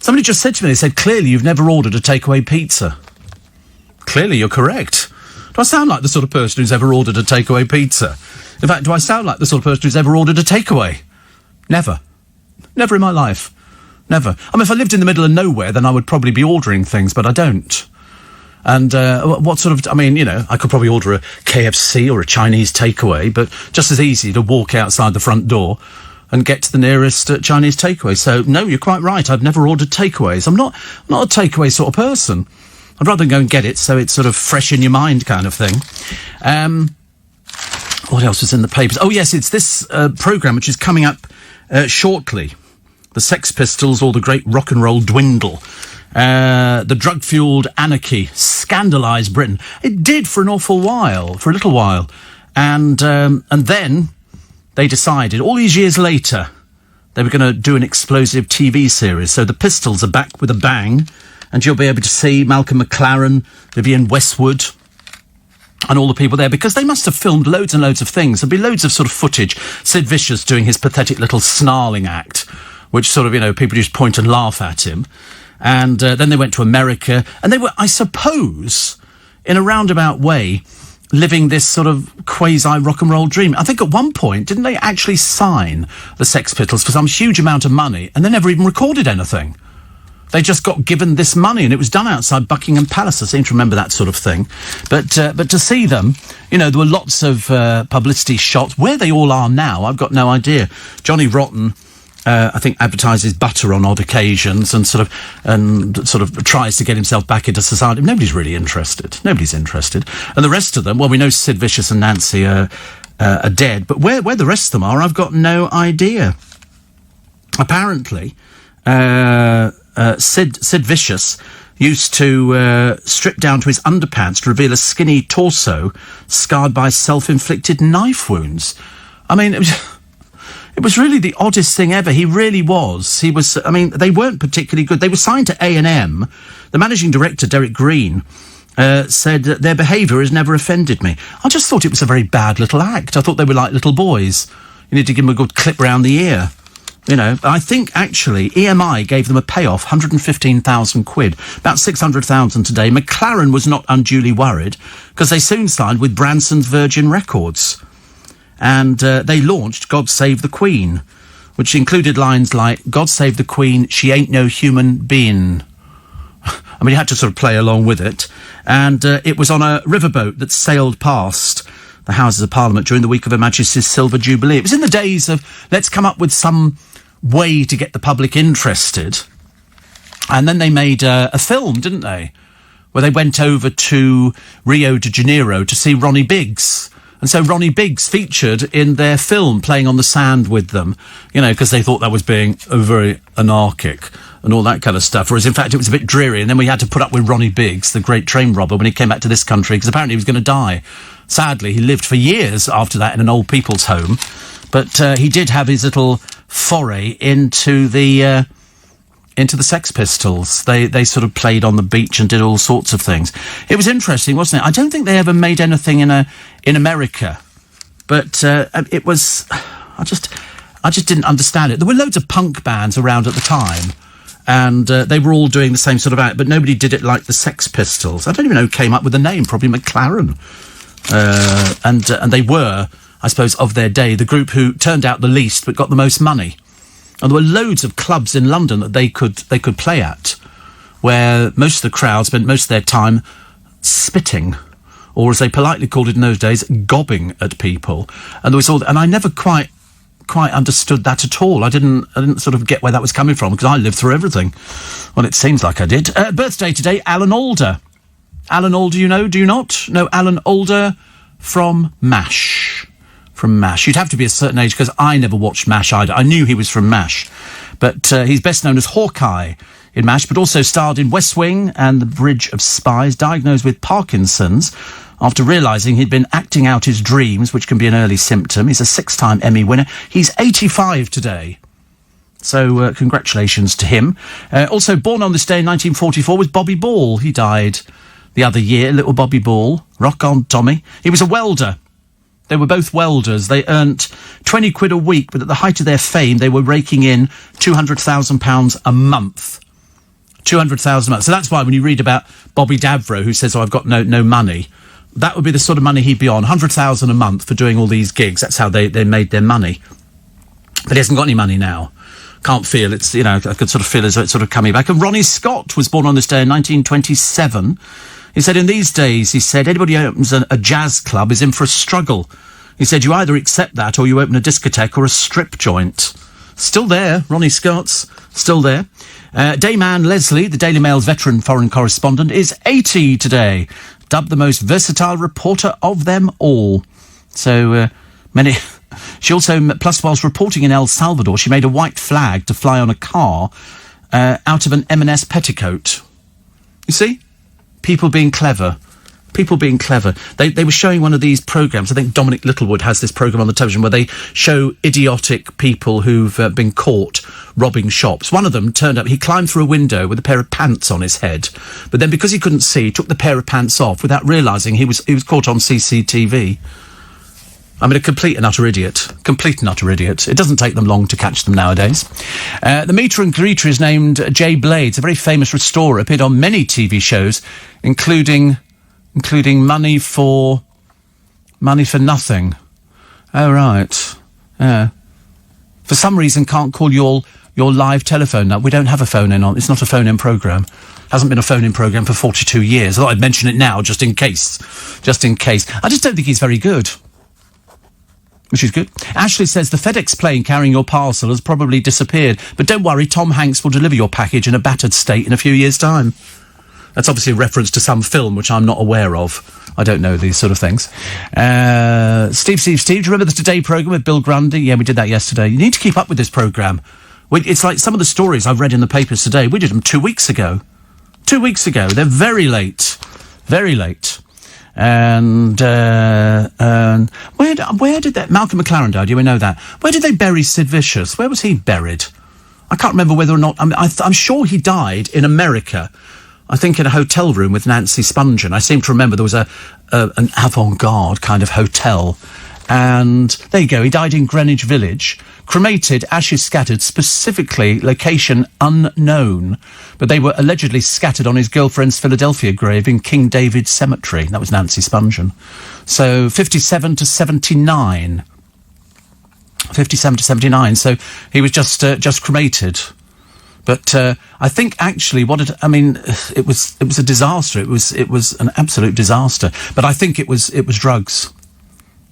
Somebody just said to me, they said, clearly you've never ordered a takeaway pizza. Clearly you're correct. Do I sound like the sort of person who's ever ordered a takeaway pizza? In fact, do I sound like the sort of person who's ever ordered a takeaway? Never. Never in my life. Never. I mean, if I lived in the middle of nowhere, then I would probably be ordering things, but I don't. And what sort of... I mean, you know, I could probably order a KFC or a Chinese takeaway, but just as easy to walk outside the front door and get to the nearest Chinese takeaway. So, no, you're quite right. I've never ordered takeaways. I'm not a takeaway sort of person. I'd rather go and get it so it's sort of fresh in your mind kind of thing. What else was in the papers? Oh, yes, it's this programme which is coming up shortly. The Sex Pistols or the Great Rock and Roll Dwindle. The drug-fuelled anarchy scandalised Britain. It did for a little while. And then they decided, all these years later, they were going to do an explosive TV series. So the Pistols are back with a bang, and you'll be able to see Malcolm McLaren, Vivienne Westwood, and all the people there, because they must have filmed loads and loads of things. There'll be loads of sort of footage. Sid Vicious doing his pathetic little snarling act, which sort of, you know, people just point and laugh at him. And then they went to America, and they were, I suppose, in a roundabout way, living this sort of quasi-rock and roll dream. I think at one point, didn't they actually sign the Sex Pistols for some huge amount of money, and they never even recorded anything? They just got given this money, and it was done outside Buckingham Palace. I seem to remember that sort of thing. But to see them, you know, there were lots of publicity shots. Where they all are now, I've got no idea. Johnny Rotten... I think advertises butter on odd occasions and sort of tries to get himself back into society. Nobody's really interested. Nobody's interested. And the rest of them, well, we know Sid Vicious and Nancy are dead, but where the rest of them are, I've got no idea. Apparently, Sid Vicious used to strip down to his underpants to reveal a skinny torso scarred by self-inflicted knife wounds. I mean, it was really the oddest thing ever. He really was. He was, I mean, they weren't particularly good. They were signed to A&M. The managing director, Derek Green, said that their behaviour has never offended me. I just thought it was a very bad little act. I thought they were like little boys. You need to give them a good clip round the ear. You know, I think, actually, EMI gave them a payoff, 115,000 quid, about 600,000 today. McLaren was not unduly worried, because they soon signed with Branson's Virgin Records. And they launched God Save the Queen, which included lines like, God save the Queen, she ain't no human being. I mean, you had to sort of play along with it. And it was on a riverboat that sailed past the Houses of Parliament during the week of Her Majesty's Silver Jubilee. It was in the days of, let's come up with some way to get the public interested. And then they made a film, didn't they? Where they went over to Rio de Janeiro to see Ronnie Biggs. And so Ronnie Biggs featured in their film, playing on the sand with them, you know, because they thought that was being very anarchic and all that kind of stuff. Whereas, in fact, it was a bit dreary. And then we had to put up with Ronnie Biggs, the great train robber, when he came back to this country, because apparently he was going to die. Sadly, he lived for years after that in an old people's home. But he did have his little foray into the Sex Pistols. They sort of played on the beach and did all sorts of things. It was interesting, wasn't it? I don't think they ever made anything in America, but it was. I just didn't understand it. There were loads of punk bands around at the time, and they were all doing the same sort of act, but nobody did it like the Sex Pistols. I don't even know who came up with the name. Probably McLaren, and they were, I suppose, of their day, the group who turned out the least but got the most money. And there were loads of clubs in London that they could play at, where most of the crowd spent most of their time spitting, or as they politely called it in those days, gobbing at people. And there was all, and I never quite understood that at all. I didn't sort of get where that was coming from, because I lived through everything. Well, it seems like I did. Birthday today, Alan Alda. Alan Alda, you know, do you not? No, Alan Alda from MASH. From MASH. You'd have to be a certain age, because I never watched MASH either. I knew he was from MASH. But he's best known as Hawkeye in MASH, but also starred in West Wing and The Bridge of Spies, diagnosed with Parkinson's after realising he'd been acting out his dreams, which can be an early symptom. He's a 6-time Emmy winner. He's 85 today. So congratulations to him. Also born on this day in 1944 was Bobby Ball. He died the other year, little Bobby Ball. Rock on, Tommy. He was a welder. They were both welders. They earned 20 quid a week, but at the height of their fame, they were raking in £200,000 a month. 200,000 a month. So that's why when you read about Bobby Davro, who says, I've got no money, that would be the sort of money he'd be on. 100,000 a month for doing all these gigs. That's how they made their money. But he hasn't got any money now. Can't feel it's, I could sort of feel as though it's sort of coming back. And Ronnie Scott was born on this day in 1927. He said, in these days, he said, anybody who opens a jazz club is in for a struggle. He said, you either accept that or you open a discotheque or a strip joint. Still there, Ronnie Scott's still there. Dame Anne Leslie, the Daily Mail's veteran foreign correspondent, is 80 today, dubbed the most versatile reporter of them all. So, many... She also, plus whilst reporting in El Salvador, she made a white flag to fly on a car out of an M&S petticoat. You see? People being clever. People being clever. They were showing one of these programmes. I think Dominic Littlewood has this programme on the television where they show idiotic people who've been caught robbing shops. One of them turned up, he climbed through a window with a pair of pants on his head. But then because he couldn't see, he took the pair of pants off without realising he was caught on CCTV. I mean, a complete and utter idiot. Complete and utter idiot. It doesn't take them long to catch them nowadays. The meter and greeter is named Jay Blades, a very famous restorer, appeared on many TV shows, including Money for Nothing. Oh, right. Yeah. For some reason, can't call your live telephone now. We don't have a phone-in on. It's not a phone-in programme. Hasn't been a phone-in programme for 42 years. I thought I'd mention it now, just in case. Just in case. I just don't think he's very good. Which is good. Ashley says the FedEx plane carrying your parcel has probably disappeared, but don't worry, Tom Hanks will deliver your package in a battered state in a few years' time. That's obviously a reference to some film which I'm not aware of. I don't know these sort of things. Steve, do you remember the Today programme with Bill Grundy? Yeah, we did that yesterday. You need to keep up with this programme. It's like some of the stories I've read in the papers today. We did them 2 weeks ago. 2 weeks ago. They're very late. Very late. And where did that... Malcolm McLaren died, you know that. Where did they bury Sid Vicious? Where was he buried? I can't remember whether or not... I'm sure he died in America. I think in a hotel room with Nancy Spungen. I seem to remember there was an avant-garde kind of hotel. And there you go, he died in Greenwich Village. Cremated, ashes scattered, specifically location unknown. But they were allegedly scattered on his girlfriend's Philadelphia grave in King David Cemetery. That was Nancy Spungen. So 57 to 79. 57 to 79. So he was just cremated. But I think actually it was a disaster. It was an absolute disaster. But I think it was drugs.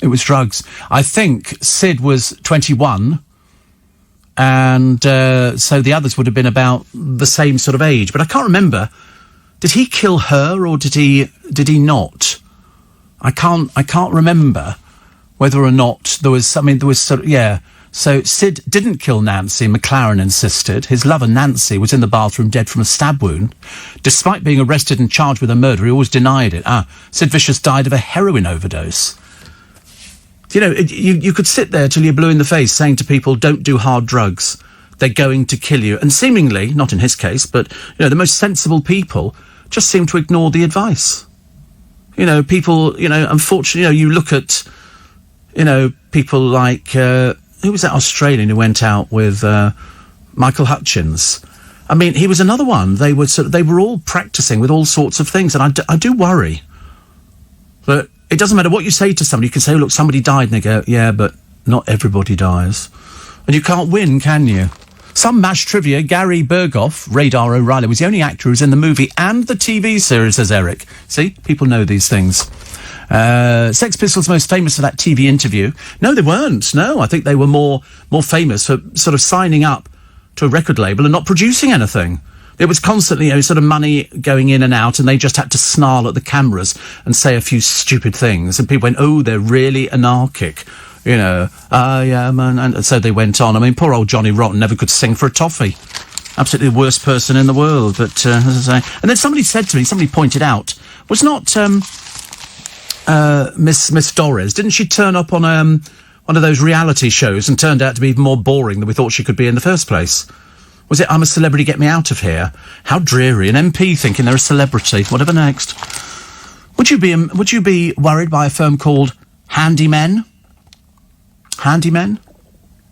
It was drugs. I think Sid was 21, and so the others would have been about the same sort of age. But I can't remember. Did he kill her or did he not? I can't remember whether or not there was. I mean, there was sort of, yeah. So Sid didn't kill Nancy, McLaren insisted. His lover Nancy was in the bathroom dead from a stab wound. Despite being arrested and charged with a murder, he always denied it. Sid Vicious died of a heroin overdose. You know, you could sit there till you're blue in the face saying to people, don't do hard drugs. They're going to kill you. And seemingly, not in his case, but, the most sensible people just seem to ignore the advice. People, unfortunately, you look at, people like, who was that Australian who went out with Michael Hutchins? I mean, he was another one. They were all practising with all sorts of things, and I do worry. But it doesn't matter what you say to somebody. You can say, look, somebody died, and they go, yeah, but not everybody dies. And you can't win, can you? Some MASH trivia, Gary Berghoff, Radar O'Reilly, was the only actor who was in the movie and the TV series, says Eric. See? People know these things. Sex Pistols most famous for that TV interview. No, they weren't. No, I think they were more famous for sort of signing up to a record label and not producing anything. It was constantly, sort of money going in and out, and they just had to snarl at the cameras and say a few stupid things. And people went, oh, they're really anarchic. Yeah, man. And so they went on. I mean, poor old Johnny Rotten never could sing for a toffee. absolutely the worst person in the world. But as I say, and then somebody said to me, somebody pointed out, was not Miss Dorries? Didn't she turn up on one of those reality shows and turned out to be even more boring than we thought she could be in the first place? Was it I'm a Celebrity, Get Me Out of Here? How dreary! An MP thinking they're a celebrity. Whatever next. Would you be worried by a firm called Handymen? Handymen?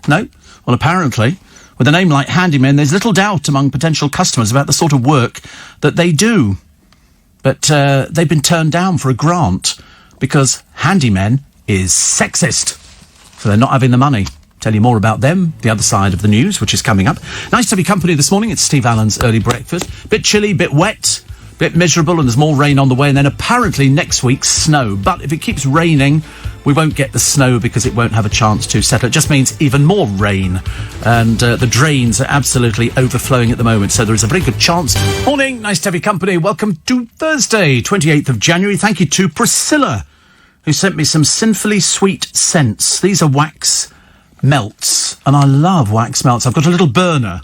No? Well, apparently, with a name like Handymen, there's little doubt among potential customers about the sort of work that they do. But they've been turned down for a grant because Handymen is sexist. So they're not having the money. Tell you more about them, the other side of the news, which is coming up. Nice to have your company this morning. It's Steve Allen's Early Breakfast. Bit chilly, bit wet, bit miserable, and there's more rain on the way. And then apparently next week, snow. But if it keeps raining, we won't get the snow because it won't have a chance to settle. It just means even more rain. And the drains are absolutely overflowing at the moment. So there is a very good chance. Morning, nice to have your company. Welcome to Thursday, 28th of January. Thank you to Priscilla, who sent me some sinfully sweet scents. These are wax melts, and I love wax melts. I've got a little burner,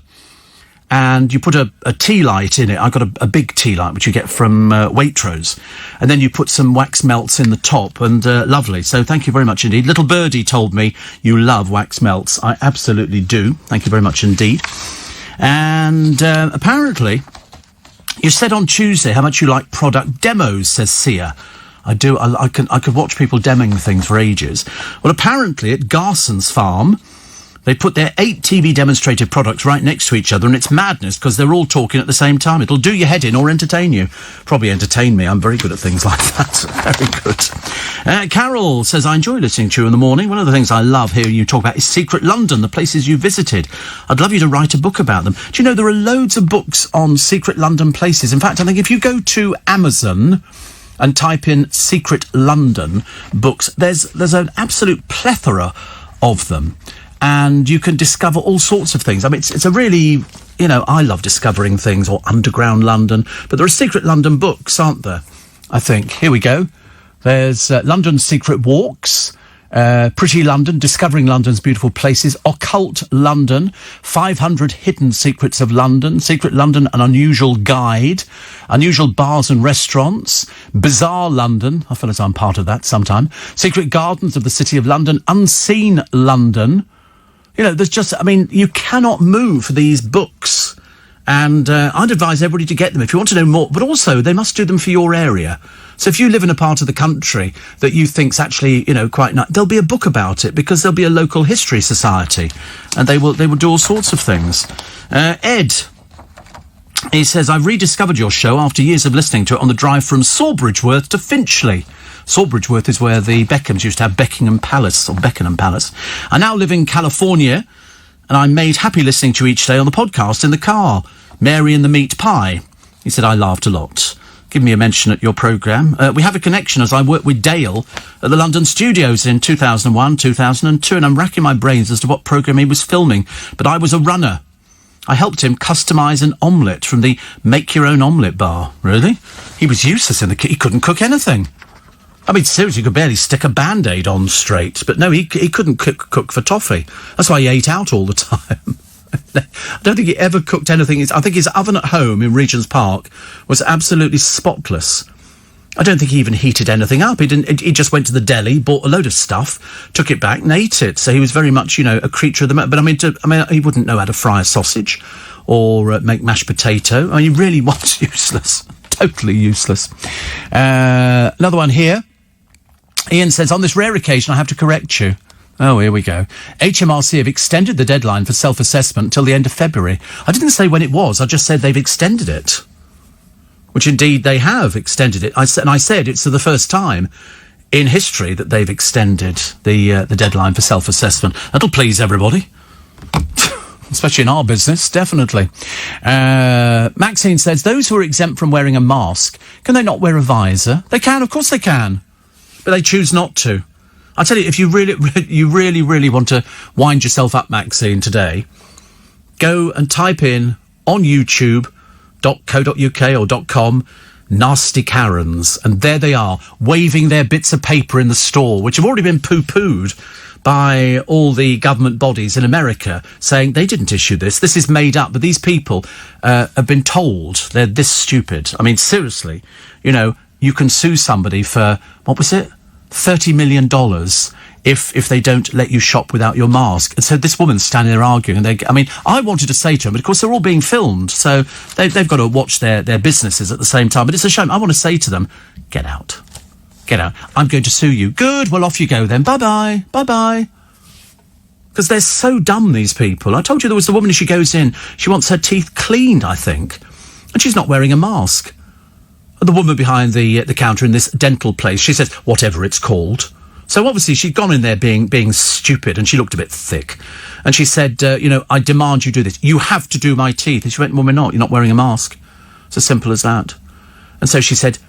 and you put a tea light in it. I've got a big tea light, which you get from Waitrose, and then you put some wax melts in the top, and lovely. So thank you very much indeed. Little Birdie told me you love wax melts. I absolutely do. Thank you very much indeed. And apparently, you said on Tuesday how much you like product demos, says Sia. I do. I could watch people demoing things for ages. Well, apparently at Garson's farm, they put their 8 TV demonstrated products right next to each other, and it's madness because they're all talking at the same time. It'll do your head in or entertain you. Probably entertain me. I'm very good at things like that. Very good. Carol says, I enjoy listening to you in the morning. One of the things I love hearing you talk about is Secret London, the places you visited. I'd love you to write a book about them. Do you know there are loads of books on Secret London places? In fact, I think if you go to Amazon and type in Secret London books, there's an absolute plethora of them. And you can discover all sorts of things. I mean, it's a really, I love discovering things, or underground London. But there are Secret London books, aren't there? I think. Here we go. There's London Secret Walks, Pretty London, Discovering London's Beautiful Places, Occult London, 500 Hidden Secrets of London, Secret London, An Unusual Guide, Unusual Bars and Restaurants, Bizarre London, I feel as I'm part of that sometime, Secret Gardens of the City of London, Unseen London. There's just, you cannot move these books. And I'd advise everybody to get them if you want to know more. But also, they must do them for your area. So if you live in a part of the country that you think's actually, quite nice, there'll be a book about it because there'll be a local history society. And they will do all sorts of things. Ed, he says, I've rediscovered your show after years of listening to it on the drive from Sawbridgeworth to Finchley. Sawbridgeworth is where the Beckhams used to have Beckenham Palace. I now live in California, and I'm made happy listening to you each day on the podcast in the car. Mary and the Meat Pie. He said, I laughed a lot. Give me a mention at your programme. We have a connection as I worked with Dale at the London studios in 2001, 2002, and I'm racking my brains as to what programme he was filming. But I was a runner. I helped him customise an omelette from the make-your-own omelette bar. Really? He was useless in the kitchen. He couldn't cook anything. Seriously, he could barely stick a Band-Aid on straight. But no, he couldn't cook for toffee. That's why he ate out all the time. I don't think he ever cooked anything. I think his oven at home in Regent's Park was absolutely spotless. I don't think he even heated anything up. He didn't. He just went to the deli, bought a load of stuff, took it back and ate it. So he was very much, a creature of the moment. But he wouldn't know how to fry a sausage or make mashed potato. He really was useless. Totally useless. Another one here. Ian says, on this rare occasion, I have to correct you. Oh, here we go. HMRC have extended the deadline for self-assessment until the end of February. I didn't say when it was. I just said they've extended it. Which indeed they have extended it. I said it's for the first time in history that they've extended the deadline for self-assessment. That'll please everybody. Especially in our business, definitely. Maxine says, those who are exempt from wearing a mask, can they not wear a visor? They can, of course they can. But they choose not to. I tell you, if you really want to wind yourself up, Maxine, today, go and type in on YouTube.co.uk or .com Nasty Karens. And there they are, waving their bits of paper in the store, which have already been poo-pooed by all the government bodies in America, saying they didn't issue this. This is made up. But these people have been told they're this stupid. I mean, seriously, you know, you can sue somebody for, what was it? $30 million if they don't let you shop without your mask. And so this woman's standing there arguing, and I wanted to say to them, but of course they're all being filmed, so they've got to watch their businesses at the same time. But it's a shame. I want to say to them, get out. Get out. I'm going to sue you. Good, well, off you go then. Bye-bye. Bye-bye. Because they're so dumb, these people. I told you there was the woman, she goes in, she wants her teeth cleaned, I think, and she's not wearing a mask. The woman behind the counter in this dental place, she says, whatever it's called. So obviously she'd gone in there being stupid, and she looked a bit thick. And she said, I demand you do this. You have to do my teeth. And she went, well, we're not. You're not wearing a mask. It's as simple as that. And so she said,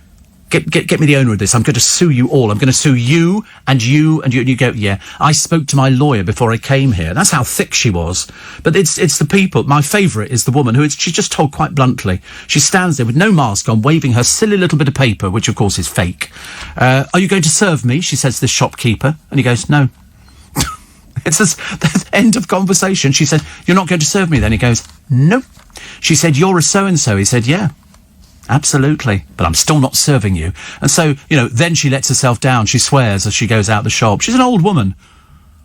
get me the owner of this. I'm going to sue you all. I'm going to sue you and you and you. And you go, yeah, I spoke to my lawyer before I came here. That's how thick she was. But it's the people. My favourite is the woman who she's just told quite bluntly. She stands there with no mask on, waving her silly little bit of paper, which of course is fake. Are you going to serve me? She says to this shopkeeper. And he goes, no. It's the end of conversation. She said, you're not going to serve me then? He goes, no. She said, you're a so-and-so. He said, yeah. Absolutely, but I'm still not serving you. And so, then she lets herself down. She swears as she goes out the shop. She's an old woman,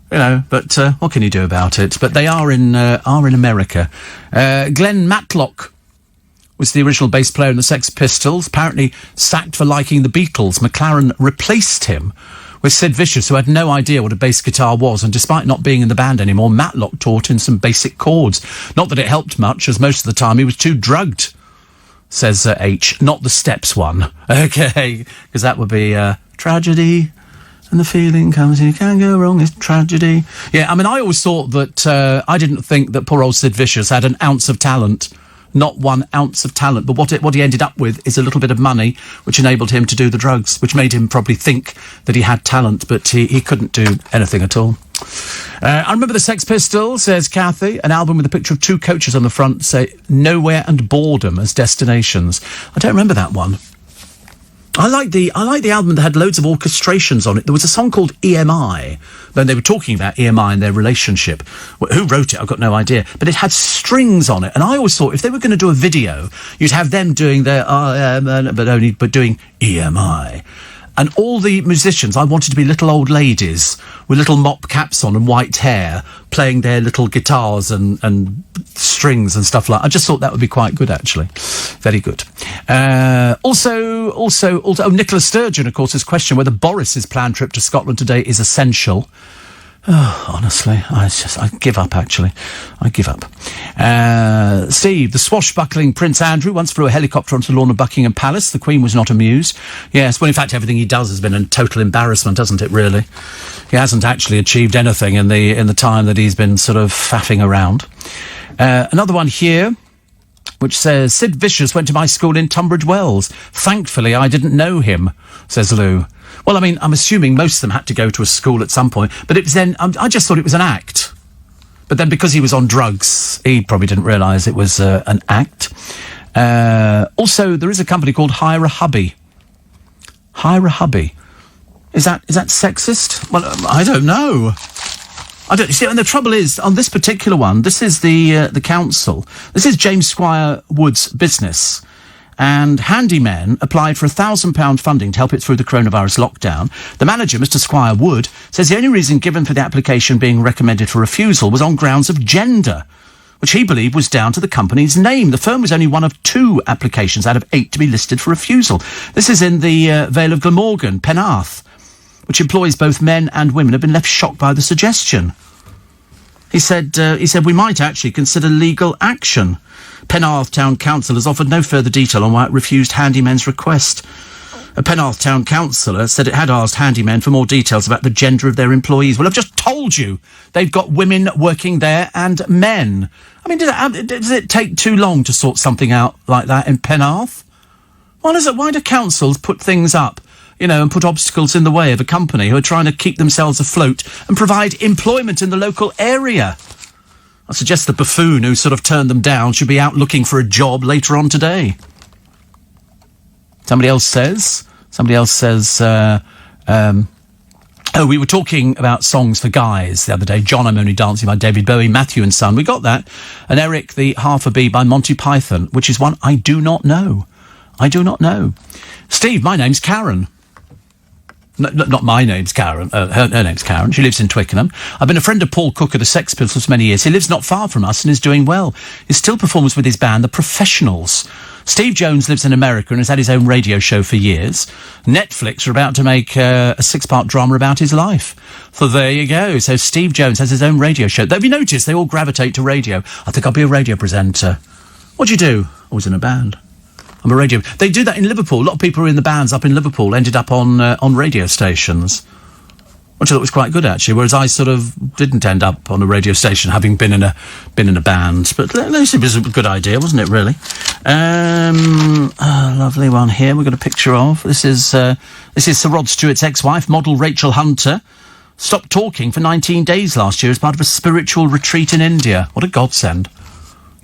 but what can you do about it? But they are in America. Glenn Matlock was the original bass player in the Sex Pistols, apparently sacked for liking the Beatles. McLaren replaced him with Sid Vicious, who had no idea what a bass guitar was, and despite not being in the band anymore, Matlock taught him some basic chords. Not that it helped much, as most of the time he was too drugged. Says H, not the steps one. Okay, because that would be tragedy, and the feeling comes, you can't go wrong, it's tragedy. Yeah, I always thought that, I didn't think that poor old Sid Vicious had an ounce of talent. Not 1 ounce of talent. But what he ended up with is a little bit of money, which enabled him to do the drugs, which made him probably think that he had talent, but he couldn't do anything at all. I remember the Sex Pistols, says Kathy, an album with a picture of two coaches on the front, say Nowhere and Boredom as destinations. I don't remember that one. I like the album that had loads of orchestrations on it. There was a song called EMI. Then they were talking about EMI and their relationship. Who wrote it? I've got no idea. But it had strings on it. And I always thought if they were going to do a video, you'd have them doing their but doing EMI. And all the musicians, I wanted to be little old ladies with little mop caps on and white hair, playing their little guitars and strings and stuff like that. I just thought that would be quite good, actually. Very good. Also, Nicola Sturgeon, of course, has questioned whether Boris's planned trip to Scotland today is essential. Oh, honestly, I give up, actually. I give up. Steve, the swashbuckling Prince Andrew once flew a helicopter onto the lawn of Buckingham Palace. The Queen was not amused. Yes, well, in fact, everything he does has been a total embarrassment, hasn't it, really? He hasn't actually achieved anything in the time that he's been sort of faffing around. Another one here, which says, Sid Vicious went to my school in Tunbridge Wells. Thankfully, I didn't know him, says Lou. Well, I'm assuming most of them had to go to a school at some point, but it was then, I just thought it was an act. But then because he was on drugs, he probably didn't realise it was an act. Also, there is a company called Hire a Hubby. Hire a Hubby. Is that sexist? Well, I don't know. See, and the trouble is, on this particular one, this is the council. This is James Squire Wood's business. And Handymen applied for £1,000 funding to help it through the coronavirus lockdown. The manager, Mr. Squire Wood, says the only reason given for the application being recommended for refusal was on grounds of gender, which he believed was down to the company's name. The firm was only one of 2 applications out of 8 to be listed for refusal. This is in the Vale of Glamorgan, Penarth, which employs both men and women, have been left shocked by the suggestion. He said we might actually consider legal action. Penarth Town Council has offered no further detail on why it refused Handymen's request. A Penarth Town councillor said it had asked Handymen for more details about the gender of their employees. Well, I've just told you they've got women working there and men. Does it take too long to sort something out like that in Penarth? Why do councils put things up, and put obstacles in the way of a company who are trying to keep themselves afloat and provide employment in the local area? I suggest the buffoon who sort of turned them down should be out looking for a job later on today. Somebody else says, oh, we were talking about songs for guys the other day. John, I'm Only Dancing by David Bowie, Matthew and Son. We got that. And Eric, the Half a Bee by Monty Python, which is one I do not know. Steve, my name's Karen. No, not my name's Karen. Her name's Karen. She lives in Twickenham. I've been a friend of Paul Cook of the Sex Pistols for many years. He lives not far from us and is doing well. He still performs with his band, The Professionals. Steve Jones lives in America and has had his own radio show for years. Netflix are about to make a 6-part drama about his life. So there you go. So Steve Jones has his own radio show. Have you noticed they all gravitate to radio? I think I'll be a radio presenter. What do you do? I was in a band. I'm a radio... They do that in Liverpool. A lot of people who are in the bands up in Liverpool ended up on radio stations, which I thought was quite good, actually, whereas I sort of didn't end up on a radio station, having been in a band. But at least it was a good idea, wasn't it, really? A lovely one here we've got a picture of. This is Sir Rod Stewart's ex-wife, model Rachel Hunter. Stopped talking for 19 days last year as part of a spiritual retreat in India. What a godsend.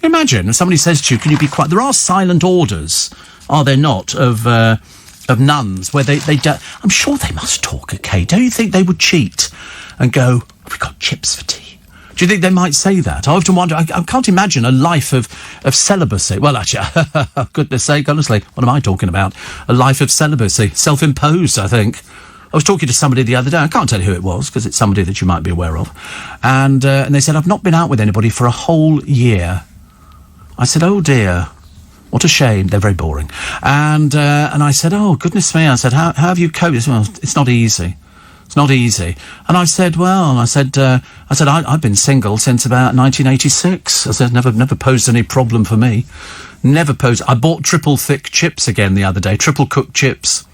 Imagine if somebody says to you, can you be quiet? There are silent orders, are there not, of nuns where they don't... I'm sure they must talk, okay? Don't you think they would cheat and go, have we got chips for tea? Do you think they might say that? I often wonder, I can't imagine a life of celibacy. Well, actually, goodness sake, honestly, what am I talking about? A life of celibacy. Self-imposed, I think. I was talking to somebody the other day. I can't tell you who it was, because it's somebody that you might be aware of. And they said, I've not been out with anybody for a whole year. I said, oh dear, what a shame. They're very boring. And I said, oh, goodness me. I said, how have you coped? He said, well, it's not easy. It's not easy. And I said, I've been single since about 1986. I said, never posed any problem for me. Never posed. I bought triple thick chips again the other day, triple cooked chips.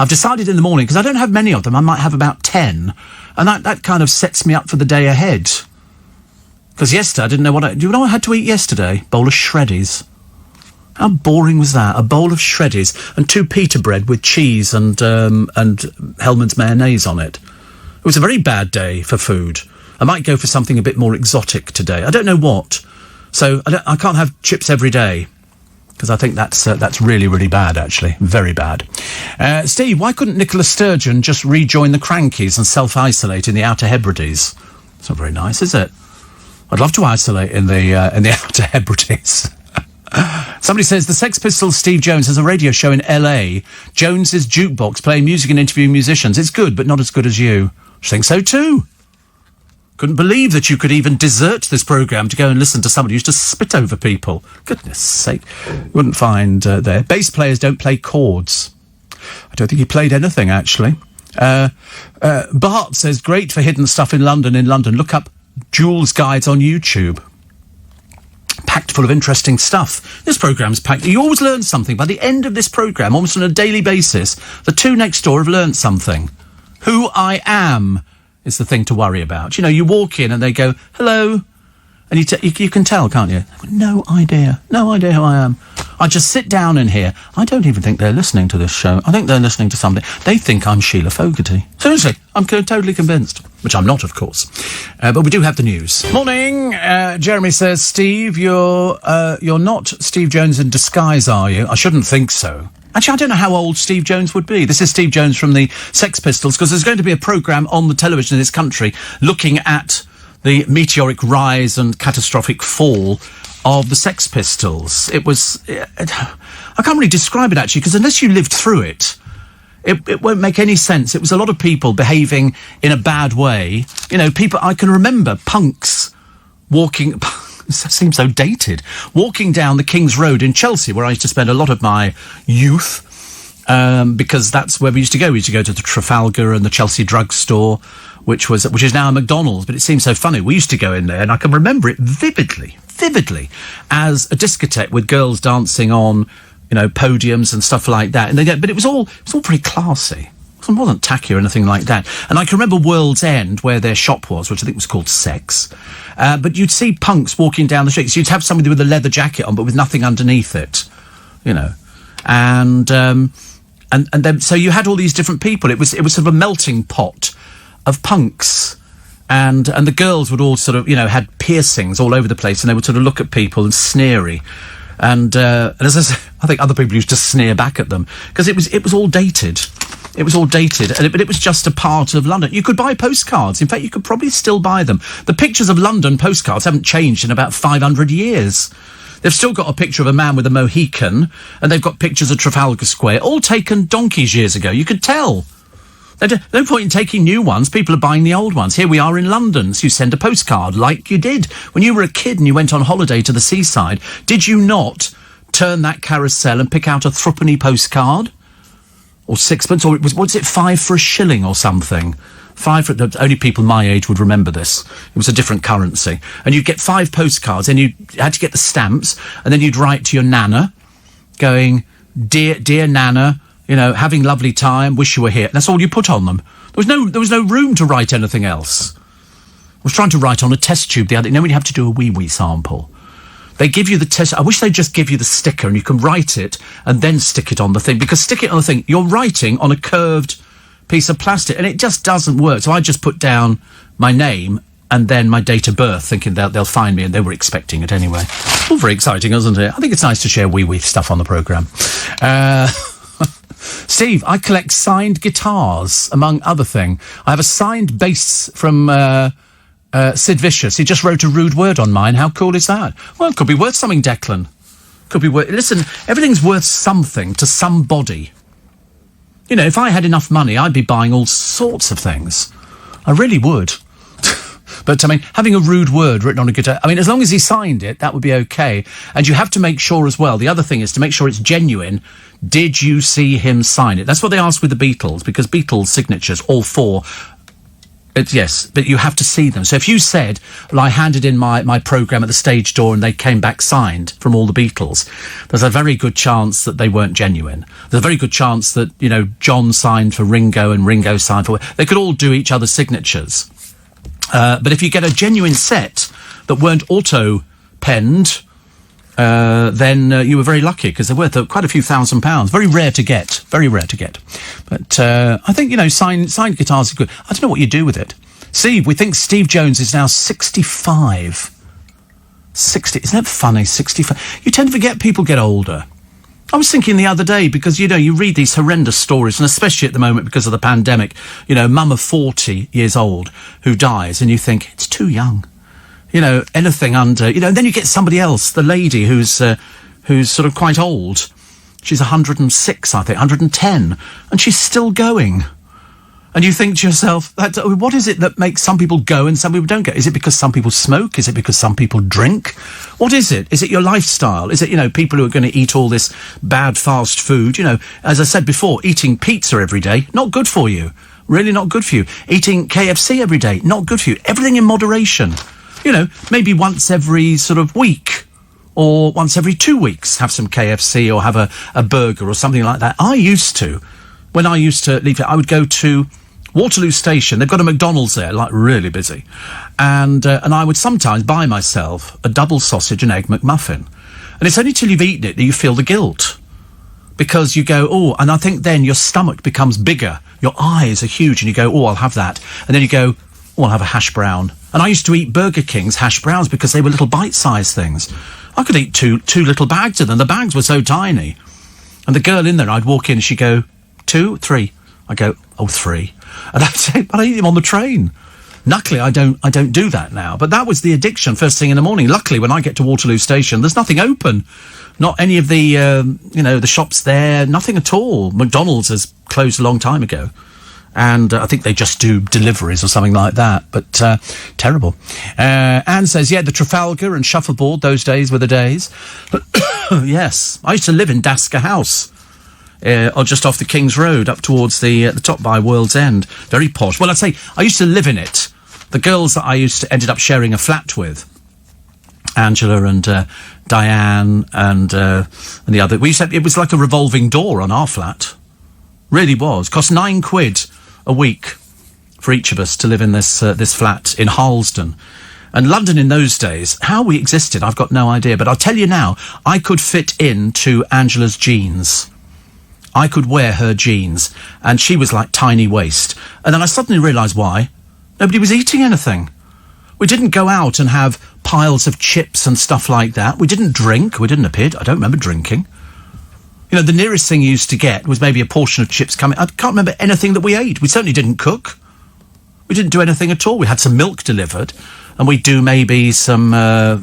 I've decided in the morning, because I don't have many of them, I might have about 10. And that kind of sets me up for the day ahead. Because yesterday, I didn't know do you know what I had to eat yesterday? Bowl of shreddies. How boring was that? A bowl of shreddies and 2 pita bread with cheese and Hellmann's mayonnaise on it. It was a very bad day for food. I might go for something a bit more exotic today. I don't know what. So I can't have chips every day. Because I think that's really, really bad, actually. Very bad. Steve, why couldn't Nicola Sturgeon just rejoin the Crankies and self-isolate in the Outer Hebrides? It's not very nice, is it? I'd love to isolate in the Outer Hebrides. Somebody says, the Sex Pistols' Steve Jones has a radio show in L.A. Jones's Jukebox, playing music and interviewing musicians. It's good, but not as good as you. I think so, too. Couldn't believe that you could even desert this programme to go and listen to somebody who used to spit over people. Goodness sake. Wouldn't find there. Bass players don't play chords. I don't think he played anything, actually. Bart says, great for hidden stuff in London. Look up Jules Guides on YouTube. Packed full of interesting stuff. This programme's packed. You always learn something. By the end of this programme, almost on a daily basis, the 2 next door have learned something. Who I am is the thing to worry about. You know, you walk in and they go, hello. And you can tell, can't you? No idea who I am. I just sit down in here. I don't even think they're listening to this show. I think they're listening to something. They think I'm Sheila Fogarty. Seriously, I'm totally convinced. Which I'm not, of course. But we do have the news. Morning. Jeremy says, Steve, you're not Steve Jones in disguise, are you? I shouldn't think so. Actually, I don't know how old Steve Jones would be. This is Steve Jones from the Sex Pistols, because there's going to be a programme on the television in this country looking at the meteoric rise and catastrophic fall of the Sex Pistols. It was... I can't really describe it, actually, because unless you lived through it, it won't make any sense. It was a lot of people behaving in a bad way. You know, people... I can remember punks walking... This seems so dated. Walking down the King's Road in Chelsea, where I used to spend a lot of my youth, because that's where we used to go. We used to go to the Trafalgar and the Chelsea drugstore, which is now a McDonald's, but it seems so funny. We used to go in there, and I can remember it vividly, as a discotheque with girls dancing on, you know, podiums and stuff like that. But it was all very classy. It wasn't tacky or anything like that. And I can remember World's End, where their shop was, which I think was called Sex. But you'd see punks walking down the streets. You'd have somebody with a leather jacket on, but with nothing underneath it, you know. And then, so you had all these different people. It was sort of a melting pot of punks. And the girls would all sort of, you know, had piercings all over the place, and they would sort of look at people and sneery. And as I say, I think other people used to sneer back at them because it was all dated. It was all dated, but it was just a part of London. You could buy postcards. In fact, you could probably still buy them. The pictures of London postcards haven't changed in about 500 years. They've still got a picture of a man with a Mohican, and they've got pictures of Trafalgar Square, all taken donkeys years ago. You could tell. There's no point in taking new ones. People are buying the old ones. Here we are in London, so you send a postcard like you did. When you were a kid and you went on holiday to the seaside, did you not turn that carousel and pick out a threepenny postcard? Or sixpence? Or was it 5 for a shilling or something? 5 for... Only people my age would remember this. It was a different currency. And you'd get 5 postcards, and you had to get the stamps, and then you'd write to your nana, going, Dear Nana, you know, having lovely time, wish you were here. That's all you put on them. There was no room to write anything else. I was trying to write on a test tube the other day. You know when you have to do a wee sample? They give you the test... I wish they'd just give you the sticker and you can write it and then stick it on the thing. Because stick it on the thing, you're writing on a curved piece of plastic and it just doesn't work. So I just put down my name and then my date of birth, thinking they'll find me, and they were expecting it anyway. All very exciting, isn't it? I think it's nice to share wee stuff on the programme. Steve, I collect signed guitars, among other things. I have a signed bass from Sid Vicious. He just wrote a rude word on mine. How cool is that? Well, it could be worth something, Declan. Could be worth... Listen, everything's worth something to somebody. You know, if I had enough money, I'd be buying all sorts of things. I really would. But, I mean, having a rude word written on a guitar... I mean, as long as he signed it, that would be okay. And you have to make sure as well, the other thing is to make sure it's genuine. Did you see him sign it? That's what they asked with the Beatles, because Beatles' signatures, all 4... yes, but you have to see them. So if you said, well, I handed in my programme at the stage door and they came back signed from all the Beatles, there's a very good chance that they weren't genuine. There's a very good chance that, you know, John signed for Ringo and Ringo signed for... They could all do each other's signatures. But if you get a genuine set that weren't auto-penned, then you were very lucky, because they're worth quite a few £1,000s. Very rare to get. Very rare to get. But I think, you know, signed guitars are good. I don't know what you do with it. Steve, we think Steve Jones is now 65. 60. Isn't that funny? 65. You tend to forget people get older. I was thinking the other day, because, you know, you read these horrendous stories, and especially at the moment because of the pandemic, you know, mum of 40 years old who dies, and you think, it's too young. You know, anything under... You know, and then you get somebody else, the lady who's sort of quite old. She's 106, I think, 110, and she's still going. And you think to yourself, what is it that makes some people go and some people don't go? Is it because some people smoke? Is it because some people drink? What is it? Is it your lifestyle? Is it, you know, people who are going to eat all this bad fast food? You know, as I said before, eating pizza every day, not good for you. Really not good for you. Eating KFC every day, not good for you. Everything in moderation. You know, maybe once every sort of week or once every 2 weeks have some KFC or have a burger or something like that. When I used to leave it, I would go to Waterloo Station. They've got a McDonald's there, like really busy. And I would sometimes buy myself a double sausage and egg McMuffin. And it's only till you've eaten it that you feel the guilt. Because you go, oh, and I think then your stomach becomes bigger. Your eyes are huge and you go, oh, I'll have that. And then you go, oh, I'll have a hash brown. And I used to eat Burger King's hash browns because they were little bite-sized things. I could eat two little bags of them. The bags were so tiny. And the girl in there, I'd walk in and she'd go, 2, 3. I go, oh, 3. And I'd say, but I eat them on the train. Luckily, I don't do that now. But that was the addiction first thing in the morning. Luckily, when I get to Waterloo Station, there's nothing open. Not any of the, the shops there. Nothing at all. McDonald's has closed a long time ago. And I think they just do deliveries or something like that. But terrible. Anne says, yeah, the Trafalgar and shuffleboard, those days were the days. Yes. I used to live in Dasker House. Or just off the King's Road, up towards the top by World's End. Very posh. Well, I'd say I used to live in it. The girls that I ended up sharing a flat with, Angela and Diane and the other. It was like a revolving door on our flat. Really was. Cost £9 a week for each of us to live in this flat in Harlesden. And London in those days, how we existed, I've got no idea. But I'll tell you now, I could fit into Angela's jeans. I could wear her jeans, and she was like tiny waist. And then I suddenly realised why. Nobody was eating anything. We didn't go out and have piles of chips and stuff like that. We didn't drink. We didn't appear. I don't remember drinking. You know, the nearest thing you used to get was maybe a portion of chips coming. I can't remember anything that we ate. We certainly didn't cook. We didn't do anything at all. We had some milk delivered, and we'd do maybe some... I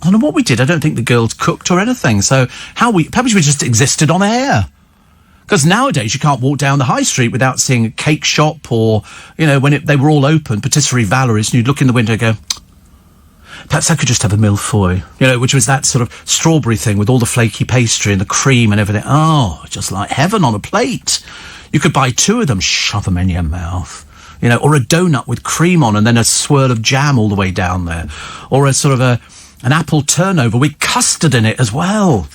don't know what we did. I don't think the girls cooked or anything. So perhaps we just existed on air. Because nowadays you can't walk down the high street without seeing a cake shop or, you know, when they were all open, patisserie Valerie's, and you'd look in the window and go, perhaps I could just have a millefeuille, you know, which was that sort of strawberry thing with all the flaky pastry and the cream and everything. Oh, just like heaven on a plate. You could buy 2 of them, shove them in your mouth. You know, or a donut with cream on and then a swirl of jam all the way down there. Or a sort of an apple turnover with custard in it as well.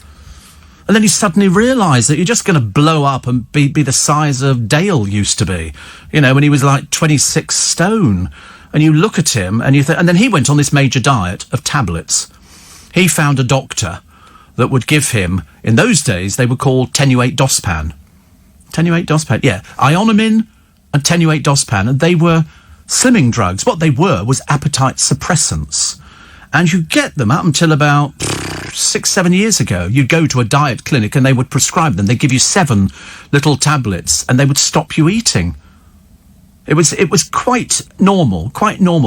And then you suddenly realise that you're just going to blow up and be the size of Dale used to be. You know, when he was like 26 stone. And you look at him and you think... And then he went on this major diet of tablets. He found a doctor that would give him... In those days, they were called Tenuate Dospan. Tenuate Dospan, yeah. Ionomin and Tenuate Dospan. And they were slimming drugs. What they were was appetite suppressants. And you get them up until about 6-7 years ago. You'd go to a diet clinic and they would prescribe them. They'd give you 7 little tablets and they would stop you eating. It was quite normal.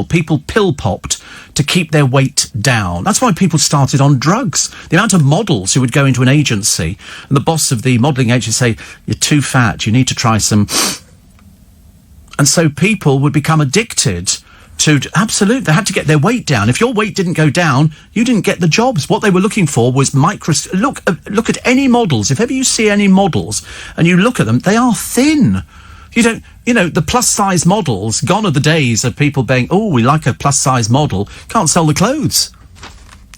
People pill popped to keep their weight down. That's why people started on drugs. The amount of models who would go into an agency and the boss of the modelling agency say, you're too fat, you need to try some... And so people would become addicted to... Absolutely, they had to get their weight down. If your weight didn't go down, you didn't get the jobs. What they were looking for was Look at any models. If ever you see any models and you look at them, they are thin. You know, the plus-size models, gone are the days of people being, oh, we like a plus-size model. Can't sell the clothes.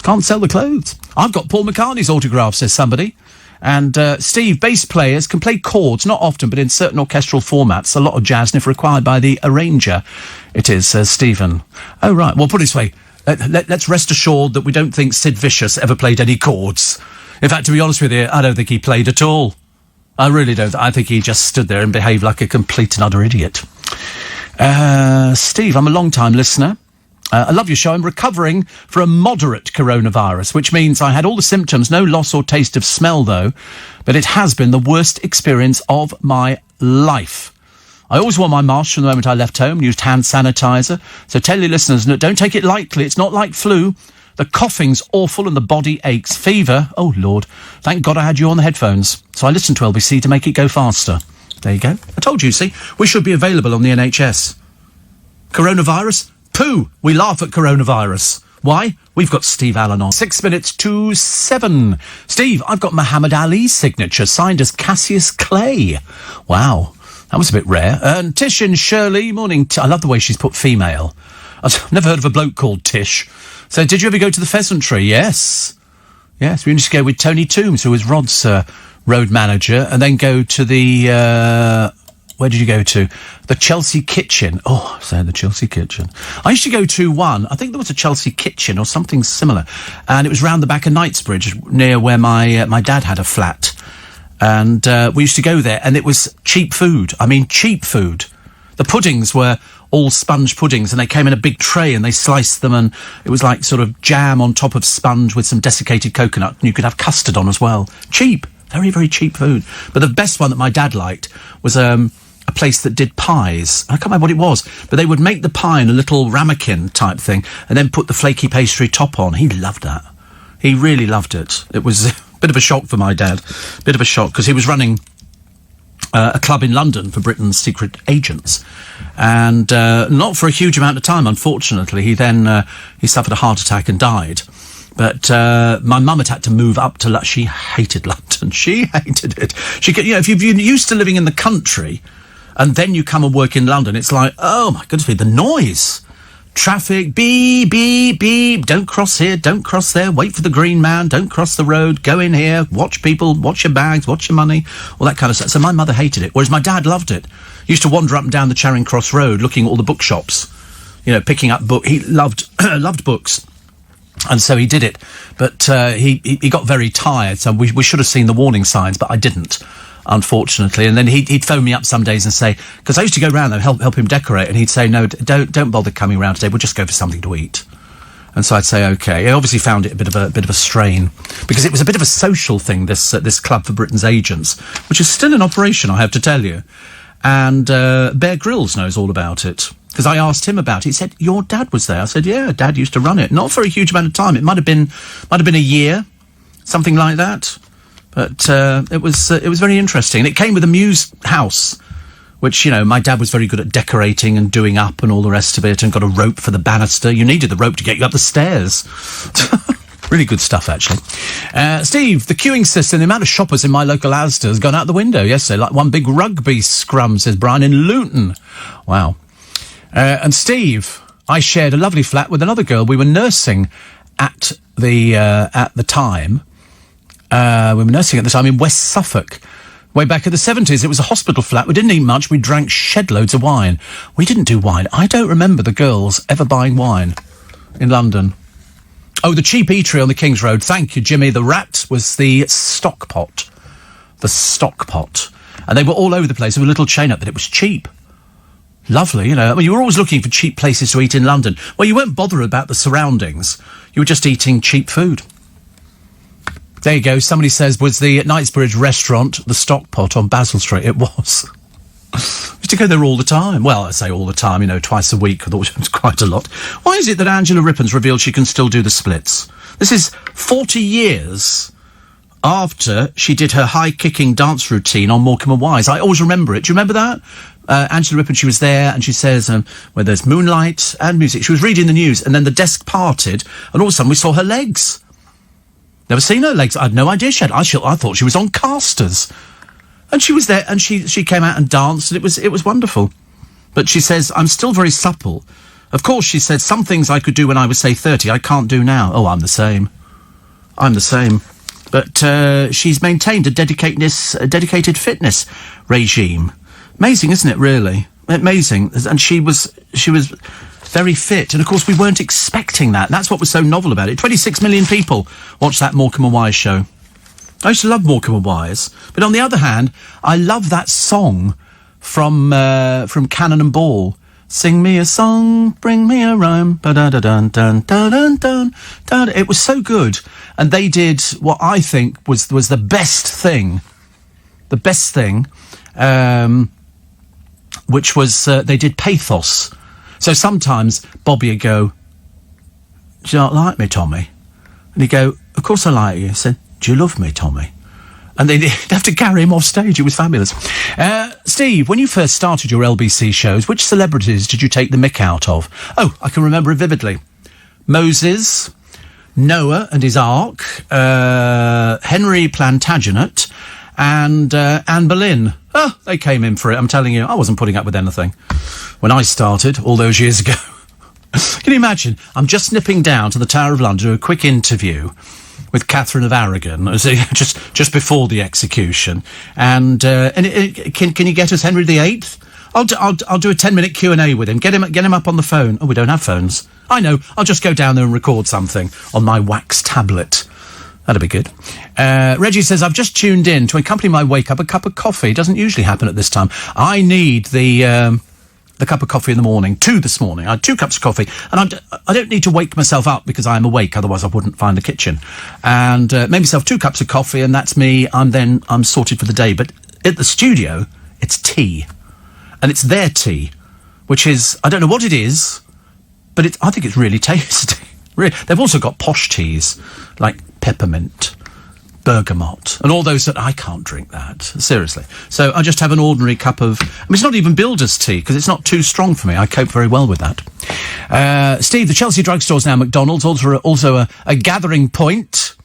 I've got Paul McCartney's autograph, says somebody. And, Steve, bass players can play chords, not often, but in certain orchestral formats. A lot of jazz, and if required by the arranger, it is, says Stephen. Oh, right. Well, put it this way. Let's rest assured that we don't think Sid Vicious ever played any chords. In fact, to be honest with you, I don't think he played at all. I really don't. I think he just stood there and behaved like a complete and utter idiot. Steve, I'm a long-time listener. I love your show. I'm recovering for a moderate coronavirus, which means I had all the symptoms, no loss or taste of smell, though. But it has been the worst experience of my life. I always wore my mask from the moment I left home, used hand sanitizer. So tell your listeners, no, don't take it lightly. It's not like flu. The coughing's awful and the body aches. Fever, oh, Lord. Thank God I had you on the headphones. So I listened to LBC to make it go faster. There you go. I told you, see, we should be available on the NHS. Coronavirus? Pooh! We laugh at coronavirus. Why? We've got Steve Allen on. 6 minutes to 7. Steve, I've got Muhammad Ali's signature, signed as Cassius Clay. Wow. That was a bit rare. And Tish and Shirley, morning. I love the way she's put female. I've never heard of a bloke called Tish. So, did you ever go to the Pheasantry? Yes. Yes, we used to go with Tony Toombs, who was Rod's road manager, and then go to the... where did you go to? The Chelsea Kitchen. Oh, say the Chelsea Kitchen. I used to go to one. I think there was a Chelsea Kitchen or something similar. And it was round the back of Knightsbridge, near where my dad had a flat. And we used to go there, and it was cheap food. I mean, cheap food. The puddings were all sponge puddings, and they came in a big tray, and they sliced them, and it was like sort of jam on top of sponge with some desiccated coconut, and you could have custard on as well. Cheap. Very, very cheap food. But the best one that my dad liked was a place that did pies. I can't remember what it was, but they would make the pie in a little ramekin type thing, and then put the flaky pastry top on. He loved that. He really loved it. It was a bit of a shock for my dad. Bit of a shock, because he was running a club in London for Britain's secret agents. And not for a huge amount of time, unfortunately. He then he suffered a heart attack and died. But my mum had to move up to... She hated London. She hated it. She could, if you're used to living in the country and then you come and work in London, it's like, oh, my goodness me, the noise. Traffic, beep, beep, beep. Don't cross here, don't cross there. Wait for the green man. Don't cross the road. Go in here. Watch people. Watch your bags. Watch your money. All that kind of stuff. So my mother hated it, whereas my dad loved it. He used to wander up and down the Charing Cross Road looking at all the bookshops, picking up books. He loved loved books. And so he did it, but he got very tired, so we should have seen the warning signs, but I didn't. unfortunately. And then he'd phone me up some days and say, because I used to go round and help him decorate, and he'd say, no, don't bother coming round today, we'll just go for something to eat. And so I'd say, okay. He obviously found it a bit of a strain, because it was a bit of a social thing, this Club for Britain's Agents, which is still in operation, I have to tell you. And Bear Grylls knows all about it, because I asked him about it. He said, your dad was there. I said, yeah, Dad used to run it. Not for a huge amount of time. It might have been a year, something like that. But it was very interesting. And it came with a Muse house, which, you know, my dad was very good at decorating and doing up and all the rest of it, and got a rope for the banister. You needed the rope to get you up the stairs. Really good stuff, actually. Steve, the queuing system, the amount of shoppers in my local Asda has gone out the window yesterday, like one big rugby scrum, says Brian, in Luton. Wow. And Steve, I shared a lovely flat with another girl. We were nursing at the time. We were nursing at the time in West Suffolk. Way back in the 70s, it was a hospital flat. We didn't eat much. We drank shed loads of wine. We didn't do wine. I don't remember the girls ever buying wine in London. Oh, the cheap eatery on the King's Road. Thank you, Jimmy. The Rat was the Stock Pot. The Stock Pot. And they were all over the place. There was a little chain up, but it was cheap. Lovely, you know. I mean, you were always looking for cheap places to eat in London. Well, you weren't bothered about the surroundings. You were just eating cheap food. There you go. Somebody says, was the Knightsbridge restaurant the Stock Pot on Basil Street? It was. I used to go there all the time. Well, I say all the time, you know, twice a week. I thought it was quite a lot. Why is it that Angela Rippon's revealed she can still do the splits? This is 40 years after she did her high-kicking dance routine on Morecambe and Wise. I always remember it. Do you remember that? Angela Rippon, she was there, and she says, where there's moonlight and music. She was reading the news, and then the desk parted, and all of a sudden we saw her legs. Never seen her legs. I had no idea she had. I thought she was on casters. And she was there, and she came out and danced, and it was wonderful. But she says, I'm still very supple. Of course, she said, some things I could do when I was, say, 30, I can't do now. Oh, I'm the same. But she's maintained a dedicated fitness regime. Amazing, isn't it, really? Amazing. And she was very fit. And, of course, we weren't expecting that. That's what was so novel about it. 26 million people watched that Morecambe and Wise show. I used to love Morecambe and Wise. But on the other hand, I love that song from Cannon and Ball. Sing me a song, bring me a rhyme, ba-da-da-dun-dun-dun-dun-dun. It was so good. And they did what I think was the best thing. The best thing, which was they did pathos. So sometimes Bobby would go, do you not like me, Tommy? And he'd go, of course I like you. He said, do you love me, Tommy? And they'd have to carry him off stage. It was fabulous. Steve, when you first started your LBC shows, which celebrities did you take the mick out of? Oh, I can remember it vividly. Moses, Noah and his Ark, Henry Plantagenet, and Anne Boleyn. Oh, they came in for it. I'm telling you, I wasn't putting up with anything when I started all those years ago. Can you imagine? I'm just nipping down to the Tower of London to do a quick interview with Catherine of Aragon, just before the execution, and can you get us Henry VIII? I'll do a 10-minute Q&A with him. Get him up on the phone. Oh, we don't have phones. I know. I'll just go down there and record something on my wax tablet. That'd be good. Reggie says, I've just tuned in to accompany my wake up a cup of coffee. It doesn't usually happen at this time. I need the cup of coffee in the morning. 2 this morning. I had 2 cups of coffee. And I don't need to wake myself up because I'm awake. Otherwise, I wouldn't find the kitchen. And made myself 2 cups of coffee, and that's me. I'm sorted for the day. But at the studio, it's tea. And it's their tea, which is, I don't know what it is, but I think it's really tasty. Really. They've also got posh teas, like peppermint, bergamot, and all those that I can't drink that, seriously. So I just have an ordinary cup of, it's not even Builder's tea, because it's not too strong for me. I cope very well with that. Steve, the Chelsea drugstore's now McDonald's, also a gathering point,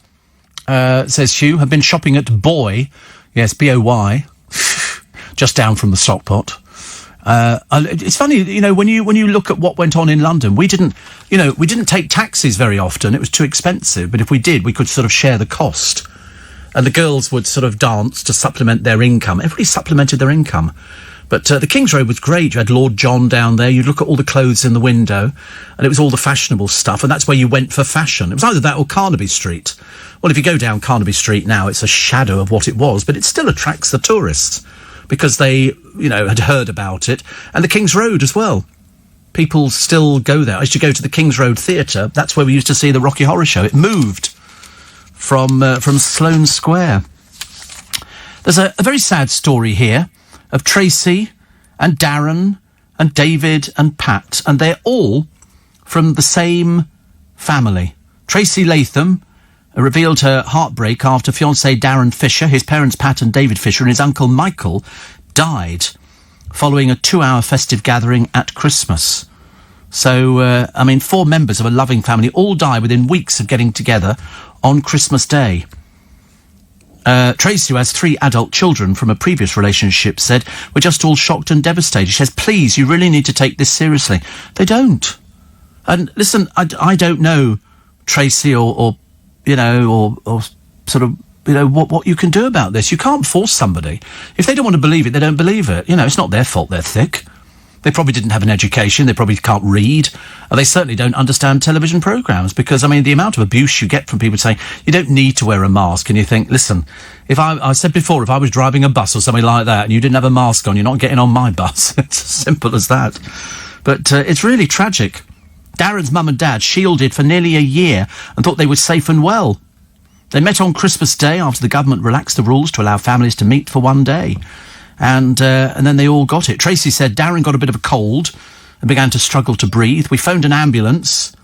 says Hugh. Have been shopping at Boy, yes, B-O-Y, just down from the stock pot. It's funny, you know, when you look at what went on in London, we didn't take taxis very often. It was too expensive. But if we did, we could sort of share the cost. And the girls would sort of dance to supplement their income. Everybody supplemented their income. But the King's Road was great. You had Lord John down there. You'd look at all the clothes in the window, and it was all the fashionable stuff, and that's where you went for fashion. It was either that or Carnaby Street. Well, if you go down Carnaby Street now, it's a shadow of what it was, but it still attracts the tourists because they, had heard about it. And the King's Road as well. People still go there. I used to go to the King's Road Theatre. That's where we used to see the Rocky Horror Show. It moved from Sloane Square. There's a very sad story here of Tracy and Darren and David and Pat, and they're all from the same family. Tracy Latham revealed her heartbreak after fiancé Darren Fisher, his parents Pat and David Fisher, and his uncle Michael died following a 2-hour festive gathering at Christmas. So, 4 members of a loving family all die within weeks of getting together on Christmas Day. Tracy, who has 3 adult children from a previous relationship, said, "We're just all shocked and devastated." She says, "Please, you really need to take this seriously." They don't. And listen, I don't know, Tracy, or sort of, what you can do about this. You can't force somebody. If they don't want to believe it, they don't believe it. It's not their fault they're thick. They probably didn't have an education. They probably can't read. And they certainly don't understand television programmes because, the amount of abuse you get from people saying, you don't need to wear a mask. And you think, listen, if I said before, if I was driving a bus or something like that and you didn't have a mask on, you're not getting on my bus. It's as simple as that. But it's really tragic. Darren's mum and dad shielded for nearly a year and thought they were safe and well. They met on Christmas Day after the government relaxed the rules to allow families to meet for one day. And then they all got it. Tracy said Darren got a bit of a cold and began to struggle to breathe. We phoned an ambulance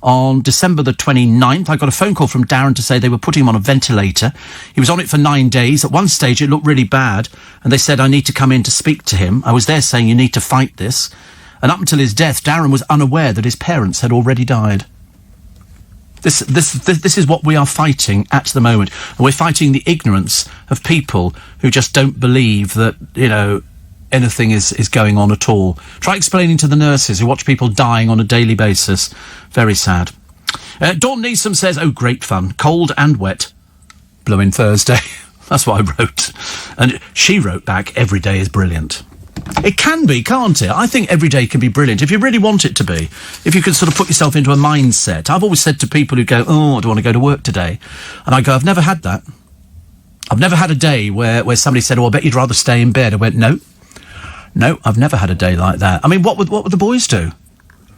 on December the 29th. I got a phone call from Darren to say they were putting him on a ventilator. He was on it for 9 days. At one stage, it looked really bad. And they said, I need to come in to speak to him. I was there saying, you need to fight this. And up until his death, Darren was unaware that his parents had already died. This is what we are fighting at the moment. And we're fighting the ignorance of people who just don't believe that, anything is going on at all. Try explaining to the nurses who watch people dying on a daily basis. Very sad. Dawn Neeson says, oh, great fun. Cold and wet. Blowing Thursday. That's what I wrote. And she wrote back, every day is brilliant. It can be, can't it? I think every day can be brilliant if you really want it to be. If you can sort of put yourself into a mindset. I've always said to people who go, oh, I don't want to go to work today. And I go, I've never had that. I've never had a day where somebody said, oh, I bet you'd rather stay in bed. I went, no, I've never had a day like that. What would the boys do?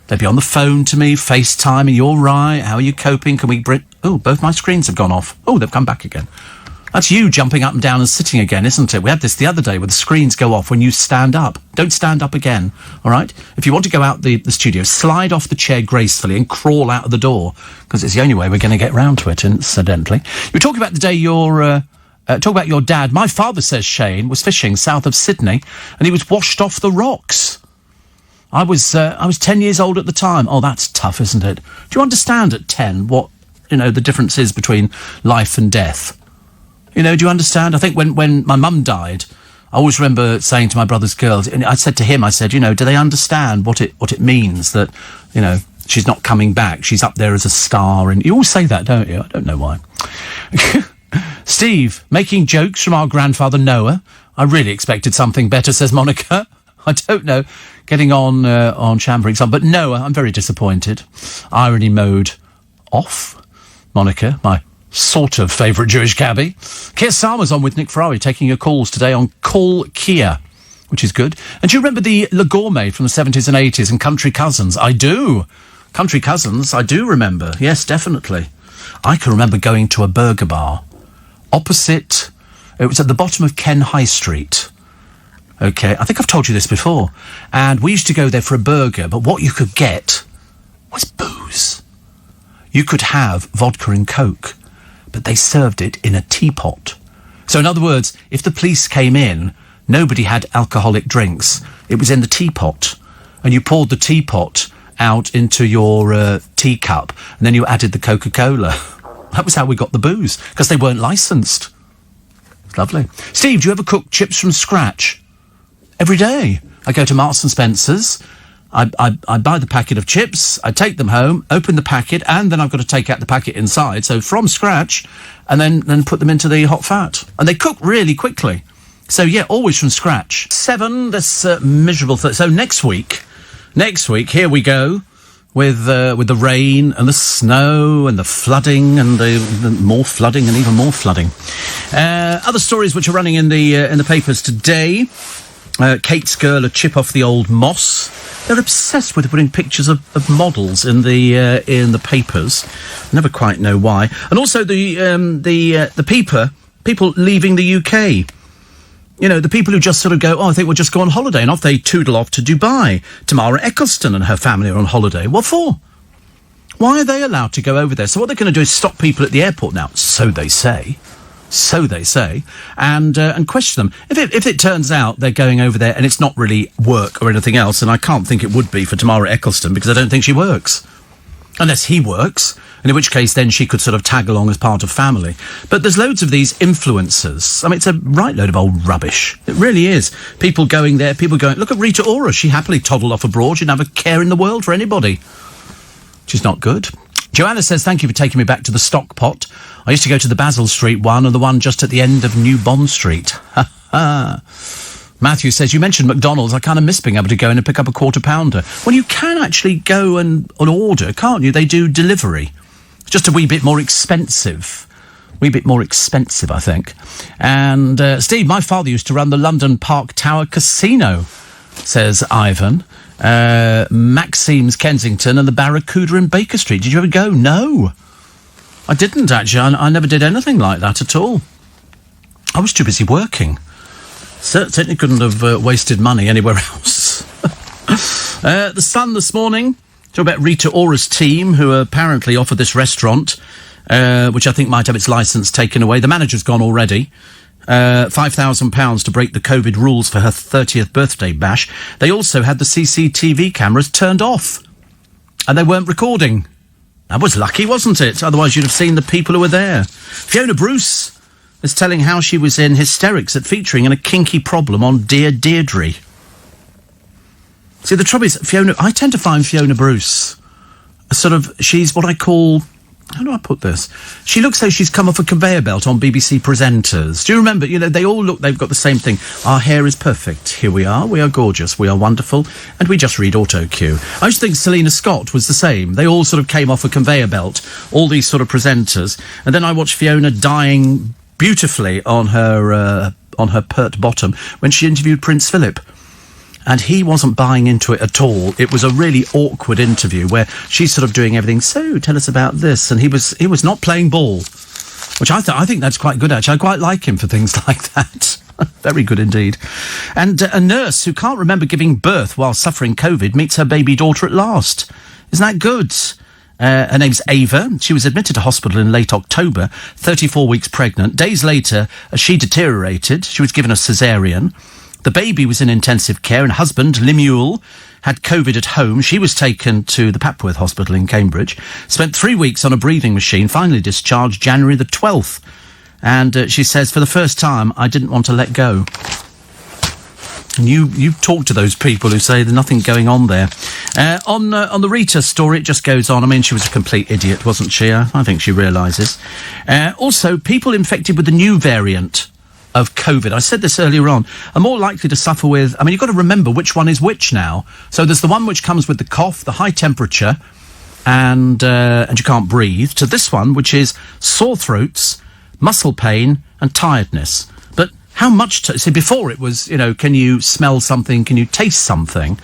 They'd be on the phone to me, FaceTime, are you all right? How are you coping? Can we bring... Oh, both my screens have gone off. Oh, they've come back again. That's you jumping up and down and sitting again, isn't it? We had this the other day where the screens go off when you stand up. Don't stand up again, all right? If you want to go out the studio, slide off the chair gracefully and crawl out of the door, because it's the only way we're going to get round to it, incidentally. You were talking about the day talk about your dad. My father, says Shane, was fishing south of Sydney, and he was washed off the rocks. I was 10 years old at the time. Oh, that's tough, isn't it? Do you understand at 10 what, the difference is between life and death? Do you understand? I think when my mum died, I always remember saying to my brother's girls, and I said to him, do they understand what it means that, she's not coming back, she's up there as a star, and you always say that, don't you? I don't know why. Steve, making jokes from our grandfather Noah. I really expected something better, says Monica. I don't know, getting on Sham, for example, but Noah, I'm very disappointed. Irony mode off. Monica, my sort of favourite Jewish cabbie. Keir Starmer's on with Nick Ferrari, taking your calls today on Call Kia, which is good. And do you remember the Le Gourmet from the 70s and 80s and Country Cousins? I do. Country Cousins, I do remember. Yes, definitely. I can remember going to a burger bar opposite... It was at the bottom of Ken High Street. OK, I think I've told you this before. And we used to go there for a burger, but what you could get was booze. You could have vodka and Coke, but they served it in a teapot. So in other words, if the police came in, nobody had alcoholic drinks. It was in the teapot, and you poured the teapot out into your teacup, and then you added the Coca-Cola. That was how we got the booze, because they weren't licensed. It's lovely. Steve, do you ever cook chips from scratch? Every day. I go to Marks and Spencer's, I buy the packet of chips, I take them home, open the packet, and then I've got to take out the packet inside, so from scratch, and then put them into the hot fat. And they cook really quickly. So, yeah, always from scratch. 7, this miserable... So next week, here we go, with the rain and the snow and the flooding and the more flooding and even more flooding. Other stories which are running in the papers today. Kate's girl, a chip off the old moss. They're obsessed with putting pictures of models in the papers. Never quite know why. And also the people leaving the UK. You know, the people who just sort of go, I think we'll just go on holiday, and off they toodle off to Dubai. Tamara Eccleston and her family are on holiday. What for? Why are they allowed to go over there? So what they're going to do is stop people at the airport now. So they say, and question them. If it turns out they're going over there and it's not really work or anything else, and I can't think it would be for Tamara Eccleston because I don't think she works. Unless he works, and in which case then she could sort of tag along as part of family. But there's loads of these influencers. I mean, it's a right load of old rubbish. It really is. People going there, people going... Look at Rita Ora. She happily toddled off abroad. She didn't have a care in the world for anybody. She's not good. Joanna says, thank you for taking me back to the stock pot. I used to go to the Basil Street one and the one just at the end of New Bond Street. Ha ha. Matthew says, you mentioned McDonald's. I kind of miss being able to go in and pick up a £quarter-pounder. Well, you can actually go and order, can't you? They do delivery. It's just a wee bit more expensive. I think. And, Steve, my father used to run the London Park Tower Casino, says Ivan. Maxime's Kensington and the Barracuda in Baker Street. Did you ever go? No. I didn't, actually. I never did anything like that at all. I was too busy working. Certainly couldn't have wasted money anywhere else. The Sun this morning, talk about Rita Ora's team, who apparently offered this restaurant, which I think might have its licence taken away. The manager's gone already. £5,000 to break the COVID rules for her 30th birthday bash. They also had the CCTV cameras turned off, and they weren't recording. That was lucky, wasn't it? Otherwise you'd have seen the people who were there. Fiona Bruce is telling how she was in hysterics at featuring in a kinky problem on Dear Deirdre. See, the trouble is, I tend to find Fiona Bruce she's what I call, how do I put this? She looks like she's come off a conveyor belt on BBC presenters. Do you remember? You know, they all look, they've got the same thing. Our hair is perfect. Here we are gorgeous, we are wonderful, and we just read auto cue. I used to think Selena Scott was the same. They all sort of came off a conveyor belt, all these sort of presenters. And then I watched Fiona dying beautifully on her pert bottom when she interviewed Prince Philip. And he wasn't buying into it at all. It was a really awkward interview where she's sort of doing everything. So, tell us about this. And he was not playing ball, which I think that's quite good, actually. I quite like him for things like that. Very good indeed. And a nurse who can't remember giving birth while suffering COVID meets her baby daughter at last. Isn't that good? Her name's Ava. She was admitted to hospital in late October, 34 weeks pregnant. Days later, as she deteriorated, she was given a caesarean. The baby was in intensive care, and husband, Lemuel, had COVID at home. She was taken to the Papworth Hospital in Cambridge, spent 3 weeks on a breathing machine, finally discharged January the 12th. And she says, for the first time, I didn't want to let go. And you talk to those people who say there's nothing going on there. On the Rita story, it just goes on. I mean, she was a complete idiot, wasn't she? I think she realises. Also, people infected with the new variant of COVID, I said this earlier on, are more likely to suffer with... I mean, you've got to remember which one is which now. So there's the one which comes with the cough, the high temperature, and you can't breathe, to this one, which is sore throats, muscle pain, and tiredness. But how much... See, before it was, you know, can you smell something, can you taste something?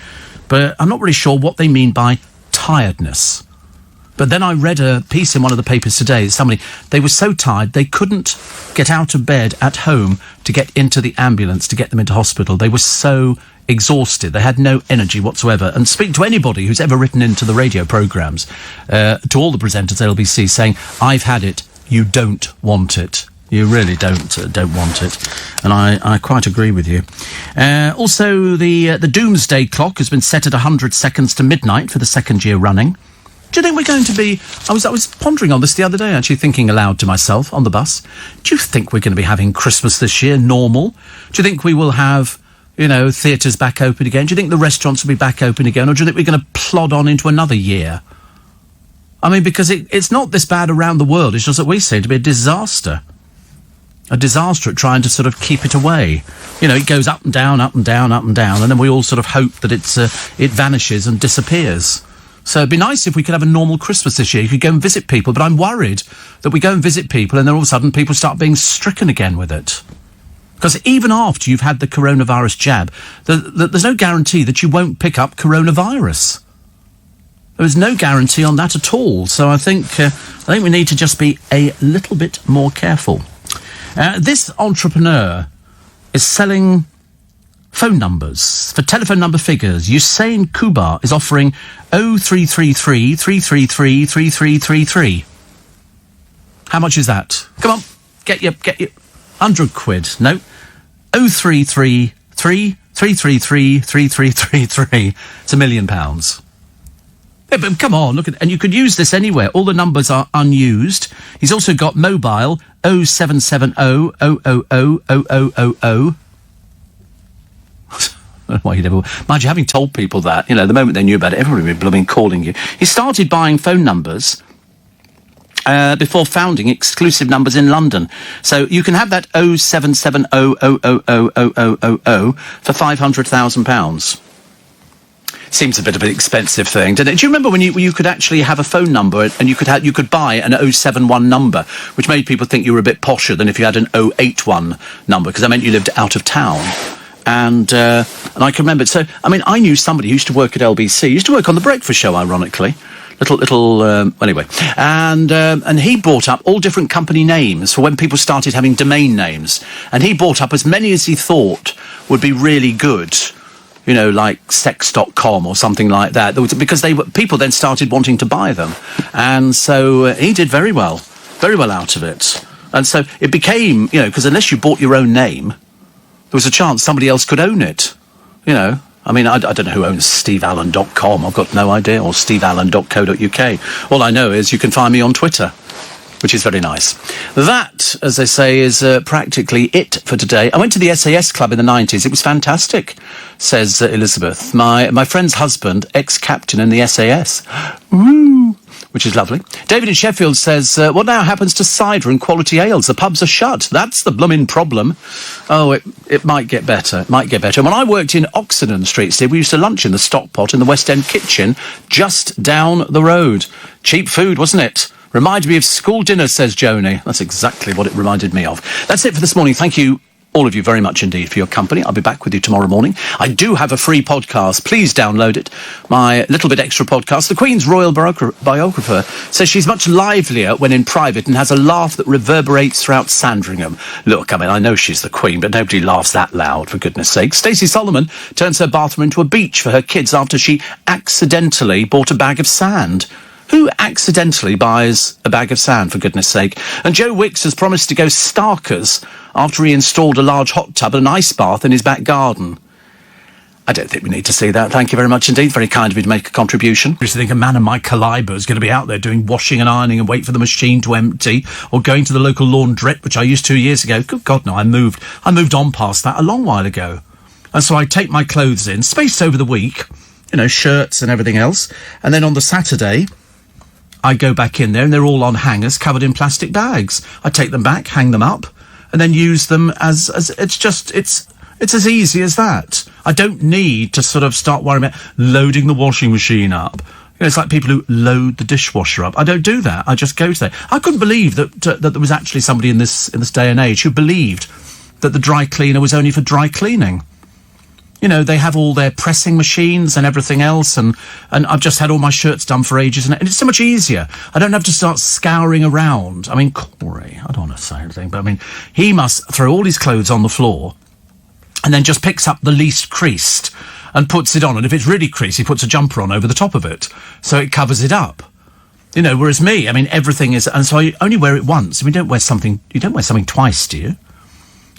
But I'm not really sure what they mean by tiredness. But then I read a piece in one of the papers today. They were so tired, they couldn't get out of bed at home to get into the ambulance, to get them into hospital. They were so exhausted. They had no energy whatsoever. And speak to anybody who's ever written into the radio programmes, to all the presenters at LBC, saying, I've had it, you don't want it. You really don't want it. And I quite agree with you. Also, the doomsday clock has been set at 100 seconds to midnight for the second year running. Do you think we're going to be... I was pondering on this the other day, actually thinking aloud to myself on the bus. Do you think we're going to be having Christmas this year, normal? Do you think we will have, you know, theatres back open again? Do you think the restaurants will be back open again? Or do you think we're going to plod on into another year? I mean, because it's not this bad around the world. It's just that we seem to be a disaster. a disaster at trying to sort of keep it away. You know, it goes up and down, up and down, up and down, and then we all sort of hope that it vanishes and disappears. So it'd be nice if we could have a normal Christmas this year. You could go and visit people, but I'm worried that we go and visit people and then all of a sudden people start being stricken again with it. Because even after you've had the coronavirus jab, there's no guarantee that you won't pick up coronavirus. There is no guarantee on that at all. So I think we need to just be a little bit more careful. This entrepreneur is selling phone numbers for telephone number figures. Usain Kubar is offering 0333 333 3333. How much is that? Come on, get your 100 quid. No, 0333 333 3333. It's £1 million. Yeah, but come on, look at, and you could use this anywhere. All the numbers are unused. He's also got mobile 0770 000 0000. I don't know why you never... Mind you, having told people that, you know, the moment they knew about it, everybody would be blooming calling you. He started buying phone numbers before founding exclusive numbers in London. So you can have that 0770 000 for £500,000. Seems a bit of an expensive thing, doesn't it? Do you remember when you could actually have a phone number and you could buy an 071 number, which made people think you were a bit posher than if you had an 081 number, because that meant you lived out of town. And I can remember it. So, I mean, I knew somebody who used to work at LBC, used to work on the breakfast show, ironically. Anyway. And he brought up all different company names for when people started having domain names. And he brought up as many as he thought would be really good. You know, like sex.com or something like that. Because people then started wanting to buy them. And so he did very well out of it. And so it became, you know, because unless you bought your own name, there was a chance somebody else could own it, you know. I mean, I don't know who owns steveallen.com. I've got no idea. Or steveallen.co.uk. All I know is you can find me on Twitter, which is very nice. That, as they say, is practically it for today. I went to the SAS Club in the 90s. It was fantastic, says Elizabeth. My friend's husband, ex-captain in the SAS. Woo! Which is lovely. David in Sheffield says, what now happens to cider and quality ales? The pubs are shut. That's the blooming problem. Oh, it might get better. It might get better. When I worked in Oxenden Street, Steve, we used to lunch in the Stockpot in the West End kitchen just down the road. Cheap food, wasn't it? Reminded me of school dinner, says Joni. That's exactly what it reminded me of. That's it for this morning. Thank you, all of you, very much indeed for your company. I'll be back with you tomorrow morning. I do have a free podcast. Please download it. My little bit extra podcast. The Queen's Royal Biographer says she's much livelier when in private and has a laugh that reverberates throughout Sandringham. Look, I mean, I know she's the Queen, but nobody laughs that loud, for goodness sake. Stacey Solomon turns her bathroom into a beach for her kids after she accidentally bought a bag of sand. Who accidentally buys a bag of sand, for goodness sake? And Joe Wicks has promised to go starkers after he installed a large hot tub and an ice bath in his back garden. I don't think we need to see that. Thank you very much indeed. Very kind of you to make a contribution. I used to think a man of my calibre is going to be out there doing washing and ironing and wait for the machine to empty, or going to the local laundrette, which I used 2 years ago. Good God, no, I moved on past that a long while ago. And so I take my clothes in, spaced over the week, you know, shirts and everything else, and then on the Saturday I go back in there and they're all on hangers covered in plastic bags. I take them back, hang them up, and then use them as it's as easy as that. I don't need to sort of start worrying about loading the washing machine up. You know, it's like people who load the dishwasher up. I don't do that. I just go to there. I couldn't believe that there was actually somebody in this day and age who believed that the dry cleaner was only for dry cleaning. You know, they have all their pressing machines and everything else, and I've just had all my shirts done for ages, and it's so much easier. I don't have to start scouring around. I mean, Corey, I don't want to say anything, but I mean, he must throw all his clothes on the floor and then just picks up the least creased and puts it on, and if it's really creased, he puts a jumper on over the top of it, so it covers it up. You know, whereas me, I mean, everything is, and so I only wear it once. I mean, you don't wear something twice, do you?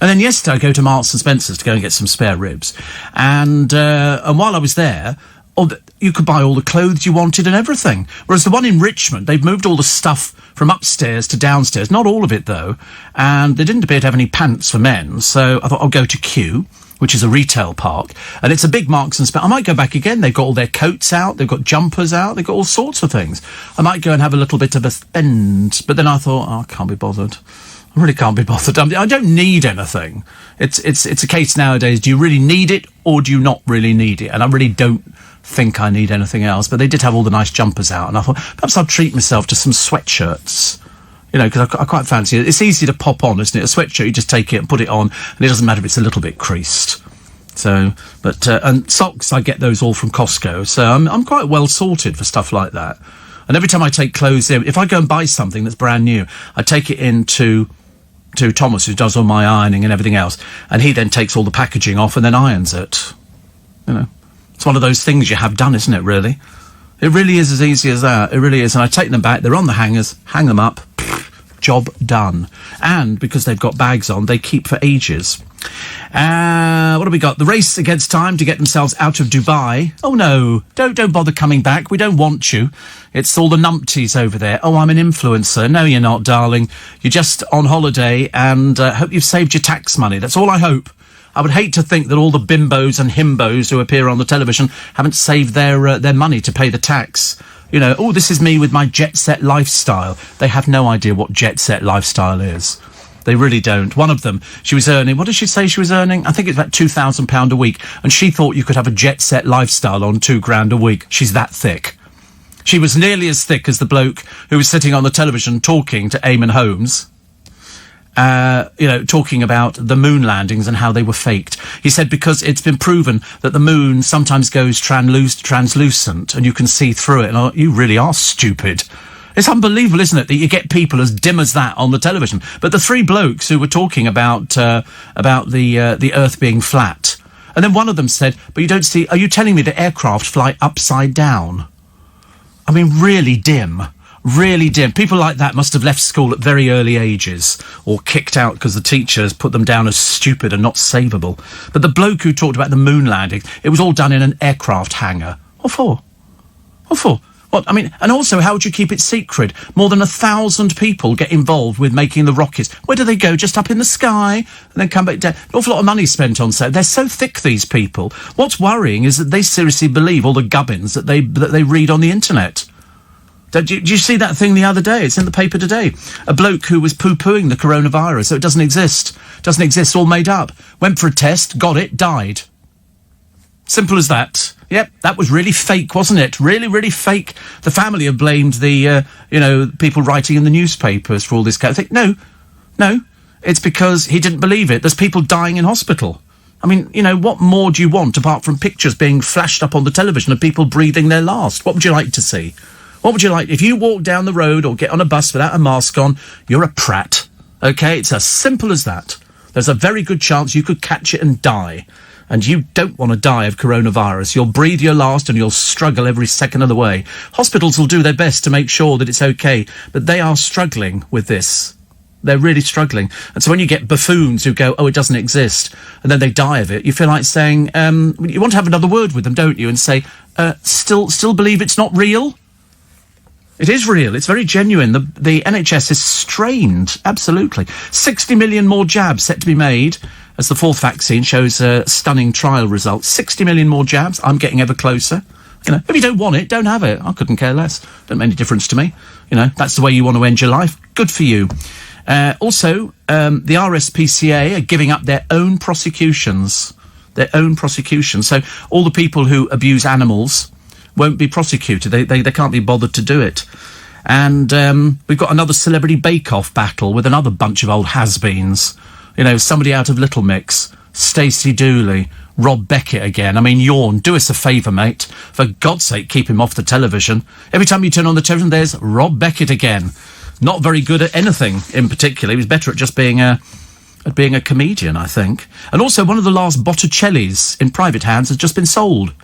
And then yesterday I go to Marks and Spencer's to go and get some spare ribs. And while I was there, you could buy all the clothes you wanted and everything. Whereas the one in Richmond, they've moved all the stuff from upstairs to downstairs. Not all of it, though. And they didn't appear to have any pants for men. So I thought I'll go to Kew, which is a retail park. And it's a big Marks and Spencer. I might go back again. They've got all their coats out. They've got jumpers out. They've got all sorts of things. I might go and have a little bit of a spend. But then I thought, I can't be bothered. I really can't be bothered. I don't need anything. It's a case nowadays, do you really need it or do you not really need it? And I really don't think I need anything else. But they did have all the nice jumpers out, and I thought, perhaps I'll treat myself to some sweatshirts. You know, because I quite fancy it. It's easy to pop on, isn't it? A sweatshirt, you just take it and put it on, and it doesn't matter if it's a little bit creased. So, but, and socks, I get those all from Costco. So I'm quite well sorted for stuff like that. And every time I take clothes in, if I go and buy something that's brand new, I take it into to Thomas, who does all my ironing and everything else, and he then takes all the packaging off and then irons it. You know, it's one of those things you have done, isn't it, really? It really is as easy as that. It really is. And I take them back, they're on the hangers, hang them up, job done. And because they've got bags on, they keep for ages. What have we got? The race against time to get themselves out of Dubai. Oh no, don't bother coming back. We don't want you. It's all the numpties over there. Oh, I'm an influencer. No, you're not, darling. You're just on holiday and hope you've saved your tax money. That's all I hope. I would hate to think that all the bimbos and himbos who appear on the television haven't saved their money to pay the tax. You know, oh, this is me with my jet-set lifestyle. They have no idea what jet-set lifestyle is. They really don't. One of them, she was earning, what did she say she was earning? I think it's about £2,000 a week. And she thought you could have a jet-set lifestyle on £2,000 a week. She's that thick. She was nearly as thick as the bloke who was sitting on the television talking to Eamon Holmes. Talking about the moon landings and how they were faked. He said because it's been proven that the moon sometimes goes translucent and you can see through it. And you really are stupid. It's unbelievable, isn't it, that you get people as dim as that on the television. But the three blokes who were talking about the Earth being flat, and then one of them said, "But you don't see? Are you telling me that aircraft fly upside down?" I mean, really dim. Really dim. People like that must have left school at very early ages or kicked out because the teachers put them down as stupid and not savable. But the bloke who talked about the moon landing, it was all done in an aircraft hangar. What for? What for? What? I mean, and also, how would you keep it secret? More than 1,000 people get involved with making the rockets. Where do they go? Just up in the sky and then come back down? An awful lot of money spent on so. They're so thick, these people. What's worrying is that they seriously believe all the gubbins that they read on the internet. Did you see that thing the other day? It's in the paper today. A bloke who was poo-pooing the coronavirus, so it doesn't exist. Doesn't exist, all made up. Went for a test, got it, died. Simple as that. Yep, that was really fake, wasn't it? Really, really fake. The family have blamed the, people writing in the newspapers for all this kind of thing. No. It's because he didn't believe it. There's people dying in hospital. I mean, what more do you want apart from pictures being flashed up on the television of people breathing their last? What would you like to see? What would you like? If you walk down the road or get on a bus without a mask on, you're a prat. OK? It's as simple as that. There's a very good chance you could catch it and die. And you don't want to die of coronavirus. You'll breathe your last and you'll struggle every second of the way. Hospitals will do their best to make sure that it's OK, but they are struggling with this. They're really struggling. And so when you get buffoons who go, oh, it doesn't exist, and then they die of it, you feel like saying, you want to have another word with them, don't you? And say, still believe it's not real? It is real. It's very genuine. The NHS is strained. Absolutely. 60 million more jabs set to be made as the fourth vaccine shows stunning trial results. 60 million more jabs. I'm getting ever closer. If you don't want it, don't have it. I couldn't care less. Don't make any difference to me. That's the way you want to end your life. Good for you. Also, the RSPCA are giving up their own prosecutions. So all the people who abuse animals won't be prosecuted. They can't be bothered to do it. And we've got another Celebrity Bake-Off battle with another bunch of old has-beens. Somebody out of Little Mix, Stacey Dooley, Rob Beckett again. I mean, yawn. Do us a favour, mate. For God's sake, keep him off the television. Every time you turn on the television, there's Rob Beckett again. Not very good at anything in particular. He was better at just being a comedian, I think. And also, one of the last Botticellis in private hands has just been sold.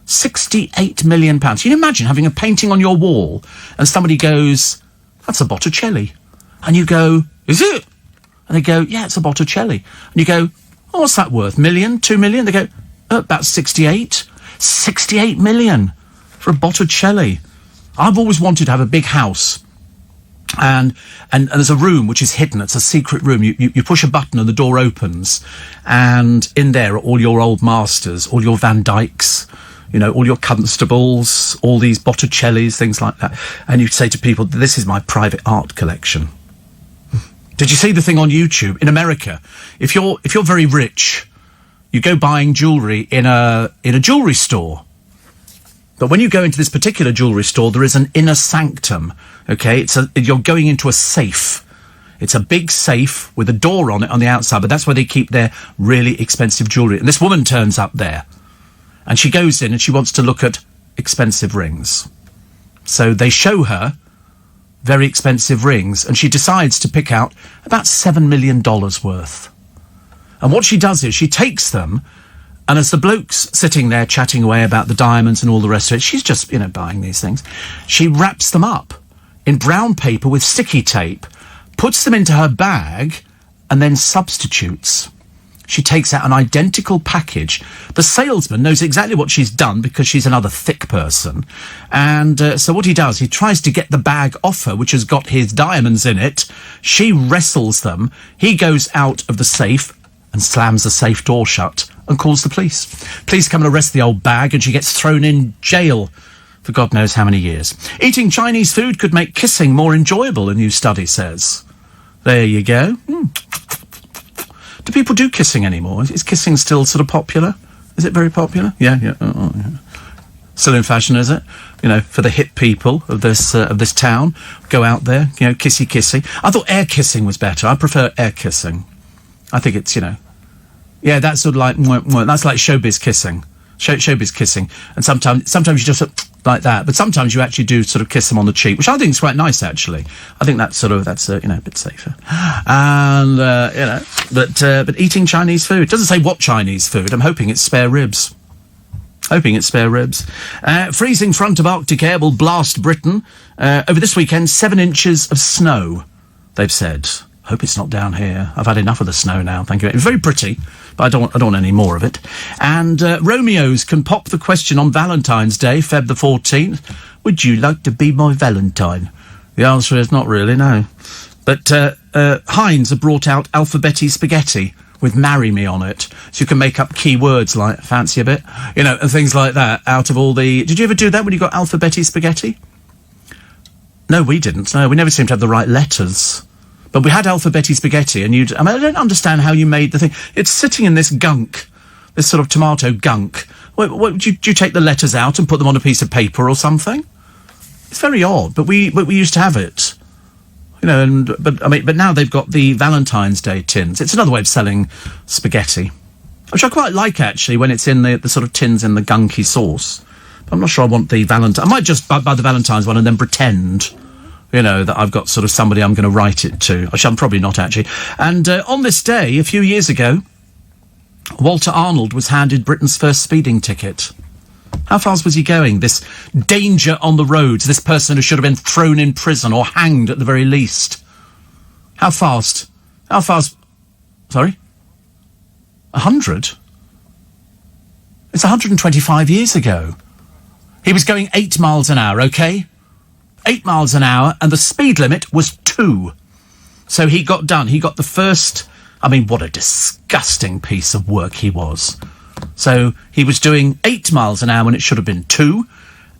£68 million. Can you imagine having a painting on your wall and somebody goes, that's a Botticelli. And you go, is it? And they go, yeah, it's a Botticelli. And you go, oh, what's that worth? Million? 2 million? They go, about 68. 68 million for a Botticelli. I've always wanted to have a big house. And there's a room which is hidden. It's a secret room. You push a button and the door opens. And in there are all your old masters, all your Van Dycks, all your Constables, all these Botticellis, things like that. And you say to people, this is my private art collection. Did you see the thing on YouTube in America? If you're very rich, you go buying jewellery in a jewellery store. But when you go into this particular jewellery store, there is an inner sanctum. Okay, you're going into a safe. It's a big safe with a door on it on the outside, but that's where they keep their really expensive jewellery. And this woman turns up there, and she goes in and she wants to look at expensive rings. So they show her very expensive rings, and she decides to pick out about $7 million worth. And what she does is she takes them, and as the bloke's sitting there chatting away about the diamonds and all the rest of it, she's just, buying these things. She wraps them up in brown paper with sticky tape, puts them into her bag, and then substitutes. She takes out an identical package. The salesman knows exactly what she's done because she's another thick person. And so what he does, he tries to get the bag off her, which has got his diamonds in it. She wrestles them. He goes out of the safe and slams the safe door shut and calls the police. Police come and arrest the old bag, and she gets thrown in jail for God knows how many years. Eating Chinese food could make kissing more enjoyable, a new study says. There you go. Do people do kissing anymore? Is kissing still sort of popular? Is it very popular? Yeah. Yeah. Still in fashion, is it? For the hip people of this town, go out there, kissy. I thought air kissing was better. I prefer air kissing. I think it's, yeah, that's sort of like, that's like showbiz kissing. Showbiz kissing. And sometimes you just like that, but sometimes you actually do sort of kiss them on the cheek, which I think is quite nice, actually. I think that's a bit safer. And, but eating Chinese food. It doesn't say what Chinese food. I'm hoping it's spare ribs. Freezing front of Arctic air will blast Britain. Over this weekend, 7 inches of snow, they've said. Hope it's not down here. I've had enough of the snow now, thank you. It's very pretty, but I don't want any more of it. And Romeos can pop the question on Valentine's Day, Feb the 14th. Would you like to be my Valentine? The answer is not really, no. But Heinz have brought out Alphabetti spaghetti with marry me on it. So you can make up key words like fancy a bit, and things like that out of all the... Did you ever do that when you got Alphabetti spaghetti? No, we didn't. No, we never seemed to have the right letters. But we had Alphabetti spaghetti, and I don't understand how you made the thing. It's sitting in this gunk, this sort of tomato gunk. Do you take the letters out and put them on a piece of paper or something? It's very odd, but we used to have it. But now they've got the Valentine's Day tins. It's another way of selling spaghetti, which I quite like, actually, when it's in the sort of tins in the gunky sauce. But I'm not sure I want the Valentine. I might just buy the Valentine's one and then pretend... that I've got sort of somebody I'm going to write it to. I'm probably not, actually. And on this day, a few years ago, Walter Arnold was handed Britain's first speeding ticket. How fast was he going? This danger on the roads, this person who should have been thrown in prison or hanged at the very least. How fast? Sorry? 100? It's 125 years ago. He was going 8 miles an hour, OK? 8 miles an hour, and the speed limit was 2. So he got done. He got the first... what a disgusting piece of work he was. So he was doing 8 miles an hour when it should have been 2,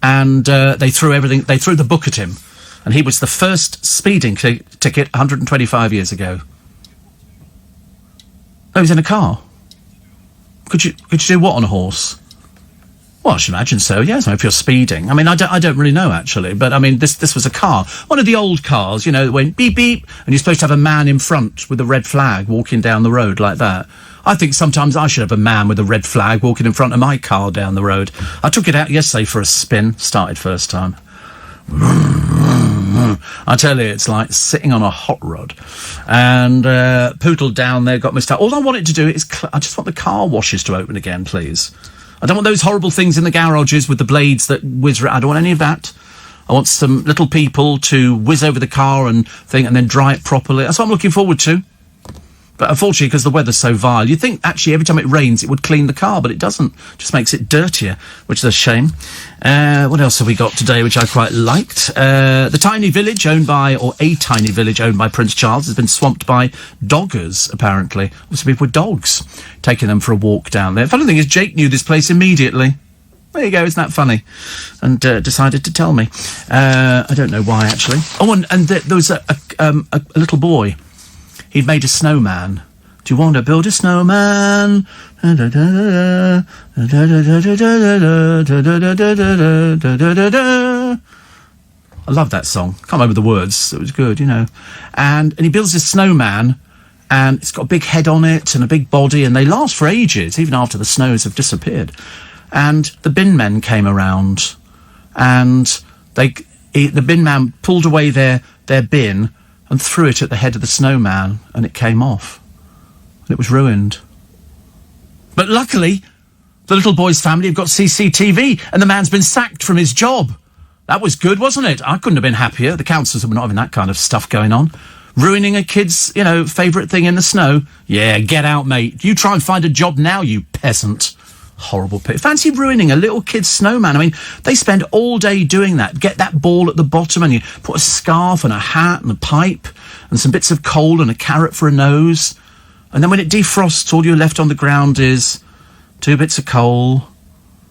and they threw the book at him. And he was the first speeding ticket 125 years ago. Oh, he was in a car. Could you do what on a horse? Well, I should imagine so, yes, if you're speeding. I don't really know, actually, but, this was a car. One of the old cars, that went beep, beep, and you're supposed to have a man in front with a red flag walking down the road like that. I think sometimes I should have a man with a red flag walking in front of my car down the road. I took it out yesterday for a spin, started first time. I tell you, it's like sitting on a hot rod. And Poodle down there got missed out. All I want it to do is... I just want the car washes to open again, please. I don't want those horrible things in the garages with the blades that whiz... I don't want any of that. I want some little people to whiz over the car and then dry it properly. That's what I'm looking forward to. But unfortunately, because the weather's so vile, you'd think, actually, every time it rains, it would clean the car, but it doesn't. It just makes it dirtier, which is a shame. What else have we got today, which I quite liked? The tiny village owned by Prince Charles has been swamped by doggers, apparently. Also people with dogs, taking them for a walk down there. Funny thing is, Jake knew this place immediately. There you go, isn't that funny? And decided to tell me. I don't know why, actually. Oh, and there was a little boy he'd made a snowman. Do you want to build a snowman? I love that song. Can't remember the words. It was good, you know. And he builds this snowman, and it's got a big head on it and a big body, and they last for ages, even after the snows have disappeared. And the bin men came around, and the bin man pulled away their bin and threw it at the head of the snowman, and it came off. And it was ruined. But luckily, the little boy's family have got CCTV, and the man's been sacked from his job. That was good, wasn't it? I couldn't have been happier. The councils were not having that kind of stuff going on. Ruining a kid's, favourite thing in the snow. Yeah, get out, mate. You try and find a job now, you peasant. Horrible pit. Fancy ruining a little kid's snowman. I mean, they spend all day doing that. Get that ball at the bottom, and you put a scarf and a hat and a pipe and some bits of coal and a carrot for a nose. And then when it defrosts, all you're left on the ground is 2 bits of coal,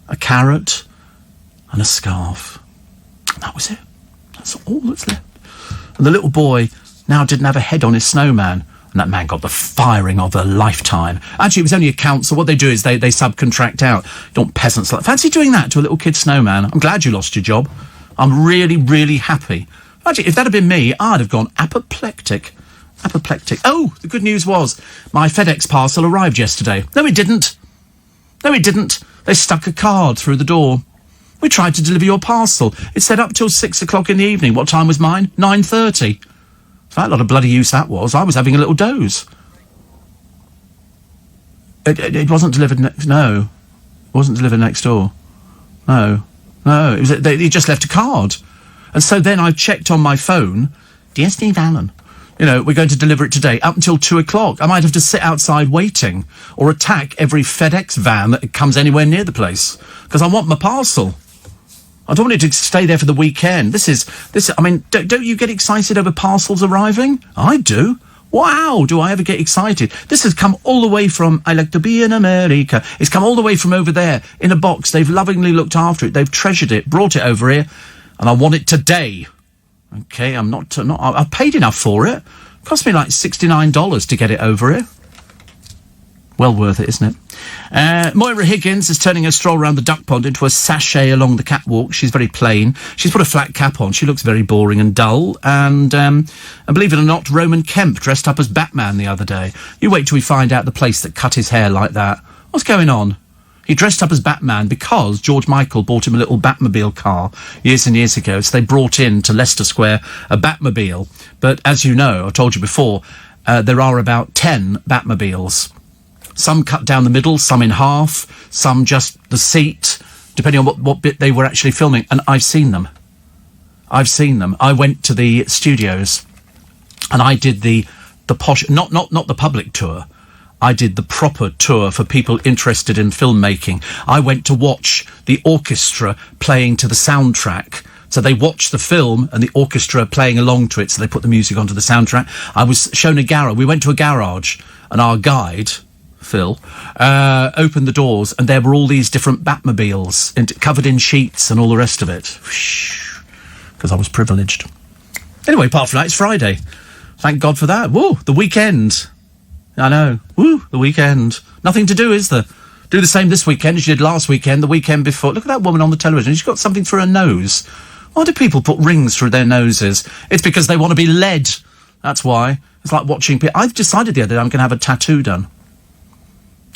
a carrot and a scarf. And that was it. That's all that's left. And the little boy now didn't have a head on his snowman. And that man got the firing of a lifetime. Actually, it was only a council. What they do is they subcontract out. You don't want peasants like... Fancy doing that to a little kid snowman. I'm glad you lost your job. I'm really, really happy. Actually, if that had been me, I'd have gone apoplectic. Apoplectic. Oh, the good news was my FedEx parcel arrived yesterday. No, it didn't. No, it didn't. They stuck a card through the door. We tried to deliver your parcel. It said up till 6 o'clock in the evening. What time was mine? 9:30. A lot of bloody use that was. I was having a little doze. It wasn't delivered no. It wasn't delivered next door. No. It was, he just left a card. And so then I checked on my phone. Dear Steve Allen, we're going to deliver it today up until 2 o'clock. I might have to sit outside waiting or attack every FedEx van that comes anywhere near the place because I want my parcel. I don't want it to stay there for the weekend. I mean, don't you get excited over parcels arriving? I do. Wow, do I ever get excited. This has come all the way from, I like to be in America. It's come all the way from over there in a box. They've lovingly looked after it. They've treasured it, brought it over here, and I want it today. Okay, I've paid enough for it. It cost me like $69 to get it over here. Well worth it, isn't it? Moira Higgins is turning her stroll around the duck pond into a sachet along the catwalk. She's very plain. She's put a flat cap on. She looks very boring and dull. And believe it or not, Roman Kemp dressed up as Batman the other day. You wait till we find out the place that cut his hair like that. What's going on? He dressed up as Batman because George Michael bought him a little Batmobile car years and years ago. So they brought in to Leicester Square a Batmobile. But as you know, I've told you before, there are about 10 Batmobiles. Some cut down the middle, some in half, some just the seat, depending on what bit they were actually filming. And I've seen them. I went to the studios and I did the posh, not the public tour. I did the proper tour for people interested in filmmaking. I went to watch the orchestra playing to the soundtrack. So they watched the film and the orchestra playing along to it. So they put the music onto the soundtrack. I was shown a garage. We went to a garage and our guide, Phil, opened the doors and there were all these different Batmobiles covered in sheets and all the rest of it. Because I was privileged. Anyway, apart from that, it's Friday. Thank God for that. Woo, the weekend. I know. Woo, the weekend. Nothing to do, is there? Do the same this weekend as you did last weekend, the weekend before. Look at that woman on the television. She's got something through her nose. Why do people put rings through their noses? It's because they want to be led. That's why. It's like watching people. I've decided the other day I'm going to have a tattoo done.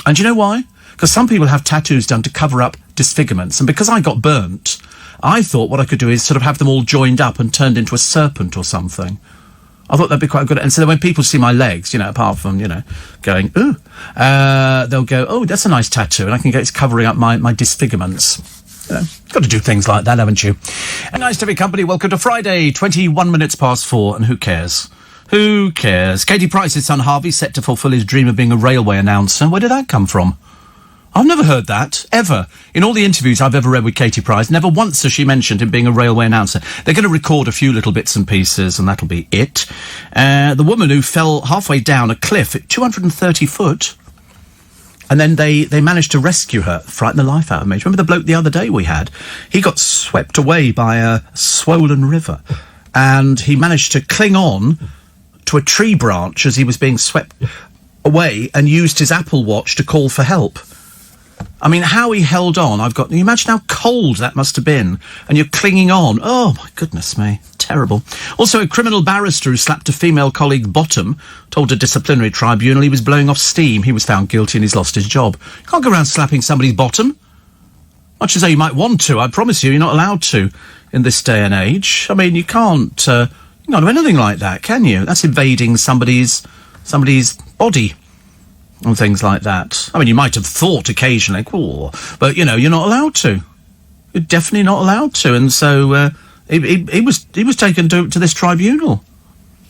And do you know why? Because some people have tattoos done to cover up disfigurements. And because I got burnt, I thought what I could do is sort of have them all joined up and turned into a serpent or something. I thought that'd be quite good. And so when people see my legs, apart from, going, ooh, they'll go, oh, that's a nice tattoo. And I can get it's covering up my disfigurements. Got to do things like that, haven't you? And nice to be company. Welcome to Friday, 21 minutes past 4. And who cares? Who cares? Katie Price's son Harvey set to fulfil his dream of being a railway announcer. Where did that come from? I've never heard that, ever. In all the interviews I've ever read with Katie Price, never once has she mentioned him being a railway announcer. They're going to record a few little bits and pieces, and that'll be it. The woman who fell halfway down a cliff at 230 foot, and then they managed to rescue her, frighten the life out of me. Remember the bloke the other day we had? He got swept away by a swollen river, and he managed to cling on to a tree branch as he was being swept away and used his Apple Watch to call for help. I mean, how he held on, can you imagine how cold that must have been? And you're clinging on. Oh, my goodness me. Terrible. Also, a criminal barrister who slapped a female colleague bottom told a disciplinary tribunal he was blowing off steam. He was found guilty and he's lost his job. You can't go around slapping somebody's bottom. Much as though you might want to. I promise you, you're not allowed to in this day and age. I mean, you can't do anything like that, can you? That's invading somebody's body and things like that. I mean, you might have thought occasionally, cool, but, you're not allowed to. You're definitely not allowed to. And so he was taken to this tribunal.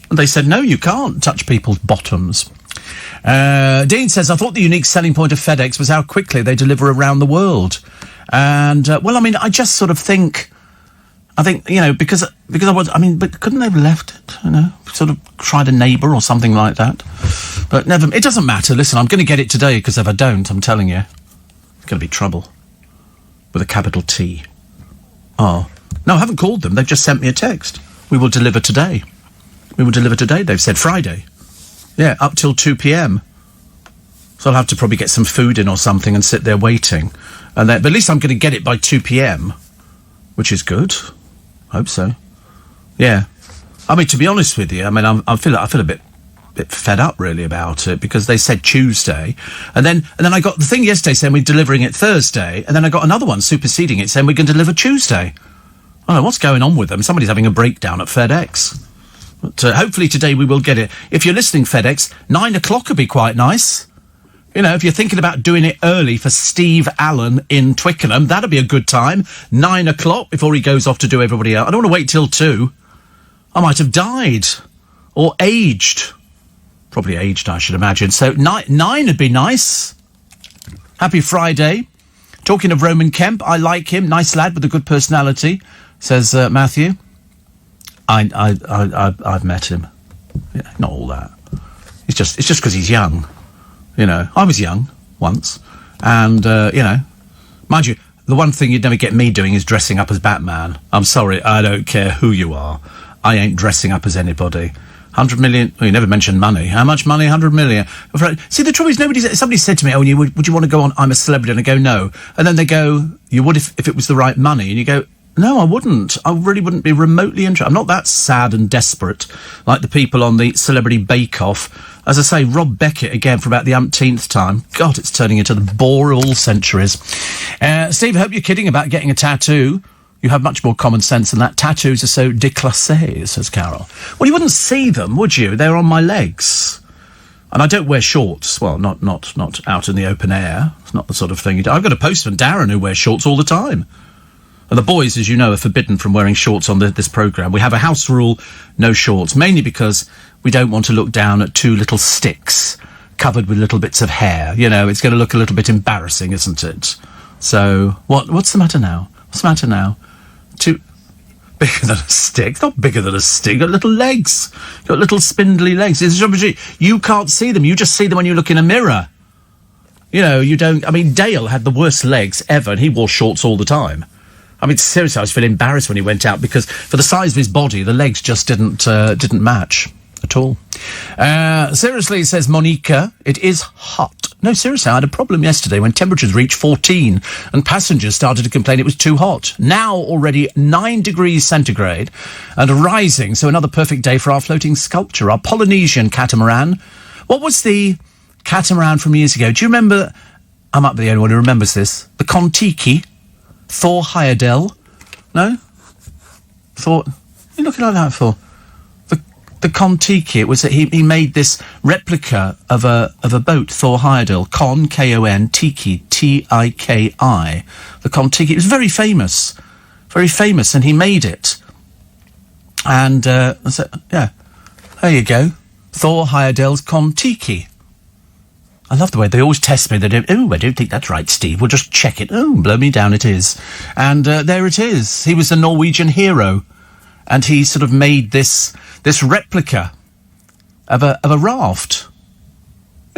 And they said, no, you can't touch people's bottoms. Dean says, I thought the unique selling point of FedEx was how quickly they deliver around the world. And, I just sort of think, because but couldn't they have left it, sort of tried a neighbour or something like that? But it doesn't matter. Listen, I'm going to get it today, because if I don't, I'm telling you, it's going to be trouble. With a capital T. Oh. No, I haven't called them. They've just sent me a text. We will deliver today. They've said Friday. Yeah, up till 2 p.m. So I'll have to probably get some food in or something and sit there waiting. But at least I'm going to get it by 2 p.m, which is good. Hope so. Yeah. I mean, to be honest with you, I feel a bit fed up really about it, because they said Tuesday, and then I got the thing yesterday saying we're delivering it Thursday, and then I got another one superseding it saying we can deliver Tuesday. I don't know what's going on with them. Somebody's having a breakdown at FedEx. But hopefully today we will get it. If you're listening, FedEx, 9 o'clock would be quite nice. If you're thinking about doing it early for Steve Allen in Twickenham, that'd be a good time. 9 o'clock before he goes off to do everybody else. I don't want to wait till 2. I might have died. Or aged. Probably aged, I should imagine. So 9 would be nice. Happy Friday. Talking of Roman Kemp, I like him. Nice lad with a good personality, says Matthew. I've met him. Yeah, not all that. It's just because he's young. I was young once, and, mind you, the one thing you'd never get me doing is dressing up as Batman. I'm sorry, I don't care who you are. I ain't dressing up as anybody. 100 million, you never mentioned money. How much money? 100 million. See, the trouble is, somebody said to me, would you want to go on I'm a Celebrity? And I go, no. And then they go, you would if it was the right money. And you go, no, I wouldn't. I really wouldn't be remotely interested. I'm not that sad and desperate like the people on the Celebrity Bake Off. As I say, Rob Beckett again for about the umpteenth time. God, it's turning into the bore of all centuries. Steve, I hope you're kidding about getting a tattoo. You have much more common sense than that. Tattoos are so déclassés, says Carol. Well, you wouldn't see them, would you? They're on my legs. And I don't wear shorts. Well, not out in the open air. It's not the sort of thing you do. I've got a postman, Darren, who wears shorts all the time. And the boys, as you know, are forbidden from wearing shorts on this programme. We have a house rule, no shorts, mainly because we don't want to look down at 2 little sticks covered with little bits of hair. It's going to look a little bit embarrassing, isn't it? So, what's the matter now? What's the matter now? Bigger than a stick. It's not bigger than a stick. You've got little legs. You've got little spindly legs. You can't see them. You just see them when you look in a mirror. You don't... Dale had the worst legs ever, and he wore shorts all the time. Seriously, I was feeling embarrassed when he went out, because for the size of his body, the legs just didn't match at all. Seriously, says Monica, it is hot. No, seriously, I had a problem yesterday when temperatures reached 14 and passengers started to complain it was too hot. Now already 9 degrees centigrade and rising, so another perfect day for our floating sculpture, our Polynesian catamaran. What was the catamaran from years ago? Do you remember? I might be the only one who remembers this. The Kon-Tiki. Thor Heyerdahl. No? Thor... What are you looking like that for? The Kon-Tiki, it was that he made this replica of a boat, Thor Heyerdahl. Kon, K-O-N, Tiki, T-I-K-I. The Kon-Tiki. It was very famous, and he made it. And, yeah, there you go. Thor Heyerdahl's Kon-Tiki. I love the way they always test me. They do, I don't think that's right, Steve. We'll just check it. Oh, blow me down, it is. And there it is. He was a Norwegian hero. And he sort of made this replica of a raft.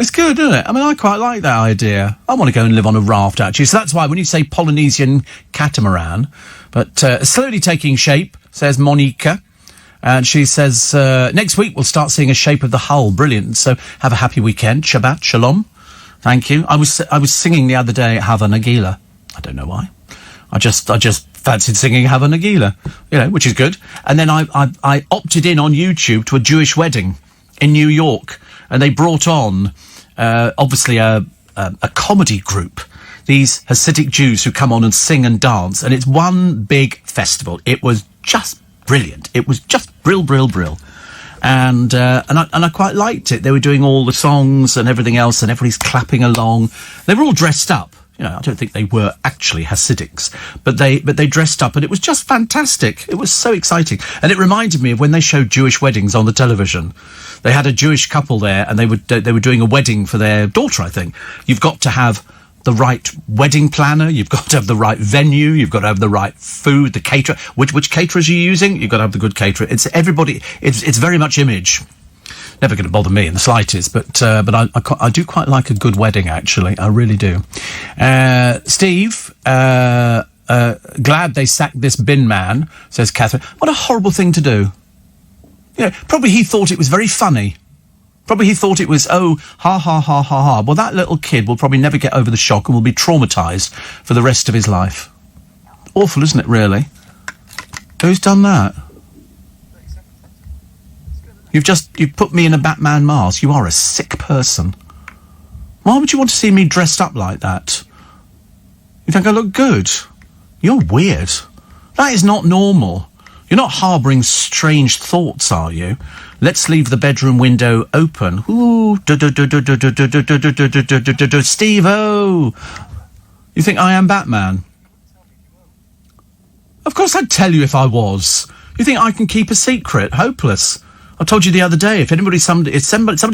It's good, isn't it? I quite like that idea. I want to go and live on a raft, actually. So that's why when you say Polynesian catamaran, but slowly taking shape, says Monica. And she says, next week we'll start seeing A Shape of the Hull. Brilliant. So have a happy weekend. Shabbat Shalom. Thank you. I was singing the other day Hava Nagila. I don't know why. I just fancied singing Hava Nagila, which is good. And then I opted in on YouTube to a Jewish wedding in New York. And they brought on, obviously, a comedy group. These Hasidic Jews who come on and sing and dance. And it's one big festival. It was just brilliant. It was just brill. And I quite liked it. They were doing all the songs and everything else, and everybody's clapping along. They were all dressed up. I don't think they were actually Hasidics, but they dressed up, and it was just fantastic. It was so exciting, and it reminded me of when they showed Jewish weddings on the television. They had a Jewish couple there, and they were doing a wedding for their daughter. I think you've got to have the right wedding planner, you've got to have the right venue, you've got to have the right food, the caterer. Which caterers are you using? You've got to have the good caterer. It's everybody. It's very much image. Never going to bother me in the slightest, but I do quite like a good wedding, actually. I really do. Steve, glad they sacked this bin man, says Catherine. What a horrible thing to do. Probably he thought it was very funny. Probably he thought it was, ha, ha, ha, ha, ha. Well, that little kid will probably never get over the shock and will be traumatised for the rest of his life. Awful, isn't it, really? Who's done that? You've put me in a Batman mask. You are a sick person. Why would you want to see me dressed up like that? You think I look good? You're weird. That is not normal. You're not harbouring strange thoughts, are you? Let's leave the bedroom window open. Ooh, Steve-o! You think I am Batman? Of course I'd tell you if I was. You think I can keep a secret? Hopeless. I told you the other day, if somebody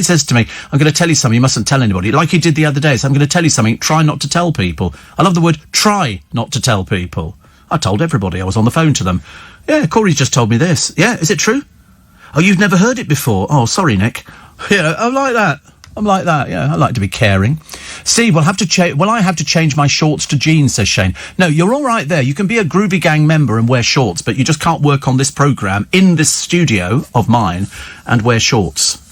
says to me, I'm going to tell you something, you mustn't tell anybody, like you did the other day, so I'm going to tell you something, try not to tell people. I love the word try not to tell people. I told everybody. I was on the phone to them. Yeah, Corey's just told me this. Yeah, is it true? Oh, you've never heard it before? Oh, sorry, Nick. I'm like that. Yeah, I like to be caring. Steve, will I have to change my shorts to jeans, says Shane. No, you're all right there. You can be a Groovy Gang member and wear shorts, but you just can't work on this programme in this studio of mine and wear shorts.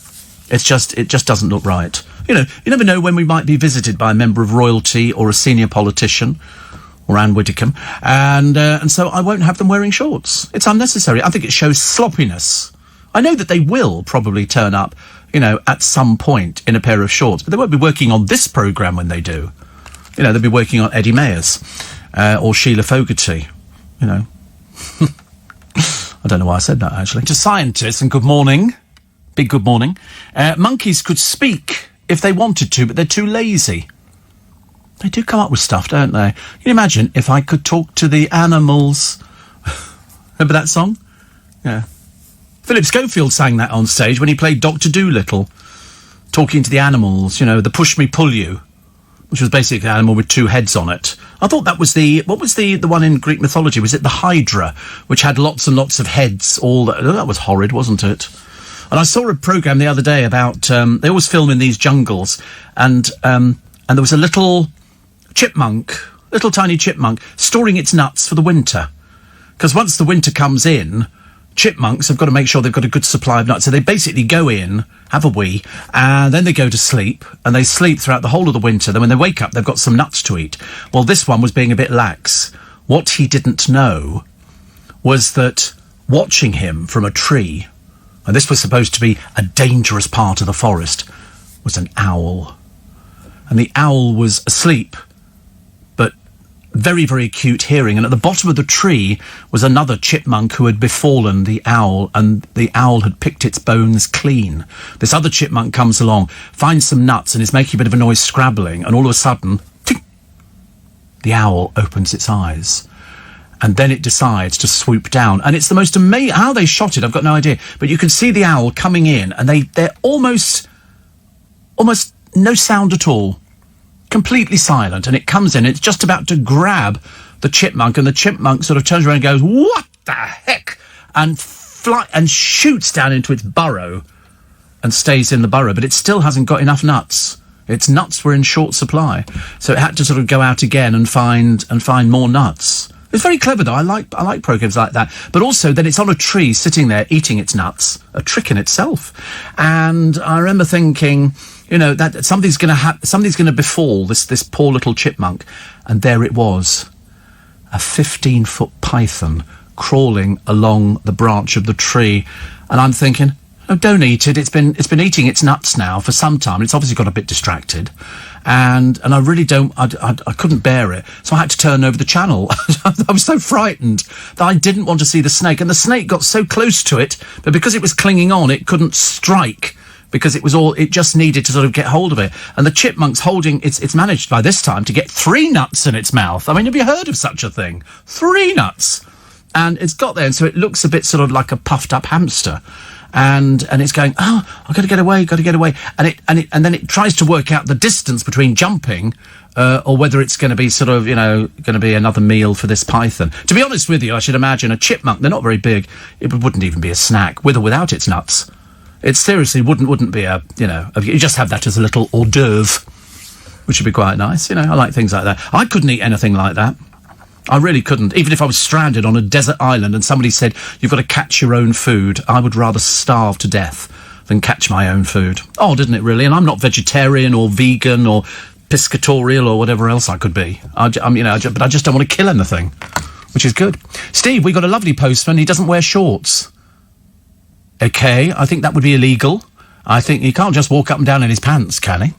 It just doesn't look right. You never know when we might be visited by a member of royalty or a senior politician, or Anne Widdecombe, and so I won't have them wearing shorts. It's unnecessary. I think it shows sloppiness. I know that they will probably turn up, at some point in a pair of shorts, but they won't be working on this programme when they do. They'll be working on Eddie Mayers, or Sheila Fogarty, I don't know why I said that, actually. To scientists, and good morning. Big good morning. Monkeys could speak if they wanted to, but they're too lazy. They do come up with stuff, don't they? Can you imagine if I could talk to the animals? Remember that song? Yeah. Philip Schofield sang that on stage when he played Dr. Dolittle, talking to the animals, the push me, pull you, which was basically an animal with two heads on it. I thought that was what was the one in Greek mythology? Was it the Hydra, which had lots and lots of heads? That was horrid, wasn't it? And I saw a programme the other day about, they always film in these jungles, and there was a little tiny chipmunk, storing its nuts for the winter. Because once the winter comes in, chipmunks have got to make sure they've got a good supply of nuts. So they basically go in, have a wee, and then they go to sleep, and they sleep throughout the whole of the winter. Then when they wake up, they've got some nuts to eat. Well, this one was being a bit lax. What he didn't know was that watching him from a tree, and this was supposed to be a dangerous part of the forest, was an owl. And the owl was asleep, but very, very acute hearing. And at the bottom of the tree was another chipmunk who had befallen the owl, and the owl had picked its bones clean. This other chipmunk comes along, finds some nuts, and is making a bit of a noise, scrabbling, and all of a sudden, tink, the owl opens its eyes. And then it decides to swoop down. And it's the most amazing... How they shot it, I've got no idea. But you can see the owl coming in, and they're almost no sound at all. Completely silent, and it comes in, it's just about to grab the chipmunk, and the chipmunk sort of turns around and goes, "What the heck?" and shoots down into its burrow and stays in the burrow, but it still hasn't got enough nuts. Its nuts were in short supply, so it had to sort of go out again and find more nuts. It's very clever, though. I like programs like that. But also, then it's on a tree, sitting there, eating its nuts. A trick in itself. And I remember thinking, you know, that something's going to befall this poor little chipmunk. And there it was. A 15-foot python crawling along the branch of the tree. And I'm thinking, oh, don't eat it. It's been eating its nuts now for some time. It's obviously got a bit distracted. And I really I couldn't bear it. So I had to turn over the channel. I was so frightened that I didn't want to see the snake. And the snake got so close to it, but because it was clinging on, it couldn't strike. Because it just needed to sort of get hold of it. And the chipmunk's it's managed by this time to get 3 nuts in its mouth. I mean, have you heard of such a thing? 3 nuts. And it's got there, and so it looks a bit sort of like a puffed up hamster. And it's going, oh, I've got to get away. And then it tries to work out the distance between jumping, or whether it's going to be sort of, you know, going to be another meal for this python. To be honest with you, I should imagine a chipmunk, they're not very big. It wouldn't even be a snack, with or without its nuts. It seriously wouldn't be you just have that as a little hors d'oeuvre, which would be quite nice, you know. I like things like that. I couldn't eat anything like that. I really couldn't. Even if I was stranded on a desert island and somebody said, you've got to catch your own food, I would rather starve to death than catch my own food. Odd, isn't it, really? And I'm not vegetarian or vegan or piscatorial or whatever else I could be. But I just don't want to kill anything, which is good. Steve, we got a lovely postman. He doesn't wear shorts. Okay, I think that would be illegal. I think he can't just walk up and down in his pants, can he?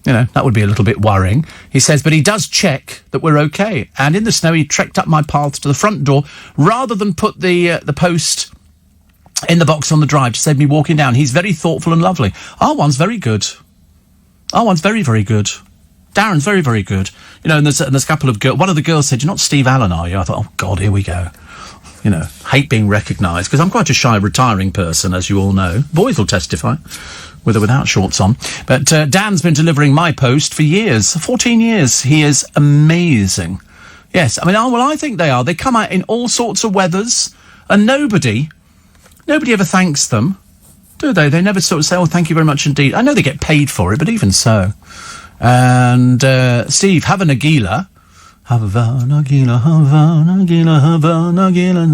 You know, that would be a little bit worrying. He says, but he does check that we're okay. And in the snow, he trekked up my path to the front door rather than put the post in the box on the drive to save me walking down. He's very thoughtful and lovely. Our one's very good. Our one's very, very good. Darren's very, very good. You know, and there's a couple of girls. One of the girls said, you're not Steve Allen, are you? I thought, oh, God, here we go. You know, hate being recognised, because I'm quite a shy, retiring person, as you all know. Boys will testify, with or without shorts on. But Dan's been delivering my post for years, 14 years. He is amazing. Yes, I mean, I think they are. They come out in all sorts of weathers, and nobody ever thanks them, do they? They never sort of say, oh, thank you very much indeed. I know they get paid for it, but even so. And Steve, have a Nagila. Havana, Gila, Havana, Gila, Havana, Gila.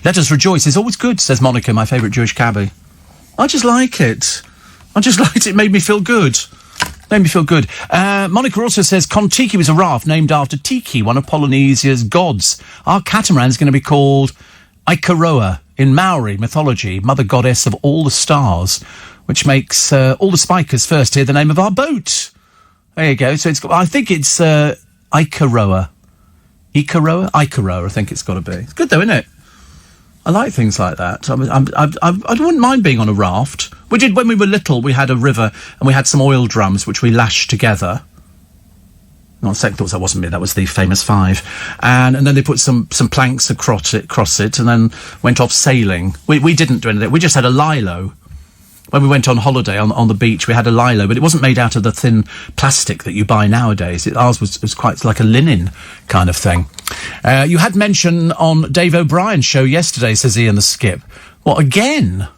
Let us rejoice. It's always good, says Monica, my favourite Jewish cabbie. I just like it. It made me feel good. Monica also says Kontiki was a raft named after Tiki, one of Polynesia's gods. Our catamaran's going to be called Aikaroa in Maori mythology, mother goddess of all the stars, which makes all the spikers first hear the name of our boat. There you go. So I think it's Aikaroa. Ikaroa, I think it's got to be. It's good though, isn't it? I like things like that. I wouldn't mind being on a raft. We did when we were little. We had a river and we had some oil drums which we lashed together. On second thoughts, that wasn't me. That was the famous 5. And then they put some planks across it, and then went off sailing. We didn't do anything. We just had a lilo. When we went on holiday on the beach, we had a lilo, but it wasn't made out of the thin plastic that you buy nowadays. Ours was quite like a linen kind of thing. You had mention on Dave O'Brien's show yesterday, says Ian the Skip. What, again?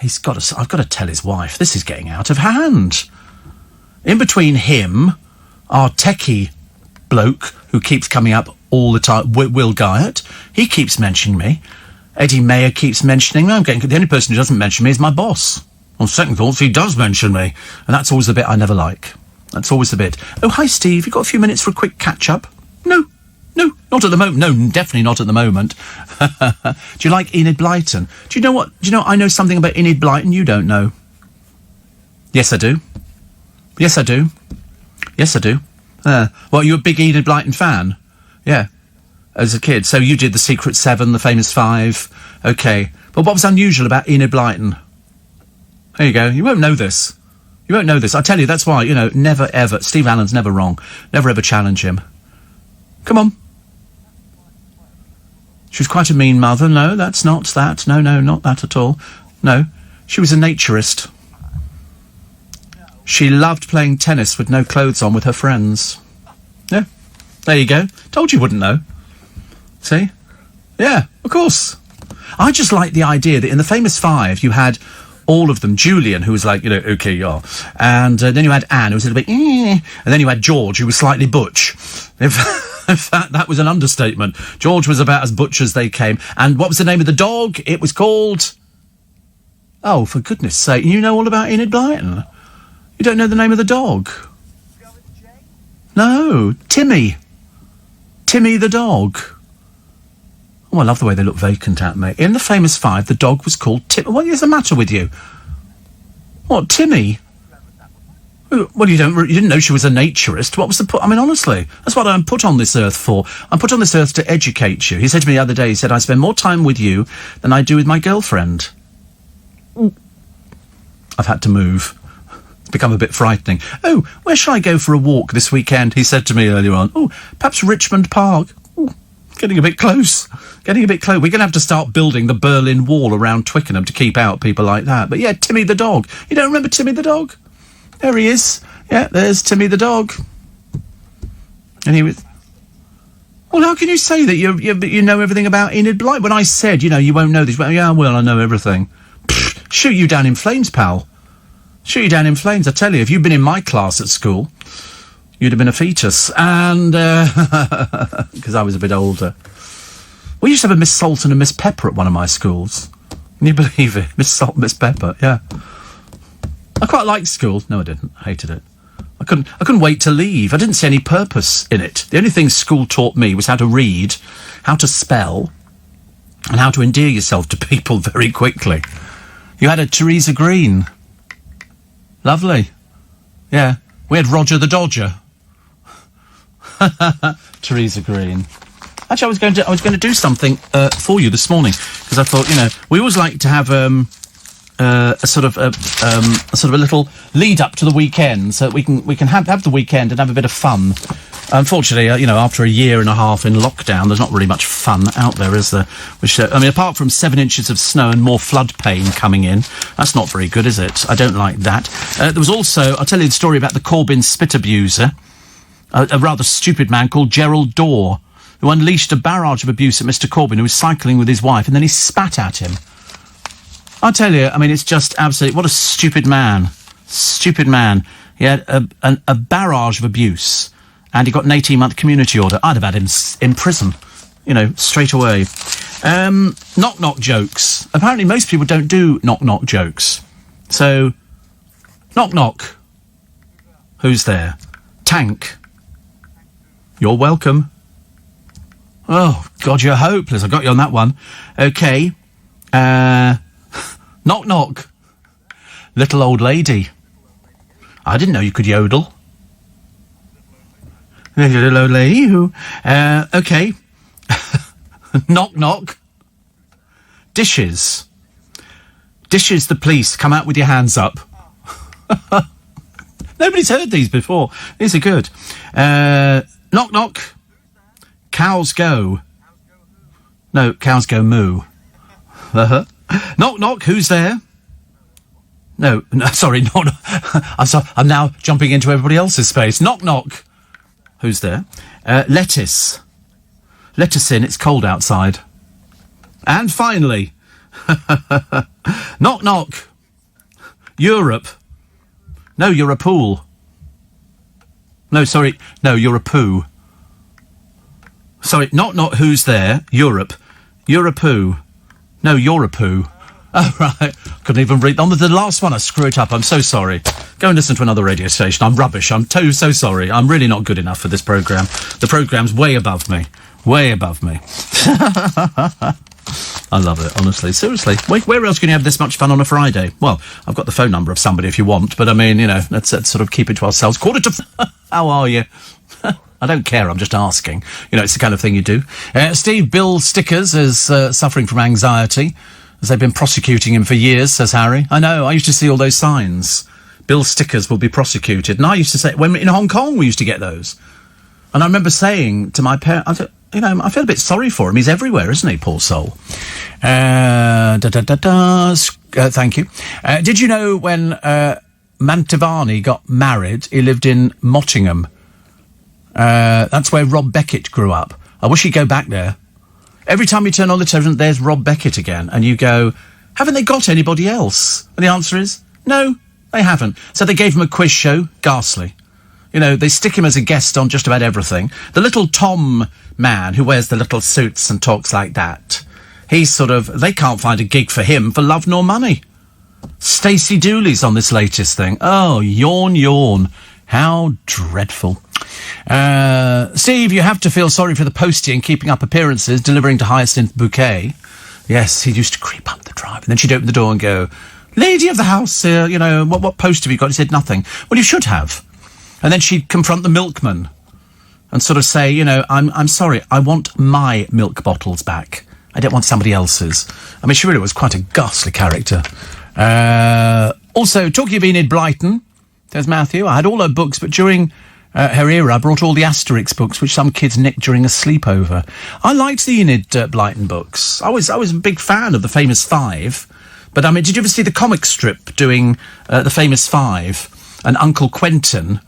I've got to tell his wife, this is getting out of hand. In between him, our techie bloke, who keeps coming up all the time, Will Guyatt, he keeps mentioning me. Eddie Mayer keeps mentioning me. The only person who doesn't mention me is my boss. On second thoughts, he does mention me. And that's always the bit I never like. That's always the bit. Oh, hi, Steve. You got a few minutes for a quick catch-up? No, not at the moment. No, definitely not at the moment. Do you like Enid Blyton? Do you know what? I know something about Enid Blyton you don't know. Yes, I do. Well, you're a big Enid Blyton fan? Yeah. As a kid. So you did The Secret 7, The Famous 5. Okay. But what was unusual about Enid Blyton? There you go. You won't know this. I tell you, that's why, never ever, Steve Allen's never wrong. Never ever challenge him. Come on. She was quite a mean mother. No, that's not that. No, not that at all. No. She was a naturist. She loved playing tennis with no clothes on with her friends. Yeah. There you go. Told you wouldn't know. See? Yeah, of course. I just like the idea that in The Famous 5 you had all of them. Julian, who was like, okay, yeah. And then you had Anne, who was a little bit, and then you had George, who was slightly butch. In fact, that was an understatement. George was about as butch as they came. And what was the name of the dog? It was called... Oh, for goodness sake, you know all about Enid Blyton? You don't know the name of the dog? No, Timmy. Timmy the dog. Oh, I love the way they look vacant at me. In the famous Five, the dog was called Timmy. What is the matter with you? What, Timmy? Well, you didn't know she was a naturist. What was the point? I mean, honestly, that's what I'm put on this earth for. I'm put on this earth to educate you. He said to me the other day, he said, I spend more time with you than I do with my girlfriend. I've had to move. It's become a bit frightening. Oh, where shall I go for a walk this weekend? He said to me earlier on. Oh, perhaps Richmond Park. Oh, getting a bit close. Getting a bit close. We're going to have to start building the Berlin Wall around Twickenham to keep out people like that. But yeah, Timmy the dog. You don't remember Timmy the dog? There he is. Yeah, there's Timmy the dog. And he was... Well, how can you say that you know everything about Enid Blyton? When I said, you won't know this. Well, yeah, well, I know everything. Pfft, shoot you down in flames, pal. Shoot you down in flames. I tell you, if you'd been in my class at school, you'd have been a fetus. And, because I was a bit older. We used to have a Miss Salt and a Miss Pepper at one of my schools. Can you believe it? Miss Salt, Miss Pepper, yeah. I quite liked school. No, I didn't. I hated it. I couldn't wait to leave. I didn't see any purpose in it. The only thing school taught me was how to read, how to spell, and how to endear yourself to people very quickly. You had a Theresa Green. Lovely. Yeah. We had Roger the Dodger. Theresa Green. Actually, I was going to do something for you this morning because I thought, we always like to have a sort of a little lead up to the weekend, so that we can have the weekend and have a bit of fun. Unfortunately, after a year and a half in lockdown, there's not really much fun out there, is there? Which, apart from 7 inches of snow and more flood pain coming in, that's not very good, is it? I don't like that. There was also, I'll tell you the story about the Corbyn spit abuser, a rather stupid man called Gerald Dorr, who unleashed a barrage of abuse at Mr. Corbyn, who was cycling with his wife, and then he spat at him. I tell you, it's just absolutely... What a stupid man. Stupid man. He had a barrage of abuse, and he got an 18-month community order. I'd have had him in prison, straight away. Knock-knock jokes. Apparently most people don't do knock-knock jokes. So, knock-knock. Who's there? Tank. You're welcome. Oh, God, you're hopeless. I got you on that one. OK. Knock, knock. Little old lady. I didn't know you could yodel. Little old lady who... OK. Knock, knock. Dishes. Dishes the police. Come out with your hands up. Nobody's heard these before. These are good. Knock, knock. Cows go. No, cows go moo. Uh-huh. Knock, knock, who's there? No, sorry, not. I'm now jumping into everybody else's space. Knock, knock. Who's there? Lettuce. Let us in, it's cold outside. And finally, knock, knock. Europe. No, you're a pool. No, sorry, no, you're a poo. Sorry, knock, knock, who's there? Europe. You're a poo. No, you're a poo. Oh, right. Couldn't even read. On the last one, I screw it up. I'm so sorry. Go and listen to another radio station. I'm rubbish. I'm so sorry. I'm really not good enough for this programme. The programme's way above me. Way above me. I love it, honestly. Seriously. Where else can you have this much fun on a Friday? Well, I've got the phone number of somebody if you want, but let's sort of keep it to ourselves. Quarter to... How are you? I don't care, I'm just asking. It's the kind of thing you do. Steve, Bill Stickers is suffering from anxiety, as they've been prosecuting him for years, says Harry. I know, I used to see all those signs. Bill Stickers will be prosecuted. And I used to say, when in Hong Kong we used to get those. And I remember saying to my parents, I feel a bit sorry for him. He's everywhere, isn't he, poor soul? Thank you. Did you know when Mantovani got married, he lived in Mottingham? That's where Rob Beckett grew up. I wish he'd go back there. Every time you turn on the television, there's Rob Beckett again, and you go, haven't they got anybody else? And the answer is, no, they haven't. So they gave him a quiz show, ghastly. You know, they stick him as a guest on just about everything. The little Tom man who wears the little suits and talks like that, they can't find a gig for him for love nor money. Stacey Dooley's on this latest thing. Oh, yawn, yawn. How dreadful. Steve, you have to feel sorry for the postie in keeping up appearances, delivering to Hyacinth Bouquet. Yes, he used to creep up the drive, and then she'd open the door and go, "Lady of the house, what post have you got?" He said, "Nothing." "Well, you should have." And then she'd confront the milkman and sort of say, I'm sorry, I want my milk bottles back. I don't want somebody else's. I mean, she really was quite a ghastly character. Also, talking of Enid Blyton, there's Matthew. I had all her books, but during her era, I brought all the Asterix books, which some kids nicked during a sleepover. I liked the Enid Blyton books. I was a big fan of the Famous Five. But, I mean, did you ever see the comic strip doing the Famous Five? And Uncle Quentin,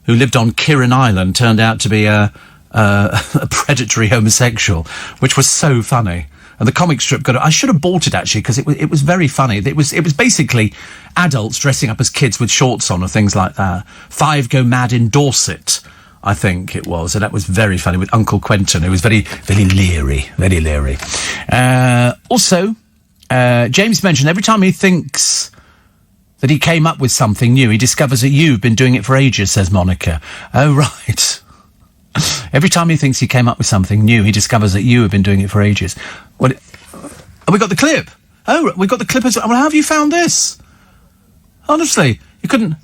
who lived on Kirin Island, turned out to be a predatory homosexual, which was so funny. And the comic strip I should have bought it, actually, because it was very funny. It was basically adults dressing up as kids with shorts on or things like that. Five Go Mad in Dorset, I think it was. And that was very funny with Uncle Quentin, who was very, very leery. Very leery. Also, James mentioned every time he thinks that he came up with something new, he discovers that you've been doing it for ages, says Monica. Oh, right. Every time he thinks he came up with something new, he discovers that you have been doing it for ages. Well, we got the clip. Oh, we got the clip as well. Well, how have you found this? Honestly, you couldn't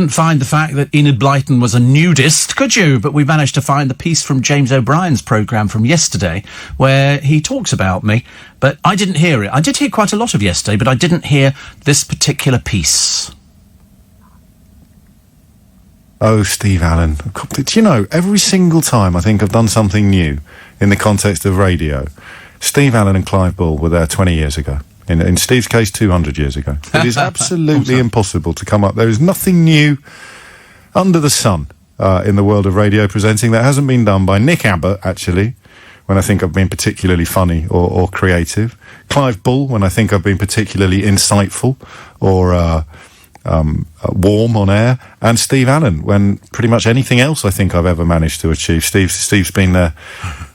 find the fact that Enid Blyton was a nudist, could you? But we managed to find the piece from James O'Brien's programme from yesterday, where he talks about me, but I didn't hear it. I did hear quite a lot of yesterday, but I didn't hear this particular piece. Oh, Steve Allen. Do you know, every single time I think I've done something new in the context of radio, Steve Allen and Clive Bull were there 20 years ago. In Steve's case, 200 years ago. It is absolutely impossible to come up. There is nothing new under the sun in the world of radio presenting that hasn't been done by Nick Abbott, actually, when I think I've been particularly funny or creative. Clive Bull, when I think I've been particularly insightful or warm on air. And Steve Allen, when pretty much anything else I think I've ever managed to achieve. Steve's been there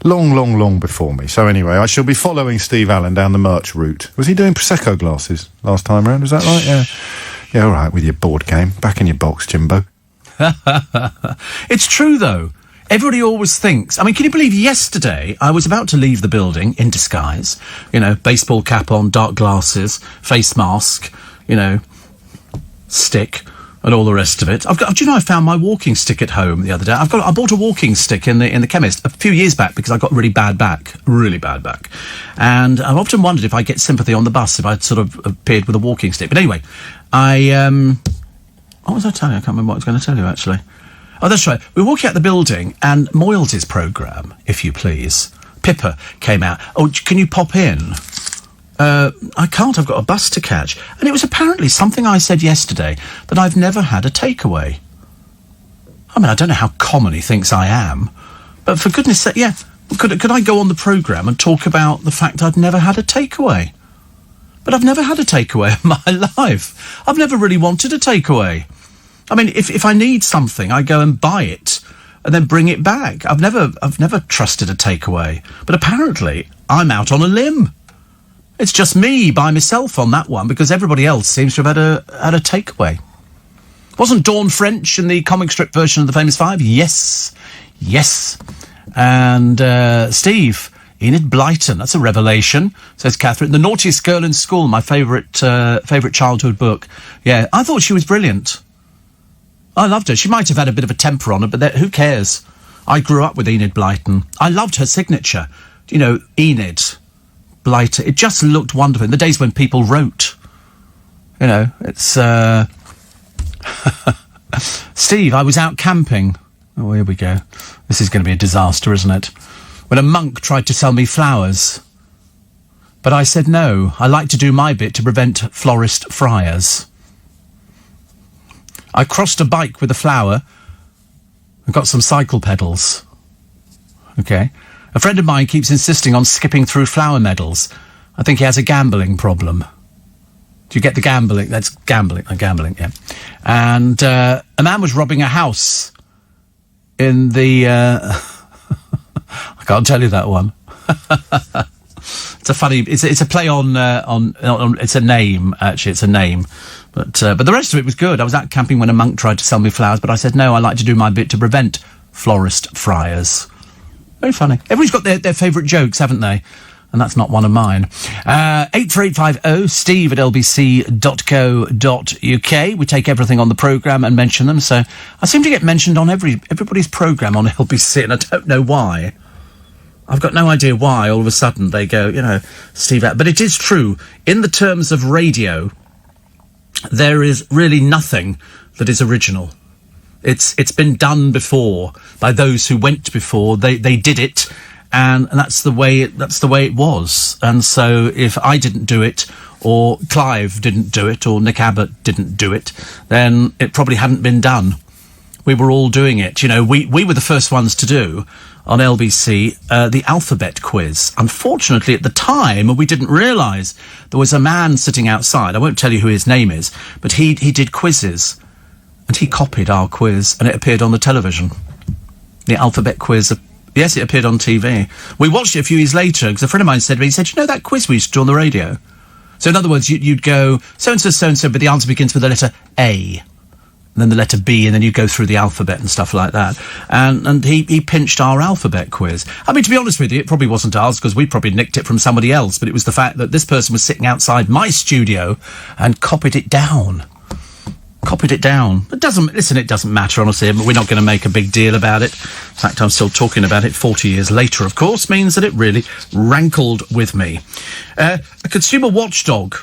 long before me. So anyway, I shall be following Steve Allen down the merch route. Was he doing Prosecco glasses last time round? Was that right? Yeah. Yeah, all right, with your board game. Back in your box, Jimbo. It's true, though. Everybody always thinks... I mean, can you believe yesterday I was about to leave the building in disguise, baseball cap on, dark glasses, face mask, stick, and all the rest of it. Do you know I found my walking stick at home the other day? I bought a walking stick in the chemist a few years back because I got really bad back, and I've often wondered if I get sympathy on the bus if I'd sort of appeared with a walking stick. But anyway, what was I telling you? I can't remember what I was going to tell you, actually. Oh, that's right. We were walking out the building, and Moyles' programme, if you please, Pippa, came out. Oh, can you pop in? I can't, I've got a bus to catch. And it was apparently something I said yesterday, that I've never had a takeaway. I mean, I don't know how common he thinks I am, but for goodness sake, yeah, could I go on the programme and talk about the fact I've never had a takeaway? But I've never had a takeaway in my life. I've never really wanted a takeaway. I mean, if I need something, I go and buy it and then bring it back. I've never trusted a takeaway. But apparently, I'm out on a limb. It's just me by myself on that one, because everybody else seems to have had a takeaway. Wasn't Dawn French in the comic strip version of the Famous Five? Yes. And Steve, Enid Blyton, that's a revelation, says Catherine. The Naughtiest Girl in School, my favourite childhood book. Yeah, I thought she was brilliant. I loved her. She might have had a bit of a temper on her, but who cares? I grew up with Enid Blyton. I loved her signature. Enid Blyton. It just looked wonderful. In the days when people wrote. It's... Steve, I was out camping. Oh, here we go. This is going to be a disaster, isn't it? When a monk tried to sell me flowers. But I said no. I like to do my bit to prevent florist friars. I crossed a bike with a flower and got some cycle pedals. Okay. A friend of mine keeps insisting on skipping through flower medals. I think he has a gambling problem. Do you get the gambling? That's gambling, yeah. And a man was robbing a house in the... I can't tell you that one. It's a funny... It's a play on... It's a name, actually. It's a name. But the rest of it was good. I was out camping when a monk tried to sell me flowers, but I said, no, I like to do my bit to prevent florist friars. Very funny. Everybody's got their favourite jokes, haven't they? And that's not one of mine. 84850 steve at lbc.co.uk. We take everything on the programme and mention them. So I seem to get mentioned on everybody's programme on LBC, and I don't know why. I've got no idea why all of a sudden they go, Steve. But it is true. In the terms of radio, there is really nothing that is original. It's been done before by those who went before. They did it. And that's the way it was. And so if I didn't do it, or Clive didn't do it, or Nick Abbott didn't do it, then it probably hadn't been done. We were all doing it. We were the first ones to do on LBC the alphabet quiz. Unfortunately, at the time, we didn't realise there was a man sitting outside. I won't tell you who his name is, but he did quizzes, and he copied our quiz, and it appeared on the television. The alphabet quiz. Yes, it appeared on TV. We watched it a few years later, because a friend of mine said to me, he said, that quiz we used to do on the radio? So in other words, you'd go, so-and-so, but the answer begins with the letter A, and then the letter B, and then you go through the alphabet and stuff like that. And he pinched our alphabet quiz. I mean, to be honest with you, it probably wasn't ours, because we probably nicked it from somebody else, but it was the fact that this person was sitting outside my studio and copied it down. It doesn't matter, honestly. We're not going to make a big deal about it. In fact, I'm still talking about it 40 years later, of course, means that it really rankled with me. A consumer watchdog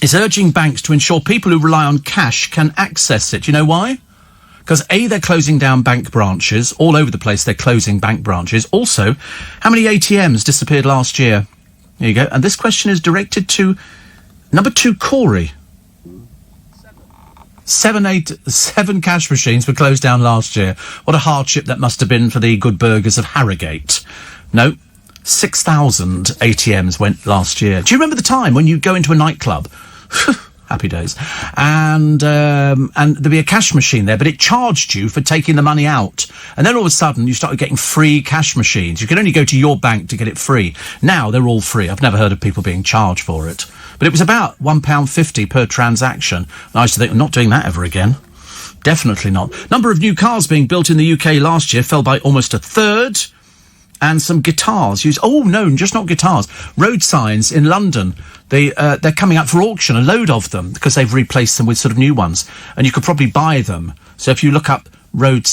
is urging banks to ensure people who rely on cash can access it. You know why? Because A, they're closing down bank branches. All over the place, they're closing bank branches. Also, how many ATMs disappeared last year? There you go. And this question is directed to number 2, Corey. 7 cash machines were closed down last year. What a hardship that must have been for the good burgers of Harrogate. No, 6,000 ATMs went last year. Do you remember the time when you go into a nightclub? Happy days. And there'd be a cash machine there, but it charged you for taking the money out. And then all of a sudden you started getting free cash machines. You could only go to your bank to get it free. Now they're all free. I've never heard of people being charged for it. But it was about £1.50 per transaction. And I used to think, I'm not doing that ever again. Definitely not. Number of new cars being built in the UK last year fell by almost a third. And some guitars used... Oh, no, just not guitars. Road signs in London. They're coming up for auction, a load of them, because they've replaced them with sort of new ones. And you could probably buy them. So if you look up road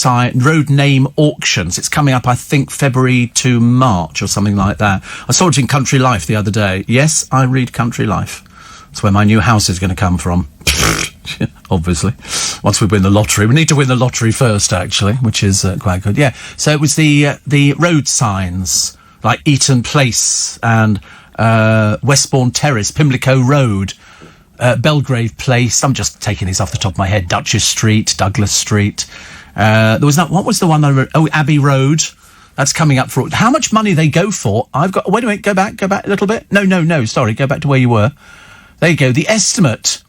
name auctions, it's coming up, I think, February to March or something like that. I saw it in Country Life the other day. Yes, I read Country Life. That's where my new house is going to come from. Obviously. Once we win the lottery. We need to win the lottery first, actually, which is quite good. Yeah, so it was the road signs, like Eaton Place and Westbourne Terrace, Pimlico Road, Belgrave Place. I'm just taking these off the top of my head. Duchess Street, Douglas Street. There was that. What was the one I wrote? Oh, Abbey Road. That's coming up for... How much money they go for? I've got... Wait a minute, go back a little bit. No, sorry, go back to where you were. There you go, the estimate.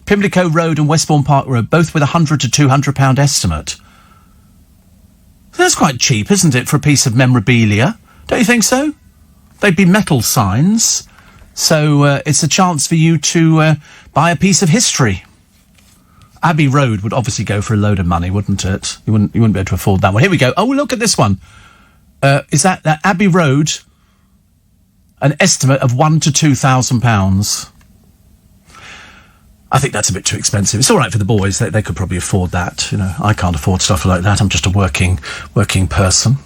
Pimlico Road and Westbourne Park Road, both with £100 to £200 estimate. That's quite cheap, isn't it, for a piece of memorabilia? Don't you think so? They'd be metal signs, so it's a chance for you to buy a piece of history. Abbey Road would obviously go for a load of money, wouldn't it? You wouldn't be able to afford that one. Here we go. Oh, look at this one. Is that Abbey Road? An estimate of £1,000 to £2,000. I think that's a bit too expensive. It's all right for the boys; they could probably afford that. I can't afford stuff like that. I'm just a working person,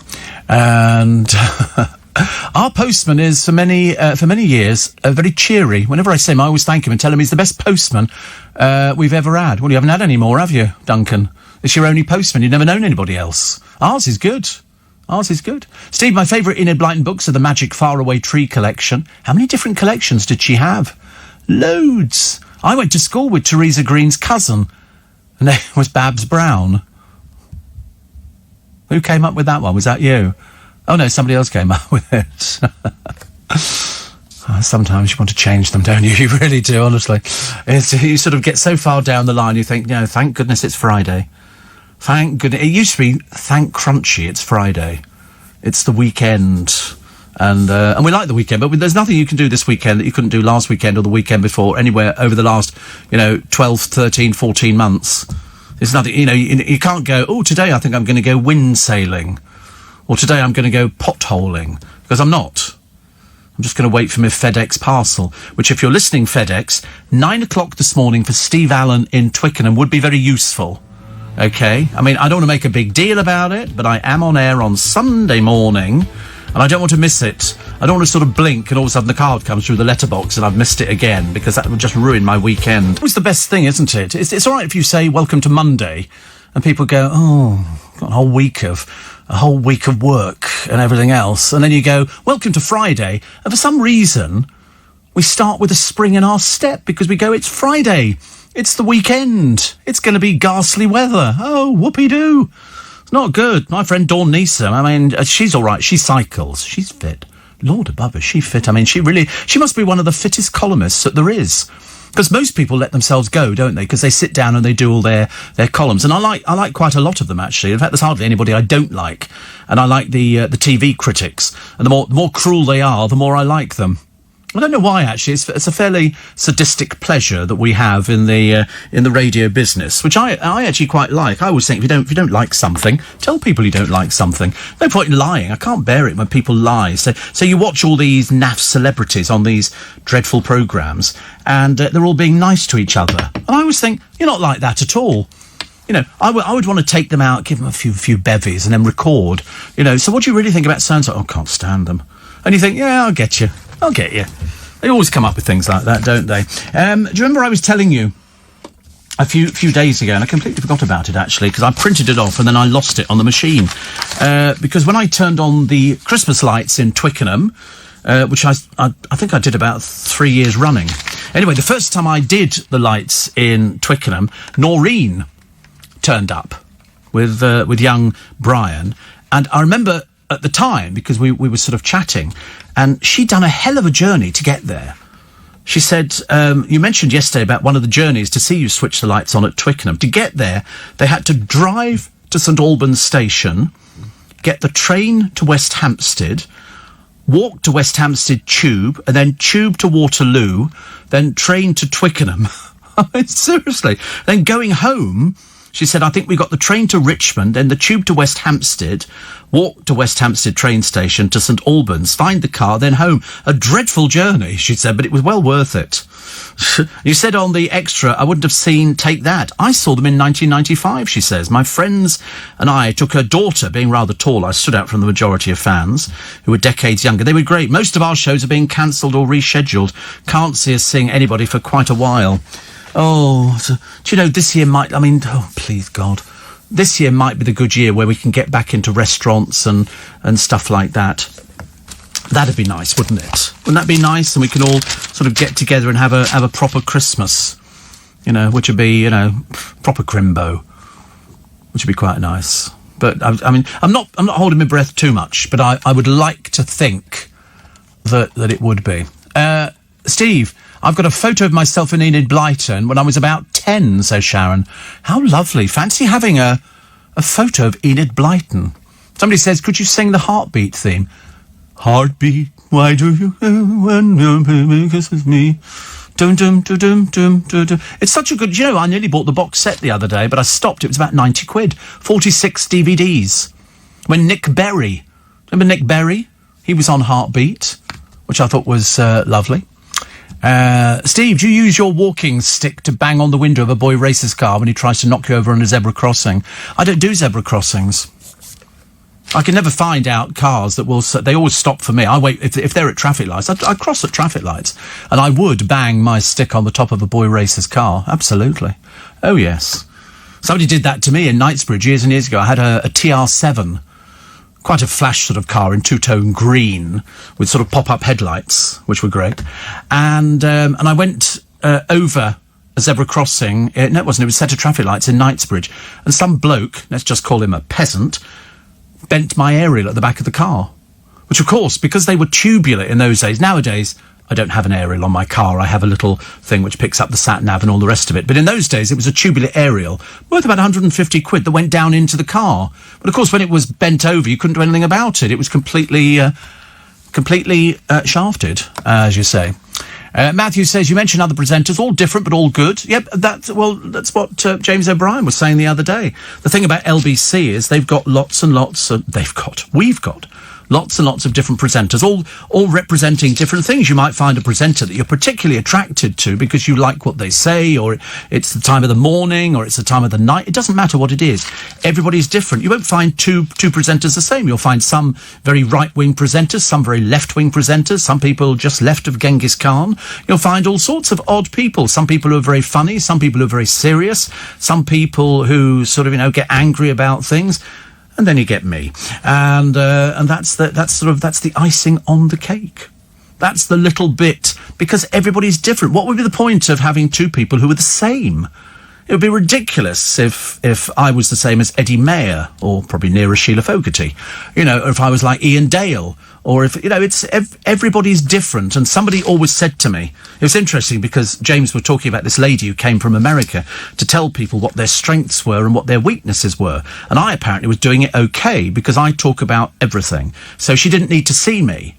and our postman is for many years very cheery. Whenever I see him, I always thank him and tell him he's the best postman we've ever had. Well, you haven't had any more, have you, Duncan? It's your only postman. You've never known anybody else. Ours is good. Steve, my favourite Enid Blyton books are the Magic Faraway Tree collection. How many different collections did she have? Loads. I went to school with Teresa Green's cousin, and it was Babs Brown. Who came up with that one? Was that you? Oh, no, somebody else came up with it. Sometimes you want to change them, don't you? You really do, honestly. You sort of get so far down the line, you think, thank goodness it's Friday. Thank goodness. It used to be, thank Crunchy, it's Friday. It's the weekend. And we like the weekend, but there's nothing you can do this weekend that you couldn't do last weekend or the weekend before, anywhere over the last, 12, 13, 14 months. There's nothing, you can't go, oh, today I think I'm going to go wind sailing. Or today I'm going to go potholing. Because I'm not. I'm just going to wait for my FedEx parcel. Which, if you're listening, FedEx, 9 o'clock this morning for Steve Allen in Twickenham would be very useful. Okay? I mean, I don't want to make a big deal about it, but I am on air on Sunday morning. And I don't want to miss it. I don't want to sort of blink and all of a sudden the card comes through the letterbox and I've missed it again, because that would just ruin my weekend. It's the best thing, isn't it? It's all right if you say welcome to Monday and people go, oh, got a whole week of work and everything else. And then you go, welcome to Friday. And for some reason, we start with a spring in our step because we go, it's Friday. It's the weekend. It's going to be ghastly weather. Oh, whoopee-doo. Not good. My friend Dawn Neeson, I mean, she's all right. She cycles. She's fit. Lord above her, she's fit. I mean, she must be one of the fittest columnists that there is. Because most people let themselves go, don't they? Because they sit down and they do all their columns. And I like quite a lot of them, actually. In fact, there's hardly anybody I don't like. And I like the TV critics. And the more cruel they are, the more I like them. I don't know why, actually. It's a fairly sadistic pleasure that we have in the radio business, which I actually quite like. I always think if you don't like something, tell people you don't like something. No point in lying. I can't bear it when people lie. So you watch all these naff celebrities on these dreadful programmes, and they're all being nice to each other. And I always think, you're not like that at all. I would want to take them out, give them a few bevies, and then record. So what do you really think about so-and-so? Oh, can't stand them. And you think, yeah, I'll get you. They always come up with things like that, don't they? Do you remember I was telling you a few days ago, and I completely forgot about it, actually, because I printed it off and then I lost it on the machine. Because when I turned on the Christmas lights in Twickenham, which I think I did about 3 years running. Anyway, the first time I did the lights in Twickenham, Noreen turned up with young Brian, and I remember at the time, because we were sort of chatting, and she'd done a hell of a journey to get there. She said, you mentioned yesterday about one of the journeys to see you switch the lights on at Twickenham. To get there, they had to drive to St Albans Station, get the train to West Hampstead, walk to West Hampstead Tube, and then tube to Waterloo, then train to Twickenham. I mean, seriously. Then going home, she said, I think we got the train to Richmond, then the tube to West Hampstead, walk to West Hampstead train station to St Albans, find the car, then home. A dreadful journey, she said, but it was well worth it. You said on the extra, I wouldn't have seen Take That. I saw them in 1995, she says. My friends and I took her daughter, being rather tall. I stood out from the majority of fans who were decades younger. They were great. Most of our shows are being cancelled or rescheduled. Can't see us seeing anybody for quite a while. Oh, so, do you know, this year might, please God, this year might be the good year where we can get back into restaurants and stuff like that. That'd be nice, wouldn't it? Wouldn't that be nice? And we can all sort of get together and have a proper Christmas, which would be, proper crimbo, which would be quite nice. But, I'm not holding my breath too much, but I would like to think that it would be. Steve, I've got a photo of myself in Enid Blyton when I was about 10, says Sharon. How lovely. Fancy having a photo of Enid Blyton. Somebody says, could you sing the Heartbeat theme? Heartbeat, why do you when you kiss me? Dum dum dum dum dum dum. It's such a good, I nearly bought the box set the other day, but I stopped. It was about 90 quid. 46 DVDs. When Nick Berry, remember Nick Berry? He was on Heartbeat, which I thought was lovely. Steve, do you use your walking stick to bang on the window of a boy racer's car when he tries to knock you over on a zebra crossing? I don't do zebra crossings. I can never find out cars that will... They always stop for me. I wait... If they're at traffic lights, I cross at traffic lights. And I would bang my stick on the top of a boy racer's car. Absolutely. Oh, yes. Somebody did that to me in Knightsbridge years and years ago. I had a TR7... quite a flash sort of car in two-tone green with sort of pop-up headlights, which were great. And I went over a zebra crossing. No, it wasn't. It was a set of traffic lights in Knightsbridge. And some bloke, let's just call him a peasant, bent my aerial at the back of the car. Which, of course, because they were tubular in those days, nowadays, I don't have an aerial on my car. I have a little thing which picks up the sat-nav and all the rest of it. But in those days, it was a tubular aerial worth about 150 quid that went down into the car. But of course, when it was bent over, you couldn't do anything about it. It was completely shafted, as you say. Matthew says, you mentioned other presenters, all different but all good. Yep, that's what James O'Brien was saying the other day. The thing about LBC is we've got lots and lots of different presenters, all representing different things. You might find a presenter that you're particularly attracted to because you like what they say, or it's the time of the morning, or it's the time of the night. It doesn't matter what it is. Everybody's different. You won't find two presenters the same. You'll find some very right-wing presenters, some very left-wing presenters, some people just left of Genghis Khan. You'll find all sorts of odd people. Some people who are very funny, some people who are very serious, some people who sort of, get angry about things. And then you get me, and that's the icing on the cake. That's the little bit, because everybody's different. What would be the point of having two people who are the same? It would be ridiculous if I was the same as Eddie Mayer, or probably nearer Sheila Fogarty, or if I was like Ian Dale, or if, everybody's different. And somebody always said to me, it was interesting because James was talking about this lady who came from America to tell people what their strengths were and what their weaknesses were. And I apparently was doing it okay because I talk about everything. So she didn't need to see me.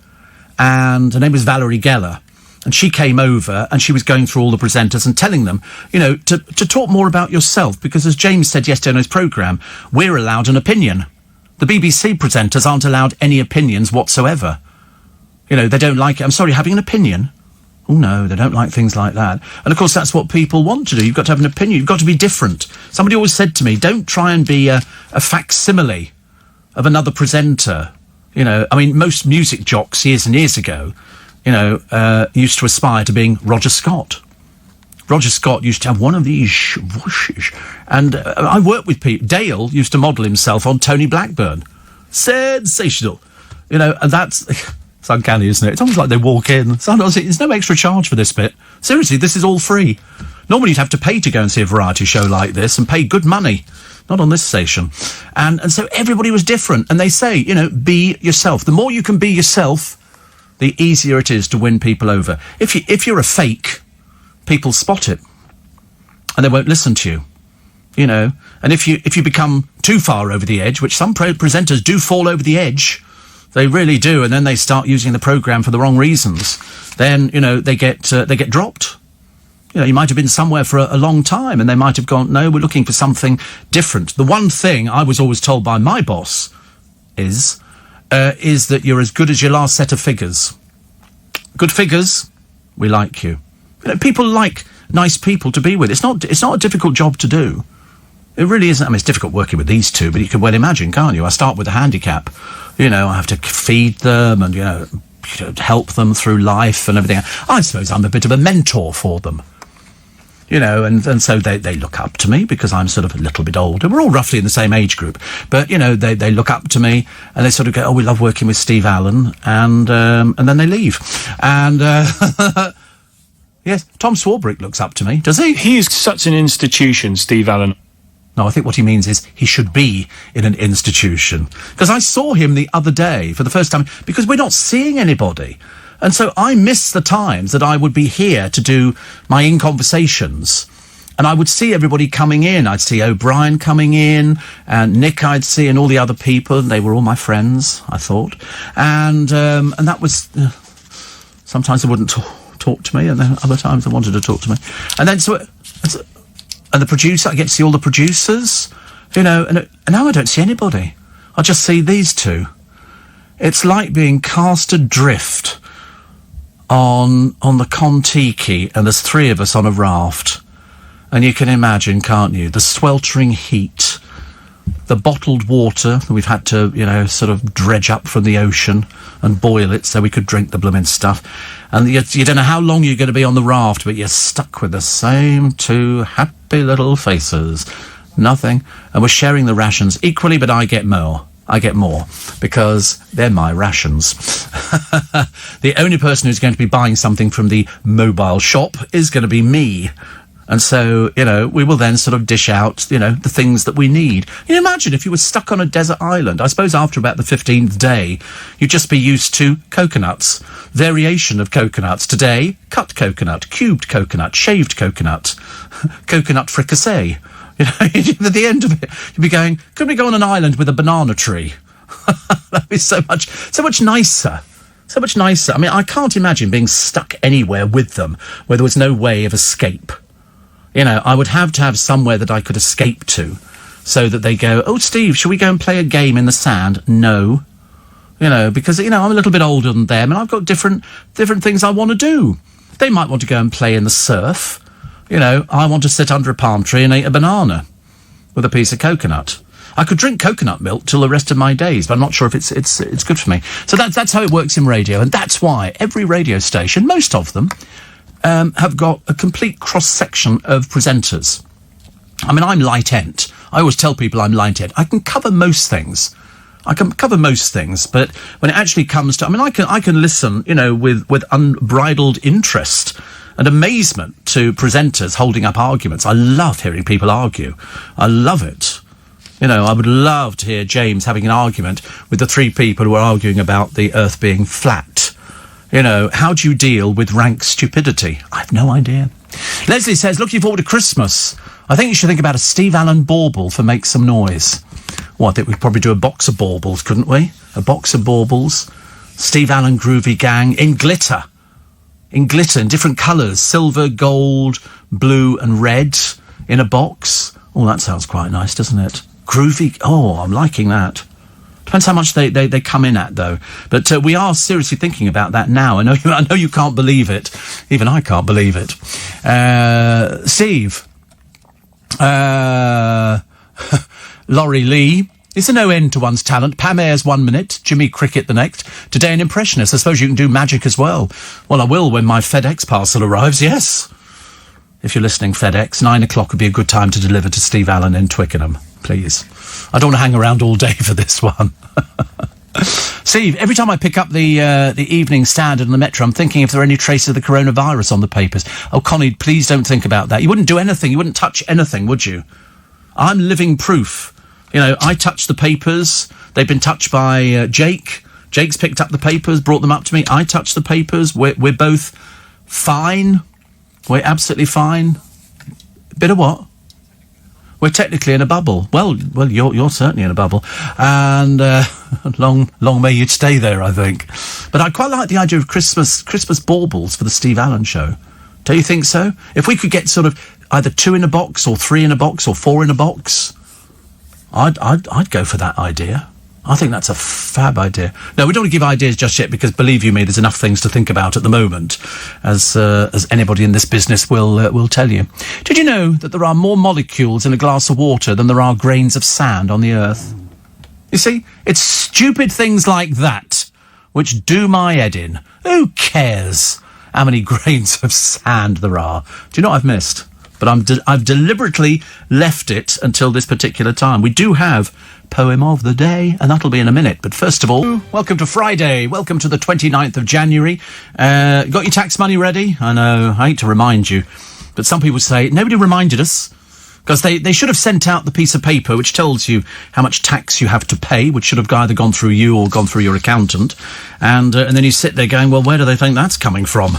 And her name was Valerie Geller. And she came over and she was going through all the presenters and telling them, to talk more about yourself, because as James said yesterday on his programme, we're allowed an opinion. The BBC presenters aren't allowed any opinions whatsoever. They don't like it. I'm sorry, having an opinion? Oh no, they don't like things like that. And of course that's what people want to do. You've got to have an opinion. You've got to be different. Somebody always said to me, don't try and be a facsimile of another presenter. Most music jocks years and years ago, used to aspire to being Roger Scott. Roger Scott used to have one of these whooshes. And I worked with people. Dale used to model himself on Tony Blackburn. Sensational. And that's... It's uncanny, isn't it? It's almost like they walk in. Sometimes there's no extra charge for this bit. Seriously, this is all free. Normally you'd have to pay to go and see a variety show like this and pay good money. Not on this station. And so everybody was different. And they say, be yourself. The more you can be yourself, the easier it is to win people over. If you're a fake, people spot it. And they won't listen to you. And if you become too far over the edge, which some presenters do fall over the edge, they really do, and then they start using the programme for the wrong reasons, then, they get dropped. You might have been somewhere for a long time, and they might have gone, no, we're looking for something different. The one thing I was always told by my boss is that you're as good as your last set of figures. Good figures, we like you. People like nice people to be with. It's not a difficult job to do. It really isn't. I mean, it's difficult working with these two, but you can well imagine, can't you? I start with a handicap. I have to feed them and, help them through life and everything. I suppose I'm a bit of a mentor for them. And so they look up to me because I'm sort of a little bit older. We're all roughly in the same age group. But, they look up to me and they sort of go, oh, we love working with Steve Allen. And then they leave. And, yes, Tom Swarbrick looks up to me. Does he? He is such an institution, Steve Allen. No, I think what he means is he should be in an institution. Because I saw him the other day for the first time, because we're not seeing anybody. And so I miss the times that I would be here to do my In Conversations. And I would see everybody coming in. I'd see O'Brien coming in, and Nick I'd see, and all the other people. And they were all my friends, I thought. And that was... sometimes they wouldn't talk to me, and then other times they wanted to talk to me. And then and the producer, I get to see all the producers, and now I don't see anybody. I just see these two. It's like being cast adrift on the Kon-Tiki, and there's three of us on a raft. And you can imagine, can't you, the sweltering heat, the bottled water that we've had to, sort of dredge up from the ocean and boil it so we could drink the blooming stuff. And you don't know how long you're going to be on the raft, but you're stuck with the same two happy little faces. Nothing. And we're sharing the rations equally, but I get more. Because they're my rations. The only person who's going to be buying something from the mobile shop is going to be me. And so, we will then sort of dish out, the things that we need. You imagine if you were stuck on a desert island. I suppose after about the 15th day, you'd just be used to coconuts, variation of coconuts. Today, cut coconut, cubed coconut, shaved coconut, coconut fricassee. At the end of it, you'd be going, could we go on an island with a banana tree? That'd be so much nicer. So much nicer. I mean, I can't imagine being stuck anywhere with them where there was no way of escape. I would have to have somewhere that I could escape to so that they go, oh, Steve, shall we go and play a game in the sand? No. Because, I'm a little bit older than them and I've got different things I want to do. They might want to go and play in the surf. I want to sit under a palm tree and eat a banana with a piece of coconut. I could drink coconut milk till the rest of my days, but I'm not sure if it's good for me. So that's how it works in radio, and that's why every radio station, most of them, have got a complete cross-section of presenters. I mean, I'm light-end. I always tell people I'm light-end. I can cover most things. But when it actually comes to... I mean, I can listen, with unbridled interest and amazement to presenters holding up arguments. I love hearing people argue. I love it. I would love to hear James having an argument with the three people who are arguing about the Earth being flat. How do you deal with rank stupidity? I have no idea. Leslie says, looking forward to Christmas. I think you should think about a Steve Allen bauble for Make Some Noise. Well, I think we'd probably do a box of baubles, couldn't we? A box of baubles. Steve Allen Groovy Gang in glitter. In different colours. Silver, gold, blue and red in a box. Oh, that sounds quite nice, doesn't it? Groovy. Oh, I'm liking that. Depends how much they come in at, though. But we are seriously thinking about that now. I know you can't believe it. Even I can't believe it. Steve. Laurie Lee. Is there no end to one's talent? Pam Ayres 1 minute, Jimmy Cricket the next. Today an impressionist. I suppose you can do magic as well. Well, I will when my FedEx parcel arrives, yes. If you're listening, FedEx, 9 o'clock would be a good time to deliver to Steve Allen in Twickenham, please. I don't want to hang around all day for this one. Steve, every time I pick up the Evening Standard and the Metro, I'm thinking if there are any traces of the coronavirus on the papers. Oh, Connie, please don't think about that. You wouldn't do anything. You wouldn't touch anything, would you? I'm living proof. I touch the papers. They've been touched by Jake. Jake's picked up the papers, brought them up to me. I touch the papers. We're both fine. We're absolutely fine. Bit of what? We're technically in a bubble. Well, you're certainly in a bubble, and long may you stay there, I think. But I quite like the idea of Christmas baubles for the Steve Allen show. Don't you think so? If we could get sort of either 2 in a box, or 3 in a box, or 4 in a box, I'd go for that idea. I think that's a fab idea. No, we don't want to give ideas just yet because, believe you me, there's enough things to think about at the moment, as anybody in this business will tell you. Did you know that there are more molecules in a glass of water than there are grains of sand on the Earth? You see, it's stupid things like that which do my head in. Who cares how many grains of sand there are? Do you know what I've missed? But I've deliberately left it until this particular time. We do have Poem of the Day, and that'll be in a minute. But first of all, welcome to Friday. Welcome to the 29th of January. Got your tax money ready? I know, I hate to remind you, but some people say, nobody reminded us, because they should have sent out the piece of paper which tells you how much tax you have to pay, which should have either gone through you or gone through your accountant. And then you sit there going, well, where do they think that's coming from?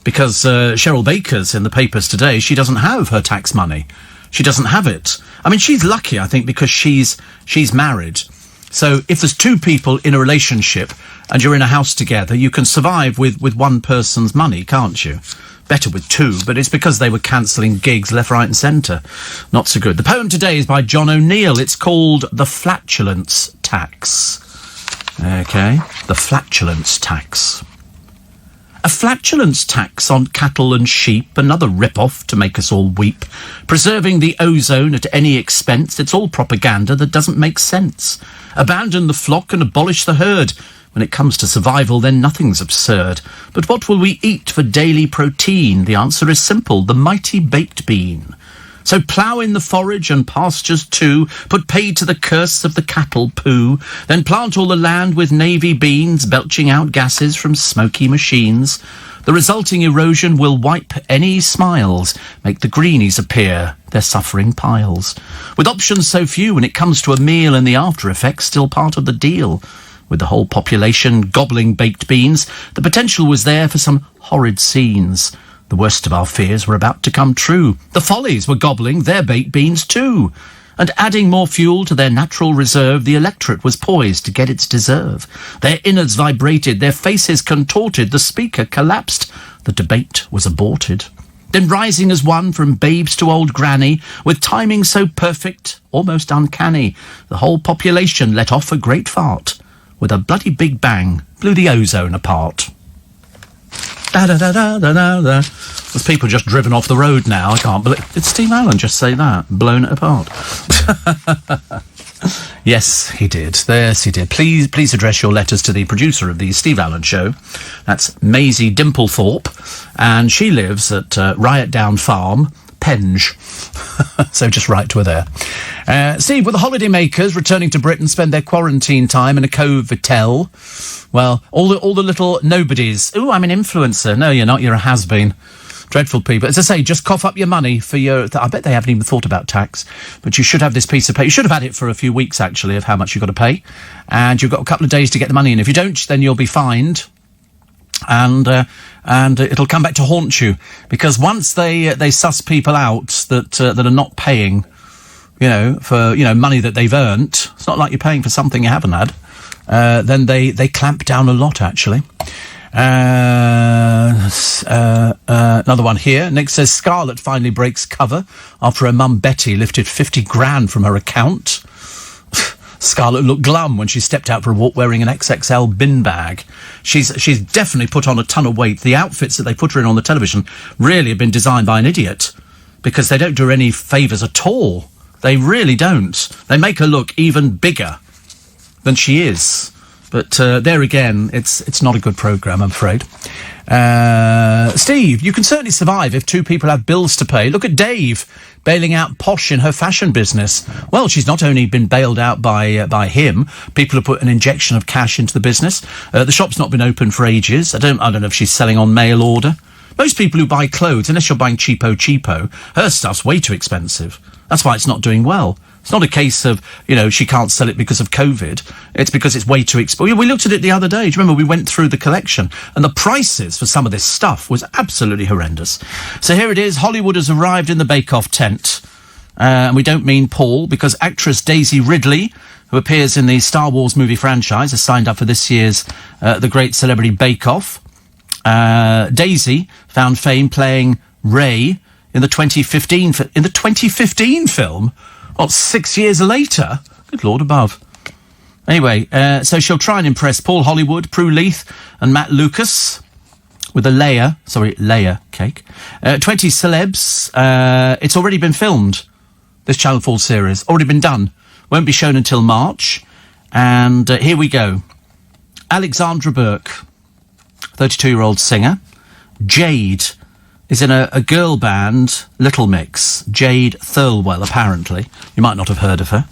Because Cheryl Baker's in the papers today, she doesn't have her tax money. She doesn't have it. I mean, she's lucky, I think, because she's married. So if there's 2 people in a relationship and you're in a house together, you can survive with one person's money, can't you? Better with 2, but it's because they were cancelling gigs left, right and centre. Not so good. The poem today is by John O'Neill. It's called The Flatulence Tax. Okay, the flatulence tax. A flatulence tax on cattle and sheep, another rip-off to make us all weep. Preserving the ozone at any expense, it's all propaganda that doesn't make sense. Abandon the flock and abolish the herd. When it comes to survival, then nothing's absurd. But what will we eat for daily protein? The answer is simple, the mighty baked bean. So plough in the forage and pastures too, put paid to the curse of the cattle poo, then plant all the land with navy beans, belching out gases from smoky machines. The resulting erosion will wipe any smiles, make the greenies appear, their suffering piles. With options so few when it comes to a meal and the after effects still part of the deal. With the whole population gobbling baked beans, the potential was there for some horrid scenes. The worst of our fears were about to come true. The Follies were gobbling their baked beans too. And adding more fuel to their natural reserve, the electorate was poised to get its deserve. Their innards vibrated, their faces contorted, the speaker collapsed, the debate was aborted. Then rising as one from babes to old granny, with timing so perfect, almost uncanny, the whole population let off a great fart. With a bloody big bang, blew the ozone apart. Da-da-da-da-da-da-da. There's people just driven off the road now. I can't believe... Did Steve Allen just say that? Blown it apart. Yes, he did. Yes, he did. Please address your letters to the producer of the Steve Allen Show. That's Maisie Dimplethorpe. And she lives at Riot Down Farm, Penge. So just write to her there. Steve, will the holidaymakers returning to Britain spend their quarantine time in a Covitel? Well, all the little nobodies. Ooh, I'm an influencer. No, you're not. You're a has-been. Dreadful people. As I say, just cough up your money for your... I bet they haven't even thought about tax. But you should have this piece of paper. You should have had it for a few weeks, actually, of how much you've got to pay. And you've got a couple of days to get the money in. If you don't, then you'll be fined. And it'll come back to haunt you. Because once they suss people out that are not paying, for, money that they've earned, it's not like you're paying for something you haven't had, then they clamp down a lot, actually. Another one here. Nick says Scarlett finally breaks cover after her mum Betty lifted 50 grand from her account. Scarlett looked glum when she stepped out for a walk wearing an XXL bin bag. She's definitely put on a ton of weight. The outfits that they put her in on the television really have been designed by an idiot, because they don't do her any favours at all. They really don't. They make her look even bigger than she is. But there again, it's not a good programme, I'm afraid. Steve, you can certainly survive if two people have bills to pay. Look at Dave bailing out Posh in her fashion business. Well, she's not only been bailed out by him, people have put an injection of cash into the business. The shop's not been open for ages. I don't know if she's selling on mail order. Most people who buy clothes, unless you're buying cheapo, her stuff's way too expensive. That's why it's not doing well. It's not a case of, she can't sell it because of COVID. It's because it's way too expensive. We looked at it the other day. Do you remember we went through the collection? And the prices for some of this stuff was absolutely horrendous. So here it is. Hollywood has arrived in the Bake-Off tent. And we don't mean Paul, because actress Daisy Ridley, who appears in the Star Wars movie franchise, has signed up for this year's The Great Celebrity Bake-Off. Daisy found fame playing Rey in the 2015 film. 6 years later? Good Lord above. Anyway, so she'll try and impress Paul Hollywood, Prue Leith and Matt Lucas with a layer cake. 20 celebs. It's already been filmed, this Channel 4 series. Already been done. Won't be shown until March. And here we go. Alexandra Burke, 32-year-old singer. Jade is in a girl band, Little Mix. Jade Thirlwell, apparently. You might not have heard of her.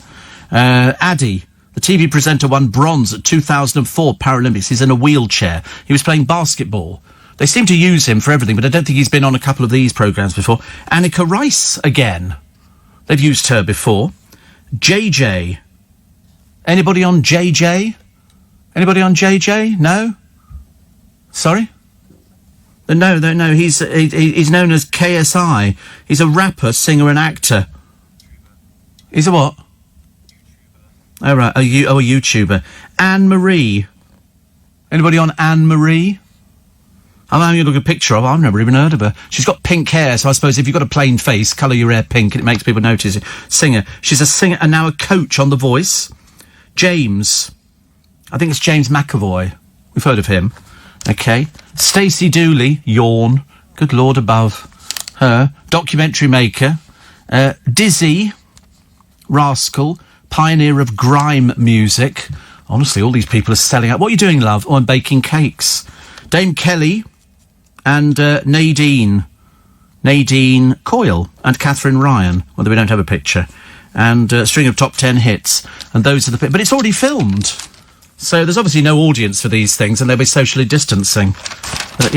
Addy, the TV presenter, won bronze at 2004 Paralympics. He's in a wheelchair. He was playing basketball. They seem to use him for everything, but I don't think he's been on a couple of these programmes before. Annika Rice, again. They've used her before. JJ. Anybody on JJ? Anybody on JJ? No? Sorry? No. He's known as KSI. He's a rapper, singer, and actor. He's a what? Oh, right. A YouTuber. Anne-Marie. Anybody on Anne-Marie? I'm going to look at a picture of her. I've never even heard of her. She's got pink hair, so I suppose if you've got a plain face, colour your hair pink, and it makes people notice it. Singer. She's a singer and now a coach on The Voice. James. I think it's James McAvoy. We've heard of him. Okay. Stacey Dooley, yawn. Good Lord above her. Documentary maker. Dizzy, rascal, pioneer of grime music. Honestly, all these people are selling out. What are you doing, love? Oh, I'm baking cakes. Dame Kelly and Nadine Coyle and Catherine Ryan. Well, we don't have a picture. And a string of top 10 hits. And those are the... But it's already filmed. So there's obviously no audience for these things, and they'll be socially distancing. But,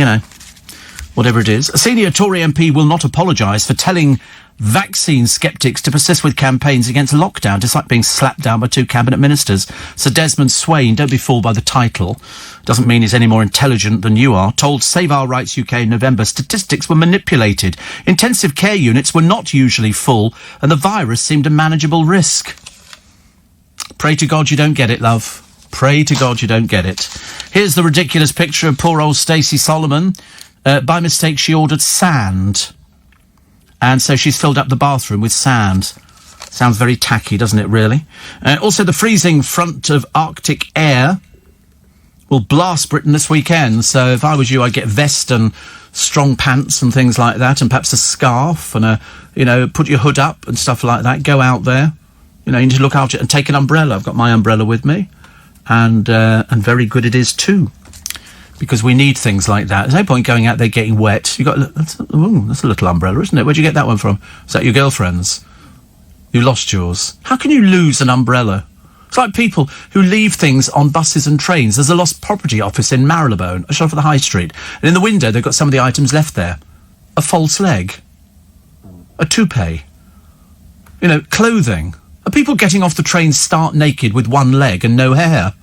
whatever it is. A senior Tory MP will not apologise for telling vaccine sceptics to persist with campaigns against lockdown, despite being slapped down by 2 cabinet ministers. Sir Desmond Swayne, don't be fooled by the title, doesn't mean he's any more intelligent than you are, told Save Our Rights UK in November statistics were manipulated. Intensive care units were not usually full, and the virus seemed a manageable risk. Pray to God you don't get it, love. Pray to God you don't get it. Here's the ridiculous picture of poor old Stacey Solomon. By mistake, she ordered sand. And so she's filled up the bathroom with sand. Sounds very tacky, doesn't it, really? Also, the freezing front of Arctic air will blast Britain this weekend. So if I was you, I'd get a vest and strong pants and things like that, and perhaps a scarf and put your hood up and stuff like that. Go out there. You need to look after it and take an umbrella. I've got my umbrella with me. And very good it is too. Because we need things like that. There's no point going out there getting wet. That's a little umbrella, isn't it? Where'd you get that one from? Is that your girlfriend's? You lost yours. How can you lose an umbrella? It's like people who leave things on buses and trains. There's a lost property office in Marylebone, a shop for the High Street. And in the window, they've got some of the items left there. A false leg. A toupee. Clothing. Are people getting off the train stark naked with one leg and no hair?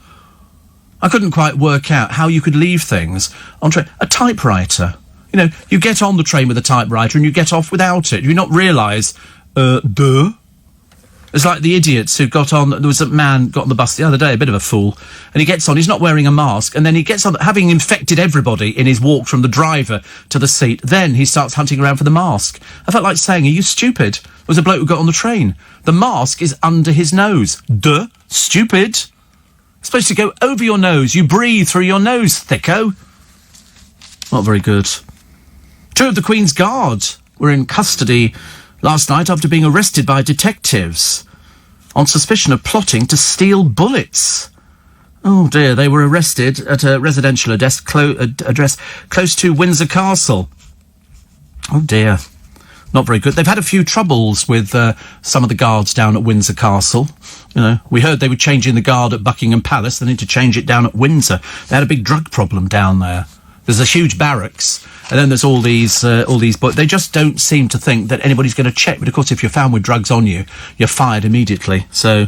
I couldn't quite work out how you could leave things on train. A typewriter. You get on the train with a typewriter and you get off without it. You not realise, It's like the idiots who got on. There was a man got on the bus the other day, a bit of a fool, and he gets on. He's not wearing a mask, and then he gets on, having infected everybody in his walk from the driver to the seat. Then he starts hunting around for the mask. I felt like saying, "Are you stupid?" There was a bloke who got on the train. The mask is under his nose. Stupid. It's supposed to go over your nose. You breathe through your nose, thicko. Not very good. 2 of the Queen's Guard were in custody last night after being arrested by detectives on suspicion of plotting to steal bullets. Oh dear, they were arrested at a residential address close to Windsor Castle. Oh dear. Not very good. They've had a few troubles with some of the guards down at Windsor Castle. We heard they were changing the guard at Buckingham Palace. They need to change it down at Windsor. They had a big drug problem down there. There's a huge barracks, and then there's all these but they just don't seem to think that anybody's going to check. But of course, if you're found with drugs on you, you're fired immediately. So,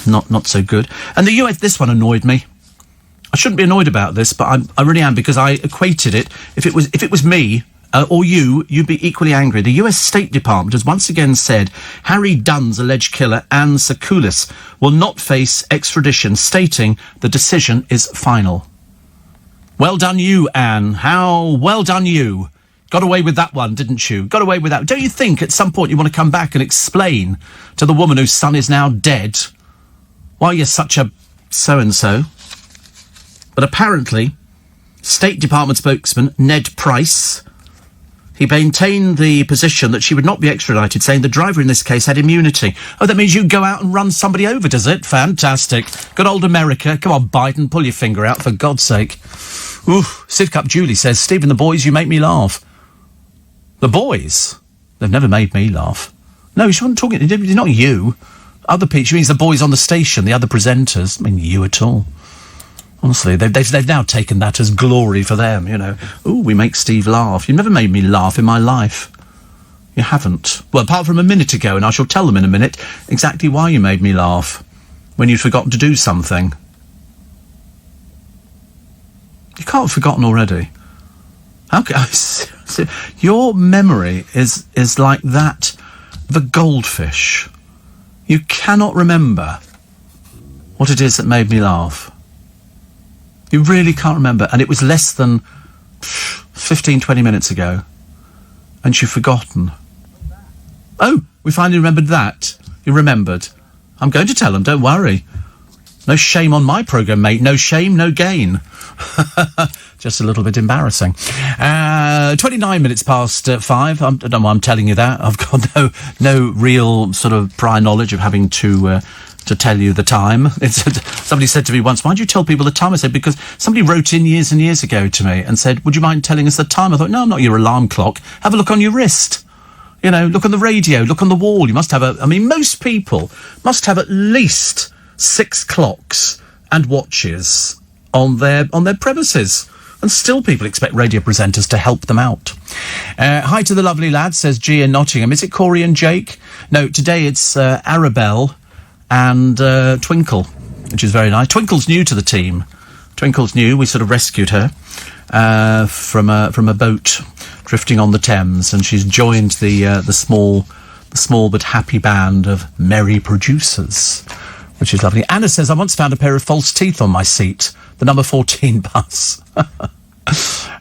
not so good. And the US, this one annoyed me. I shouldn't be annoyed about this, but I really am, because I equated it. If it was me, or you'd be equally angry. The US State Department has once again said Harry Dunn's alleged killer, Anne Sakoulis, will not face extradition, stating the decision is final. Well done you, Anne. How well done you. Got away with that one, didn't you? Got away with that. Don't you think at some point you want to come back and explain to the woman whose son is now dead why you're such a so-and-so? But apparently, State Department spokesman Ned Price, he maintained the position that she would not be extradited, saying the driver in this case had immunity. Oh, that means you go out and run somebody over, does it? Fantastic. Good old America. Come on, Biden, pull your finger out, for God's sake. Oof. Sidcup Julie says, Stephen, the boys, you make me laugh. The boys? They've never made me laugh. No, she wasn't talking, it's not you. Other people, she means the boys on the station, the other presenters. I mean, you at all. Honestly, they've now taken that as glory for them, Ooh, we make Steve laugh. You've never made me laugh in my life. You haven't. Well, apart from a minute ago, and I shall tell them in a minute exactly why you made me laugh when you'd forgotten to do something. You can't have forgotten already. How can your memory is like that of a goldfish. You cannot remember what it is that made me laugh. You really can't remember. And it was less than 15, 20 minutes ago. And you've forgotten. Oh, we finally remembered that. You remembered. I'm going to tell them, don't worry. No shame on my programme, mate. No shame, no gain. Just a little bit embarrassing. 29 minutes past 5. I don't know why I'm telling you that. I've got no real sort of prior knowledge of having to tell you the time. Somebody said to me once, why do you tell people the time? I said, because somebody wrote in years and years ago to me and said, would you mind telling us the time? I thought, no, I'm not your alarm clock. Have a look on your wrist. Look on the radio, look on the wall. You must have most people must have at least 6 clocks and watches on their premises. And still people expect radio presenters to help them out. Hi to the lovely lads, says G in Nottingham. Is it Corey and Jake? No, today it's Arabelle and Twinkle, which is very nice. Twinkle's new to the team. Twinkle's new. We sort of rescued her from a boat drifting on the Thames, and she's joined the small but happy band of merry producers, which is lovely. Anna says, I once found a pair of false teeth on my seat, the number 14 bus.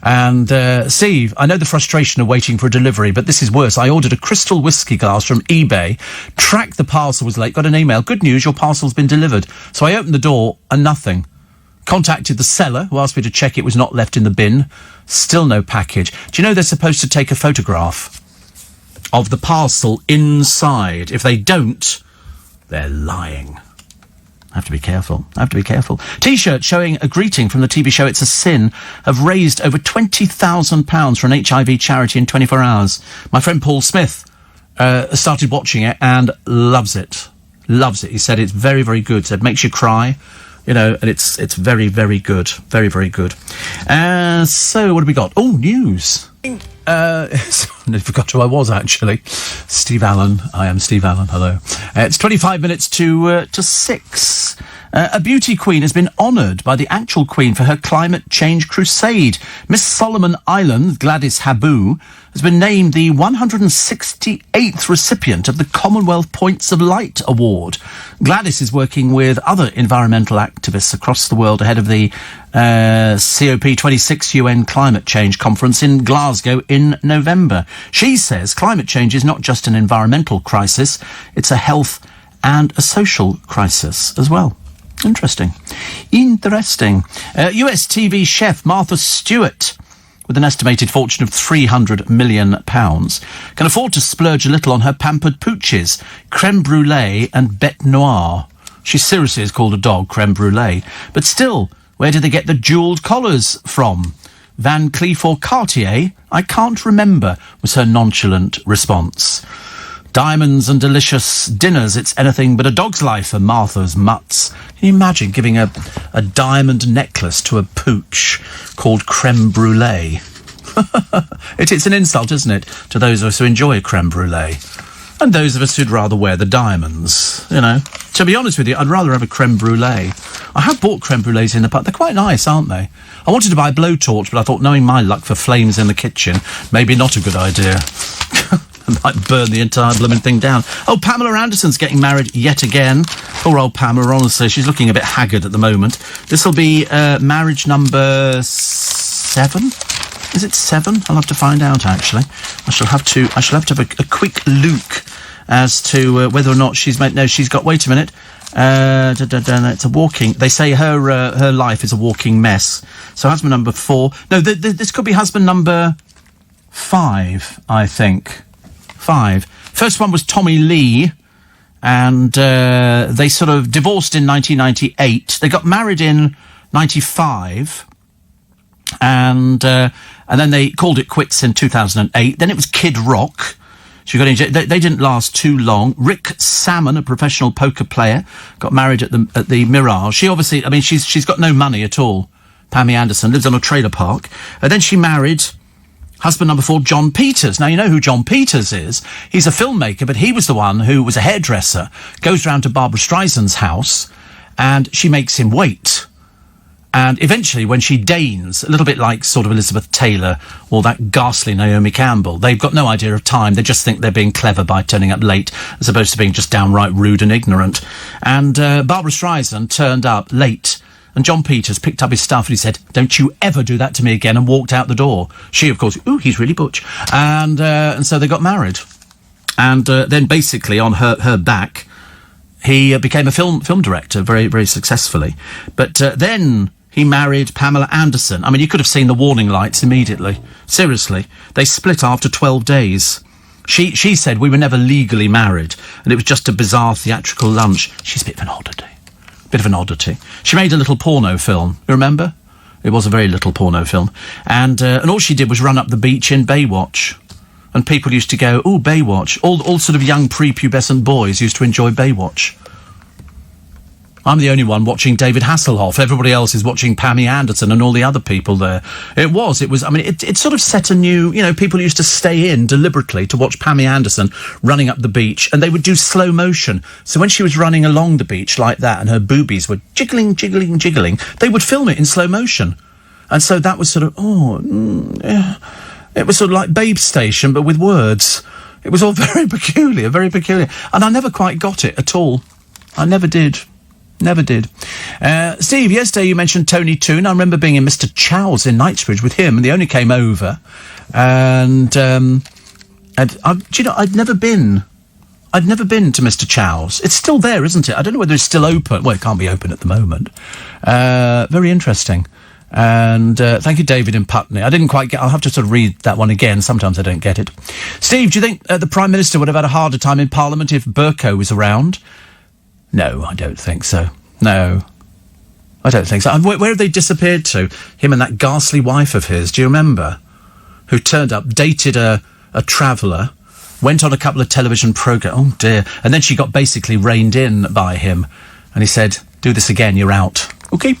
And Steve, I know the frustration of waiting for a delivery, but this is worse. I ordered a crystal whiskey glass from eBay, tracked the parcel was late, got an email, good news, your parcel's been delivered. So I opened the door and nothing. Contacted the seller, who asked me to check it was not left in the bin. Still no package. Do you know they're supposed to take a photograph of the parcel inside? If they don't, they're lying. I have to be careful. T-shirt showing a greeting from the TV show It's a Sin have raised over £20,000 for an HIV charity in 24 hours. My friend Paul Smith started watching it and loves it. He said it's very, very good. Said makes you cry. You know, and it's very, very good. Very, very good. So, what have we got? Oh, news. I forgot who I was, actually. Steve Allen. I am Steve Allen. Hello. It's 25 minutes to 6. A beauty queen has been honoured by the actual queen for her climate change crusade. Miss Solomon Island, Gladys Habu, has been named the 168th recipient of the Commonwealth Points of Light Award. Gladys is working with other environmental activists across the world ahead of the COP26 UN Climate Change Conference in Glasgow in November. She says climate change is not just an environmental crisis, it's a health and a social crisis as well. Interesting. US TV chef Martha Stewart, with an estimated fortune of £300 million, can afford to splurge a little on her pampered pooches, creme brulee and bête noire. She seriously is called a dog, creme brulee. But still, where did they get the jewelled collars from? Van Cleef or Cartier? I can't remember, was her nonchalant response. Diamonds and delicious dinners, it's anything but a dog's life for Martha's mutts. Can you imagine giving a diamond necklace to a pooch called creme brulee? It's an insult, isn't it, to those of us who enjoy creme brulee. And those of us who'd rather wear the diamonds, you know. To be honest with you, I'd rather have a creme brulee. I have bought creme brulees in the past. They're quite nice, aren't they? I wanted to buy a blowtorch, but I thought, knowing my luck for flames in the kitchen, maybe not a good idea. Might burn the entire blooming thing down. Oh, Pamela Anderson's getting married yet again. Poor old Pamela, honestly, she's looking a bit haggard at the moment. This will be marriage number 7. Is it 7? I'll have to find out, actually. I shall have to have a quick look as to whether or not she's made... No, she's got... Wait a minute. It's a walking... They say her life is a walking mess. So husband number 4... No, this could be husband number 5, I think. 5. First one was Tommy Lee, and they sort of divorced in 1998. They got married in 95, and then they called it quits in 2008. Then it was Kid Rock. She got in. They didn't last too long. Rick Salmon, a professional poker player, got married at the Mirage. She obviously, I mean, she's got no money at all. Pammy Anderson lives on a trailer park. Then she married husband number 4, John Peters. Now, you know who John Peters is. He's a filmmaker, but he was the one who was a hairdresser, goes round to Barbara Streisand's house, and she makes him wait. And eventually, when she deigns, a little bit like sort of Elizabeth Taylor or that ghastly Naomi Campbell, they've got no idea of time. They just think they're being clever by turning up late, as opposed to being just downright rude and ignorant. And Barbara Streisand turned up late, and John Peters picked up his stuff and he said, "Don't you ever do that to me again," and walked out the door. She, of course, ooh, he's really butch. And so they got married. And then basically on her back, he became a film director very, very successfully. But then he married Pamela Anderson. I mean, you could have seen the warning lights immediately. Seriously. They split after 12 days. She said we were never legally married, and it was just a bizarre theatrical lunch. She's a bit of an oddity. She made a little porno film. You remember? It was a very little porno film. And all she did was run up the beach in Baywatch. And people used to go, "Ooh, Baywatch." All sort of young prepubescent boys used to enjoy Baywatch. I'm the only one watching David Hasselhoff. Everybody else is watching Pammy Anderson and all the other people there. It was, I mean, it sort of set a new, people used to stay in deliberately to watch Pammy Anderson running up the beach, and they would do slow motion. So when she was running along the beach like that and her boobies were jiggling, jiggling, jiggling, they would film it in slow motion. And so that was sort of, it was sort of like Babe Station, but with words. It was all very peculiar, very peculiar. And I never quite got it at all. I never did. Never did. Steve, yesterday you mentioned Tony Toon. I remember being in Mr. Chow's in Knightsbridge with him, and they only came over. And I'd never been to Mr. Chow's. It's still there, isn't it? I don't know whether it's still open. Well, it can't be open at the moment. Very interesting. And thank you, David in Putney. I didn't quite get... I'll have to sort of read that one again. Sometimes I don't get it. Steve, do you think the Prime Minister would have had a harder time in Parliament if Burko was around? No, I don't think so. No, I don't think so. Where have they disappeared to? Him and that ghastly wife of his, do you remember? Who turned up, dated a traveller, went on a couple of television programmes. Oh, dear. And then she got basically reined in by him. And he said, do this again, you're out. OK.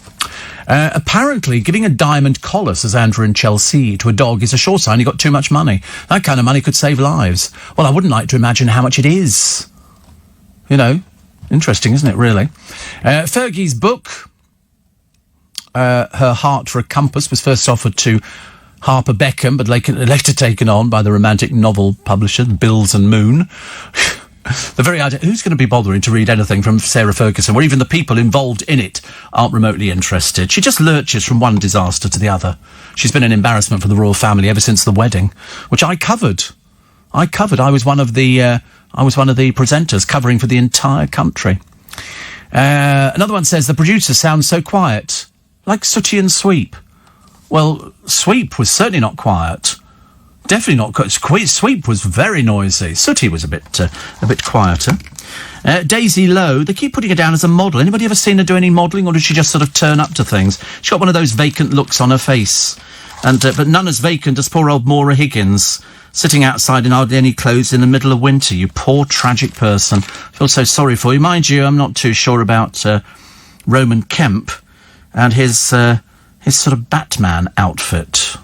Apparently, giving a diamond collar, says Andrew in Chelsea, to a dog is a sure sign he got too much money. That kind of money could save lives. Well, I wouldn't like to imagine how much it is. Interesting, isn't it, really? Fergie's book, Her Heart for a Compass, was first offered to Harper Beckham, but later taken on by the romantic novel publishers, Bills and Moon. The very idea, who's going to be bothering to read anything from Sarah Ferguson, where even the people involved in it aren't remotely interested? She just lurches from one disaster to the other. She's been an embarrassment for the royal family ever since the wedding, which I covered. I was one of the presenters covering for the entire country. Another one says, the producer sounds so quiet, like Sooty and Sweep. Well, Sweep was certainly not quiet. Definitely not quiet. Sweep was very noisy. Sooty was a bit quieter. Daisy Lowe, they keep putting her down as a model. Anybody ever seen her do any modelling, or does she just sort of turn up to things? She's got one of those vacant looks on her face. But none as vacant as poor old Maura Higgins, sitting outside in hardly any clothes in the middle of winter. You poor, tragic person. I feel so sorry for you. Mind you, I'm not too sure about Roman Kemp and his sort of Batman outfit.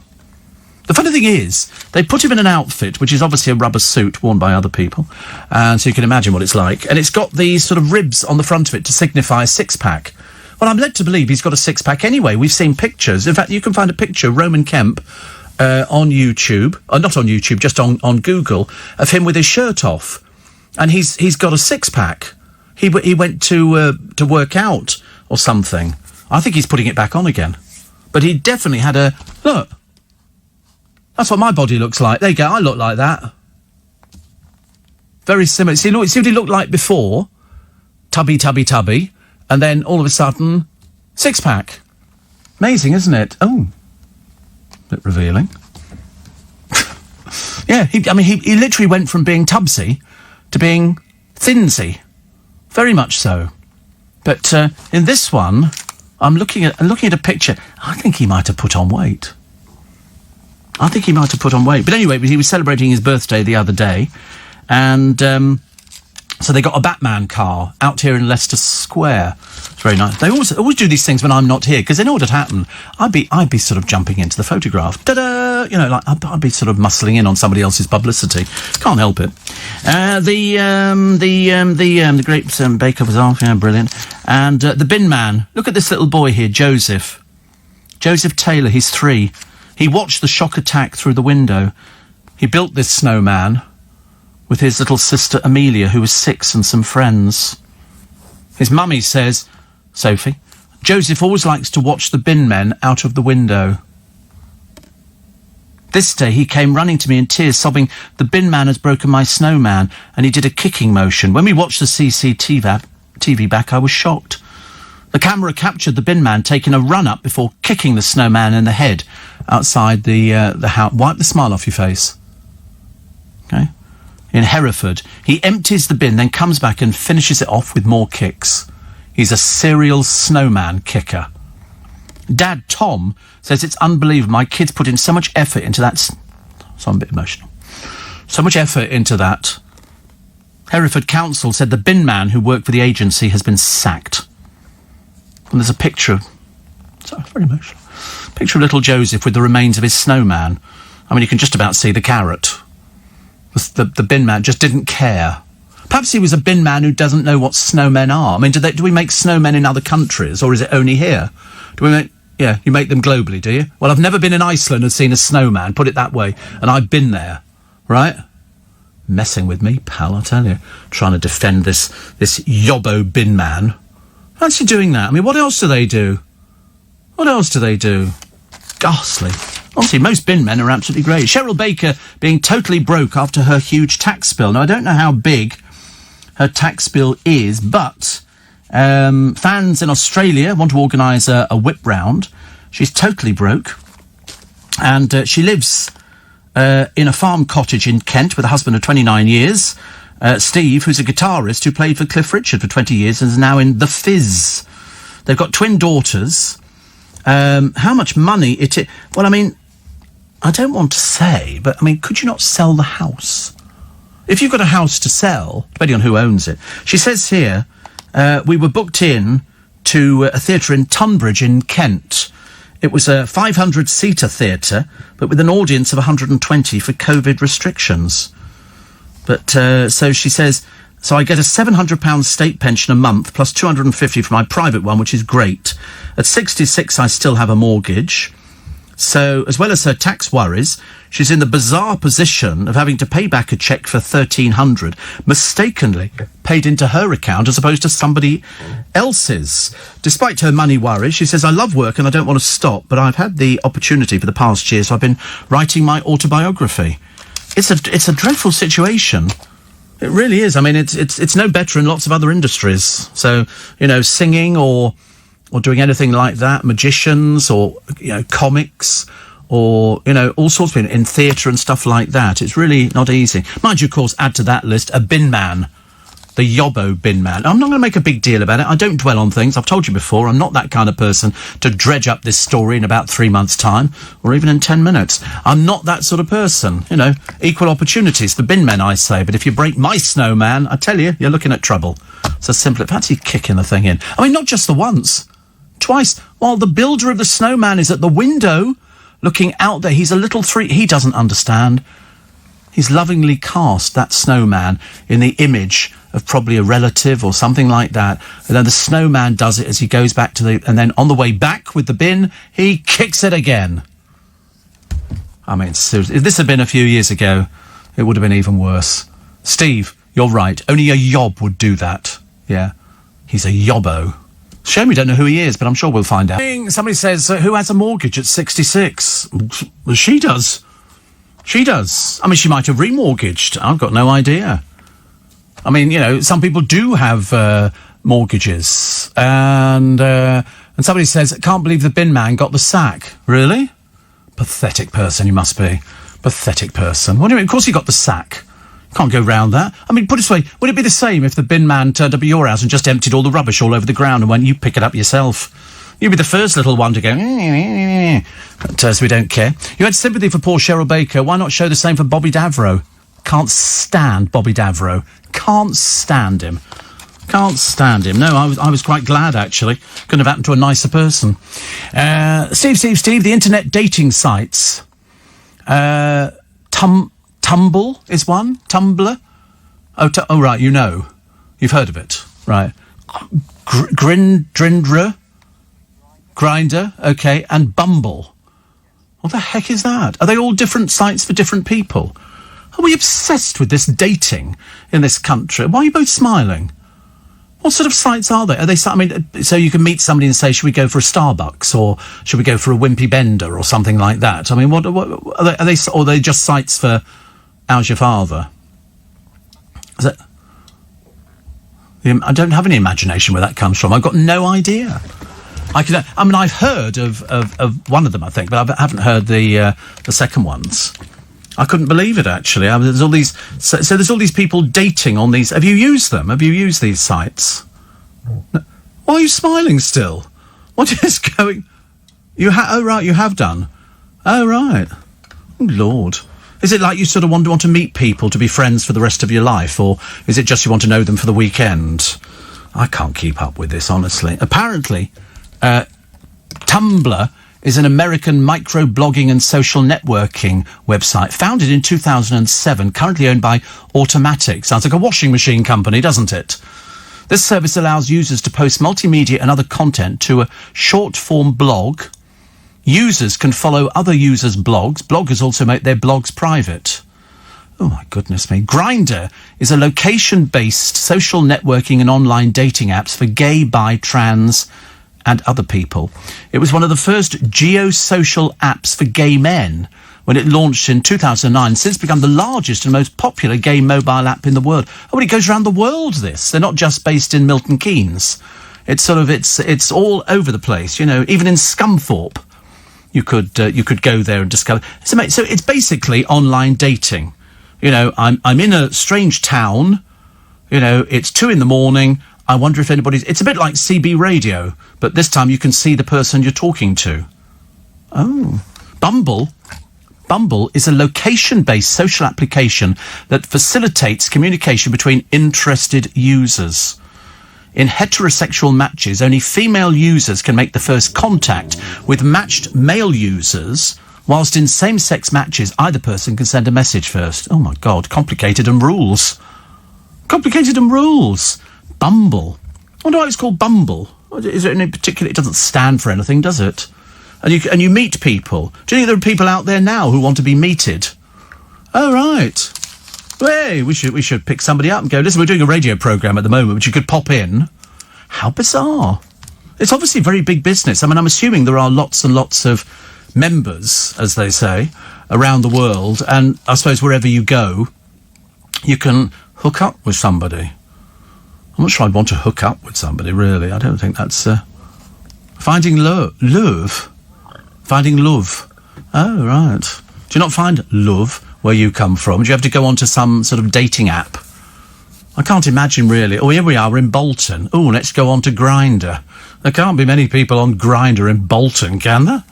The funny thing is, they put him in an outfit, which is obviously a rubber suit worn by other people, and so you can imagine what it's like. And it's got these sort of ribs on the front of it to signify a six-pack. Well, I'm led to believe he's got a six-pack anyway. We've seen pictures. In fact, you can find a picture of Roman Kemp on YouTube, not on YouTube, just on Google, of him with his shirt off, and he's got a six-pack. He went to work out or something. I think he's putting it back on again, but he definitely had a look. That's what my body looks like. There you go. I look like that. Very similar. See what he looked like before, tubby, and then all of a sudden, six-pack. Amazing, isn't it? Oh. Bit revealing. Yeah, he literally went from being tubsy to being thinsy. Very much so. But in this one, I'm looking at a picture. I think he might have put on weight. But anyway, he was celebrating his birthday the other day, and so they got a Batman car out here in Leicester Square. It's very nice. They always do these things when I'm not here, because they know what'd happen. I'd be sort of jumping into the photograph. Ta-da! I'd be sort of muscling in on somebody else's publicity. Can't help it. The great Baker was off. Yeah, brilliant. And the bin man. Look at this little boy here, Joseph Taylor. He's 3. He watched the shock attack through the window. He built this snowman with his little sister Amelia, who was 6, and some friends. His mummy says, Sophie, Joseph always likes to watch the bin men out of the window. This day he came running to me in tears, sobbing, the bin man has broken my snowman, and he did a kicking motion. When we watched the CCTV back, I was shocked. The camera captured the bin man taking a run-up before kicking the snowman in the head outside the house. Wipe the smile off your face. Okay? In Hereford, he empties the bin, then comes back and finishes it off with more kicks. He's a serial snowman kicker. Dad Tom says it's unbelievable. My kids put in so much effort into that. So I'm a bit emotional. So much effort into that. Hereford Council said the bin man who worked for the agency has been sacked. And there's a picture. Sorry, very emotional. Picture of little Joseph with the remains of his snowman. I mean, you can just about see the carrot. The bin man just didn't care. Perhaps he was a bin man who doesn't know what snowmen are. I mean, do we make snowmen in other countries, or is it only here? Yeah, you make them globally, do you? Well, I've never been in Iceland and seen a snowman, put it that way, and I've been there, right? Messing with me, pal, I tell you. Trying to defend this yobbo bin man. Fancy doing that. I mean, what else do they do? What else do they do? Ghastly. Honestly, most bin men are absolutely great. Cheryl Baker being totally broke after her huge tax bill. Now, I don't know how big her tax bill is, but fans in Australia want to organise a whip round. She's totally broke. And she lives in a farm cottage in Kent with a husband of 29 years. Steve, who's a guitarist who played for Cliff Richard for 20 years and is now in The Fizz. They've got twin daughters. How much money it is? Well, I mean, I don't want to say, but, I mean, could you not sell the house? If you've got a house to sell, depending on who owns it. She says here, we were booked in to a theatre in Tunbridge in Kent. It was a 500-seater theatre, but with an audience of 120 for COVID restrictions. But, so she says, so I get a £700 state pension a month, plus £250 for my private one, which is great. At 66, I still have a mortgage. So, as well as her tax worries, she's in the bizarre position of having to pay back a cheque for $1,300, mistakenly paid into her account as opposed to somebody else's. Despite her money worries, she says, I love work and I don't want to stop, but I've had the opportunity for the past year, so I've been writing my autobiography. It's a dreadful situation. It really is. I mean, it's no better in lots of other industries. So, you know, singing or doing anything like that, magicians or, you know, comics or, you know, all sorts of people in theatre and stuff like that. It's really not easy. Mind you, of course, add to that list a bin man, the yobbo bin man. I'm not going to make a big deal about it. I don't dwell on things. I've told you before, I'm not that kind of person to dredge up this story in about 3 months' time or even in 10 minutes. I'm not that sort of person. You know, equal opportunities. The bin men, I say. But if you break my snowman, I tell you, you're looking at trouble. So simple. Fancy kicking the thing in. I mean, not just the once. Twice, while the builder of the snowman is at the window, looking out there. He's a little he doesn't understand. He's lovingly cast that snowman in the image of probably a relative or something like that. And then the snowman does it as he goes back to and then on the way back with the bin, he kicks it again. I mean, seriously, if this had been a few years ago, it would have been even worse. Steve, you're right. Only a yob would do that. Yeah. He's a yobbo. Shame we don't know who he is, but I'm sure we'll find out. Somebody says, who has a mortgage at 66? Well, she does. She does. I mean, she might have remortgaged. I've got no idea. I mean, you know, some people do have mortgages. And somebody says, can't believe the bin man got the sack. Really? Pathetic person you must be. Pathetic person. What do you mean? Of course he got the sack. Can't go round that. I mean, put it this way, would it be the same if the bin man turned up at your house and just emptied all the rubbish all over the ground and went, you pick it up yourself? You'd be the first little one to go, but we don't care. You had sympathy for poor Cheryl Baker. Why not show the same for Bobby Davro? Can't stand Bobby Davro. Can't stand him. Can't stand him. No, I was quite glad, actually. Couldn't have happened to a nicer person. Steve, the internet dating sites. Tumble is one. Tumblr. Oh, right, you know. You've heard of it. Right. Grindr. Okay. And Bumble. What the heck is that? Are they all different sites for different people? Are we obsessed with this dating in this country? Why are you both smiling? What sort of sites are they? Are they? I mean, so you can meet somebody and say, "Should we go for a Starbucks or should we go for a Wimpy Bender or something like that?" I mean, what are they? Or are they just sites for "How's your father"? Is that? I don't have any imagination where that comes from. I've got no idea. I mean, I've heard of one of them, I think, but I haven't heard the second ones. I couldn't believe it, actually. I mean, there's all these. So there's all these people dating on these. Have you used them? Have you used these sites? No. Why are you smiling still? What is going? Oh right, you have done. Oh right. Oh, Lord. Is it like you sort of want to meet people to be friends for the rest of your life, or is it just you want to know them for the weekend? I can't keep up with this, honestly. Apparently, Tumblr is an American microblogging and social networking website, founded in 2007, currently owned by Automatic. Sounds like a washing machine company, doesn't it? This service allows users to post multimedia and other content to a short-form blog. Users can follow other users' blogs. Bloggers also make their blogs private. Oh, my goodness me. Grindr is a location-based social networking and online dating apps for gay, bi, trans and other people. It was one of the first geosocial apps for gay men when it launched in 2009, since become the largest and most popular gay mobile app in the world. Oh, but it goes around the world, this. They're not just based in Milton Keynes. It's sort of, it's all over the place, you know, even in Scunthorpe. You could go there and discover. So it's basically online dating. You know, I'm in a strange town, you know, it's 2 a.m. I wonder if anybody's... It's a bit like CB radio, but this time you can see the person you're talking to. Oh. Bumble is a location-based social application that facilitates communication between interested users. In heterosexual matches, only female users can make the first contact with matched male users, whilst in same-sex matches, either person can send a message first. Oh, my God. Complicated and rules. Complicated and rules. Bumble. I wonder why it's called Bumble. Is it in particular? It doesn't stand for anything, does it? And you meet people. Do you think there are people out there now who want to be meted? Oh, right. Hey, we should pick somebody up and go, listen, we're doing a radio programme at the moment, but you could pop in. How bizarre. It's obviously very big business. I mean, I'm assuming there are lots and lots of members, as they say, around the world, and I suppose wherever you go, you can hook up with somebody. I'm not sure I'd want to hook up with somebody, really. I don't think that's... Finding love. Finding love. Oh, right. Do you not find love where you come from? Do you have to go onto some sort of dating app? I can't imagine, really. Oh, here we are, we're in Bolton. Oh, let's go on to Grindr. There can't be many people on Grindr in Bolton, can there?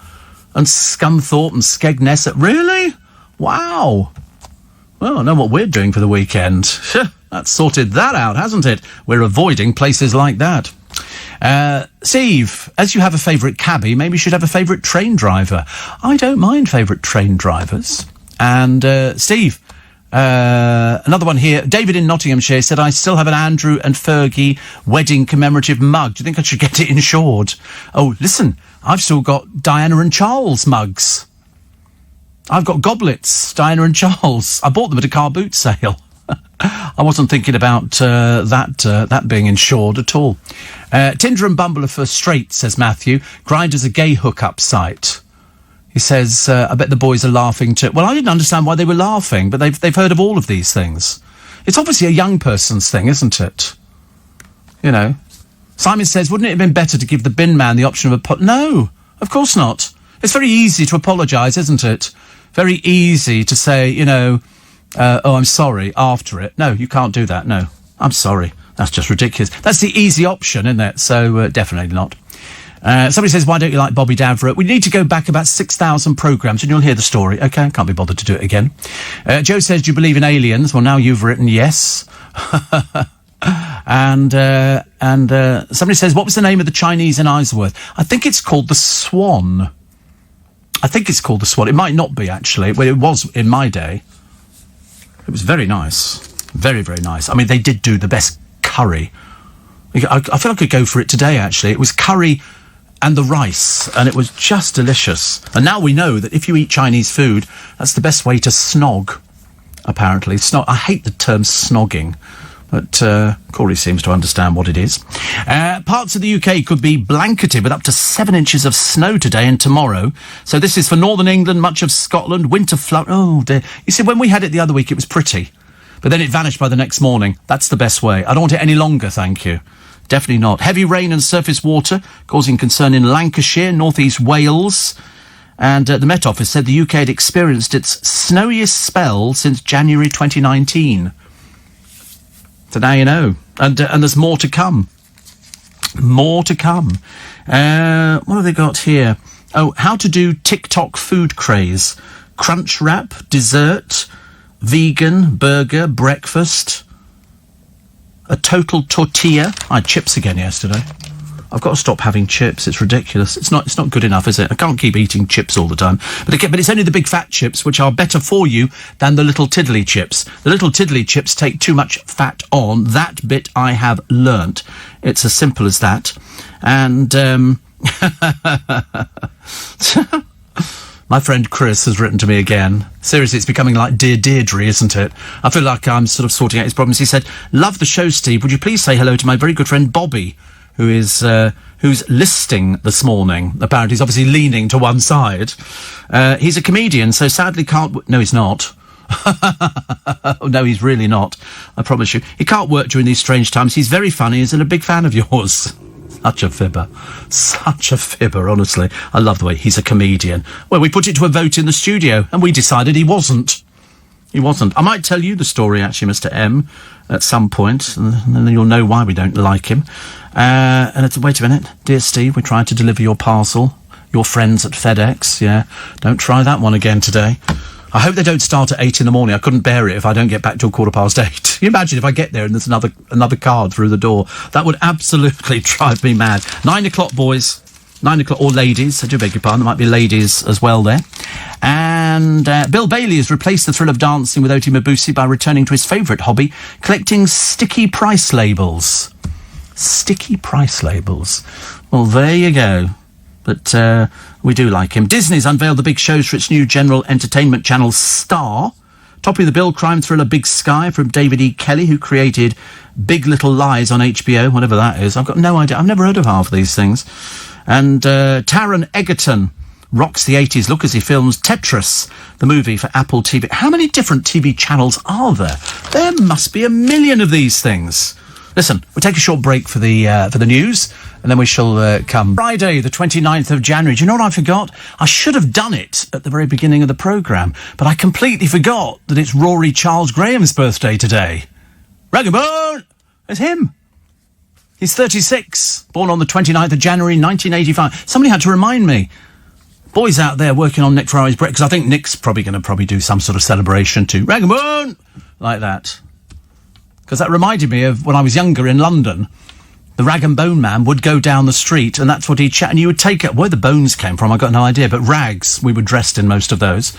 And Scunthorpe and Skegness. Really? Wow. Well, I know what we're doing for the weekend. That's sorted that out, hasn't it? We're avoiding places like that. Steve, as you have a favourite cabbie, maybe you should have a favourite train driver. I don't mind favourite train drivers. And, Steve, another one here. David in Nottinghamshire said, I still have an Andrew and Fergie wedding commemorative mug. Do you think I should get it insured? Oh, listen, I've still got Diana and Charles mugs. I've got goblets, Diana and Charles. I bought them at a car boot sale. I wasn't thinking about that being insured at all. Tinder and Bumble are for straight, says Matthew. Grindr's a gay hookup site. He says, I bet the boys are laughing too. Well, I didn't understand why they were laughing, but they've heard of all of these things. It's obviously a young person's thing, isn't it? You know. Simon says, wouldn't it have been better to give the bin man the option of No, of course not. It's very easy to apologise, isn't it? Very easy to say, you know, oh, I'm sorry, after it. No, you can't do that, no. I'm sorry. That's just ridiculous. That's the easy option, isn't it? So, definitely not. Somebody says, why don't you like Bobby Davro? We need to go back about 6,000 programmes and you'll hear the story. OK, can't be bothered to do it again. Joe says, do you believe in aliens? Well, now you've written yes. and somebody says, what was the name of the Chinese in Isleworth? I think it's called the Swan. It might not be, actually. Well, it was in my day. It was very nice. Very, very nice. I mean, they did do the best curry. I feel I could go for it today, actually. It was curry and the rice, and it was just delicious. And now we know that if you eat Chinese food, that's the best way to snog, apparently. I hate the term snogging, but Corey seems to understand what it is. Parts of the UK could be blanketed with up to 7 inches of snow today and tomorrow. So this is for northern England, much of Scotland, winter flood. Oh, dear. You see, when we had it the other week, it was pretty. But then it vanished by the next morning. That's the best way. I don't want it any longer, thank you. Definitely not. Heavy rain and surface water causing concern in Lancashire, northeast Wales. And the Met Office said the UK had experienced its snowiest spell since January 2019. So now you know. And there's more to come. More to come. What have they got here? Oh, how to do TikTok food craze. Crunch wrap, dessert, vegan, burger, breakfast, a total tortilla. I had chips again yesterday. I've got to stop having chips. It's ridiculous. It's not good enough, is it? I can't keep eating chips all the time. But it's only the big fat chips which are better for you than the little tiddly chips. The little tiddly chips take too much fat on. That bit I have learnt. It's as simple as that. And my friend Chris has written to me again. Seriously, it's becoming like Dear Deirdre, isn't it? I feel like I'm sort of sorting out his problems. He said, "Love the show, Steve. Would you please say hello to my very good friend Bobby, who's listing this morning." Apparently he's obviously leaning to one side. He's a comedian, so sadly can't... No, he's not. No, he's really not. I promise you. He can't work during these strange times. He's very funny. He's a big fan of yours. Such a fibber. Such a fibber, honestly. I love the way he's a comedian. Well, we put it to a vote in the studio, and we decided he wasn't. He wasn't. I might tell you the story, actually, Mr. M, at some point, and then you'll know why we don't like him. Wait a minute. Dear Steve, we tried to deliver your parcel. Your friends at FedEx, yeah. Don't try that one again today. I hope they don't start at 8 in the morning. I couldn't bear it if I don't get back till 8:15. Can you imagine if I get there and there's another card through the door? That would absolutely drive me mad. 9 o'clock, boys. 9 o'clock, or ladies. I do beg your pardon. There might be ladies as well there. And Bill Bailey has replaced the thrill of dancing with Oti Mabuse by returning to his favourite hobby, collecting sticky price labels. Sticky price labels. Well, there you go. But we do like him. Disney's unveiled the big shows for its new general entertainment channel, Star. Topping the bill, crime thriller Big Sky from David E. Kelly, who created Big Little Lies on HBO, whatever that is. I've got no idea. I've never heard of half of these things. And Taron Egerton rocks the 80s look as he films Tetris, the movie for Apple TV. How many different TV channels are there? There must be a million of these things. Listen, we'll take a short break for the news, and then we shall come. Friday, the 29th of January. Do you know what I forgot? I should have done it at the very beginning of the programme, but I completely forgot that it's Rory Charles Graham's birthday today. Ragabone! It's him. He's 36, born on the 29th of January, 1985. Somebody had to remind me. Boys out there working on Nick Ferrari's break, because I think Nick's probably going to do some sort of celebration too. Ragabone! Like that. Because that reminded me of when I was younger in London. The rag and bone man would go down the street, and that's what he'd chat, and you would take it. Where the bones came from, I got no idea, but rags, we were dressed in most of those.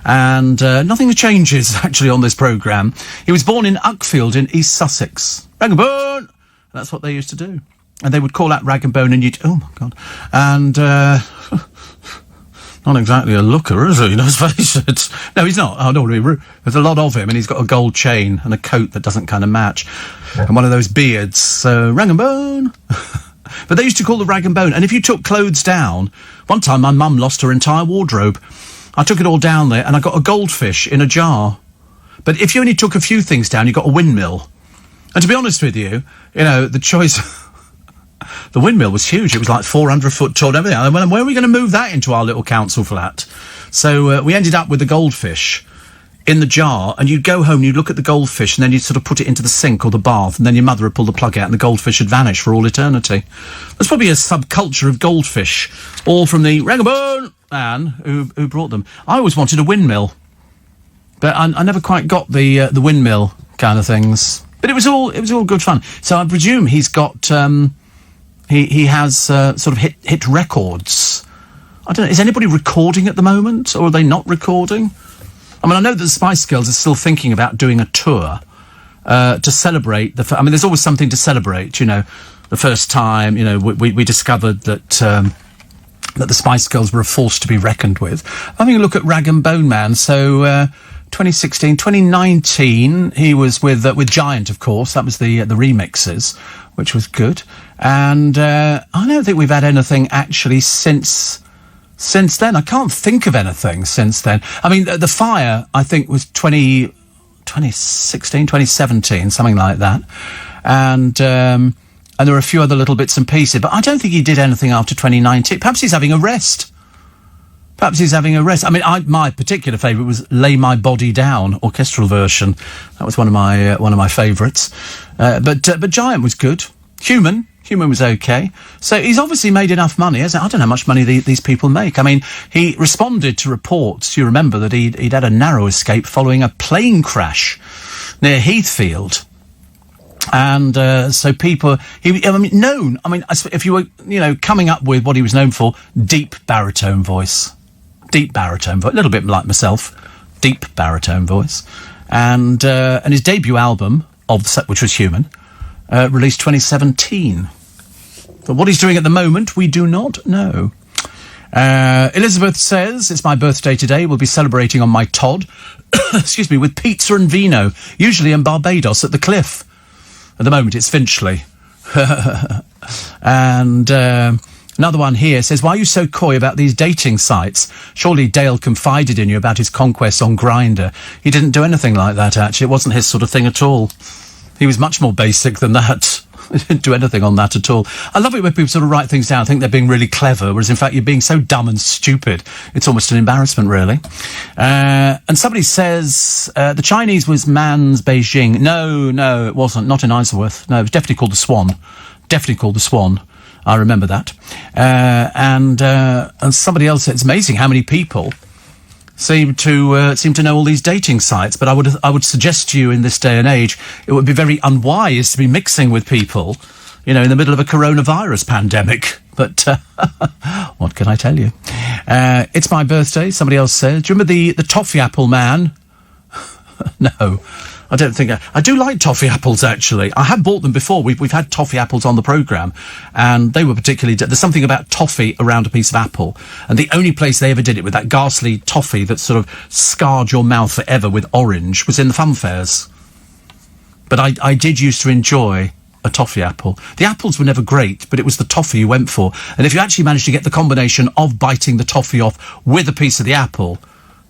And nothing changes, actually, on this programme. He was born in Uckfield in East Sussex. Rag and bone! That's what they used to do. And they would call out rag and bone, and you'd... Oh, my God. And... not exactly a looker, is he? Let's face it. No, he's not. I don't want to be rude. There's a lot of him, and he's got a gold chain and a coat that doesn't kind of match. And one of those beards. So, rag and bone. But they used to call the rag and bone. And if you took clothes down... One time, my mum lost her entire wardrobe. I took it all down there, and I got a goldfish in a jar. But if you only took a few things down, you got a windmill. And to be honest with you, the choice... The windmill was huge. It was like 400 foot tall and everything. And where are we going to move that into our little council flat? So we ended up with the goldfish in the jar, and you'd go home and you'd look at the goldfish, and then you'd sort of put it into the sink or the bath, and then your mother would pull the plug out and the goldfish would vanish for all eternity. There's probably a subculture of goldfish, all from the Ragabone man who brought them. I always wanted a windmill, but I never quite got the windmill kind of things. But it was all good fun. So I presume he's got... He has sort of hit records. I don't know, is anybody recording at the moment, or are they not recording? I mean, I know that the Spice Girls are still thinking about doing a tour to celebrate I mean, there's always something to celebrate, the first time, we discovered that the Spice Girls were a force to be reckoned with. Having a look at Rag and Bone Man, so 2016, 2019, he was with Giant, of course. That was the remixes, which was good. And I don't think we've had anything actually since then. I can't think of anything since then. I mean, the Fire, I think, was 2016, 2017, something like that. And there were a few other little bits and pieces, but I don't think he did anything after 2019. Perhaps he's having a rest. I mean, my particular favourite was "Lay My Body Down" orchestral version. That was one of my favourites. But Giant was good. Human was okay. So he's obviously made enough money, hasn't he? I don't know how much money these people make. I mean, he responded to reports. You remember that he'd had a narrow escape following a plane crash near Heathfield. And so people, known. I mean, if you were, coming up with what he was known for, deep baritone voice, a little bit like myself, deep baritone voice, and his debut album which was Human, released 2017. But what he's doing at the moment, we do not know. Elizabeth says, it's my birthday today. We'll be celebrating on my Todd, with pizza and vino, usually in Barbados at the Cliff. At the moment, it's Finchley. And another one here says, why are you so coy about these dating sites? Surely Dale confided in you about his conquest on Grindr. He didn't do anything like that, actually. It wasn't his sort of thing at all. He was much more basic than that. He didn't do anything on that at all. I love it when people sort of write things down, think they're being really clever, whereas in fact you're being so dumb and stupid. It's almost an embarrassment, really. And somebody says, the Chinese was Man's Beijing. No, it wasn't. Not in Isleworth. No, it was definitely called the Swan. I remember that. And somebody else said, it's amazing how many people seem to know all these dating sites, but I would suggest to you in this day and age, it would be very unwise to be mixing with people, in the middle of a coronavirus pandemic. But what can I tell you? It's my birthday, somebody else said. Do you remember the toffee apple man? No, I don't think I do like toffee apples, actually. I have bought them before. We've had toffee apples on the programme, and they were particularly... There's something about toffee around a piece of apple, and the only place they ever did it with that ghastly toffee that sort of scarred your mouth forever with orange was in the fun fairs. But I did used to enjoy a toffee apple. The apples were never great, but it was the toffee you went for. And if you actually managed to get the combination of biting the toffee off with a piece of the apple,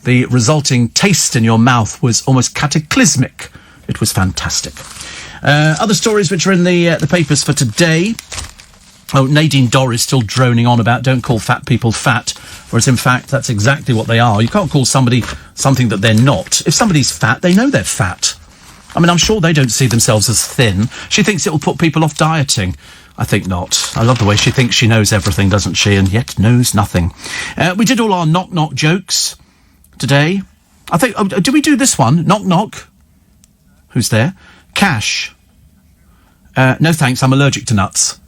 the resulting taste in your mouth was almost cataclysmic. It was fantastic. Other stories which are in the papers for today. Oh, Nadine Dorr is still droning on about don't call fat people fat, whereas in fact that's exactly what they are. You can't call somebody something that they're not. If somebody's fat, they know they're fat. I mean, I'm sure they don't see themselves as thin. She thinks it will put people off dieting. I think not. I love the way she thinks she knows everything, doesn't she, and yet knows nothing. We did all our knock-knock jokes today. I think... Oh, did we do this one? Knock-knock. Who's there? Cash. No thanks, I'm allergic to nuts.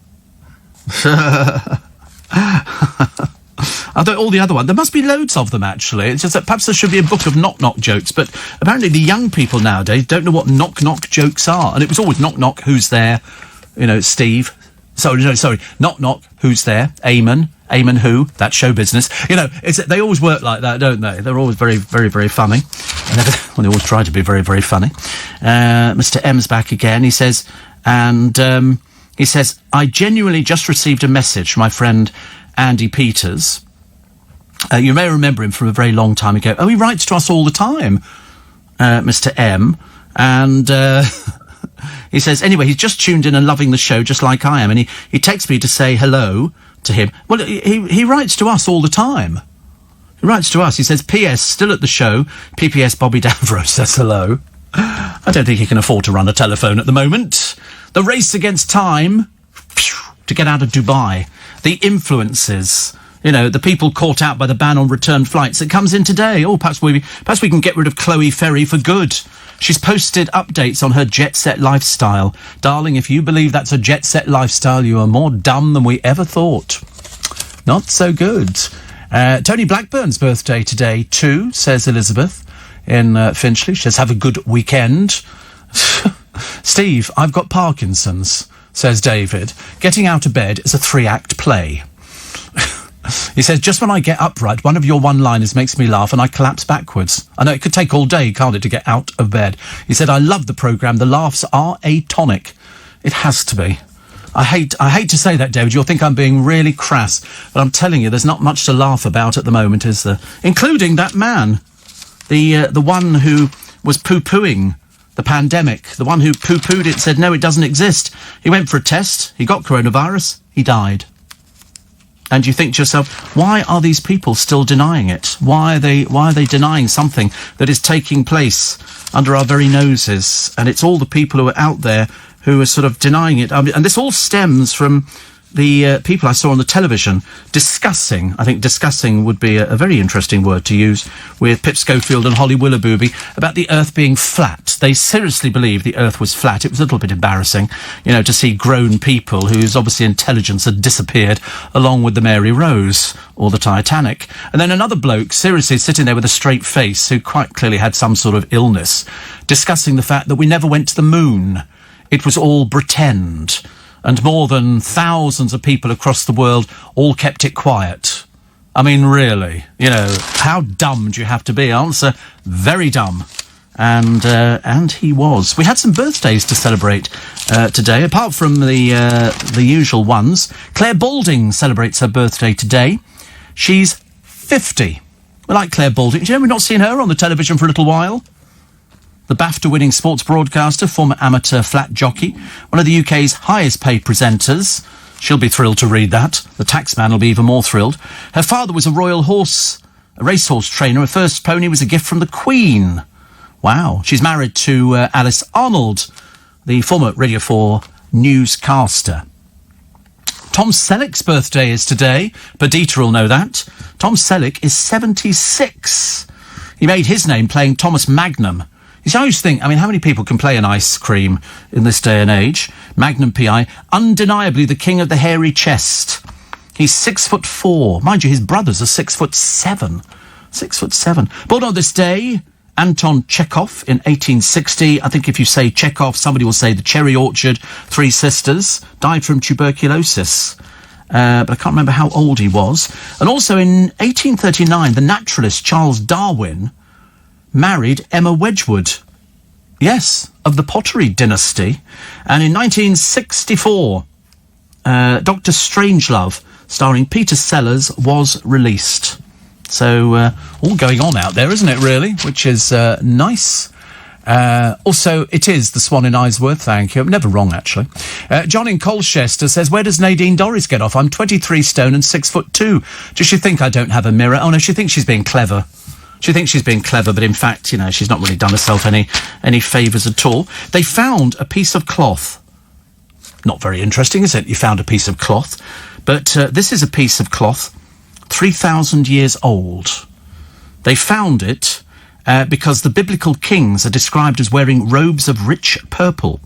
I thought all the other ones. There must be loads of them, actually. It's just that perhaps there should be a book of knock-knock jokes, but apparently the young people nowadays don't know what knock-knock jokes are. And it was always knock-knock, who's there? Steve. Sorry. Knock-knock, who's there? Eamon. Eamon who? That's show business. They always work like that, don't they? They're always very, very, very funny. They always try to be very, very funny. Mr. M's back again. He says, I genuinely just received a message from my friend Andy Peters. You may remember him from a very long time ago. Oh, he writes to us all the time, Mr. M. And he says, anyway, he's just tuned in and loving the show just like I am. And he texts me to say hello to him. Well, he writes to us all the time. He writes to us. He says, P.S. still at the show. P.P.S. Bobby Davro says hello. I don't think he can afford to run a telephone at the moment. The race against time to get out of Dubai. The influences, the people caught out by the ban on return flights. It comes in today. Oh, perhaps we can get rid of Chloe Ferry for good. She's posted updates on her jet-set lifestyle. Darling, if you believe that's a jet-set lifestyle, you are more dumb than we ever thought. Not so good. Tony Blackburn's birthday today, too, says Elizabeth in Finchley. She says, have a good weekend. Steve, I've got Parkinson's, says David. Getting out of bed is a 3-act play. He says, just when I get upright, one of your one-liners makes me laugh and I collapse backwards. I know it could take all day, can't it, to get out of bed. He said, I love the programme. The laughs are a tonic. It has to be. I hate to say that, David. You'll think I'm being really crass, but I'm telling you, there's not much to laugh about at the moment, is there? Including that man, the one who was poo-pooing the pandemic, the one who poo-pooed it, said, no, it doesn't exist. He went for a test, he got coronavirus, he died. And you think to yourself, why are these people still denying it? Why are they denying something that is taking place under our very noses? And it's all the people who are out there who are sort of denying it. And this all stems from the people I saw on the television discussing, I think discussing would be a very interesting word to use, with Pip Schofield and Holly Willoughby about the Earth being flat. They seriously believed the Earth was flat. It was a little bit embarrassing, to see grown people whose obviously intelligence had disappeared along with the Mary Rose or the Titanic. And then another bloke seriously sitting there with a straight face who quite clearly had some sort of illness, discussing the fact that we never went to the moon. It was all pretend. And more than thousands of people across the world all kept it quiet. I mean, really, how dumb do you have to be? Answer, very dumb. And he was. We had some birthdays to celebrate today, apart from the usual ones. Claire Balding celebrates her birthday today. She's 50. We like Claire Balding. Do you know we've not seen her on the television for a little while? The BAFTA-winning sports broadcaster, former amateur flat jockey, one of the UK's highest-paid presenters. She'll be thrilled to read that. The taxman will be even more thrilled. Her father was a racehorse trainer. Her first pony was a gift from the Queen. Wow. She's married to Alice Arnold, the former Radio 4 newscaster. Tom Selleck's birthday is today. Perdita will know that. Tom Selleck is 76. He made his name playing Thomas Magnum. You see, I always think, how many people can play an ice cream in this day and age? Magnum P.I., undeniably the king of the hairy chest. He's 6'4". Mind you, his brothers are 6'7". 6'7". Born on this day, Anton Chekhov in 1860. I think if you say Chekhov, somebody will say the Cherry Orchard, Three Sisters. Died from tuberculosis. But I can't remember how old he was. And also in 1839, the naturalist Charles Darwin married Emma Wedgwood. Yes, of the Pottery dynasty. And in 1964, Dr. Strangelove, starring Peter Sellers, was released. So, all going on out there, isn't it, really? Which is nice. Also, it is the Swan in Isworth, thank you. I'm never wrong, actually. John in Colchester says, where does Nadine Dorries get off? I'm 23 stone and 6'2". Does she think I don't have a mirror? Oh, no, she thinks she's being clever. She thinks she's being clever, but in fact, she's not really done herself any favours at all. They found a piece of cloth. Not very interesting, is it? You found a piece of cloth. But this is a piece of cloth 3,000 years old. They found it because the biblical kings are described as wearing robes of rich purple.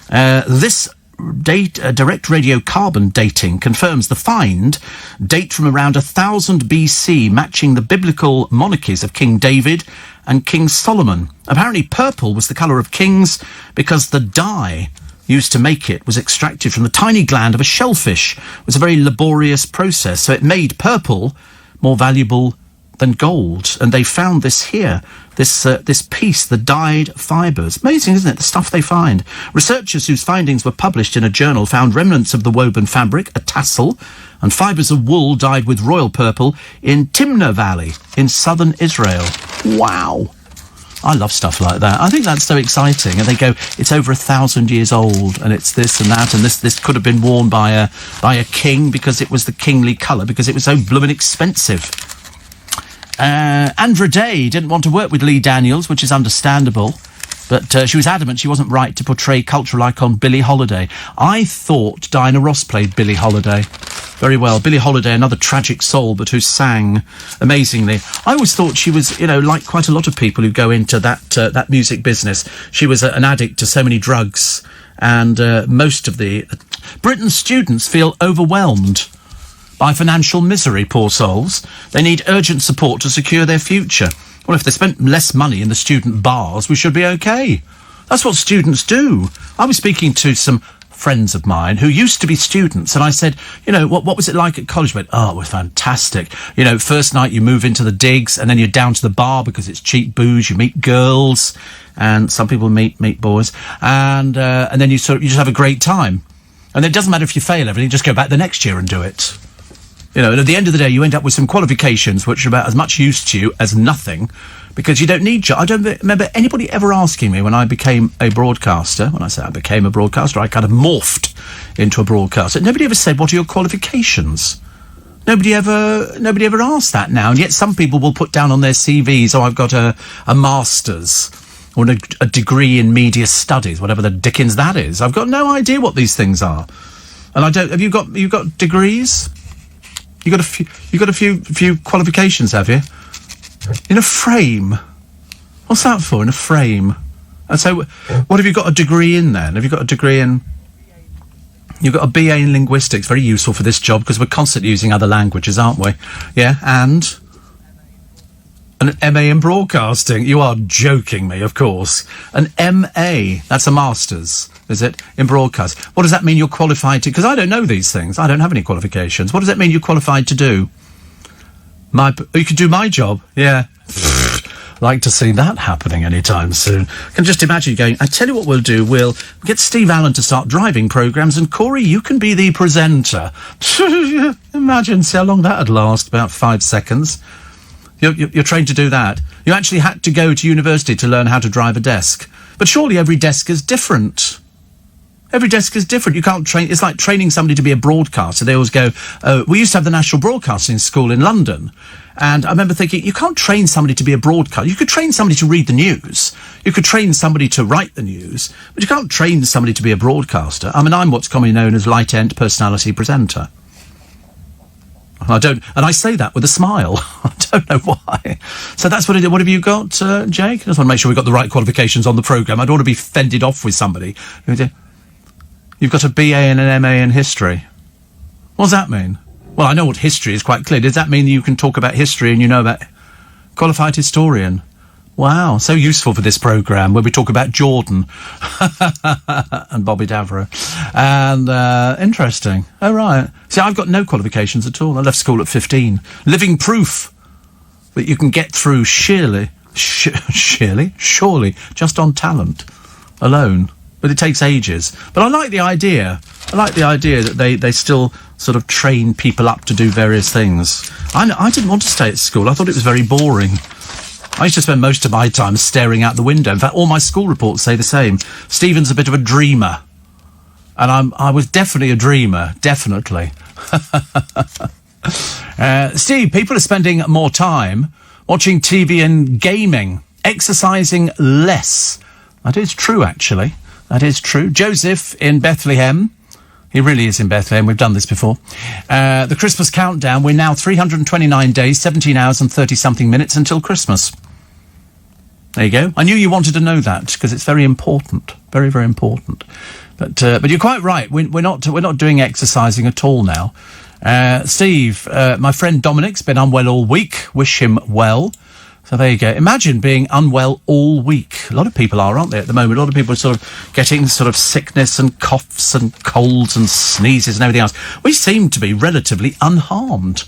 This direct radiocarbon dating confirms the find date from around 1000 BC, matching the biblical monarchies of King David and King Solomon. Apparently purple was the colour of kings because the dye used to make it was extracted from the tiny gland of a shellfish. It was a very laborious process, so it made purple more valuable than gold. And they found this here, this piece, the dyed fibres. Amazing, isn't it, the stuff they find? Researchers whose findings were published in a journal found remnants of the woven fabric, a tassel, and fibres of wool dyed with royal purple in Timna Valley in southern Israel. Wow. I love stuff like that. I think that's so exciting. And they go, it's over 1,000 years old, and it's this and that, and this could have been worn by a king because it was the kingly colour, because it was so blooming expensive. Andra Day didn't want to work with Lee Daniels, which is understandable, but she was adamant she wasn't right to portray cultural icon Billie Holiday. I thought Diana Ross played Billie Holiday very well. Billie Holiday, another tragic soul, but who sang amazingly. I always thought she was, like quite a lot of people who go into that music business. She was an addict to so many drugs, and most of the Britain's students feel overwhelmed by financial misery, poor souls. They need urgent support to secure their future. Well, if they spent less money in the student bars, we should be okay. That's what students do. I was speaking to some friends of mine who used to be students, and I said, what was it like at college? Went, oh, it was fantastic. First night you move into the digs, and then you're down to the bar because it's cheap booze. You meet girls, and some people meet boys, and then you just have a great time. And it doesn't matter if you fail everything, just go back the next year and do it. And at the end of the day, you end up with some qualifications which are about as much use to you as nothing, because you don't need... I don't remember anybody ever asking me when I became a broadcaster. When I say I became a broadcaster, I kind of morphed into a broadcaster. Nobody ever said, what are your qualifications? Nobody ever asked that now, and yet some people will put down on their CVs, I've got a master's or a degree in media studies, whatever the dickens that is. I've got no idea what these things are. And I don't. Have you got degrees? You got a few qualifications, have you? In a frame. What's that for? In a frame. And so, what have you got a degree in then? Have you got a degree in? You've got a BA in linguistics, very useful for this job because we're constantly using other languages, aren't we? Yeah, and an MA in broadcasting. You are joking me, of course. An MA, that's a master's, is it, in broadcast? What does that mean you're qualified to? Because I don't know these things. I don't have any qualifications. What does that mean you're qualified to do? You could do my job, yeah. Like to see that happening anytime soon. I can just imagine you going, I tell you what we'll do, we'll get Steve Allen to start driving programmes and Corey, you can be the presenter. Imagine see how long that'd last, about 5 seconds. You're trained to do that. You actually had to go to university to learn how to drive a desk. But surely every desk is different. Every desk is different. You can't train. It's like training somebody to be a broadcaster. They always go, we used to have the National Broadcasting School in London. And I remember thinking, you can't train somebody to be a broadcaster. You could train somebody to read the news. You could train somebody to write the news. But you can't train somebody to be a broadcaster. I mean, I'm what's commonly known as light-end personality presenter. And I say that with a smile. I don't know why. So that's what I did. What have you got, Jake? I just want to make sure we've got the right qualifications on the programme. I don't want to be fended off with somebody. You've got a BA and an MA in history. What does that mean? Well, I know what history is quite clear. Does that mean you can talk about history and you know about qualified historian? Wow, so useful for this programme where we talk about Jordan and Bobby Davro. And interesting. Oh, right. See, I've got no qualifications at all. I left school at 15. Living proof that you can get through surely, just on talent alone. But it takes ages. But I like the idea. That they still sort of train people up to do various things. I didn't want to stay at school. I thought it was very boring. I used to spend most of my time staring out the window. In fact, all my school reports say the same. Stephen's a bit of a dreamer. And I was definitely a dreamer. Definitely. Steve, people are spending more time watching TV and gaming, exercising less. That is true, actually. That is true. Joseph in Bethlehem. He really is in Bethlehem. We've done this before. The Christmas countdown. We're now 329 days, 17 hours and 30-something minutes until Christmas. There you go. I knew you wanted to know that because it's very important. Very, very important. But you're quite right. We're not doing exercising at all now. Steve, my friend Dominic's been unwell all week. Wish him well. So there you go. Imagine being unwell all week. A lot of people are, aren't they, at the moment? A lot of people are sort of getting sort of sickness and coughs and colds and sneezes and everything else. We seem to be relatively unharmed.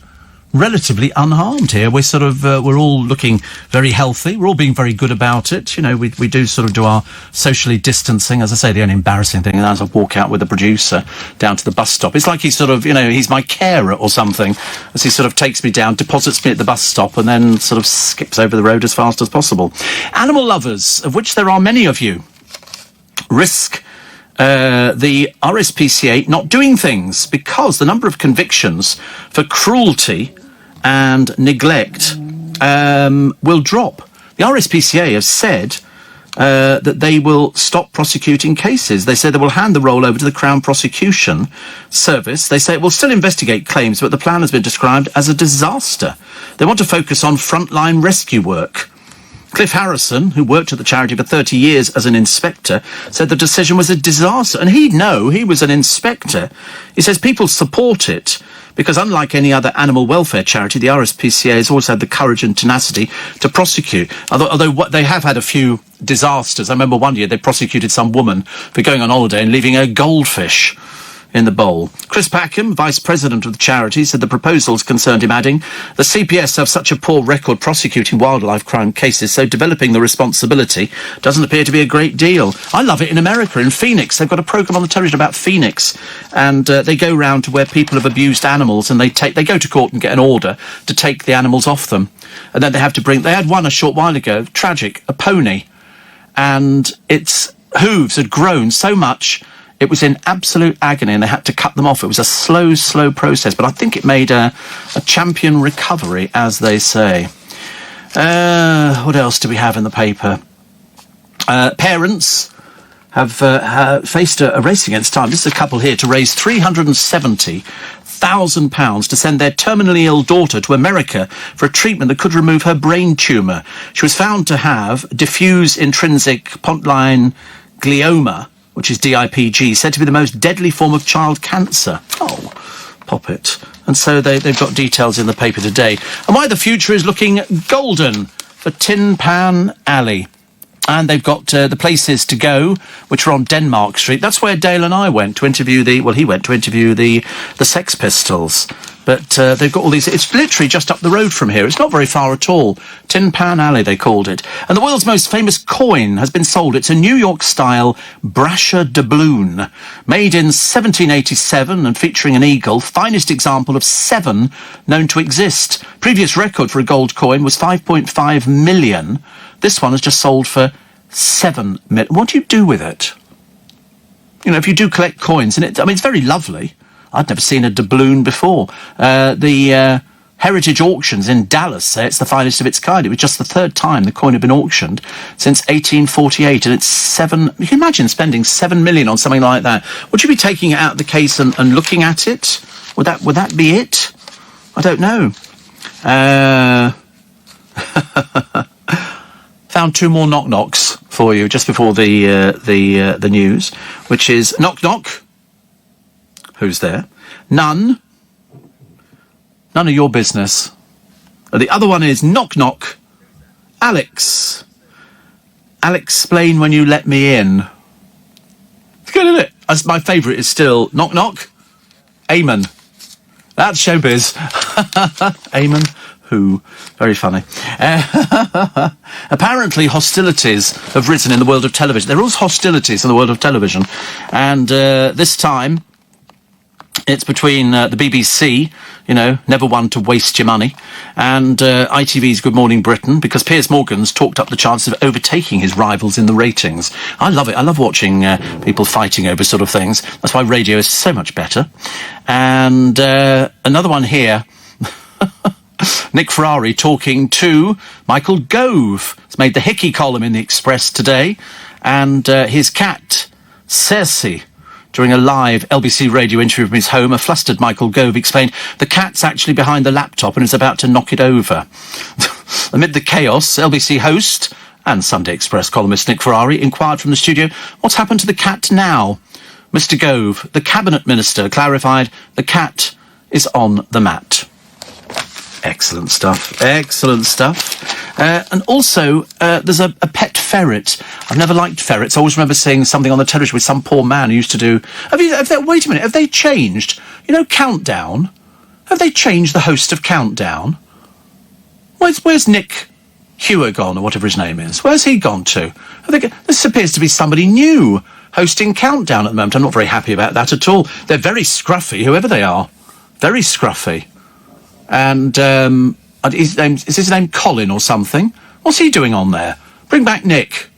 Relatively unharmed here. We're sort of, we're all looking very healthy. We're all being very good about it. You know, we do sort of do our socially distancing. As I say, the only embarrassing thing is as I walk out with the producer down to the bus stop. It's like he's sort of, you know, he's my carer or something, as he sort of takes me down, deposits me at the bus stop and then sort of skips over the road as fast as possible. Animal lovers, of which there are many of you, risk the RSPCA not doing things because the number of convictions for cruelty and neglect will drop. The RSPCA have said that they will stop prosecuting cases. They say they will hand the role over to the Crown Prosecution Service. They say it will still investigate claims, but the plan has been described as a disaster. They want to focus on frontline rescue work. Cliff Harrison, who worked at the charity for 30 years as an inspector, said the decision was a disaster. And he'd know, he was an inspector. He says people support it because unlike any other animal welfare charity, the RSPCA has always had the courage and tenacity to prosecute. Although they have had a few disasters. I remember one year they prosecuted some woman for going on holiday and leaving a goldfish in the bowl. Chris Packham, vice president of the charity, said the proposals concerned him, adding, the CPS have such a poor record prosecuting wildlife crime cases, so developing the responsibility doesn't appear to be a great deal. I love it in America, in Phoenix. They've got a programme on the television about Phoenix, and they go round to where people have abused animals, and they go to court and get an order to take the animals off them. And then they have to they had one a short while ago, tragic, a pony, and its hooves had grown so much it was in absolute agony and they had to cut them off. It was a slow process, but I think it made a champion recovery, as they say. What else do we have in the paper? Parents have faced a race against time. This is a couple here to raise £370,000 to send their terminally ill daughter to America for a treatment that could remove her brain tumour. She was found to have diffuse intrinsic pontine glioma, which is DIPG, said to be the most deadly form of child cancer. Oh, pop it. And so they've got details in the paper today. And why the future is looking golden for Tin Pan Alley. And they've got the places to go, which are on Denmark Street. That's where Dale and I went to interview he went to interview the Sex Pistols. But they've got all these. It's literally just up the road from here. It's not very far at all. Tin Pan Alley, they called it. And the world's most famous coin has been sold. It's a New York-style Brasher doubloon, made in 1787 and featuring an eagle, finest example of 7 known to exist. Previous record for a gold coin was 5.5 million. This one has just sold for 7 million. What do you do with it? You know, if you do collect coins, and it's very lovely. I'd never seen a doubloon before. The Heritage Auctions in Dallas say it's the finest of its kind. It was just the 3rd time the coin had been auctioned since 1848, and it's 7. You can imagine spending 7 million on something like that. Would you be taking it out of the case and looking at it? Would that be it? I don't know. Found 2 more knock-knocks for you just before the news, which is knock-knock. Who's there? None. None of your business. The other one is knock-knock. Alex. Alex, explain when you let me in. It's good, isn't it? My favourite is still knock-knock. Amen. That's showbiz. Amen. Who? Very funny. Apparently hostilities have risen in the world of television. There are always hostilities in the world of television. And this time it's between the BBC, you know, never one to waste your money, and ITV's Good Morning Britain, because Piers Morgan's talked up the chances of overtaking his rivals in the ratings. I love it. I love watching people fighting over sort of things. That's why radio is so much better. And another one here. Nick Ferrari talking to Michael Gove. He's made the Hickey column in the Express today. And his cat, Cersei, during a live LBC radio interview from his home, a flustered Michael Gove explained the cat's actually behind the laptop and is about to knock it over. Amid the chaos, LBC host and Sunday Express columnist Nick Ferrari inquired from the studio, what's happened to the cat now? Mr. Gove, the cabinet minister, clarified the cat is on the mat. Excellent stuff. Excellent stuff. And also, there's a pet ferret. I've never liked ferrets. I always remember seeing something on the television with some poor man who used to do... wait a minute, have they changed? You know, Countdown? Have they changed the host of Countdown? Where's Nick Hewer gone, or whatever his name is? Where's he gone to? This appears to be somebody new hosting Countdown at the moment. I'm not very happy about that at all. They're very scruffy, whoever they are. Very scruffy. And is his name Colin or something? What's he doing on there? Bring back Nick.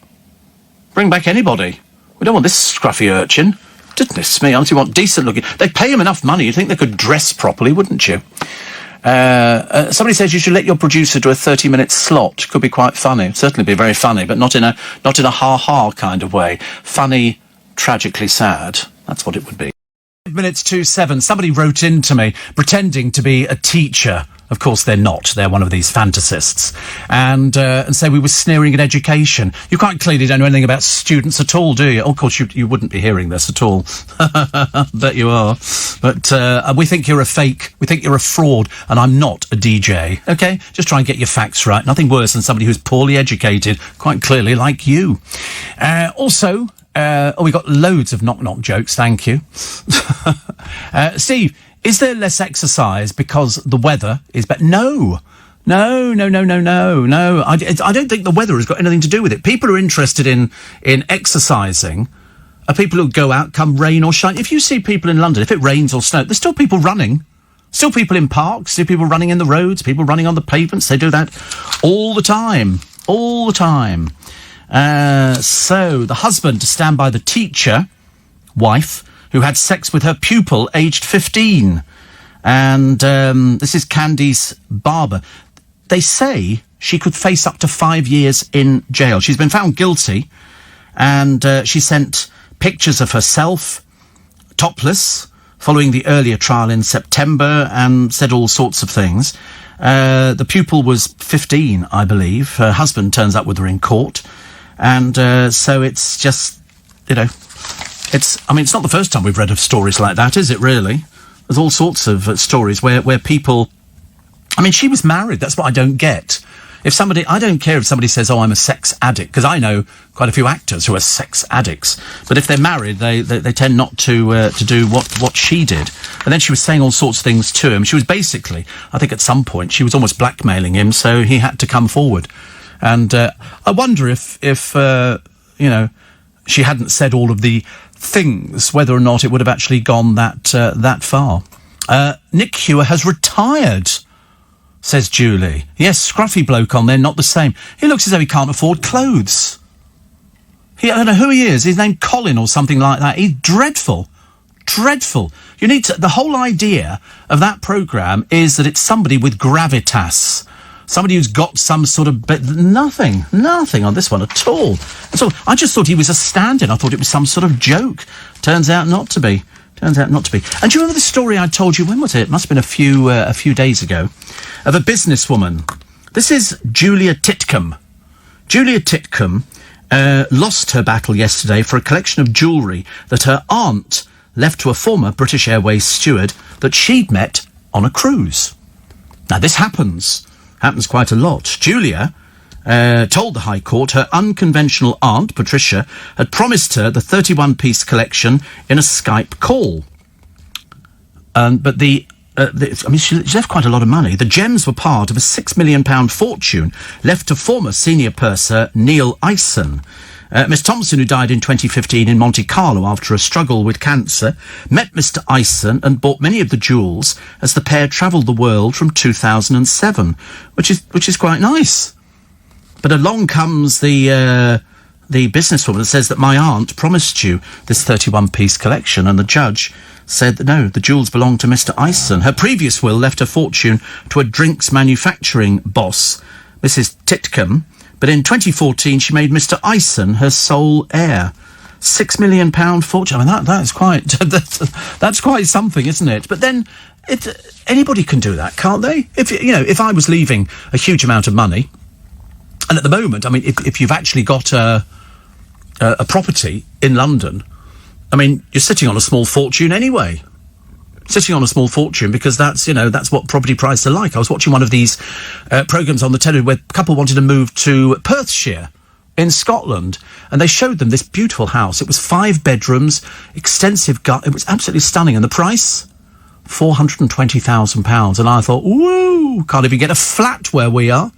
Bring back anybody. We don't want this scruffy urchin. Goodness me, honestly, want decent looking... They pay him enough money, you'd think they could dress properly, wouldn't you? Somebody says you should let your producer do a 30-minute slot. Could be quite funny. Certainly be very funny, but not in a ha-ha kind of way. Funny, tragically sad. That's what it would be. minutes to 7. Somebody wrote in to me pretending to be a teacher. Of course they're not. They're one of these fantasists. And say we were sneering at education. You quite clearly don't know anything about students at all, do you? Oh, of course you wouldn't be hearing this at all. Bet you are. But we think you're a fake. We think you're a fraud. And I'm not a DJ. OK? Just try and get your facts right. Nothing worse than somebody who's poorly educated, quite clearly, like you. Also... we got loads of knock-knock jokes, thank you. Steve, is there less exercise because the weather is better? No. I don't think the weather has got anything to do with it. People who are interested in exercising are people who go out come rain or shine. If you see people in London, if it rains or snows, there's still people running. Still people in parks, still people running in the roads, people running on the pavements. They do that all the time. All the time. So the husband to stand by the teacher, wife, who had sex with her pupil aged 15. And this is Candice Barber. They say she could face up to 5 years in jail. She's been found guilty and she sent pictures of herself, topless, following the earlier trial in September, and said all sorts of things. The pupil was 15, I believe. Her husband turns up with her in court, and so it's just, it's not the first time we've read of stories like that, is it, really? There's all sorts of stories where people... she was married. That's what I don't get. I don't care if somebody says, I'm a sex addict, because I know quite a few actors who are sex addicts. But if they're married, they tend not to do what she did. And then she was saying all sorts of things to him. She was basically, I think at some point, she was almost blackmailing him, so he had to come forward. And I wonder if she hadn't said all of the things, whether or not it would have actually gone that far. Nick Hewer has retired, says Julie. Yes, scruffy bloke on there, not the same. He looks as though he can't afford clothes. I don't know who he is. He's named Colin or something like that. He's dreadful. Dreadful. The whole idea of that programme is that it's somebody with gravitas. Somebody who's got some sort of... Nothing on this one at all. So I just thought he was a stand-in. I thought it was some sort of joke. Turns out not to be. And do you remember the story I told you? When was it? It must have been a few days ago. Of a businesswoman. This is Julia Titcomb. Julia Titcomb lost her battle yesterday for a collection of jewellery that her aunt left to a former British Airways steward that she'd met on a cruise. Now, this happens quite a lot. Julia told the High Court her unconventional aunt, Patricia, had promised her the 31-piece collection in a Skype call. But she left quite a lot of money. The gems were part of a £6 million fortune left to former senior purser Neil Ison. Miss Thompson, who died in 2015 in Monte Carlo after a struggle with cancer, met Mr. Ison and bought many of the jewels as the pair travelled the world from 2007, which is quite nice. But along comes the businesswoman that says that my aunt promised you this 31-piece collection, and the judge said that no, the jewels belong to Mr. Ison. Her previous will left her fortune to a drinks manufacturing boss, Mrs. Titcomb, but in 2014 she made Mr. Ison her sole heir. £6 million fortune. That's quite that's quite something, isn't it? But then anybody can do that, can't they? If I was leaving a huge amount of money. And at the moment, if you've actually got a property in London, you're sitting on a small fortune anyway. Sitting on a small fortune because that's what property prices are like. I was watching one of these programmes on the telly where a couple wanted to move to Perthshire in Scotland, and they showed them this beautiful house. It was 5 bedrooms, extensive it was absolutely stunning, and the price, £420,000. And I thought, woo, can't even get a flat where we are.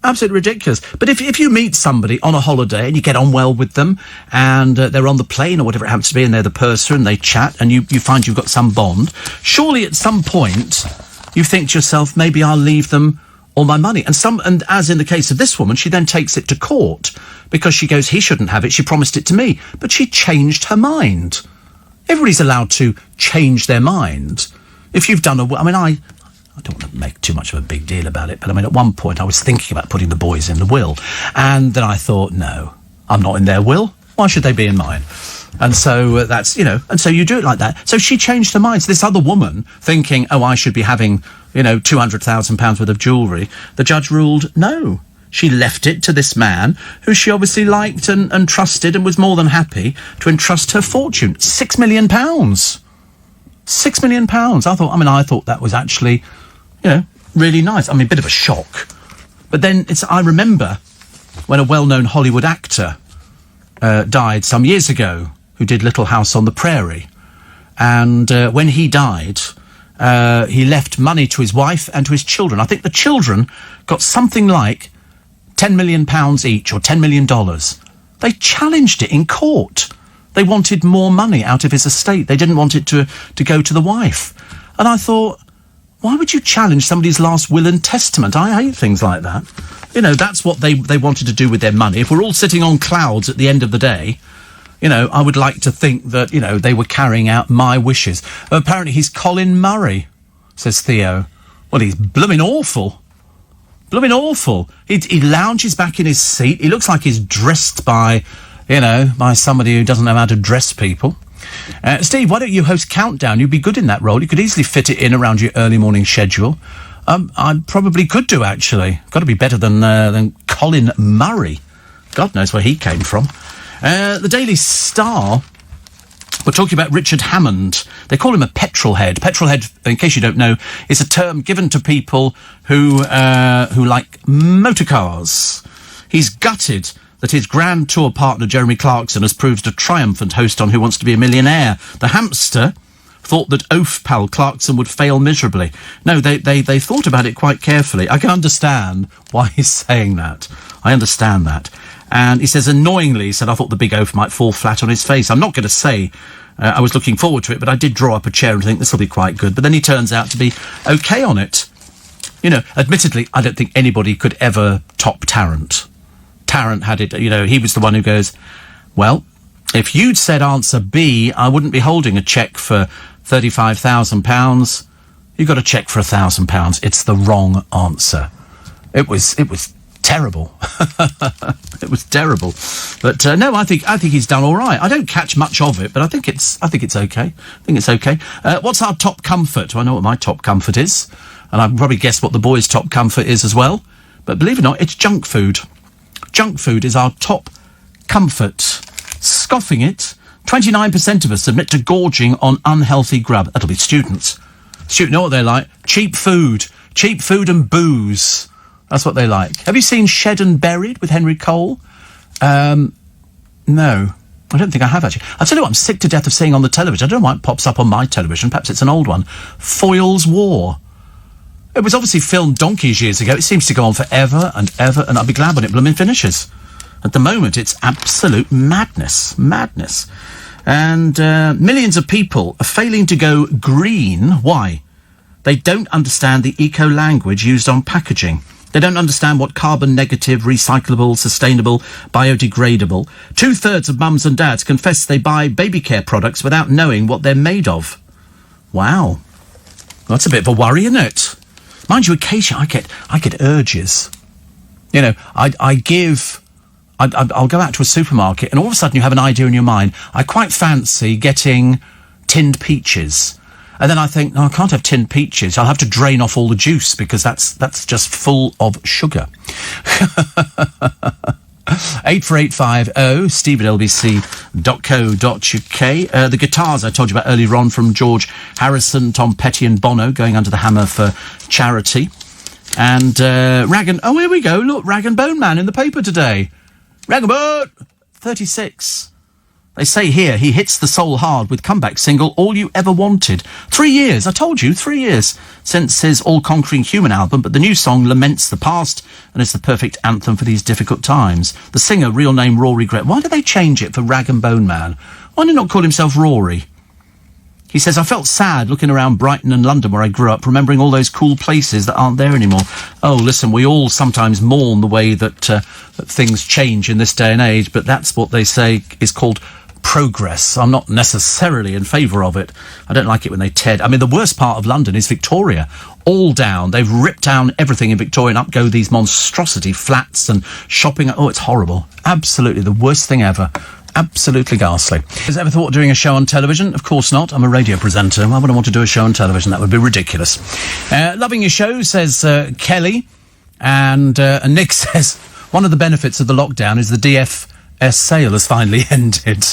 Absolutely ridiculous. But if you meet somebody on a holiday and you get on well with them and they're on the plane or whatever it happens to be and they're the purser and they chat and you find you've got some bond, surely at some point you think to yourself, maybe I'll leave them all my money. And as in the case of this woman, she then takes it to court because she goes, he shouldn't have it. She promised it to me. But she changed her mind. Everybody's allowed to change their mind. If you've done I don't want to make too much of a big deal about it, but at one point I was thinking about putting the boys in the will. And then I thought, no, I'm not in their will. Why should they be in mine? And so that's, and so you do it like that. So she changed her mind. So this other woman thinking, I should be having, £200,000 worth of jewellery. The judge ruled no. She left it to this man who she obviously liked and trusted and was more than happy to entrust her fortune. £6 million. £6 million. I thought that was actually... really nice. A bit of a shock. But then I remember when a well-known Hollywood actor died some years ago who did Little House on the Prairie. And when he died, he left money to his wife and to his children. I think the children got something like £10 million each or $10 million. They challenged it in court. They wanted more money out of his estate. They didn't want it to go to the wife. And I thought... why would you challenge somebody's last will and testament? I hate things like that. That's what they wanted to do with their money. If we're all sitting on clouds at the end of the day, I would like to think that, they were carrying out my wishes. Apparently he's Colin Murray, says Theo. Well, he's blooming awful. Blooming awful. He lounges back in his seat. He looks like he's dressed by, you know, by somebody who doesn't know how to dress people. Steve, why don't you host Countdown? You'd be good in that role. You could easily fit it in around your early morning schedule. I probably could do, actually. Got to be better than Colin Murray. God knows where he came from. The Daily Star, we're talking about Richard Hammond. They call him a petrolhead. Petrolhead, in case you don't know, is a term given to people who like motor cars. He's gutted that his Grand Tour partner, Jeremy Clarkson, has proved a triumphant host on Who Wants to Be a Millionaire. The hamster thought that oaf pal Clarkson would fail miserably. No, they thought about it quite carefully. I can understand why he's saying that. I understand that. And he says, annoyingly, he said, I thought the big oaf might fall flat on his face. I'm not going to say I was looking forward to it, but I did draw up a chair and think this will be quite good. But then he turns out to be okay on it. You know, admittedly, I don't think anybody could ever top Tarrant. Tarrant had it, you know, he was the one who goes, well, if you'd said answer B, I wouldn't be holding a cheque for £35,000. You got a cheque for £1,000. It's the wrong answer. It was terrible. It was terrible. But no, I think he's done all right. I don't catch much of it, but I think it's okay. What's our top comfort? I know what my top comfort is, and I can probably guess what the boys' top comfort is as well. But believe it or not, it's junk food. Junk food is our top comfort. Scoffing it, 29% of us admit to gorging on unhealthy grub. That'll be students. Students know what they like. Cheap food and booze. That's what they like. Have you seen Shed and Buried with Henry Cole? No, I don't think I have, actually. I'll tell you what, I'm sick to death of seeing on the television. I don't know why it pops up on my television. Perhaps it's an old one. Foyle's War. It was obviously filmed donkeys years ago. It seems to go on forever and ever, and I'll be glad when it blooming finishes. At the moment, it's absolute madness. And millions of people are failing to go green. Why? They don't understand the eco-language used on packaging. They don't understand what carbon negative, recyclable, sustainable, biodegradable. 2/3 of mums and dads confess they buy baby care products without knowing what they're made of. Wow. That's a bit of a worry, isn't it? Mind you, occasionally I get urges. You know, I'll go out to a supermarket and all of a sudden you have an idea in your mind. I quite fancy getting tinned peaches. And then I think, no, I can't have tinned peaches. I'll have to drain off all the juice because that's just full of sugar. 84850 steve@lbc.co.uk. The guitars I told you about earlier on from George Harrison, Tom Petty and Bono going under the hammer for charity. And oh, here we go. Look, Rag and Bone Man in the paper today. Rag and Bone! 36. They say here he hits the soul hard with comeback single All You Ever Wanted. 3 years, I told you, 3 years since his All-Conquering Human album, but the new song laments the past and is the perfect anthem for these difficult times. The singer, real name Rory Gregg. Why did they change it for Rag and Bone Man? Why did he not call himself Rory? He says, I felt sad looking around Brighton and London where I grew up, remembering all those cool places that aren't there anymore. Oh, listen, we all sometimes mourn the way that things change in this day and age, but that's what they say is called progress. I'm not necessarily in favour of it. I don't like it when they tear... I mean, the worst part of London is Victoria. All down. They've ripped down everything in Victoria and up go these monstrosity flats and shopping. Oh, it's horrible. Absolutely the worst thing ever. Absolutely ghastly. Has ever thought of doing a show on television? Of course not. I'm a radio presenter. Why would I want to do a show on television? That would be ridiculous. Loving your show, says Kelly. And Nick says, one of the benefits of the lockdown is the DFS sale has finally ended.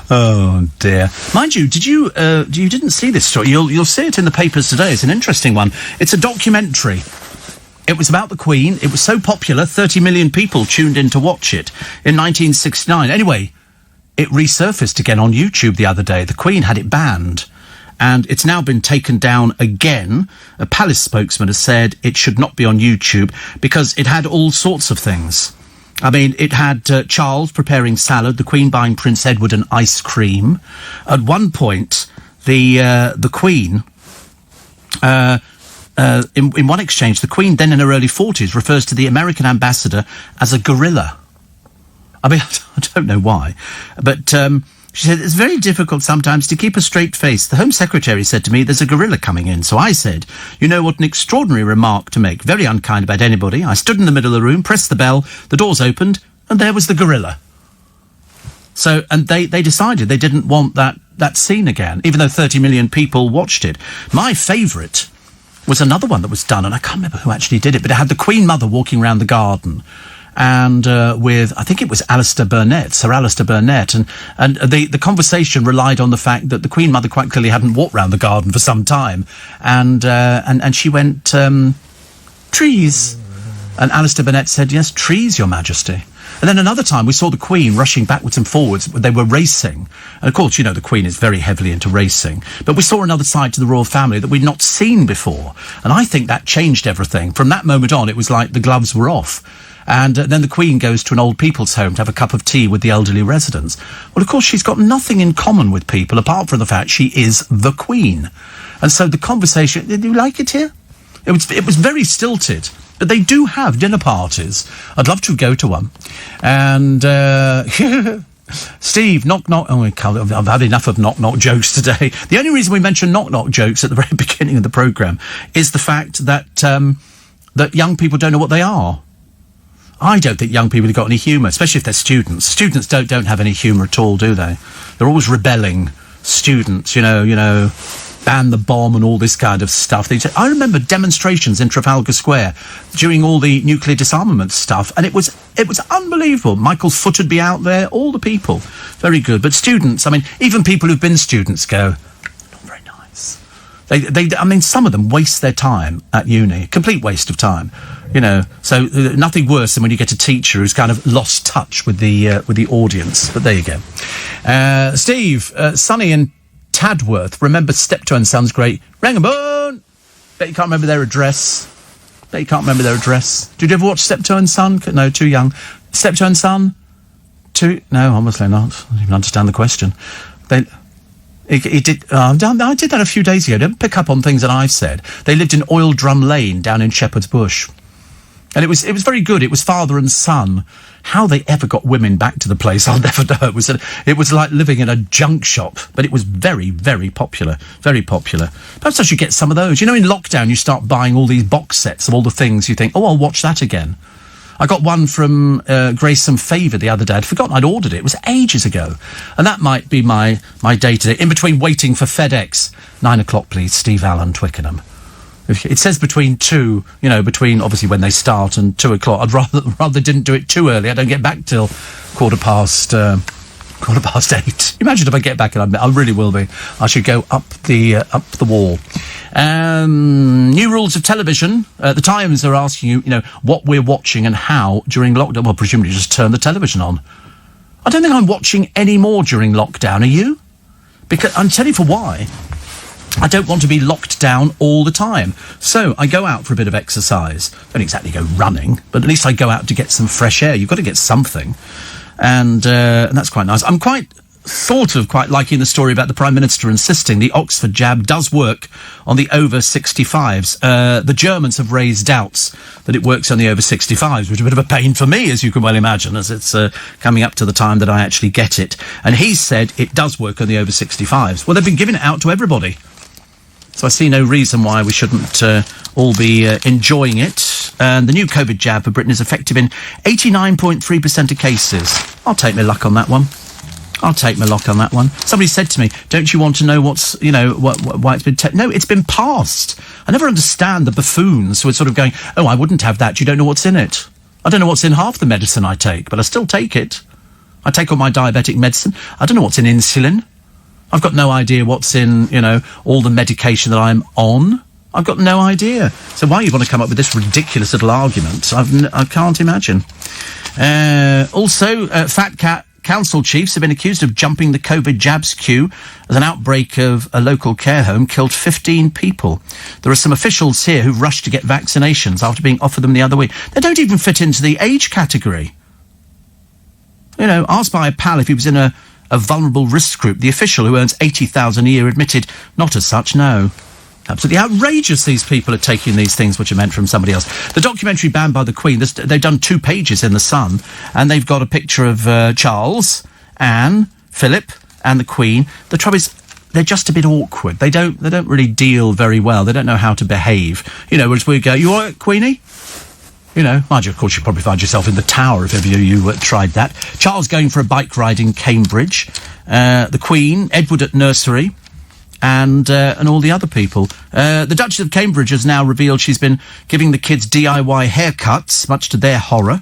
Oh dear. Mind you, you didn't see this story. You'll see it in the papers today. It's an interesting one. It's a documentary. It was about the Queen. It was so popular, 30 million people tuned in to watch it in 1969. Anyway, it resurfaced again on YouTube the other day. The Queen had it banned, and it's now been taken down again. A palace spokesman has said it should not be on YouTube because it had all sorts of things. I mean, it had Charles preparing salad, the Queen buying Prince Edward an ice cream. At one point, the Queen... in one exchange, the Queen, then in her early 40s, refers to the American ambassador as a gorilla. I mean, I don't know why, but she said, it's very difficult sometimes to keep a straight face. The Home Secretary said to me, there's a gorilla coming in. So I said, you know what an extraordinary remark to make. Very unkind about anybody. I stood in the middle of the room, pressed the bell, the doors opened, And there was the gorilla. So, and they decided they didn't want that scene again, even though 30 million people watched it. My favourite was another one that was done, and I can't remember who actually did it, but it had the Queen Mother walking around the garden, and with, I think it was Sir Alistair Burnett, and the conversation relied on the fact that the Queen Mother quite clearly hadn't walked round the garden for some time, and she went, trees. And Alistair Burnett said, yes, trees, Your Majesty. And then another time we saw the Queen rushing backwards and forwards. They were racing. And of course, you know, the Queen is very heavily into racing. But we saw another side to the royal family that we'd not seen before. And I think that changed everything. From that moment on, it was like the gloves were off. And then the Queen goes to an old people's home to have a cup of tea with the elderly residents. Well, of course, she's got nothing in common with people apart from the fact she is the Queen. And so the conversation, did you like it here? It was very stilted. But they do have dinner parties. I'd love to go to one. And, Steve, knock-knock... Oh, I've had enough of knock-knock jokes today. The only reason we mention knock-knock jokes at the very beginning of the programme is the fact that, that young people don't know what they are. I don't think young people have got any humour, especially if they're students. Students don't have any humour at all, do they? They're always rebelling. Students, you know... ban the bomb and all this kind of stuff. I remember demonstrations in Trafalgar Square during all the nuclear disarmament stuff, and it was unbelievable. Michael Foot would be out there, all the people. Very good. But students, I mean, even people who've been students go, not very nice. I mean, some of them waste their time at uni. Complete waste of time. You know, so nothing worse than when you get a teacher who's kind of lost touch with the audience. But there you go. Steve, Sonny and Tadworth, remember Steptoe and Son's great Rangaboon. Bet you can't remember their address. Did you ever watch Steptoe and Son? No, too young. Steptoe and Son? No, obviously not. I don't even understand the question. I did that a few days ago. Don't pick up on things that I've said. They lived in Oil Drum Lane down in Shepherd's Bush. And it was very good. It was father and son. How they ever got women back to the place, I'll never know. It was like living in a junk shop, but it was very, very popular. Very popular. Perhaps I should get some of those. You know, in lockdown, you start buying all these box sets of all the things you think, oh, I'll watch that again. I got one from Grace and Favour the other day. I'd forgotten I'd ordered it. It was ages ago. And that might be my day-to-day. In between waiting for FedEx. 9 o'clock, please. Steve Allen, Twickenham. It says between obviously when they start and 2 o'clock. I'd rather they didn't do it too early. I don't get back till quarter past 8. Imagine if I get back and I really will be. I should go up the wall. New rules of television. The Times are asking you, what we're watching and how during lockdown. Well, presumably just turn the television on. I don't think I'm watching any more during lockdown. Are you? Because I'm telling you for why. I don't want to be locked down all the time. So I go out for a bit of exercise. Don't exactly go running, but at least I go out to get some fresh air. You've got to get something. And that's quite nice. I'm quite liking the story about the Prime Minister insisting the Oxford jab does work on the over 65s. The Germans have raised doubts that it works on the over 65s, which is a bit of a pain for me, as you can well imagine, as it's coming up to the time that I actually get it. And he said it does work on the over 65s. Well, they've been giving it out to everybody. So I see no reason why we shouldn't all be enjoying it. And the new COVID jab for Britain is effective in 89.3% of cases. I'll take my luck on that one. Somebody said to me, don't you want to know what's, why it's been... No, it's been passed. I never understand the buffoons who are sort of going, oh, I wouldn't have that. You don't know what's in it. I don't know what's in half the medicine I take, but I still take it. I take all my diabetic medicine. I don't know what's in insulin. I've got no idea what's in, all the medication that I'm on. I've got no idea. So why you want to come up with this ridiculous little argument, I can't imagine. Also, Fat Cat council chiefs have been accused of jumping the COVID jabs queue as an outbreak of a local care home killed 15 people. There are some officials here who rushed to get vaccinations after being offered them the other week. They don't even fit into the age category. Asked by a pal if he was in a vulnerable risk group, the official who earns $80,000 a year admitted not as such, no. Absolutely outrageous these people are taking these things which are meant from somebody else. The documentary banned by the Queen, they've done 2 pages in The Sun, and they've got a picture of Charles, Anne, Philip, and the Queen. The trouble is, they're just a bit awkward. They don't really deal very well. They don't know how to behave. As we go, you all right, Queenie? You know, mind you, of course, you'd probably find yourself in the tower if ever you tried that. Charles going for a bike ride in Cambridge. The Queen, Edward at nursery, and all the other people. The Duchess of Cambridge has now revealed she's been giving the kids DIY haircuts, much to their horror.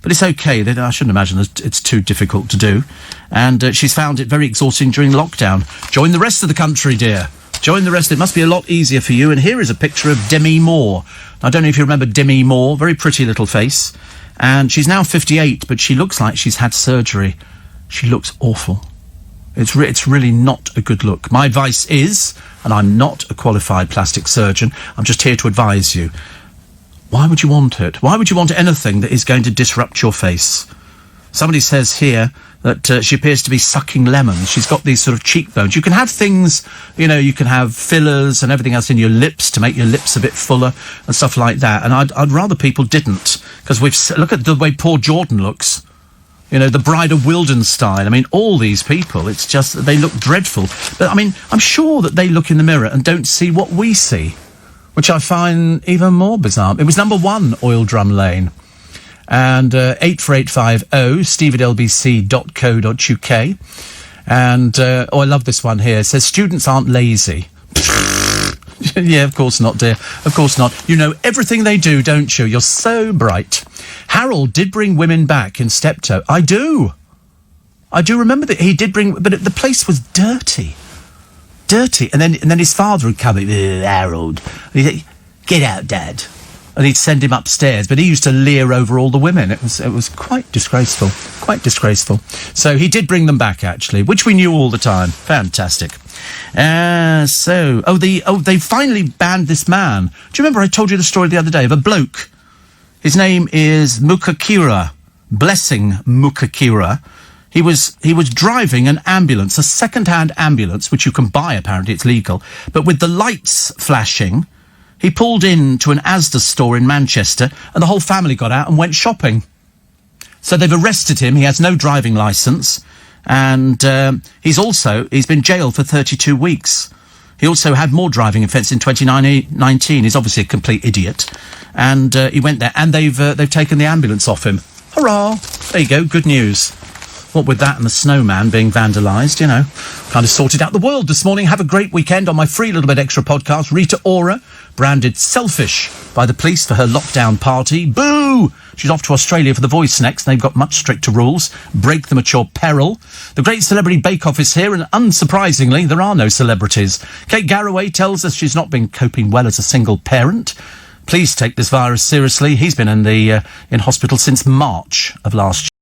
But it's okay. I shouldn't imagine it's too difficult to do. And she's found it very exhausting during lockdown. Join the rest of the country, dear. Join the rest. It must be a lot easier for you. And here is a picture of Demi Moore. I don't know if you remember Demi Moore. Very pretty little face. And she's now 58, but she looks like she's had surgery. She looks awful. It's really not a good look. My advice is, and I'm not a qualified plastic surgeon, I'm just here to advise you. Why would you want it? Why would you want anything that is going to disrupt your face? Somebody says here that she appears to be sucking lemons. She's got these sort of cheekbones. You can have things, you know, you can have fillers and everything else in your lips to make your lips a bit fuller and stuff like that. And I'd rather people didn't, because look at the way poor Jordan looks. You know, the Bride of Wildenstein. I mean, all these people, it's just that they look dreadful. But, I mean, I'm sure that they look in the mirror and don't see what we see, which I find even more bizarre. It was number 1, Oil Drum Lane. And 84850, steve@lbc.co.uk. And, I love this one here. It says, students aren't lazy. Yeah, of course not, dear. Of course not. You know everything they do, don't you? You're so bright. Harold did bring women back in Steptoe. I do remember that he did bring... But the place was dirty. Dirty. And then his father would come in, Harold. And he'd say, get out, Dad. And he'd send him upstairs. But he used to leer over all the women. It was quite disgraceful. Quite disgraceful. So he did bring them back, actually, which we knew all the time. Fantastic. They finally banned this man. Do you remember I told you the story the other day of a bloke? His name is Mukakira. Blessing Mukakira. He was driving an ambulance, a second-hand ambulance, which you can buy, apparently, it's legal. But with the lights flashing, he pulled into an Asda store in Manchester, and the whole family got out and went shopping. So they've arrested him. He has no driving licence. And he's been jailed for 32 weeks. He also had more driving offence in 2019. He's obviously a complete idiot. And he went there, and they've taken the ambulance off him. Hurrah! There you go, good news. What with that and the snowman being vandalised, you know. Kind of sorted out the world this morning. Have a great weekend on my free little bit extra podcast. Rita Ora, branded selfish by the police for her lockdown party. Boo! She's off to Australia for The Voice next. They've got much stricter rules. Break them at your peril. The Great Celebrity Bake Off is here, and unsurprisingly, there are no celebrities. Kate Garraway tells us she's not been coping well as a single parent. Please take this virus seriously. He's been in hospital since March of last year.